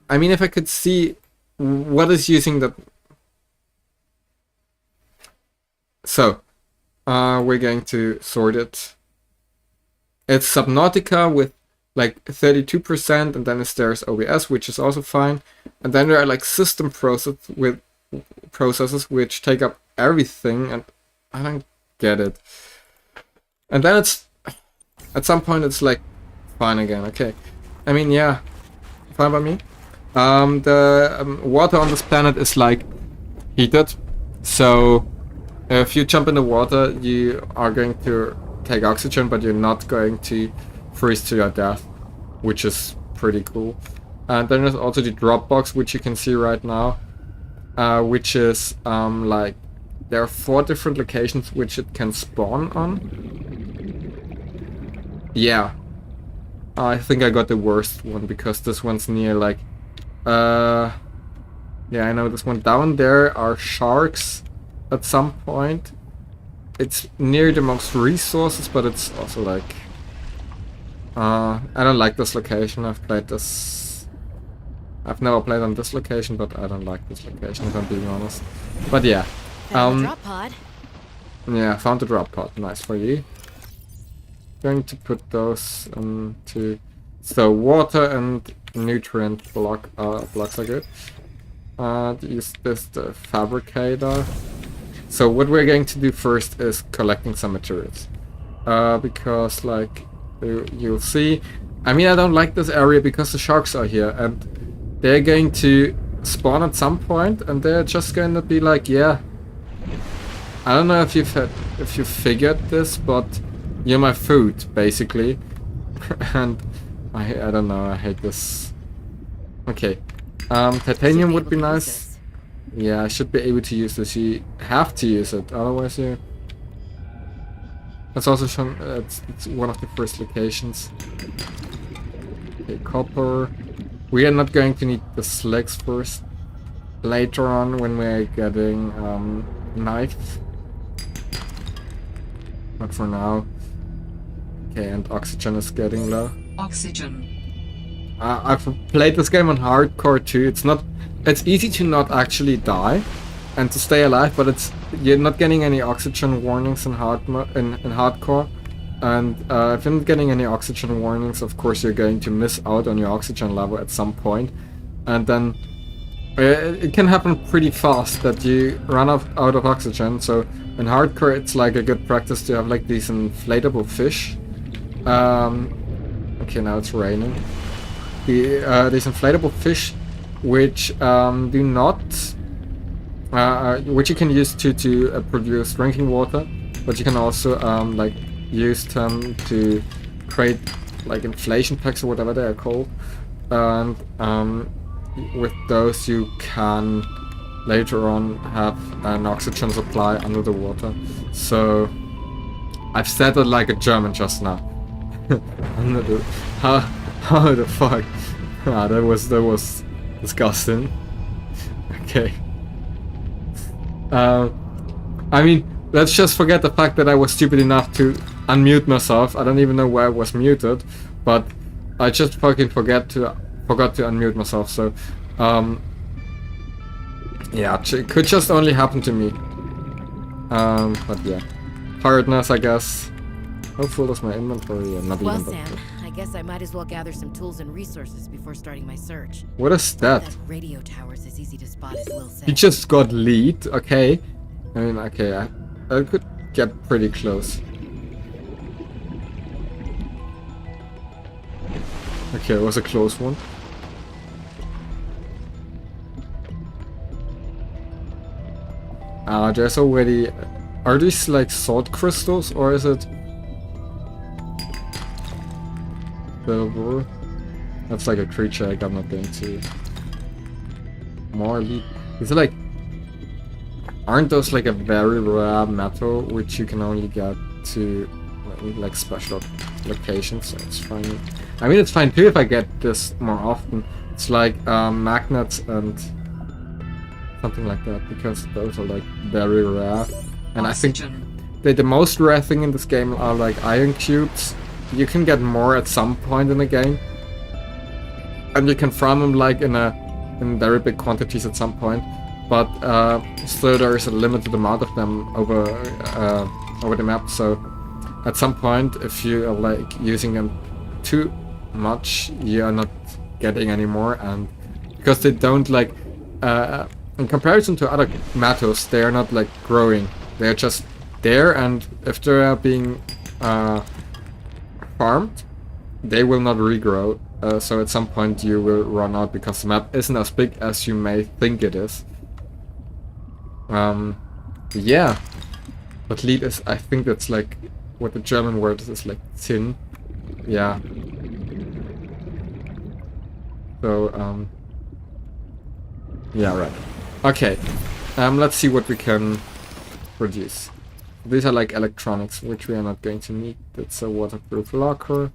I mean, if I could see what is using that. So, we're going to sort it. It's Subnautica with like 32%, and then there's OBS, which is also fine. And then there are like system processes which take up everything, and I don't get it. And then it's at some point it's like fine again. Okay, I mean, yeah, fine by me. The water on this planet is like heated, so if you jump in the water, you are going to take oxygen, but you're not going to freeze to your death, which is pretty cool. And then there's also the drop box, which you can see right now, which is like there are 4 different locations which it can spawn on. Yeah, I think I got the worst one because this one's near like yeah, I know this one. Down there are sharks at some point. It's near the most resources, but it's also like I don't like this location. I've never played on this location, but I don't like this location if I'm being honest. But yeah. Found the drop pod. Yeah, found the drop pod. Nice for you. Going to put those to so water and nutrient blocks are good. Use the fabricator. So what we're going to do first is collecting some materials, because like you'll see, I mean, I don't like this area because the sharks are here and they're going to spawn at some point, and they're just going to be like, yeah, I don't know if you figured this, but you're my food basically. And I don't know, I hate this. Okay, titanium would be nice. Yeah, I should be able to use this. You have to use it, otherwise you... That's also shown, it's one of the first locations. Okay, copper. We are not going to need the slicks first. Later on when we're getting knife. Not for now. Okay, and oxygen is getting low. Oxygen. I've played this game on hardcore too. It's easy to not actually die and to stay alive, but you're not getting any oxygen warnings in hardcore. And if you're not getting any oxygen warnings, of course you're going to miss out on your oxygen level at some point. And then it can happen pretty fast that you run out of oxygen. So in hardcore it's like a good practice to have like these inflatable fish. Okay, now it's raining. These inflatable fish, which do not, which you can use to produce drinking water, but you can also like use them to create like inflation packs or whatever they are called, and with those you can later on have an oxygen supply under the water. So I've said it like a German just now. How the fuck? Ah, that was disgusting. Okay. I mean, let's just forget the fact that I was stupid enough to unmute myself. I don't even know where I was muted, but I just fucking forgot to unmute myself. So, yeah, it could just only happen to me. But yeah, tiredness, I guess. How full is my inventory? Yeah, not Well, even. Sam, I guess I might as well gather some tools and resources before starting my search. What is that? That radio tower's as easy to spot as Will said. He just got lead. Okay. I mean, okay, I could get pretty close. Okay, it was a close one. There's already... Are these like salt crystals or is it... silver? That's like a creature I'm not going to... More lead... Is it like... Aren't those like a very rare metal which you can only get to like special locations? So it's fine. I mean, it's fine too if I get this more often. It's like magnets and something like that, because those are like very rare. And oxygen. I think the most rare thing in this game are like iron cubes. You can get more at some point in the game, and you can farm them like in very big quantities at some point. But still there is a limited amount of them over the map. So at some point, if you are like using them too much, you're not getting anymore, and because they don't like, in comparison to other metals, they are not like growing. They're just there, and if they are being farmed, they will not regrow. So at some point you will run out because the map isn't as big as you may think it is. Yeah, but lead is, I think that's like what the German word is like thin. Yeah. So yeah, right. Okay. Let's see what we can produce. These are like electronics, which we are not going to need. It's a waterproof locker.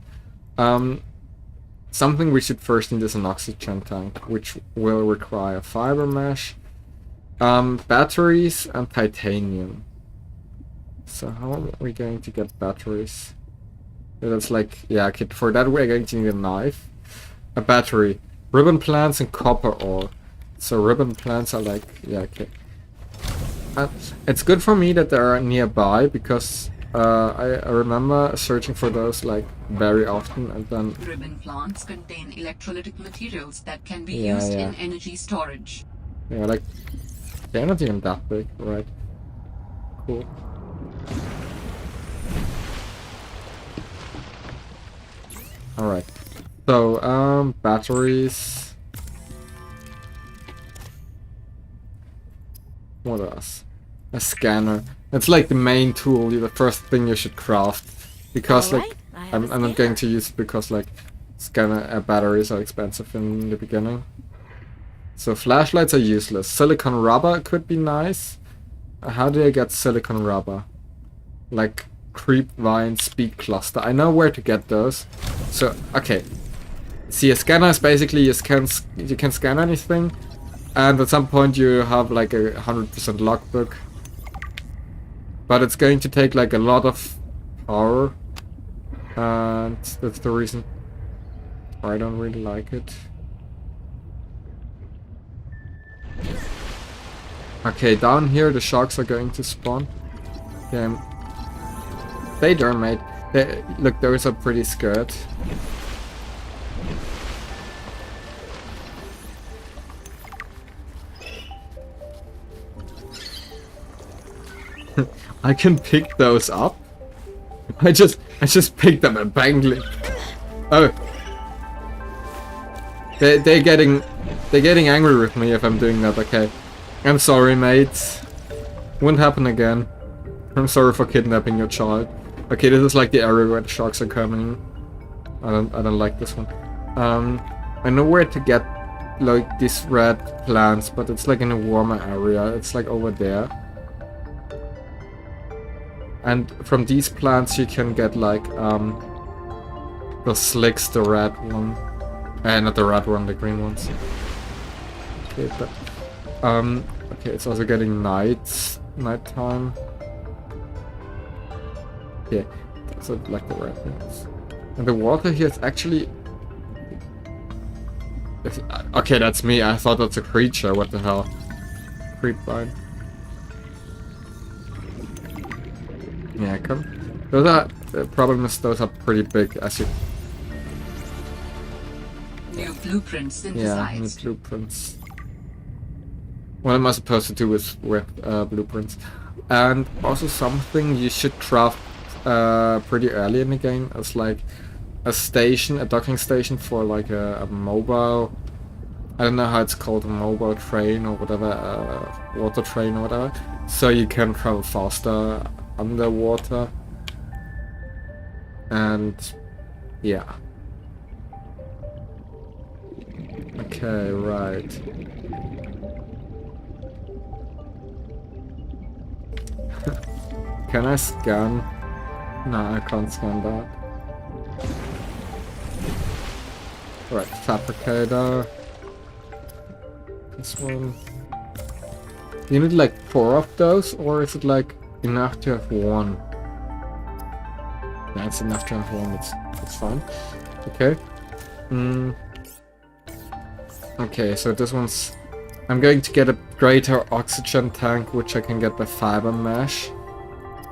Something we should first need is an oxygen tank, which will require fiber mesh, batteries, and titanium. So how are we going to get batteries? That's like, yeah, okay, for that we're going to need a knife, a battery, ribbon plants, and copper ore. So ribbon plants are like, yeah, okay. It's good for me that they are nearby, because I remember searching for those like very often, and then ribbon plants contain electrolytic materials that can be used in energy storage. Yeah, like they're not even that big, right? Cool. Alright. So batteries. What else? A scanner. It's like the main tool, the first thing you should craft. Because like, I'm not going to use it because like, scanner batteries are expensive in the beginning. So flashlights are useless. Silicon rubber could be nice. How do I get silicon rubber? Like, creepvine speed cluster. I know where to get those. So, okay. See, a scanner is basically, you can scan anything. And at some point you have like a 100% logbook. But it's going to take like a lot of power. And that's the reason I don't really like it. Okay, down here the sharks are going to spawn. Yeah. They darn mate. Look, those are pretty scared. I can pick those up. I just picked them and banged it. Oh. They're getting angry with me if I'm doing that. Okay. I'm sorry, mate. Won't happen again. I'm sorry for kidnapping your child. Okay, this is like the area where the sharks are coming. I don't like this one. I know where to get like these red plants, but it's like in a warmer area. It's like over there. And from these plants you can get like the slicks, the red one. Not the red one, the green ones. Okay, but okay, it's also getting nighttime. Yeah, so like the red ones. And the water here is actually... Okay, that's me. I thought that's a creature. What the hell? Creepvine. Yeah, come. Those are... The problem is those are pretty big, as you... New blueprints synthesized. Yeah, new blueprints. What am I supposed to do with blueprints? And also something you should craft pretty early in the game is like a station, a docking station for like a mobile... I don't know how it's called, a mobile train or whatever, water train or whatever. So you can travel faster underwater. And yeah. Okay, right. Can I scan? No, I can't scan that. Right, fabricator. This one. You need like 4 of those, or is it like enough to have 1? Yeah, it's enough to have 1, it's fine. Okay. Okay, so this one's... I'm going to get a greater oxygen tank, which I can get by fiber mesh.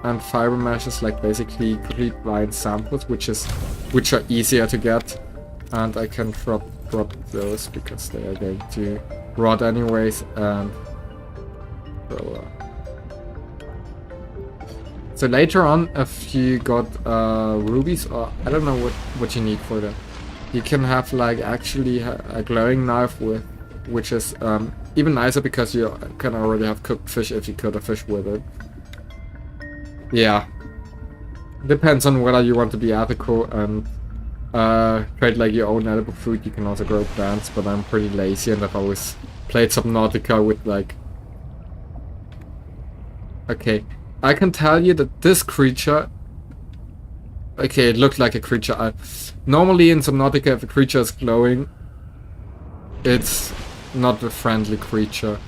And fiber mesh is like basically creepvine samples, which are easier to get. And I can drop those because they are going to rot anyways, and so later on, if you got rubies, or I don't know what you need for that, you can have like actually a glowing knife with, which is even nicer because you can already have cooked fish if you cook a fish with it. Yeah, depends on whether you want to be ethical and create like your own edible food. You can also grow plants, but I'm pretty lazy and I've always played Subnautica with like... Okay, I can tell you that this creature... Okay, it looked like a creature. Normally in Subnautica, if a creature is glowing, it's not a friendly creature.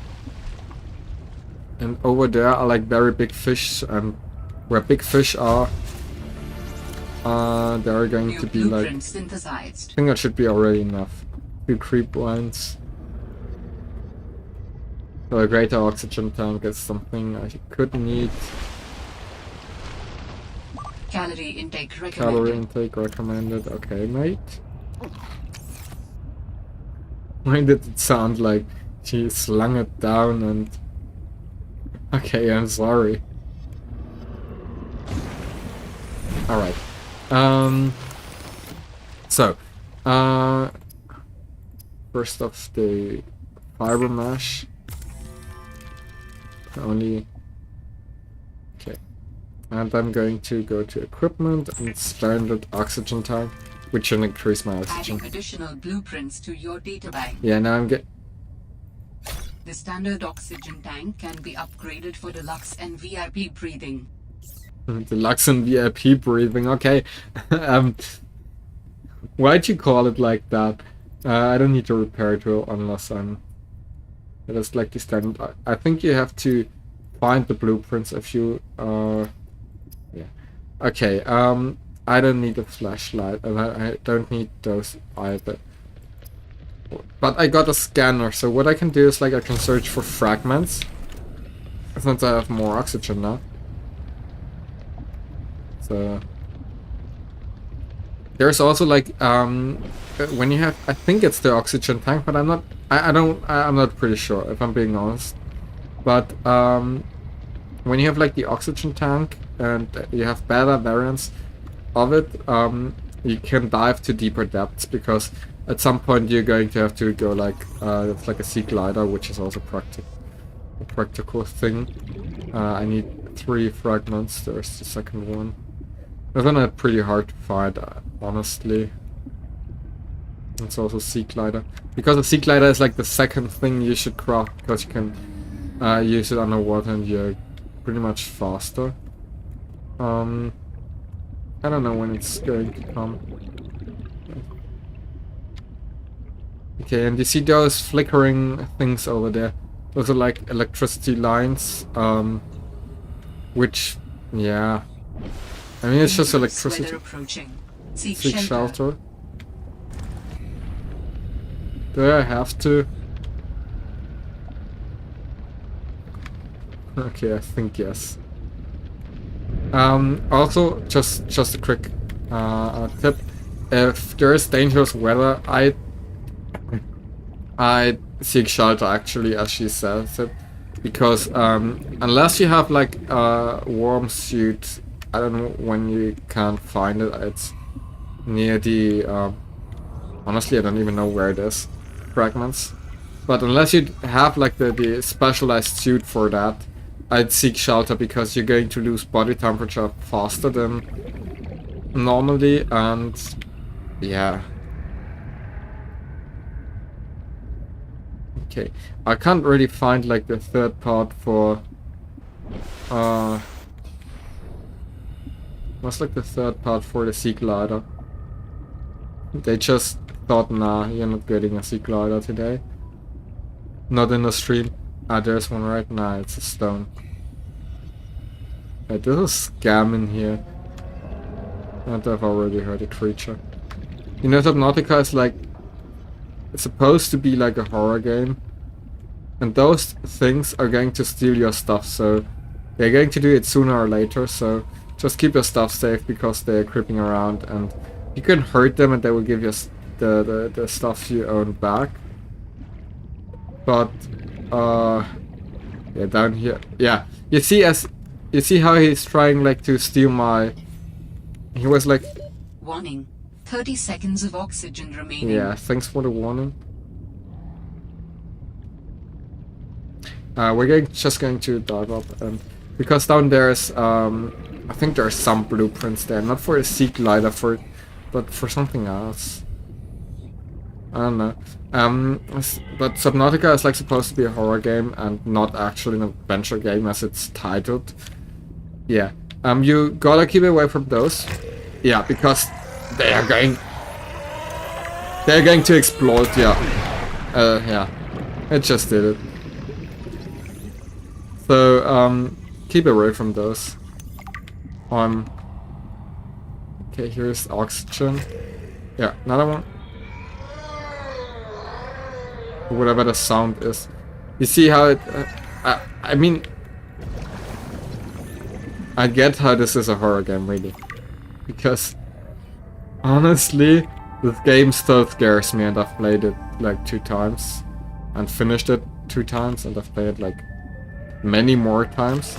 And over there are like very big fish, and where big fish are, there are going to be like... I think that should be already enough. 2 creep lines. So a greater oxygen tank is something I could need. Calorie intake recommended. Calorie intake recommended. Okay, mate. Why did it sound like she slung it down and... Okay, I'm sorry. Alright. So, first off the fiber mesh. Only... Okay. And I'm going to go to equipment and standard oxygen tank, which should increase my oxygen. Adding additional blueprints to your databank. Yeah, now I'm get... The standard oxygen tank can be upgraded for deluxe and VIP breathing. Deluxe and VIP breathing, okay. Why'd you call it like that? I don't need to repair tool unless I'm... It is like the standard... I think you have to find the blueprints if you... Yeah. Okay, I don't need a flashlight, and I don't need those either. But I got a scanner, so what I can do is like I can search for fragments. Since I have more oxygen now. So... There's also like, when you have... I think it's the oxygen tank, but I'm not... I'm not pretty sure, if I'm being honest. But, when you have like the oxygen tank, and you have better variants of it, you can dive to deeper depths, because at some point you're going to have to go like, it's like a sea glider, which is also a practical thing. I need 3 fragments, there's the second one. They're gonna be pretty hard to find, honestly. It's also sea glider. Because a sea glider is like the second thing you should craft, because you can use it underwater and you're pretty much faster. I don't know when it's going to come. Okay, and you see those flickering things over there? Those are like electricity lines, which, yeah. I mean, it's just electricity. Seek shelter. Do I have to? Okay, I think yes. Also, just a quick tip: if there is dangerous weather, I seek shelter actually, as she says it, because unless you have like a warm suit, I don't know when you can't find it. It's near the honestly, I don't even know where it is. Fragments, but unless you have like the specialized suit for that, I'd seek shelter, because you're going to lose body temperature faster than normally, and yeah. Okay, I can't really find like the third part for what's like the third part for the sea glider. They just thought, nah, you're not getting a sea glider today. Not in the stream. Ah, there's one right now, it's a stone. Hey, there's a scam in here. And I've already heard a creature. You know, Subnautica is like... It's supposed to be like a horror game. And those things are going to steal your stuff, so... They're going to do it sooner or later, so... Just keep your stuff safe, because they're creeping around, and... You can hurt them and they will give you the stuff you own back. But yeah, down here, yeah. You see how he's trying like to steal my. He was like. Warning. 30 seconds of oxygen remaining. Yeah, thanks for the warning. We're just going to dive up, and because down there is, I think there are some blueprints there, not for a sea glider, but for something else. I don't know. But Subnautica is like supposed to be a horror game and not actually an adventure game as it's titled. Yeah. You gotta keep away from those. Yeah, because they're going to explode. Yeah. Yeah. It just did it. So, keep away from those. Okay, here's oxygen. Yeah, another one. Whatever the sound is. You see how it... I mean... I get how this is a horror game, really. Because... honestly, this game still scares me, and I've played it like 2 times. And finished it 2 times, and I've played it like... many more times.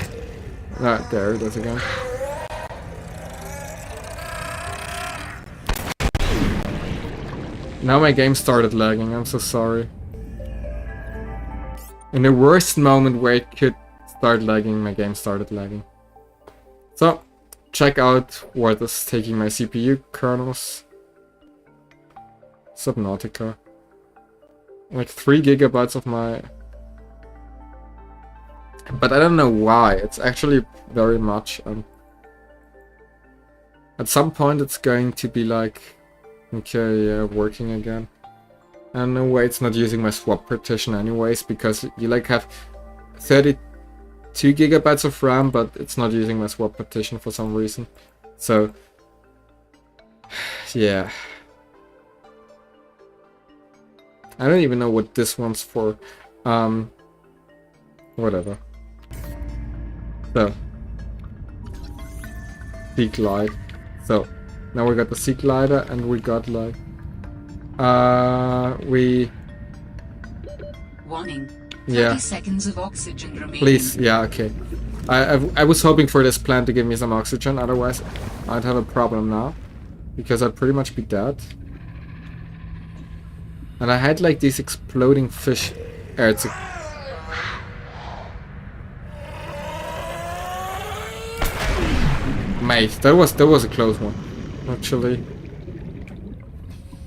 There it is again. Now my game started lagging, I'm so sorry. In the worst moment where it could start lagging, my game started lagging. So, check out what is taking my CPU kernels. Subnautica. Like 3 gigabytes of my... But I don't know why, it's actually very much. At some point it's going to be like, okay, yeah, working again. And no way, it's not using my swap partition anyways, because you like have 32 gigabytes of RAM, but it's not using my swap partition for some reason. So, yeah. I don't even know what this one's for. Whatever. So, sea glide. So, now we got the sea glider, and we got like, Warning. 30 yeah. seconds of oxygen remaining. Please, yeah, okay. I was hoping for this plant to give me some oxygen, otherwise I'd have a problem now, because I'd pretty much be dead. And I had like these exploding fish. It's mate, that was a close one, actually.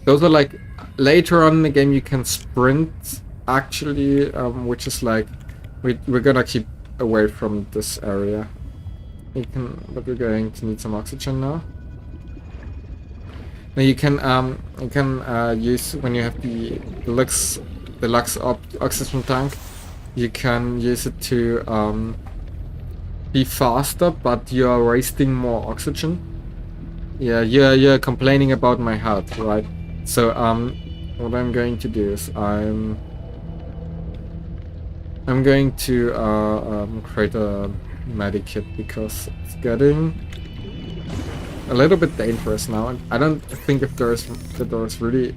Those are like later on in the game you can sprint, actually, which is like we're gonna keep away from this area. But we're going to need some oxygen now. Now you can use, when you have the deluxe oxygen tank, you can use it to be faster, but you are wasting more oxygen. Yeah, you're complaining about my health, right? So what I'm going to do is I'm going to create a medikit, because it's getting a little bit dangerous now, and I don't think that there's really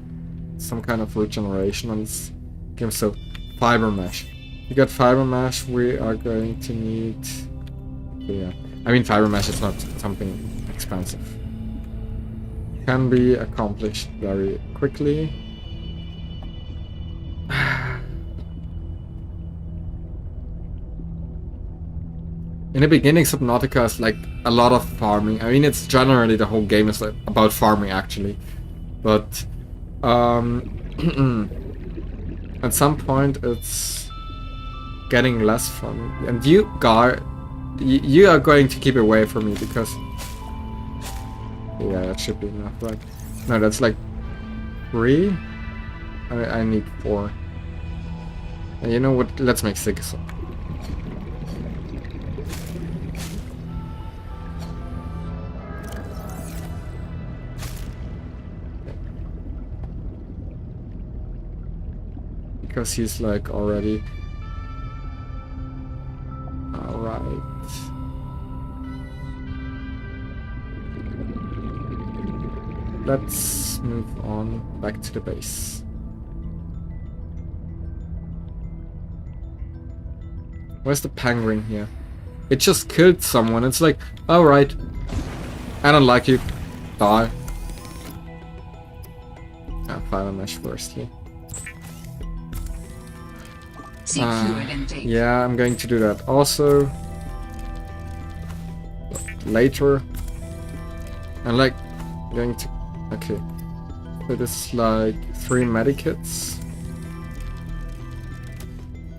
some kind of regeneration on this game. So fiber mesh. You got fiber mesh. We are going to need. Yeah, I mean fiber mesh is not something expensive. Can be accomplished very quickly. In the beginning, Subnautica is like a lot of farming. I mean, it's generally the whole game is like about farming actually, but at some point it's getting less fun. And you are going to keep away from me, because yeah, that should be enough, right? No, that's like 3. I need 4. And you know what? Let's make 6. Because he's like already. Alright. Let's let's move on back to the base. Where's the penguin here? It just killed someone. It's like, alright, I don't like you. Die. Fire mesh firstly. Yeah, I'm going to do that also later. And like going to okay. So this is like 3 medikits.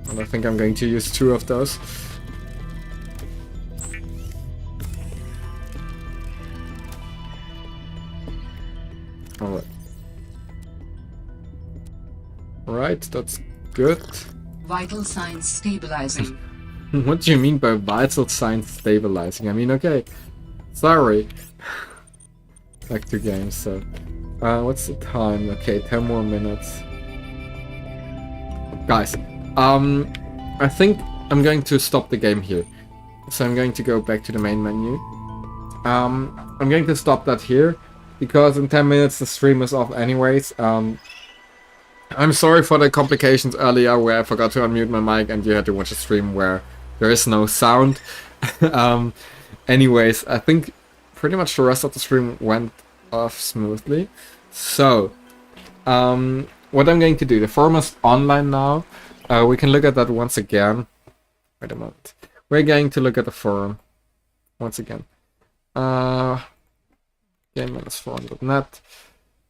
And I think I'm going to use 2 of those. Alright. Right, that's good. Vital signs stabilizing. What do you mean by vital signs stabilizing? I mean, okay. Sorry. Back to games, so. What's the time? Okay, 10 more minutes. Guys, I think I'm going to stop the game here. So I'm going to go back to the main menu. I'm going to stop that here, because in 10 minutes the stream is off anyways. I'm sorry for the complications earlier where I forgot to unmute my mic and you had to watch a stream where there is no sound. Anyways, I think pretty much the rest of the stream went off smoothly. So, what I'm going to do, the forum is online now. We can look at that once again. Wait a moment. We're going to look at the forum once again. Game-forum.net.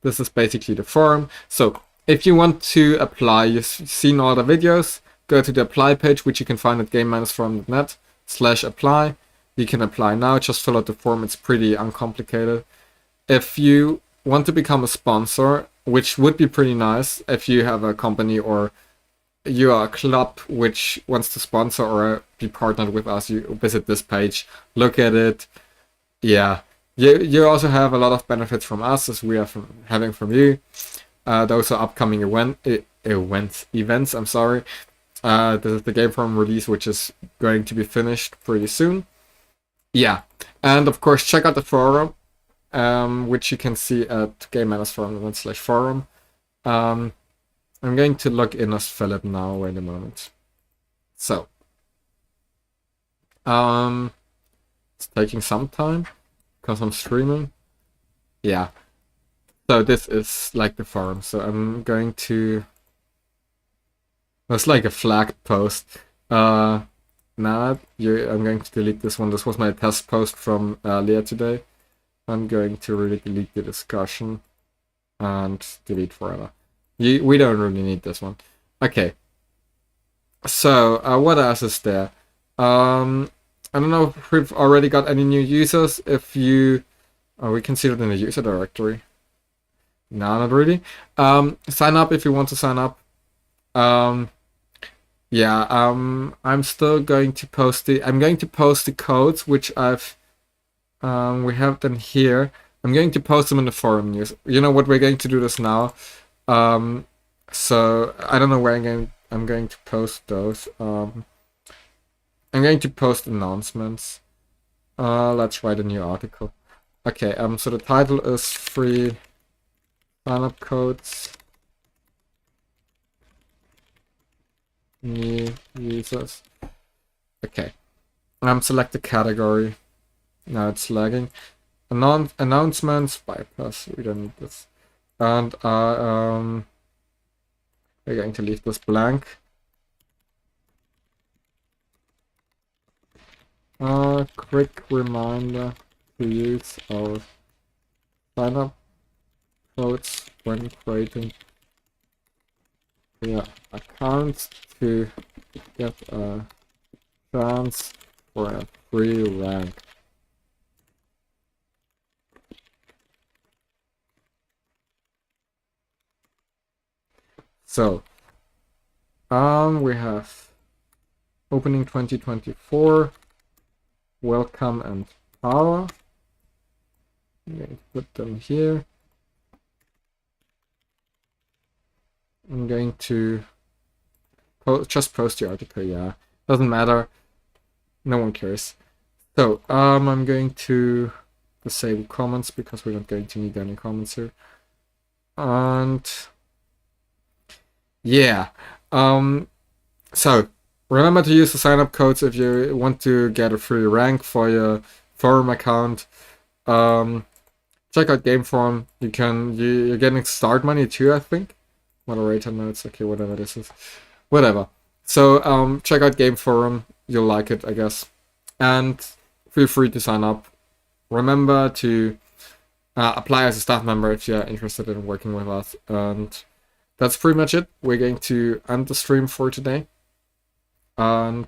This is basically the forum. So, if you want to apply, you've seen all the videos, go to the apply page, which you can find at game-forum.net/apply. You can apply now, just fill out the form, it's pretty uncomplicated. If you want to become a sponsor, which would be pretty nice if you have a company or you are a club which wants to sponsor or be partnered with us, you visit this page, look at it. Yeah, you also have a lot of benefits from us as we are having from you. Those are upcoming events. I'm sorry. This is the Game Forum release, which is going to be finished pretty soon. Yeah, and of course check out the forum, which you can see at game-forum.net/forum. I'm going to log in as Philip now. Wait a moment. So, it's taking some time because I'm streaming. Yeah. So this is like the forum. So I'm going to. That's like a flagged post. Now I'm going to delete this one. This was my test post from earlier today. I'm going to really delete the discussion and delete forever. We don't really need this one. Okay. So what else is there? I don't know if we've already got any new users. If you, we can see it in the user directory. No, not really. Sign up if you want to sign up. Yeah, I'm still going to post the codes which I've we have them here. I'm going to post them in the forum news. You know what, we're going to do this now. So I don't know where I'm going to post those. I'm going to post announcements. Let's write a new article. Okay, so the title is free sign-up codes. New users. Okay. Select the category. Now it's lagging. Announcements, bypass, we don't need this. And we're going to leave this blank. Quick reminder to use our sign-up codes when creating accounts to get a chance for a free rank. So, we have opening 2024, welcome and power. I'm going to put them here. I'm going to just post the article, yeah. Doesn't matter. No one cares. So, I'm going to disable comments because we're not going to need any comments here. And yeah, so remember to use the sign-up codes if you want to get a free rank for your forum account. Check out Game Forum. You're getting start money too, I think. Moderator notes, okay, whatever this is. Whatever. So check out Game Forum. You'll like it, I guess. And feel free to sign up. Remember to apply as a staff member if you're interested in working with us. And that's pretty much it. We're going to end the stream for today. And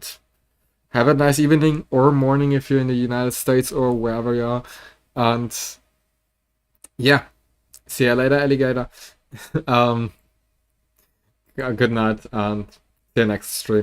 have a nice evening or morning if you're in the United States or wherever you are. And yeah, see you later, alligator. Good night and see you next stream.